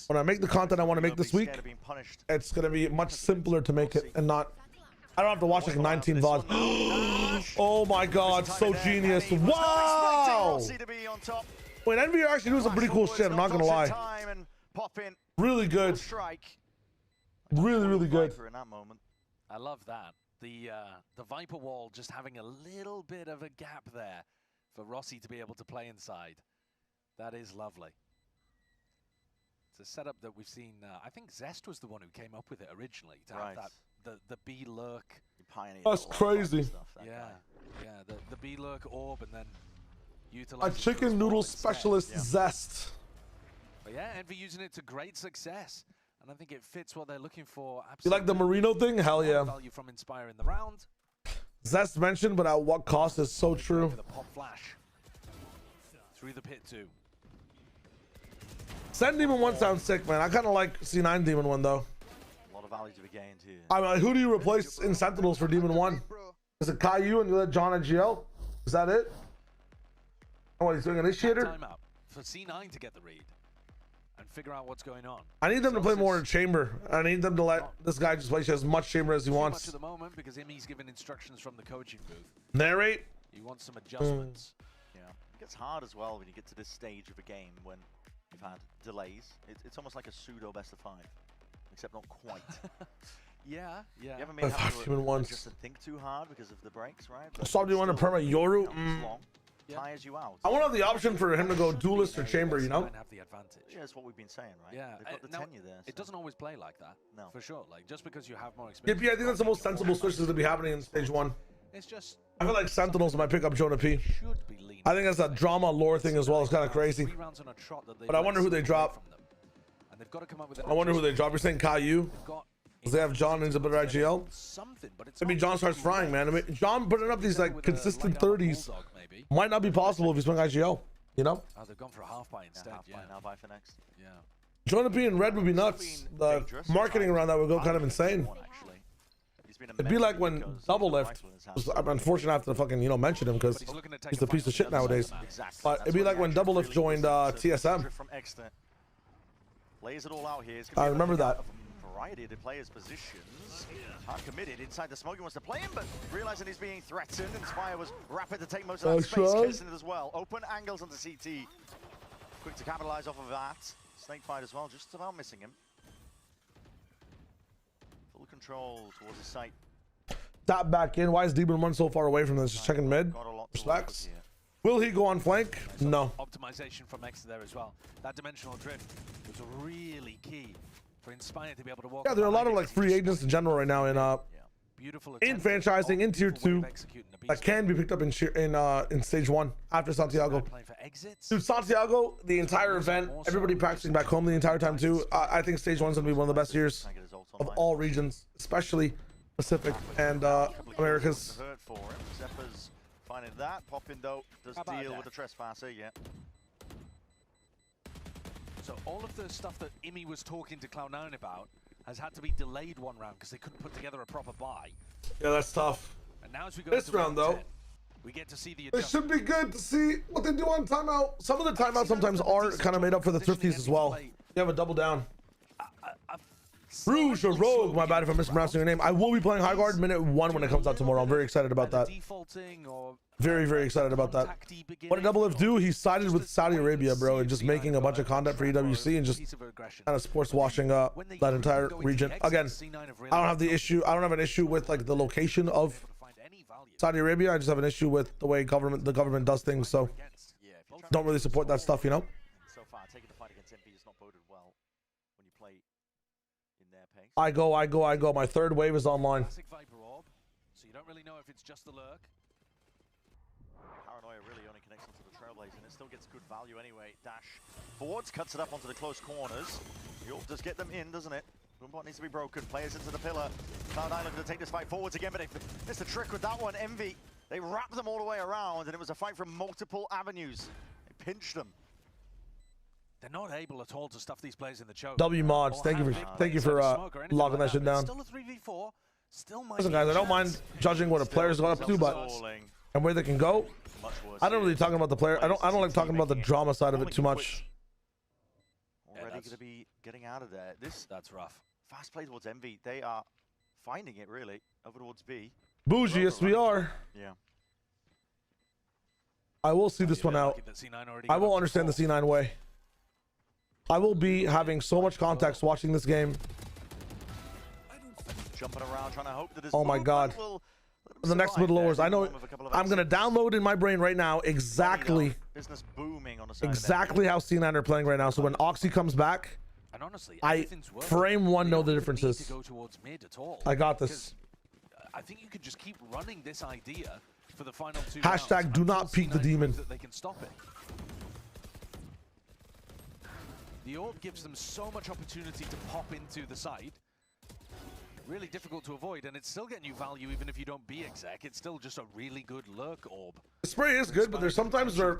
when I make the content I want to make this week, it's gonna be much simpler to make it and not. I don't have to watch like 19 VODs. Oh my God, so genius. Wow! Wait, Envy actually doing some pretty cool shit, I'm not gonna lie. Really good. Really, really good. I love that. The Viper wall just having a little bit of a gap there for Rossi to be able to play inside. That is lovely. It's a setup that we've seen. I think Zest was the one who came up with it originally to have that. The B lurk. That's crazy. Yeah, the B lurk orb and then a chicken noodle specialist Zest. But yeah, Envy using it to great success, and I think it fits what they're looking for. You like the Merino thing? Hell yeah. Value from Inspire in the round. Zest mentioned, but at what cost is so true. The pop flash through the pit too. SEN Demon 1 sounds sick, man. I kind of like C9 Demon 1 though. Value to be gained here. I mean, who do you replace in Sentinels for Demon 1? Is it Caillou and you let John and GL? Is that it? Oh, what, he's doing Initiator? Timeout for C9 to get the read and figure out what's going on. I need them to play more in Chamber. I need them to let this guy just play as much Chamber as he wants. Much at the moment because Imi's given instructions from the coaching booth. Narrate? He wants some adjustments. Yeah, it gets hard as well when you get to this stage of a game when you've had delays. It's almost like a pseudo best of 5. Except not quite. Yeah. You haven't made just to think too hard because of the breaks, right? Stop doing a perma Yoru. Tires you out. I want to have the option for him to go duelist or chamber, you know? Have the advantage. Yeah, that's what we've been saying, right? Yeah. They've got the tenure there. It doesn't always play like that. No. For sure. Like just because you have more experience. Yeah, I think that's the most sensible switches to be happening in stage 1. It's just. I feel like Sentinels might pick up Jonah P. I think that's a drama lore thing as well. It's kind of crazy. But I wonder who they drop. They've got to come up with I wonder who they drop. You're saying Caillou? Because they have John and a better IGL? Maybe John starts frying, man. I mean, John putting up these like consistent 30s might not be possible if he's playing IGL, you know? Oh, they've gone for a half buy instead. Now buy for next. Yeah. Jonah P and Red would be nuts. The marketing around that would go kind of insane. It'd be like when Double Lift. I'm unfortunate I have to fucking, you know, mention him because he's a piece of shit nowadays. But it'd be like when Double Lift joined TSM. Lays it all out here. I remember that. A variety of the players' positions. Hard committed inside the smoke. He wants to play him, but realizing he's being threatened, Inspire was rapid to take most of that space. Kesnet as well. Open angles onto CT. Quick to capitalize off of that. Snake fight as well, just about missing him. Full control towards his site. Tap back in. Why is Demon 1 so far away from this? Just checking mid. Respects. Will he go on flank? No. Optimization from Exeter there as well. That dimensional drift was really key for Inspire to be able to walk. Yeah, there are a lot of like free agents in general right now in franchising in tier 2 that can be picked up in stage 1 after Santiago. Dude, Santiago, the entire event, everybody practicing back home the entire time too. I think stage 1 is gonna be one of the best years of all regions, especially Pacific and Americas. Finding that. Poppin though does deal with the trespasser, yeah. So all of the stuff that Imi was talking to Cloud9 about has had to be delayed one round because they couldn't put together a proper buy. Yeah, that's tough. And now as we go this round though, 10, we get to see the it should be good to see what they do on timeout. Some of the timeouts sometimes are kind of made up for the thrifties as well. You have a double down. Rouge or Rogue, my bad if I'm mispronouncing your name. I will be playing High Guard minute 1 when it comes out tomorrow. I'm very excited about that. Very, very excited about that. What did Double F do? He sided with Saudi Arabia, bro, and just making a bunch of content for EWC and just kind of sports washing that entire region. Again, I don't have the issue. I don't have an issue with like the location of Saudi Arabia. I just have an issue with the way the government does things. So don't really support that stuff, you know. So far, taking the fight against MP is not boded well when you play in their pace. I go. My third wave is online. Classic Viper Orb, so you don't really know if it's just the lurk. Paranoia really only connects onto the Trailblazer, and it still gets good value anyway. Dash forwards, cuts it up onto the close corners. The Orb does get them in, doesn't it? Boombot needs to be broken. Players into the pillar. Cloud9 looking to take this fight forwards again, but they missed a trick with that one. Envy, they wrapped them all the way around, and it was a fight from multiple avenues. They pinched them. They're not able at all to stuff these players in the choke. W mods, thank you for logging that shit down. Still a 3v4. Still listen, guys, I don't mind judging what a player's got up to, but and where they can go. I don't really talk about the player. I don't like talking about the drama side of it too much. Already going to be getting out of there. That's rough. Fast play towards Envy. They are finding it really over towards B. Bougie, yes we are. Yeah. I will see this one out. I will understand the C9 way. I will be having so much context watching this game. Jumping around, trying to hope that his oh my god. The next mid lowers. I know I'm gonna download in my brain right now exactly how C9 are playing right now. So when Oxy comes back, and honestly, I frame one know the differences. I got this. I think you could just keep running this idea for the final 2 Hashtag do not peek the demon. That they can stop it. The Orb gives them so much opportunity to pop into the side. Really difficult to avoid, and it's still getting you value even if you don't be exec. It's still just a really good lurk orb. The spray is good, but there's sometimes where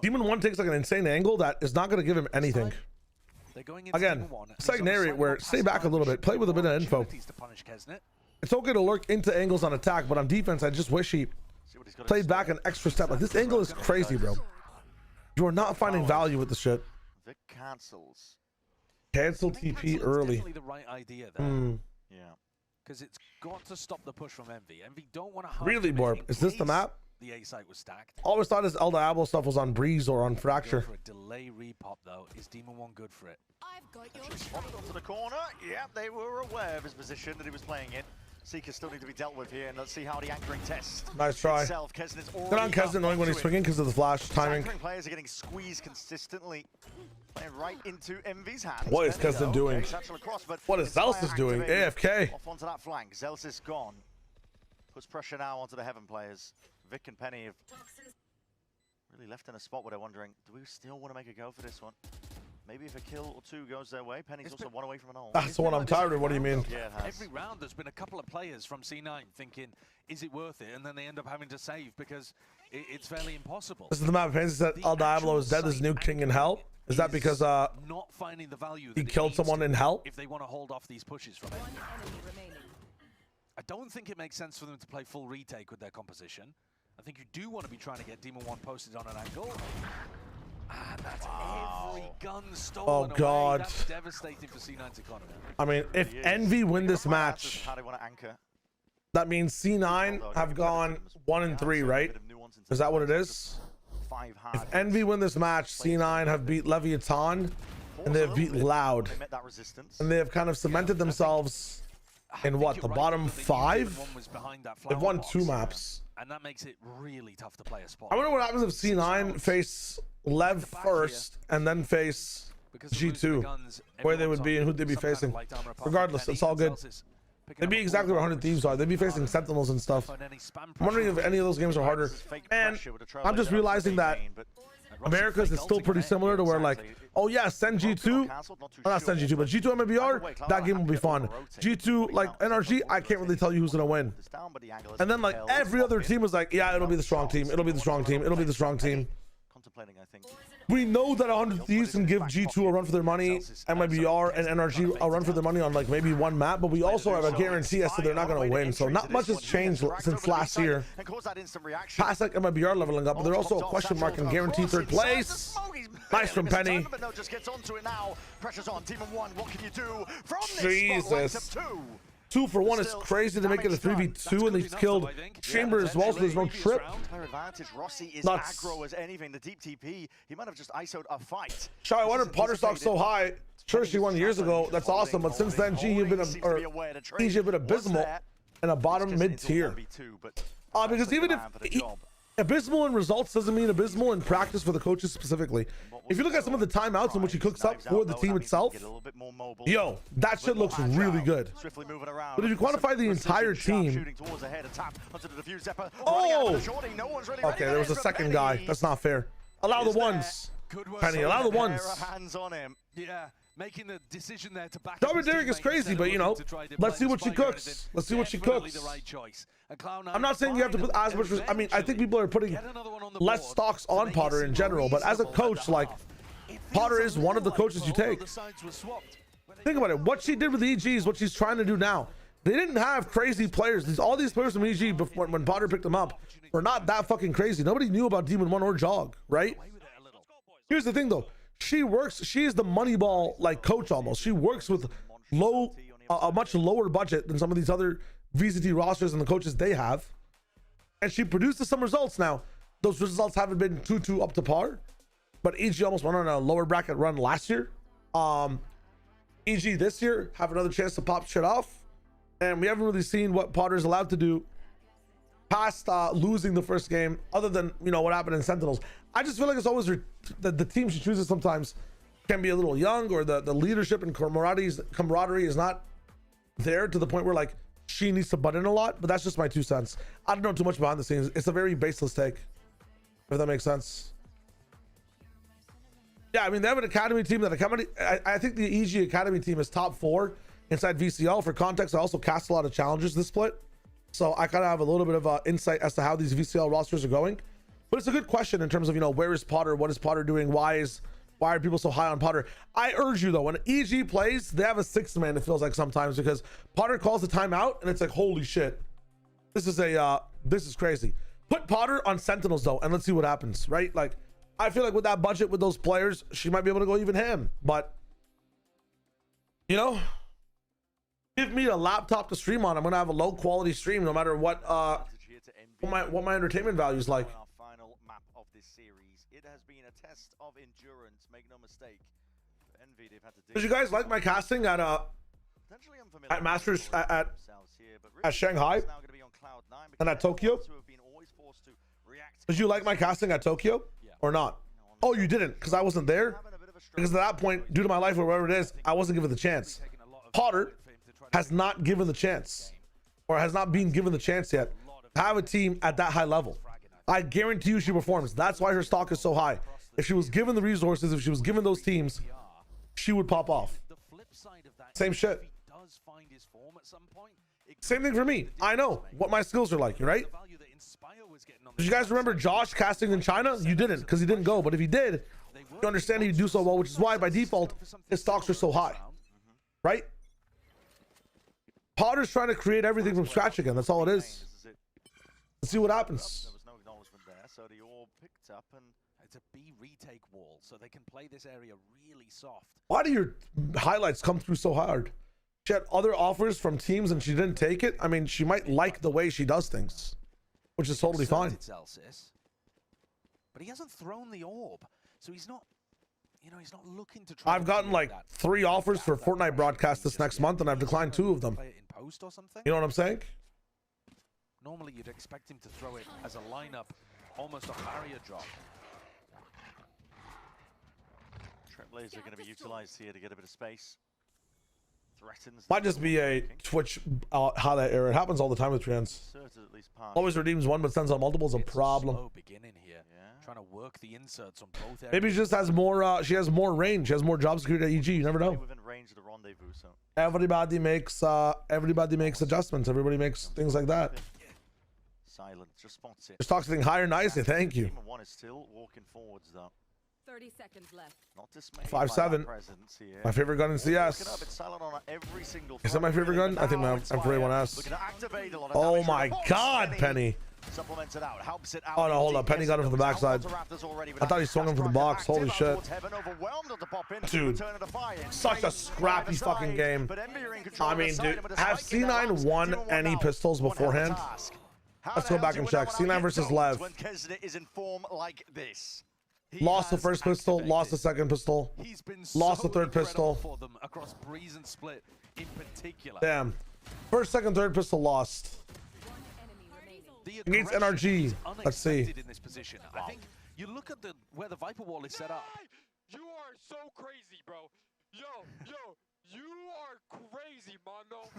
Demon 1 takes like an insane angle that is not going to give him anything. Again, Sagnary, where stay back a little bit, play with a bit of info. It's okay to lurk into angles on attack, but on defense, I just wish he played back an extra step. Like this angle is crazy, bro. You are not finding value with the shit. Vic cancels. Cancel TP early. The right idea there. Yeah. Because it's got to stop the push from Envy. Envy don't want to really, Borb. Is this the map? The A site was stacked. Always thought his El Diablo stuff was on Breeze or on Fracture. For a delay repop though, is Demon 1 good for it? I've got your spotted onto the corner. Yeah, they were aware of his position that he was playing in. Seekers still need to be dealt with here, and let's see how the anchoring test. Nice try. Good on Kesnet knowing when he's swinging because of the flash timing. Anchoring players are getting squeezed consistently. Playing right into Envy's hands. What is Kesnet doing? What is Zelsis doing? AFK. Off onto that flank. Zelsis gone. Puts pressure now onto the Heaven players. Vic and Penny have really left in a spot where they're wondering, do we still want to make a go for this one? Maybe if a kill or two goes their way. Penny's also one away from an ult. That's the one I'm tired of. What do you mean? Yeah, every round there's been a couple of players from C9 thinking, is it worth it? And then they end up having to save because it's fairly impossible. This is the map. Fancy said El Diablo is dead as new king in hell. Is that because not finding the value he killed someone in hell? If they want to hold off these pushes from it. I don't think it makes sense for them to play full retake with their composition. I think you do want to be trying to get Demon 1 posted on an angle. And that's every gun stolen Oh God. That's devastating for C9's economy. I mean, if Envy win this match, How they want to anchor. that means C9 have gone 1-3, right? Is that what it is? If Envy win this match, C9 have beat Leviathan and they have beat Loud. And they have kind of cemented themselves in what, the bottom 5? They've won 2 maps. And that makes it really tough to play a spot. I wonder what happens if C9 face Lev first and then face G2, where they would be and who they'd be facing. Regardless, it's all good. They'd be exactly where 100 Thieves are. They'd be facing Sentinels and stuff. I'm wondering if any of those games are harder. And I'm just realizing that America's is still pretty similar to where, like, oh yeah, SEN G2, not SEN G2, but G2 MBR, that game will be fun. G2, like, NRG, I can't really tell you who's gonna win. And then, like, every other team was like, yeah, it'll be the strong team, it'll be the strong team, it'll be the strong team. We know that 100 Thieves can give G2 a run for their money, MIBR and NRG a run for their money on like maybe one map, but we also have a guarantee as to they're not going to win. So not much has changed since last year. Past like MIBR leveling up, but they're also a question mark and guaranteed 3rd place. Nice from Penny. Jesus. 2 for 1 is crazy to make it a 3v2, and they've killed Chamber as well, so there's no trip. Nuts. Shy, I wonder Potter stock's so high. Sure, she won years ago. That's awesome, but since then, EG have been abysmal and a bottom mid-tier. Because even if abysmal in results doesn't mean abysmal in practice for the coaches specifically. If you look at some of the timeouts in which he cooks up for the team itself, yo, that shit looks really good. But if you quantify the entire team, oh, okay, there was a second guy. That's not fair. Allow the ones, Penny. Allow the ones. Yeah. Making the decision there to back Derek is crazy, but you know, let's see what she cooks. Let's see what she cooks. I'm not saying you have to put as much. I mean, I think people are putting less stocks on Potter in general, but as a coach, like, Potter is one of the coaches you take. Think about it. What she did with EG is what she's trying to do now. They didn't have crazy players. All these players from EG before when Potter picked them up were not that fucking crazy. Nobody knew about Demon 1 or Jog, right? Here's the thing though. She is the Moneyball like coach almost. She works with a much lower budget than some of these other VCT rosters and the coaches they have. And she produces some results now. Those results haven't been too up to par, but EG almost went on a lower bracket run last year. EG this year have another chance to pop shit off. And we haven't really seen what Potter's allowed to do past losing the first game, other than, you know, what happened in Sentinels. I just feel like it's always the team she chooses sometimes can be a little young, or the leadership and camaraderie is not there to the point where like she needs to butt in a lot. But that's just my 2 cents. I don't know too much behind the scenes. It's a very baseless take, if that makes sense. Yeah, I mean, they have an academy team that I think the EG academy team is top 4 inside VCL. For context, I also cast a lot of challenges this split, so I kind of have a little bit of insight as to how these VCL rosters are going. But it's a good question in terms of, you know, where is Potter? What is Potter doing? Why are people so high on Potter? I urge you though, when EG plays, they have a 6th man, it feels like sometimes, because Potter calls the timeout and it's like, holy shit, this is crazy. Put Potter on Sentinels though, and let's see what happens, right? Like, I feel like with that budget, with those players, she might be able to go even ham. But, you know, give me a laptop to stream on. I'm gonna have a low quality stream no matter what my entertainment value is like. Of endurance, make no mistake. Envy, they've had to Did you guys like my casting at Masters at Shanghai and at Tokyo? Did you like my casting at Tokyo or not? Oh, you didn't, because I wasn't there. Because at that point, due to my life or whatever it is, I wasn't given the chance. Potter has not given the chance, or has not been given the chance yet to have a team at that high level. I guarantee you she performs. That's why her stock is so high. If she was given the resources, if she was given those teams, she would pop off. Same shit. Same thing for me. I know what my skills are like, right? Did you guys remember Josh casting in China? You didn't, because he didn't go. But if he did, you understand he'd do so well, which is why by default his stocks are so high, right? Potter's trying to create everything from scratch again. That's all it is. Let's see what happens. So the orb picked up, and It's a B retake wall, so they can play this area really soft. Why do your highlights come through so hard? She had other offers from teams and she didn't take it. I mean, she might like the way she does things, which is totally fine. But he hasn't thrown the orb, so he's not, you know, he's not looking to try. I've gotten like 3 offers for Fortnite broadcast this next month, and I've declined 2 of them. Play it in post or something? You know what I'm saying? Normally, you'd expect him to throw it as a lineup, almost a barrier drop. Trailblazers are going to be utilized here to get a bit of space. Threatens. Might just be a Twitch highlight error. It happens all the time with trans. Always redeems one, but sends on multiple is a problem. Slow beginning here, trying to work the inserts on both areas. Maybe she just has more. She has more range. She has more job security at EG. You never know. Within range of the rendezvous, so. Everybody makes adjustments. Everybody makes things like that. Silent, just spots it. Just talks something higher, nicely. Thank you. Team of 1 is still walking forwards though. 30 seconds left. Not dismayed 5'7". My favorite gun in CS. Is that my favorite gun? I think my M4A1S. Oh my God, Penny. Oh no, hold up. Penny got him from the backside. I thought he swung him from the box. Holy shit. Dude, such a scrappy fucking game. I mean, dude, have C9 won any pistols beforehand? Let's go back and check. C9 versus Lev. Lost the first pistol, lost the second pistol, lost the third pistol. For them across Breeze and Split in particular. Damn. First, second, third pistol lost. Against NRG. Let's see. In this position. I think you look at where the Viper wall is set up. You are so crazy, bro. Yo, you are crazy, Mondo.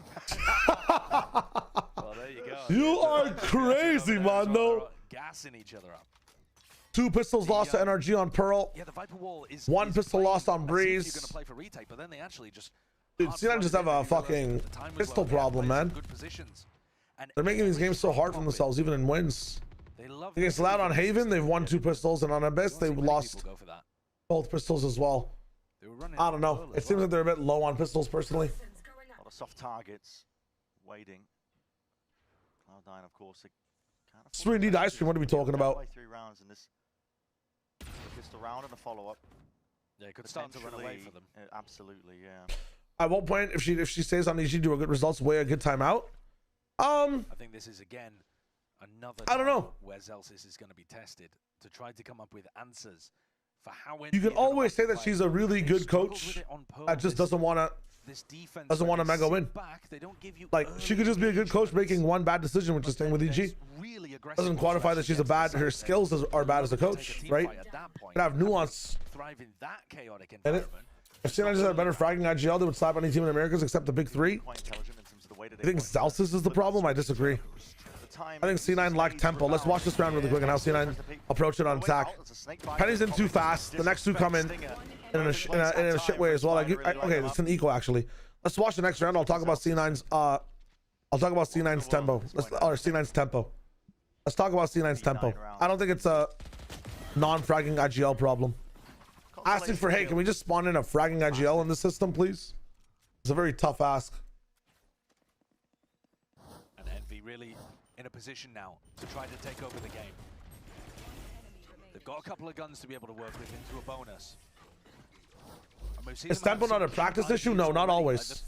Well, there you go. You are crazy, Mondo. Gassing each other up. 2 pistols lost to NRG on Pearl. Yeah, the Viper wall is 1 pistol lost on Breeze. You're gonna play for retake, but then they actually just. Dude, C9 just have a fucking pistol problem, man. They're making these games so hard for themselves, even in wins. Against Loud on Haven, they've won 2 pistols, and on Abyss, they've lost both pistols as well. I don't know. It seems like they're a bit low on pistols, personally. A lot of soft targets waiting. Cloud9, of course. 3D ice cream, what are we talking about? 3 rounds in this pistol round and a follow-up. Yeah, it could start to run away for them. Absolutely, yeah. At one point, if she stays on EG, do a good results, way a good timeout. I think this is again another. I don't know where Zelsis is going to be tested to try to come up with answers for how. You can always say that she's a really good coach that just doesn't want to mega win. Like she could just be a good coach making one bad decision, which is staying with EG. Doesn't quantify that she's her skills are bad as a coach, right? Could have nuance. Thrive in that chaotic And if C9 just had a better fragging IGL, they would slap any team in Americas except the big 3. I think Zelsis is the problem. I disagree. I think C9 lacked tempo. Let's watch this round really quick and how C9 approach it on attack. Penny's in too fast. The next 2 come in a shit way as well. Okay, it's an equal actually. Let's watch the next round. I'll talk about C9's tempo. C9's tempo. Let's talk about C9's tempo. I don't think it's a non-fragging IGL problem. Asking for, hey, can we just spawn in a fragging IGL in the system, please? It's a very tough ask. And Envy really in a position now to try to take over the game. They've got a couple of guns to be able to work with into a bonus. Is tempo not a practice issue? No, not always.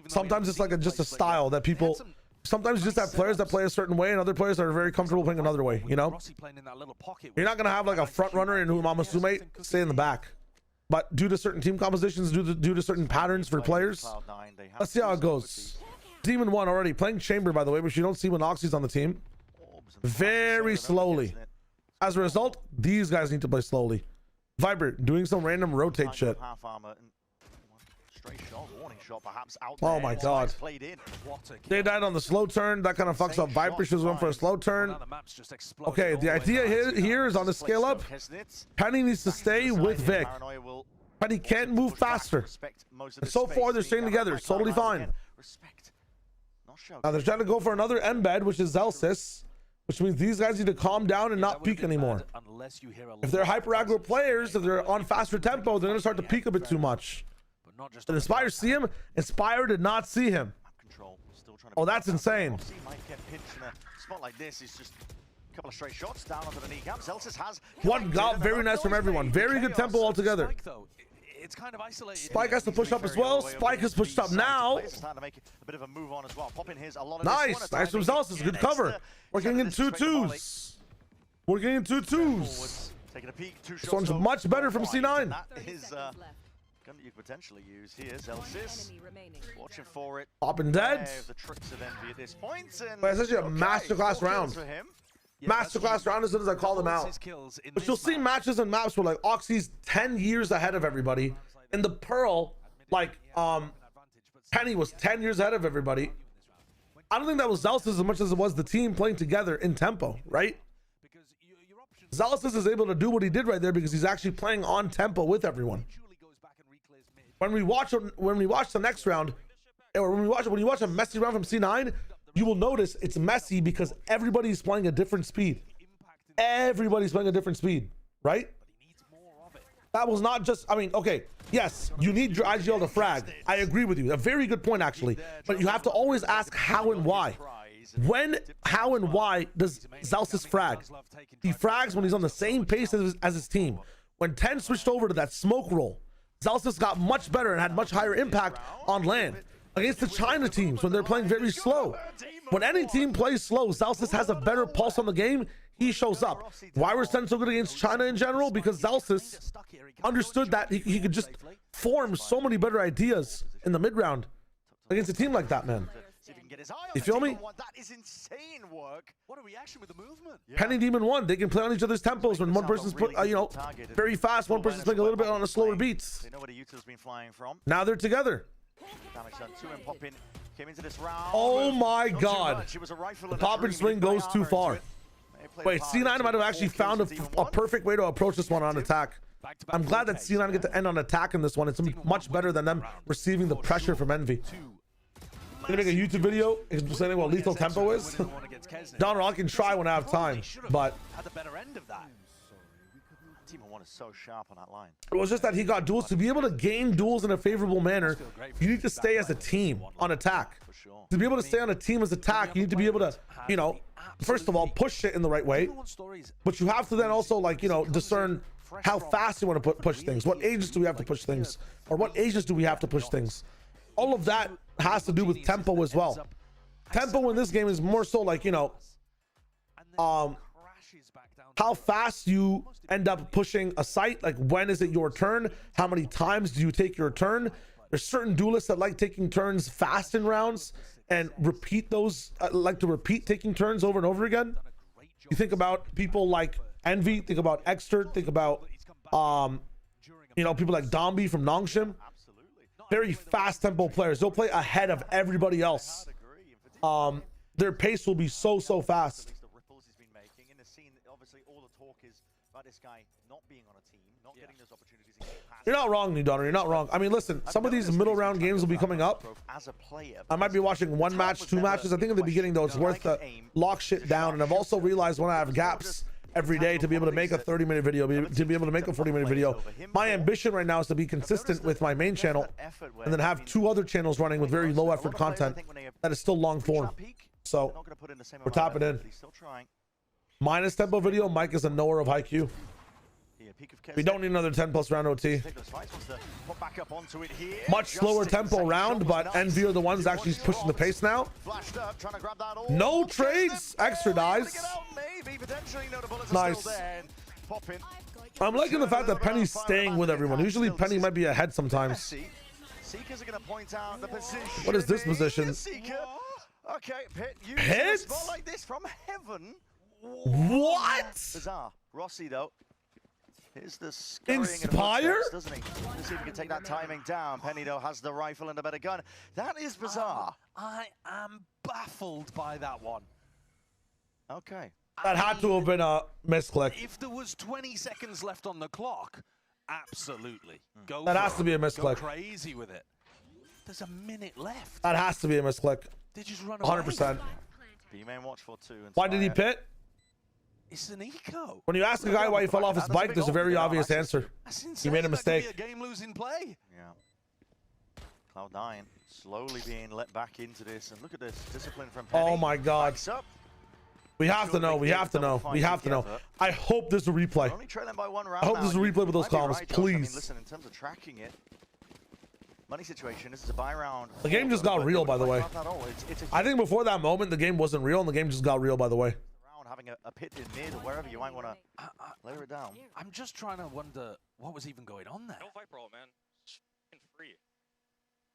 Sometimes it's like just a style that people. Sometimes you just have players that play a certain way and other players that are very comfortable playing another way, you know? You're not going to have like a front runner in Umamasume stay in the back. But due to certain team compositions, due to certain patterns for players, let's see how it goes. Demon 1 already playing Chamber, by the way, which you don't see when Oxy's on the team. Very slowly. As a result, these guys need to play slowly. Viper doing some random rotate shit. Oh my God. They died on the slow turn. That kind of fucks up Viper. She was going for a slow turn. Okay, the idea here is on the scale up. Penny needs to stay with Vic. Penny can't move faster. And so far, they're staying together. It's totally fine. Now they're trying to go for another embed, which is Zelsis, which means these guys need to calm down and not peek anymore. If they're hyper aggro players, if they're on faster tempo, they're going to start to peek a bit too much. Did Inspire see him? Inspire did not see him. Oh, that's insane. Couple of straight shots down onto the kneecap. Zelsis has One got very nice from everyone. Very good tempo altogether. It's kind of isolated. Spike has to push up as well. Spike has pushed up now. Starting to make a bit of a move on as well. Popping his a lot of Nice. Nice from Zelsis. Good cover. We're getting in 2-2s. We're getting 2-2s. Taking a peek. This one's much better from C9. That is gun that you could potentially use here. Zelsis watching for it. Popping dead. The tricks of Envy at this point. And But it's actually a masterclass round. For him. Masterclass round as soon as I call them out. But you'll see matches and maps where like Oxy's 10 years ahead of everybody. In the Pearl, like Penny was 10 years ahead of everybody. I don't think that was Zelsis as much as it was the team playing together in tempo, right? Zelsis is able to do what he did right there because he's actually playing on tempo with everyone. When we watch the next round, or when you watch a messy round from C9, you will notice it's messy because everybody's playing a different speed. Everybody's playing a different speed, right? That was not just, I mean, okay, yes, you need your IGL to frag. I agree with you. A very good point, actually. But you have to always ask how and why. When, how, and why does Zelsis frag? He frags when he's on the same pace as his team. When 10 switched over to that smoke roll, Zelsis got much better and had much higher impact on land. Against the China teams when they're playing very slow. When any team plays slow, Zelsis has a better pulse on the game. He shows up. Why were SEN so good against China in general? Because Zelsis understood that he could just form so many better ideas in the mid round against a team like that, man. You feel me? That is insane work. What a reaction with the movement. Penny Demon 1, they can play on each other's tempos when one person's very fast, one person's playing a little bit on a slower beats. They know where the Utah's been flying from. Now they're together. Damage done to him. Poppin came into this round. Oh my god. The pop and swing goes too far. Wait, C9 might have actually found a perfect way to approach this one on attack. I'm glad that C9 get to end on attack in this one. It's much better than them receiving the pressure from Envy. I'm gonna make a YouTube video explaining what lethal tempo is. Donald, I can try when I have time, but at the better end of that. Team 1 is so sharp on that line. It was just that he got duels. To be able to gain duels in a favorable manner, you need to stay as a team on attack. To be able to stay on a team as attack, you need to be able to, you know, first of all, push it in the right way. But you have to then also, like, you know, discern how fast you want to push things. What ages do we have to push things? Or what ages do we have to push things? All of that has to do with tempo as well. Tempo in this game is more so like, you know, how fast you end up pushing a site. Like, when is it your turn? How many times do you take your turn? There's certain duelists that like taking turns fast in rounds and repeat those, like to repeat taking turns over and over again. You think about people like Envy, think about Exter, think about, you know, people like Dombi from Nongshim. Very fast tempo players. They'll play ahead of everybody else. Their pace will be so fast. You're not wrong, New Donner. You're not wrong. I mean, listen, some of these middle round games will be coming up. I might be watching 1 match, 2 matches. I think in the beginning, though, it's worth to lock shit down. And I've also realized when I have gaps every day to be able to make a 30-minute video, to be able to make a 40-minute video. My ambition right now is to be consistent with my main channel and then have 2 other channels running with very low effort content that is still long form. So we're tapping in. Minus tempo video, Mike is a knower of high Q. We don't need another 10+ round OT. Much slower tempo round, but Envy are the ones actually pushing the pace now. No trades. Extra dies. Nice. I'm liking the fact that Penny's staying with everyone. Usually Penny might be ahead sometimes. What is this position? Hit? Like this from heaven. What? Bizarre. Rossi though. Here's the Inspire? Doesn't he? Let's see if he can take that timing down. Penny though has the rifle and a better gun. That is bizarre. I am baffled by that one. Okay. That had to have been a misclick. If there was 20 seconds left on the clock, absolutely. Go. That has to be a misclick. Go crazy with it. There's a minute left. That has to be a misclick. They just run away. 100%. B-main watch for 2. Why did he pit? It's an eco. When you ask a guy why he fell off his bike, there's a very obvious answer. He made a mistake. That could be a game-losing play. Yeah. Cloud9 slowly being let back into this, and look at this discipline from Penny. Oh my God. We have to know. We have to know. We have to know. I hope there's a replay. Only trailing by 1 round. I hope there's a replay with those columns, right, Josh. I mean, please. listen, in terms of tracking it, money situation. This is a buy round. The game just got real, by the way. I think before that moment, the game wasn't real, and the game just got real, by the way. Having a pit in mid or wherever you might want to layer it down. I'm just trying to wonder what was even going on there. Don't fight bro, man. Just free.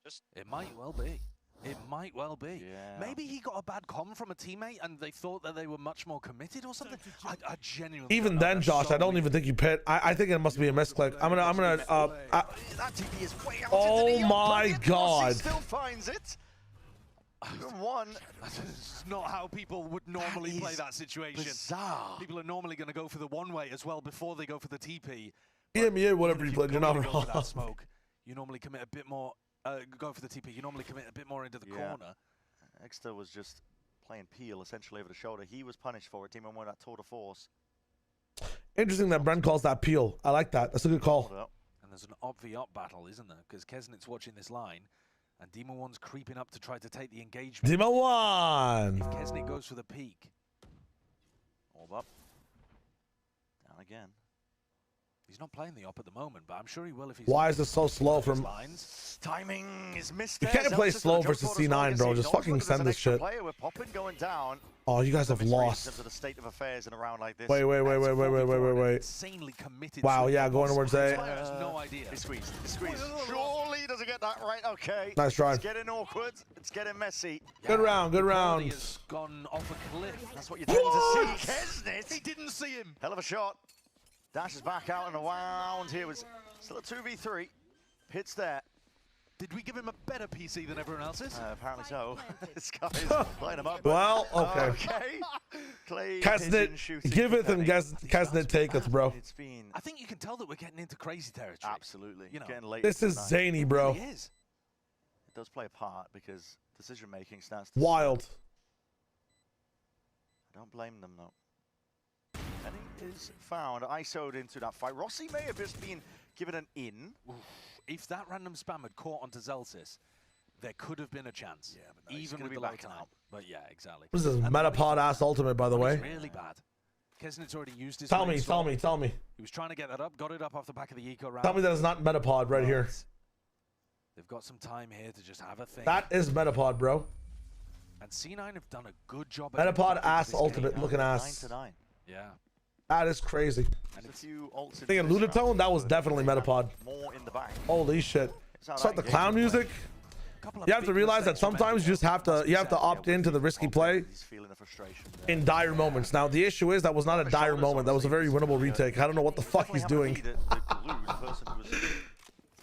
Just. It might well be. It might well be. Yeah. Maybe he got a bad comm from a teammate and they thought that they were much more committed or something. I genuinely Even then, Josh, I don't even think you pit. I think it must be a misclick. I'm gonna that TP is way out oh my god. He still finds it. One. That's not how people would normally play that situation. Bizarre. People are normally going to go for the one-way as well before they go for the TP. Yeah, whatever you played, you're not wrong. That smoke, you normally commit a bit more. Go for the TP. You normally commit a bit more into the corner. Exeter was just playing peel essentially over the shoulder. He was punished for it. Team won that tour de force. Interesting that Brent calls that peel. I like that. That's a good call. And there's an op-v-op battle, isn't there? Because Kesnit's watching this line. And Demon One's creeping up to try to take the engagement. Demon One! If Kesnit goes for the peak. Orb up. Down again. He's not playing the op at the moment, but I'm sure he will if he's... Why is this so slow from... Lines. Timing is missed. You can't play slow versus C9, bro. Just fucking send this shit. We're popping going down. Oh, you guys have lost. In terms of the state of affairs in a round like this. Wait. Insanely committed. Wow, yeah, going towards A. No idea. He's squeezed. Surely doesn't get that right. Okay. Nice try. It's getting awkward. It's getting messy. Good round. Good round. Has gone off a cliff. That's what you tend to see. Kesnit. He didn't see him. Hell of a shot. Dashes back out and around here was still a 2v3. Hits there. Did we give him a better PC than everyone else's? Apparently so. This guy's playing him up. Well, okay. Clay Kesnit giveth and Kesnit taketh, bro. It's been. I think you can tell that we're getting into crazy territory. Absolutely. You know, getting late. This is zany, bro. It is. It does play a part because decision making starts to wild. I don't blame them though. Penny is found, ISO'd into that fight. Rossi may have just been given an in. Oof. If that random spam had caught onto Zelsis, there could have been a chance. Yeah, but no, even with the low time. But yeah, exactly. This is Metapod ass ultimate, by the way. It's really bad. Kesnit's already used his. Tell me. He was trying to get that up, got it up off the back of the eco round. Tell me that it's not Metapod right here. They've got some time here to just have a think. That is Metapod, bro. And C9 have done a good job. Metapod ass ultimate looking ass. 9-9. Yeah. That is crazy. And a few ults Thinking Lunatone, that was definitely Metapod. More in the back. Holy shit. Start the clown music. You have to realize that sometimes you just have to opt into the risky play in dire moments. Now the issue is that was not a dire moment. That was a very winnable retake. I don't know what the fuck he's doing.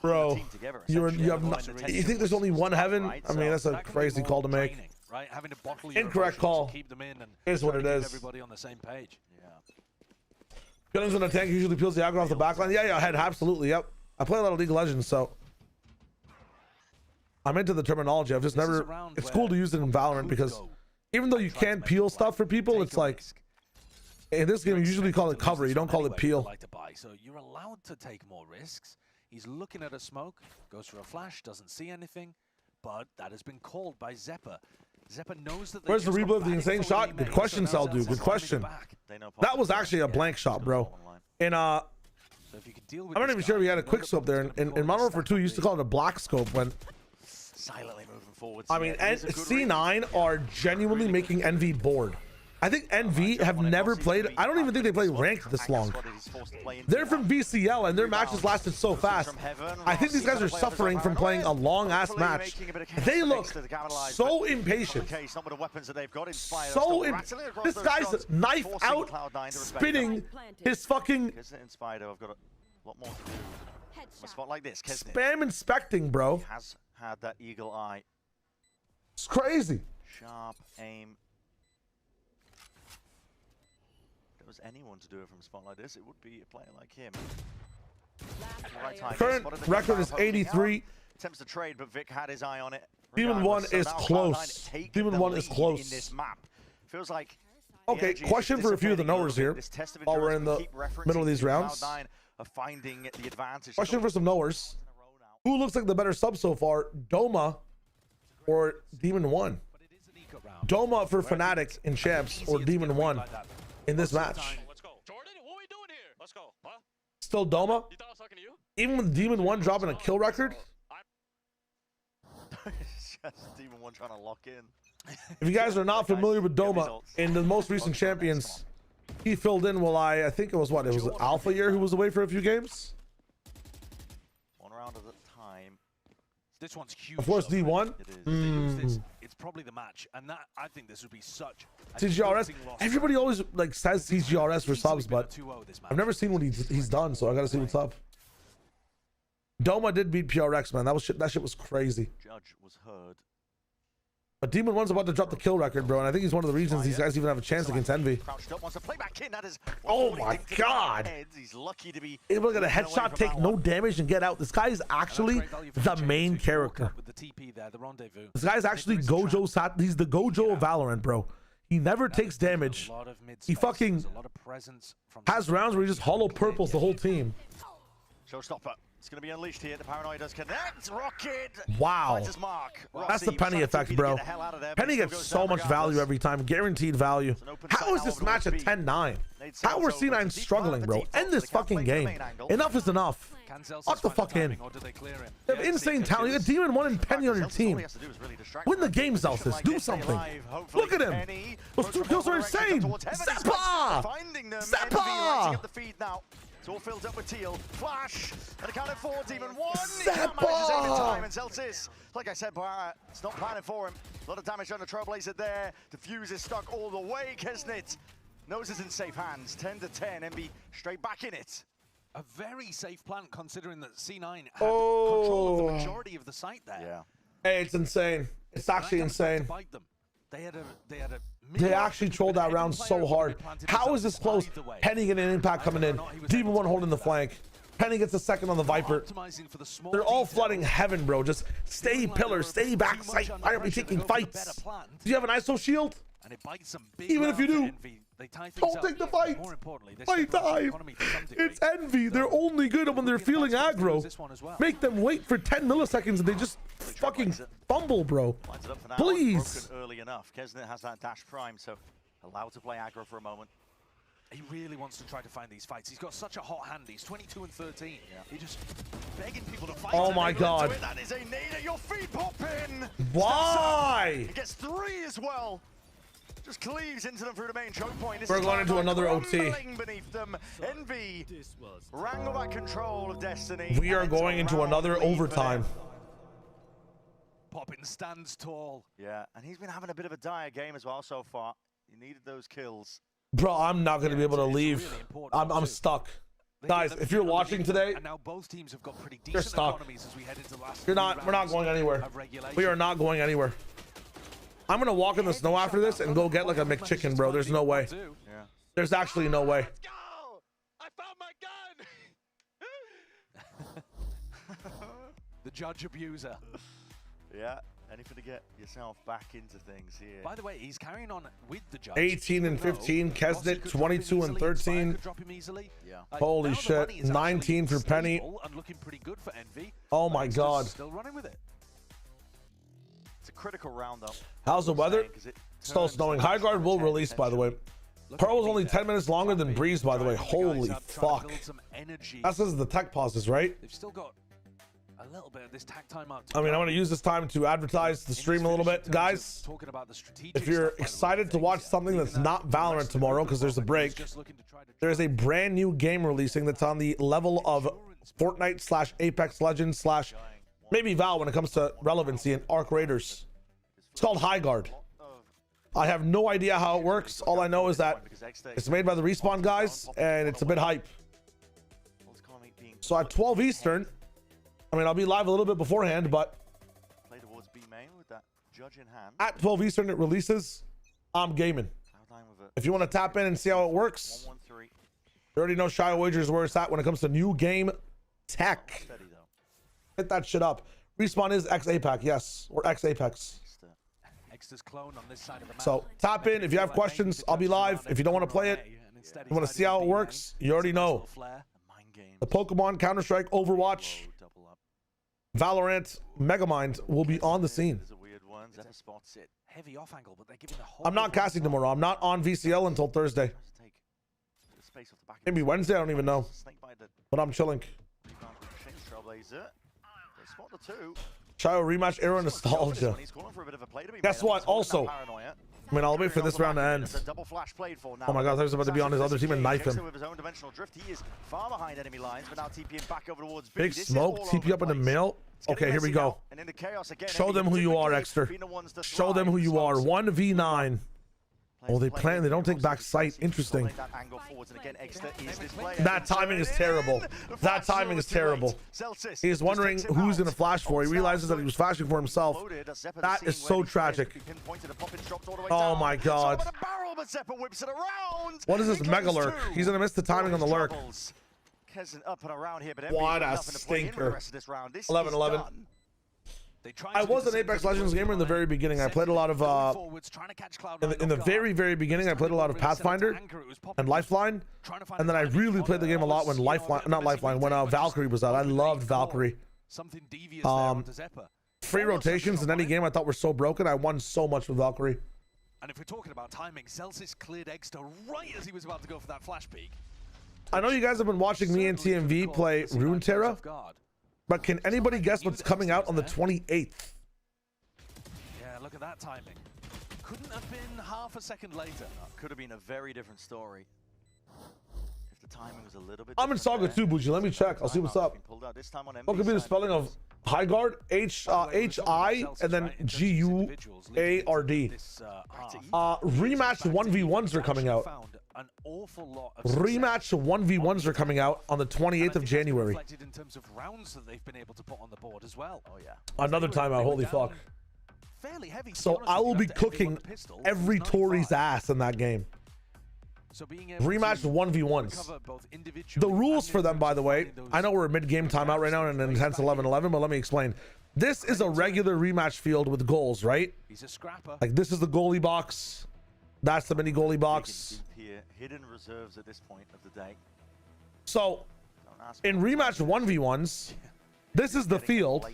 Bro, you think there's only one heaven? I mean, that's a crazy call to make. Right, having to bottle your Incorrect call. Keep them in and here's what it is. Everybody on the same page. Killings in the tank usually peels the aggro off the backline. Yeah, head, absolutely. Yep. I play a lot of League of Legends, so I'm into the terminology. I've just never. It's cool to use it in Valorant because even though you can't peel stuff for people, it's like in this game you usually call it cover. You don't call it peel. So you're allowed to take more risks. He's looking at a smoke, goes for a flash, doesn't see anything, but that has been called by Zeppa. Zeppa knows that. Where's the replay of the insane shot? Good question, Saldu. Good question. That was actually a blank shot, bro. In I'm not even sure if he had a quick scope there. In Modern Warfare 2, used to call it a black scope when. Silently moving forward. I mean, C9 are genuinely making NV bored. I think NV have never played. I don't even think they play ranked this long. They're from VCL and their matches lasted so fast. I think these guys are suffering from playing a long ass match. They look so impatient. So this guy's knife out, spinning his fucking I've got a lot more to do. A spot like this, spam inspecting, bro. He has had that eagle eye. It's crazy. Sharp aim. Anyone to do it from a spot like this, it would be a player like him. Current record is 83. Attempts to trade, but Vic had his eye on it. Demon 1 is close. Demon 1 is close. In this map. Feels like okay, question for a few of the knowers here while we're in the middle of these rounds. Question for some knowers. Who looks like the better sub so far, Doma or Demon 1? Doma for Fnatic in Champs or Demon 1 in this match. Let's go. Jordan, what are we doing here? Let's go. Huh? Still Doma? You thought I was talking to you? Even with Demon 1 dropping a kill record? It's just Demon 1 trying to lock in. If you guys are not familiar with Doma, in the most recent Champions, he filled in while I think it was what? It was Alpha Year who was away for a few games? One round at a time. This one's huge. Of course, D1. It is. If they lose this, it's probably the match, and that I think this would be such a CGRS. loss. Everybody always like says CGRS for subs, but I've never seen what he's done, so I gotta see what's up. Doma did beat PRX, man. That shit was crazy. Judge was heard. But Demon 1's about to drop the kill record, bro, and I think he's one of the reasons these guys even have a chance against Envy. Oh my god! He's lucky to be able to get a headshot, take no damage, and get out. This guy is actually the main character. This guy's actually Gojo. He's the Gojo of Valorant, bro. He never takes damage. He fucking has rounds where he just hollow purples the whole team. Showstopper. It's going to be unleashed here. The paranoia does connect. Rocket. Wow. That's the Penny effect, bro. Penny gets so much value every time. Guaranteed value. How is this match at 10-9? How are C9 struggling, bro? End this fucking game. Enough is enough. Lock the fuck in. They have insane talent. You got Demon 1 and Penny on your team. Win the game, Zelsis. Do something. Look at him. Those 2 kills are insane. Seppa! Seppa! It's all filled up with Teal. Flash! And accounted for Demon 1. Seppa! Time. And Celsius, like I said, it's not planning for him. A lot of damage on the Trailblazer there. The fuse is stuck all the way. Kesnit knows it's in safe hands. 10-10. MB straight back in it. A very safe plan considering that C9 had control of the majority of the site there. Yeah. Hey, it's insane. It's actually insane. They actually trolled that round so hard. How is this close? Penny getting an impact coming in. Demon 1 holding the flank. Penny gets a second on the Viper. They're all flooding heaven, bro. Just stay pillar, stay back sight. Why aren't we taking fights? Do you have an ISO shield? Even if you do, don't take the fight. Fight time. It's Envy. They're only good when they're feeling aggro. Make them wait for 10 milliseconds and they just fucking fumble, bro. Please. Early enough. Kesnit has that dash prime, so allowed to play aggro for a moment. He really wants to try to find these fights. He's got such a hot hand. He's 22 and 13. Yeah. He just begging people to fight. Oh my god. That is a nade at your feet, popping. Why? He gets 3 as well. Just cleaves into them through the main choke point. We're going into another OT. Beneath them. Envy wrangle back control of Destiny. We are going into another overtime. Poppin stands tall. Yeah, and he's been having a bit of a dire game as well so far. He needed those kills. Bro, I'm not going to be able to leave. I'm stuck. Guys, if you're watching today, you're stuck. We're not going anywhere. We are not going anywhere. I'm gonna walk in the snow after this and go get like a McChicken, bro. There's no way. Yeah. There's actually no way. Let's go! I found my gun! The judge abuser. Yeah, anything to get yourself back into things here. By the way, he's carrying on with the judge. 18 and 15. Kesnit 22 and 13. Yeah. Holy shit. 19 for Penny. And looking pretty good for Envy. Oh my god. Still running with it. It's a critical round though. How's the weather? Still snowing. High guard will release, by the way. Pearl's only 10 minutes longer than Breeze, by the way. Holy fuck. That's because of the tech pauses, right? They've still got a little bit of this tag time out. I mean, I want to use this time to advertise the stream a little bit. Guys, if you're excited to watch something that's not Valorant tomorrow because there's a break, there's a brand new game releasing that's on the level of Fortnite / Apex Legends / maybe Val when it comes to relevancy and Arc Raiders. It's called High Guard. I have no idea how it works. All I know is that it's made by the Respawn guys and it's a bit hype. So at 12 Eastern, I mean, I'll be live a little bit beforehand, but play towards B main with that judge in hand. At 12 Eastern it releases. I'm gaming. If you want to tap in and see how it works, you already know Shy Wagers where it's at when it comes to new game tech. Hit that shit up. Respawn is X-APAC, yes, or X-Apex. So tap in if you have questions. I'll be live. If you don't want to play it, you want to see how it works, you already know. The Pokemon, Counter-Strike, Overwatch, Valorant, Megamind will be on the scene. Zephyr spots it. Heavy off angle, but they're giving the whole. I'm not casting tomorrow. I'm not on VCL until Thursday. Maybe Wednesday. I don't even know. But I'm chilling. Shadow rematch era nostalgia. Guess what? Also, I mean, I'll wait for this round to end. Oh my god, I was about to be on his other team and knife him. Big smoke, TP up in the middle. Okay, here we go. Show them who you are, Exter. Show them who you are. 1v9. Oh, they plan. They don't take back sight. Interesting. That timing is terrible. That timing is terrible. He's wondering who's going to flash for. He realizes that he was flashing for himself. That is so tragic. Oh my god. What is this Mega Lurk? He's going to miss the timing on the Lurk. What a stinker. 11-11. I was an Apex Legends gamer in the very beginning. I played a lot of in the very beginning I played a lot of Pathfinder and Lifeline, and then I really played the game a lot when when Valkyrie was out. I loved Valkyrie. Free rotations in any game I thought were so broken. I won so much with Valkyrie. And if we're talking about timing, Celsius cleared Exter right as he was about to go for that flash peek. I know you guys have been watching me and TMV play Runeterra. But can anybody guess what's coming out on the 28th? Yeah, look at that timing. Couldn't have been half a second later. Could have been a very different story. If the timing was a little bit. I'm in Saga 2, Bougie. Let me check. I'll see what's up. What could be the spelling of High Guard? H-I and then G-U-A-R-D. Rematch 1v1s are coming out. Rematch 1v1s are coming out on the 28th of January. In terms of rounds that they've been able to put on the board as well. Oh yeah. Another timeout. Holy fuck. So I will be cooking every Tory's ass in that game. Rematch 1v1s. The rules for them, by the way, I know we're mid-game timeout right now in an intense 11-11, but let me explain. This is a regular rematch field with goals, right? He's a scrapper. Like this is the goalie box. That's the mini goalie box. Hidden reserves at this point of the day. So in rematch 1v1s, this is the field.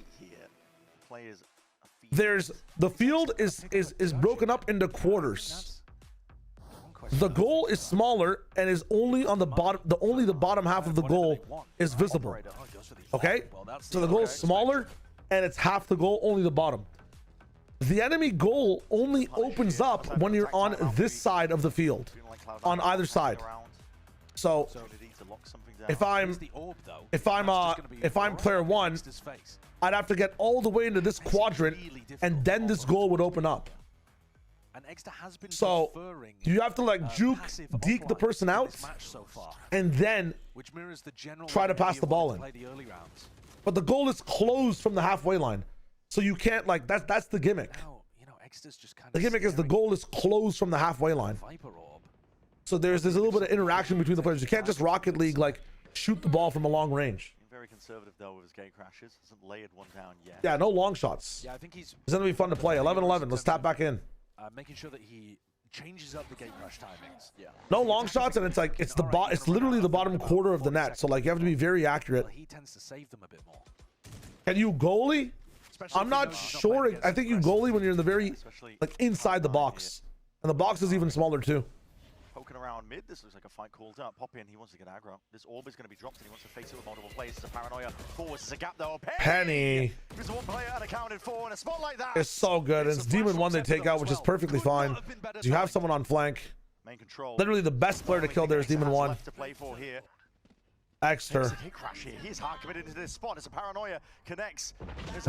There's the field is broken up into quarters. The goal is smaller and is only on the bottom. Only the bottom half of the goal is visible. Okay, so the goal is smaller and it's half the goal, only the bottom. The enemy goal only opens up when you're on this side of the field, on either side. So if I'm player one, I'd have to get all the way into this quadrant and then this goal would open up. So you have to like deke the person out and then try to pass the ball in. But the goal is closed from the halfway line. So you can't like that's the gimmick. The gimmick is the goal is closed from the halfway line. So there's a little bit of interaction between the players. You can't just Rocket League like shoot the ball from a long range. Very conservative though with his gate crashes. Hasn't layered one down yet. Yeah, no long shots. Yeah, I think he's. It's gonna be fun to play. 11-11. Let's tap back in. Making sure that he changes up the gate crash timings. Yeah. No long shots, and it's like it's literally the bottom quarter of the net. So like you have to be very accurate. He tends to save them a bit more. Can you goalie? I'm not sure. I think you goalie when you're in the very like inside the box, and the box is even smaller too. Poking around mid, this looks like a fight called up. Pop in, he wants to get aggro. This orb is going to be dropped and he wants to face it with multiple players. It's a paranoia. Forwards, there's a gap though. Penny. There's one player unaccounted for in a spot like that. It's so good. It's Demon 1 they take out, which is perfectly fine. You have someone on flank. Main control. Literally the best player to kill there is Demon 1. To play for here. Exter. He's hard committed into this spot. It's a paranoia connects.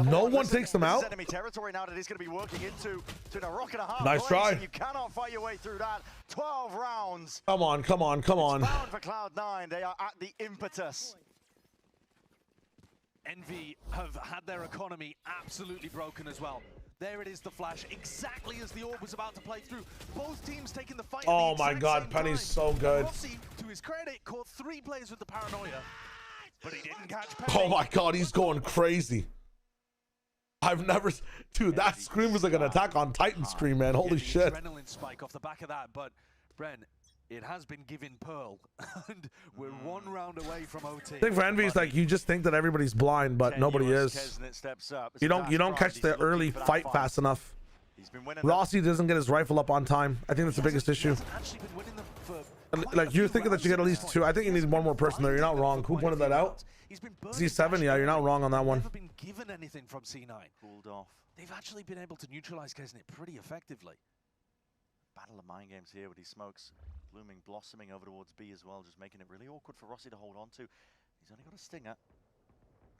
No one takes them out. Enemy territory now that he's going to be working into a rock and a half. Nice try. You cannot fight your way through that. 12 rounds. Come on, come on, come on. Bound for Cloud9. They are at the impetus. Envy have had their economy absolutely broken as well. There it is, the flash, exactly as the orb was about to play through. Both teams taking the fight. Oh my god, Penny's so good. Rossi, to his credit, caught 3 players with the paranoia, but he didn't catch Penny. Oh my god, he's going crazy. I've never, dude, that scream was like an Attack on Titan scream, man. Holy shit. Adrenaline spike off the back of that, but Bren, it has been given Pearl, and we're 1 round away from OT. I think for Envy, it's like you just think that everybody's blind, but nobody is. You don't catch the early fight fast enough. He's been winning. Rossi doesn't get his rifle up on time. I think that's the biggest issue. Actually been winning them for Like, you're thinking that you get at least 2. I think you need one more person there. You're not wrong. Who pointed that out? C7? Yeah, you're not wrong on that one. Never been given anything from C9. Cooled off. They've actually been able to neutralize Kesnit pretty effectively. Battle of mind games here with these smokes looming, blossoming over towards B as well, just making it really awkward for Rossi to hold on to. He's only got a stinger.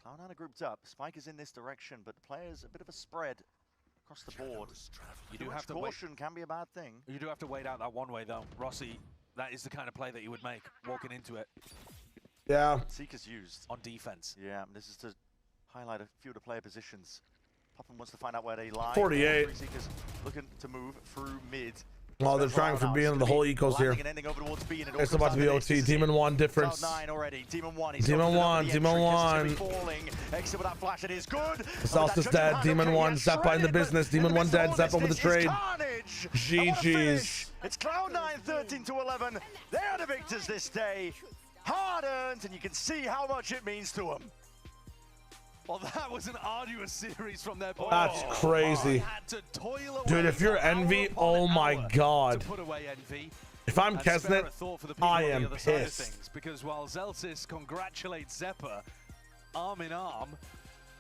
Cloud9 are grouped up. Spike is in this direction, but the players a bit of a spread across the board. You do have to caution can be a bad thing. You do have to wait out that one way though. Rossi, that is the kind of play that he would make walking into it. Yeah. Seeker's used on defense. Yeah, this is to highlight a few of the player positions. Poppin wants to find out where they lie. 48. Seekers looking to move through mid. Oh, they're trying for B in the whole ecos here. It's about to be OT. Demon 1 difference. Demon 1. Demon 1. Demon 1. Salsa's dead. Demon 1. Zeppa in the business. Demon 1 dead. Zeppa with the trade. GG's. It's Cloud9 13-11. They are the victors this day. Hard earned, and you can see how much it means to them. Well, that was an arduous series from their point. That's crazy. Dude, if you're Envy, oh my god. If I'm Kesnet, I am pissed. Because while Zelsis congratulates Zeppa, arm in arm,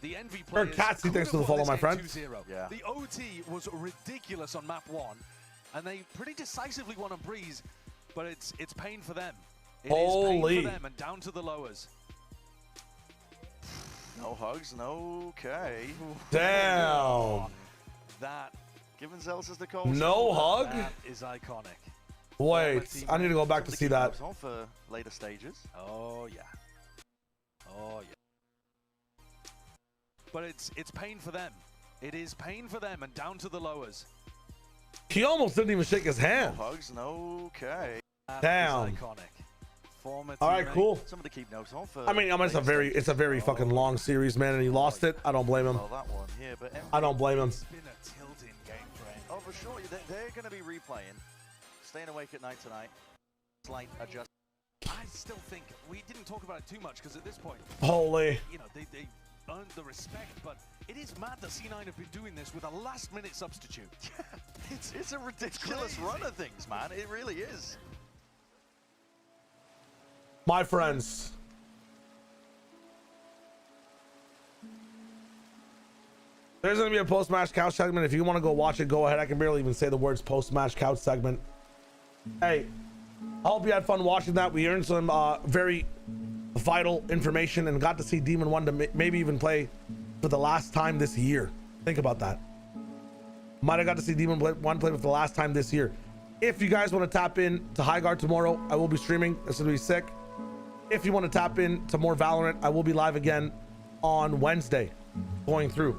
the Envy players... Catsy, thanks for the follow, my friend. Yeah. The OT was ridiculous on map 1, and they pretty decisively won on Breeze, but it's pain for them. It is pain for them, and down to the lowers. No hugs, no okay. Damn. That given Zelsis the call. No hug? That is iconic. Wait, I need to go back to see that. For later stages. Oh yeah. Oh yeah. But it's pain for them. It is pain for them, and down to the lowers. He almost didn't even shake his hand. No hugs, no okay. Damn. All right, cool. Something to keep notes on for I mean, it's a very fucking long series, man, and he lost it. I don't blame him. that one here, but I don't blame him. It's been a tilting game for him. Oh, for sure. They're going to be replaying. Staying awake at night tonight. Slight adjustment. I still think we didn't talk about it too much because at this point, holy, you know, they earned the respect, but it is mad that C9 have been doing this with a last-minute substitute. It's a ridiculous run of things, man. It really is. My friends, there's going to be a post-match couch segment. If you want to go watch it, go ahead. I can barely even say the words post-match couch segment. Hey, I hope you had fun watching that. We earned some very vital information and got to see Demon 1 to maybe even play for the last time this year. Think about that. Might have got to see Demon 1 play for the last time this year. If you guys want to tap in to High Guard tomorrow, I will be streaming. It's going to be sick. If you want to tap in to more Valorant, I will be live again on Wednesday going through.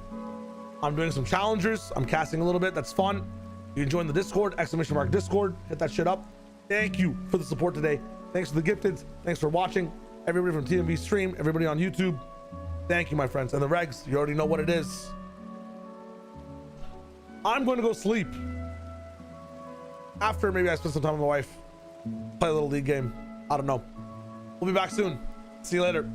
I'm doing some challengers. I'm casting a little bit. That's fun. You can join the Discord, !Discord. Hit that shit up. Thank you for the support today. Thanks for the gifted. Thanks for watching. Everybody from TMV stream, everybody on YouTube. Thank you, my friends. And the regs, you already know what it is. I'm going to go sleep. After maybe I spend some time with my wife. Play a little league game. I don't know. We'll be back soon. See you later.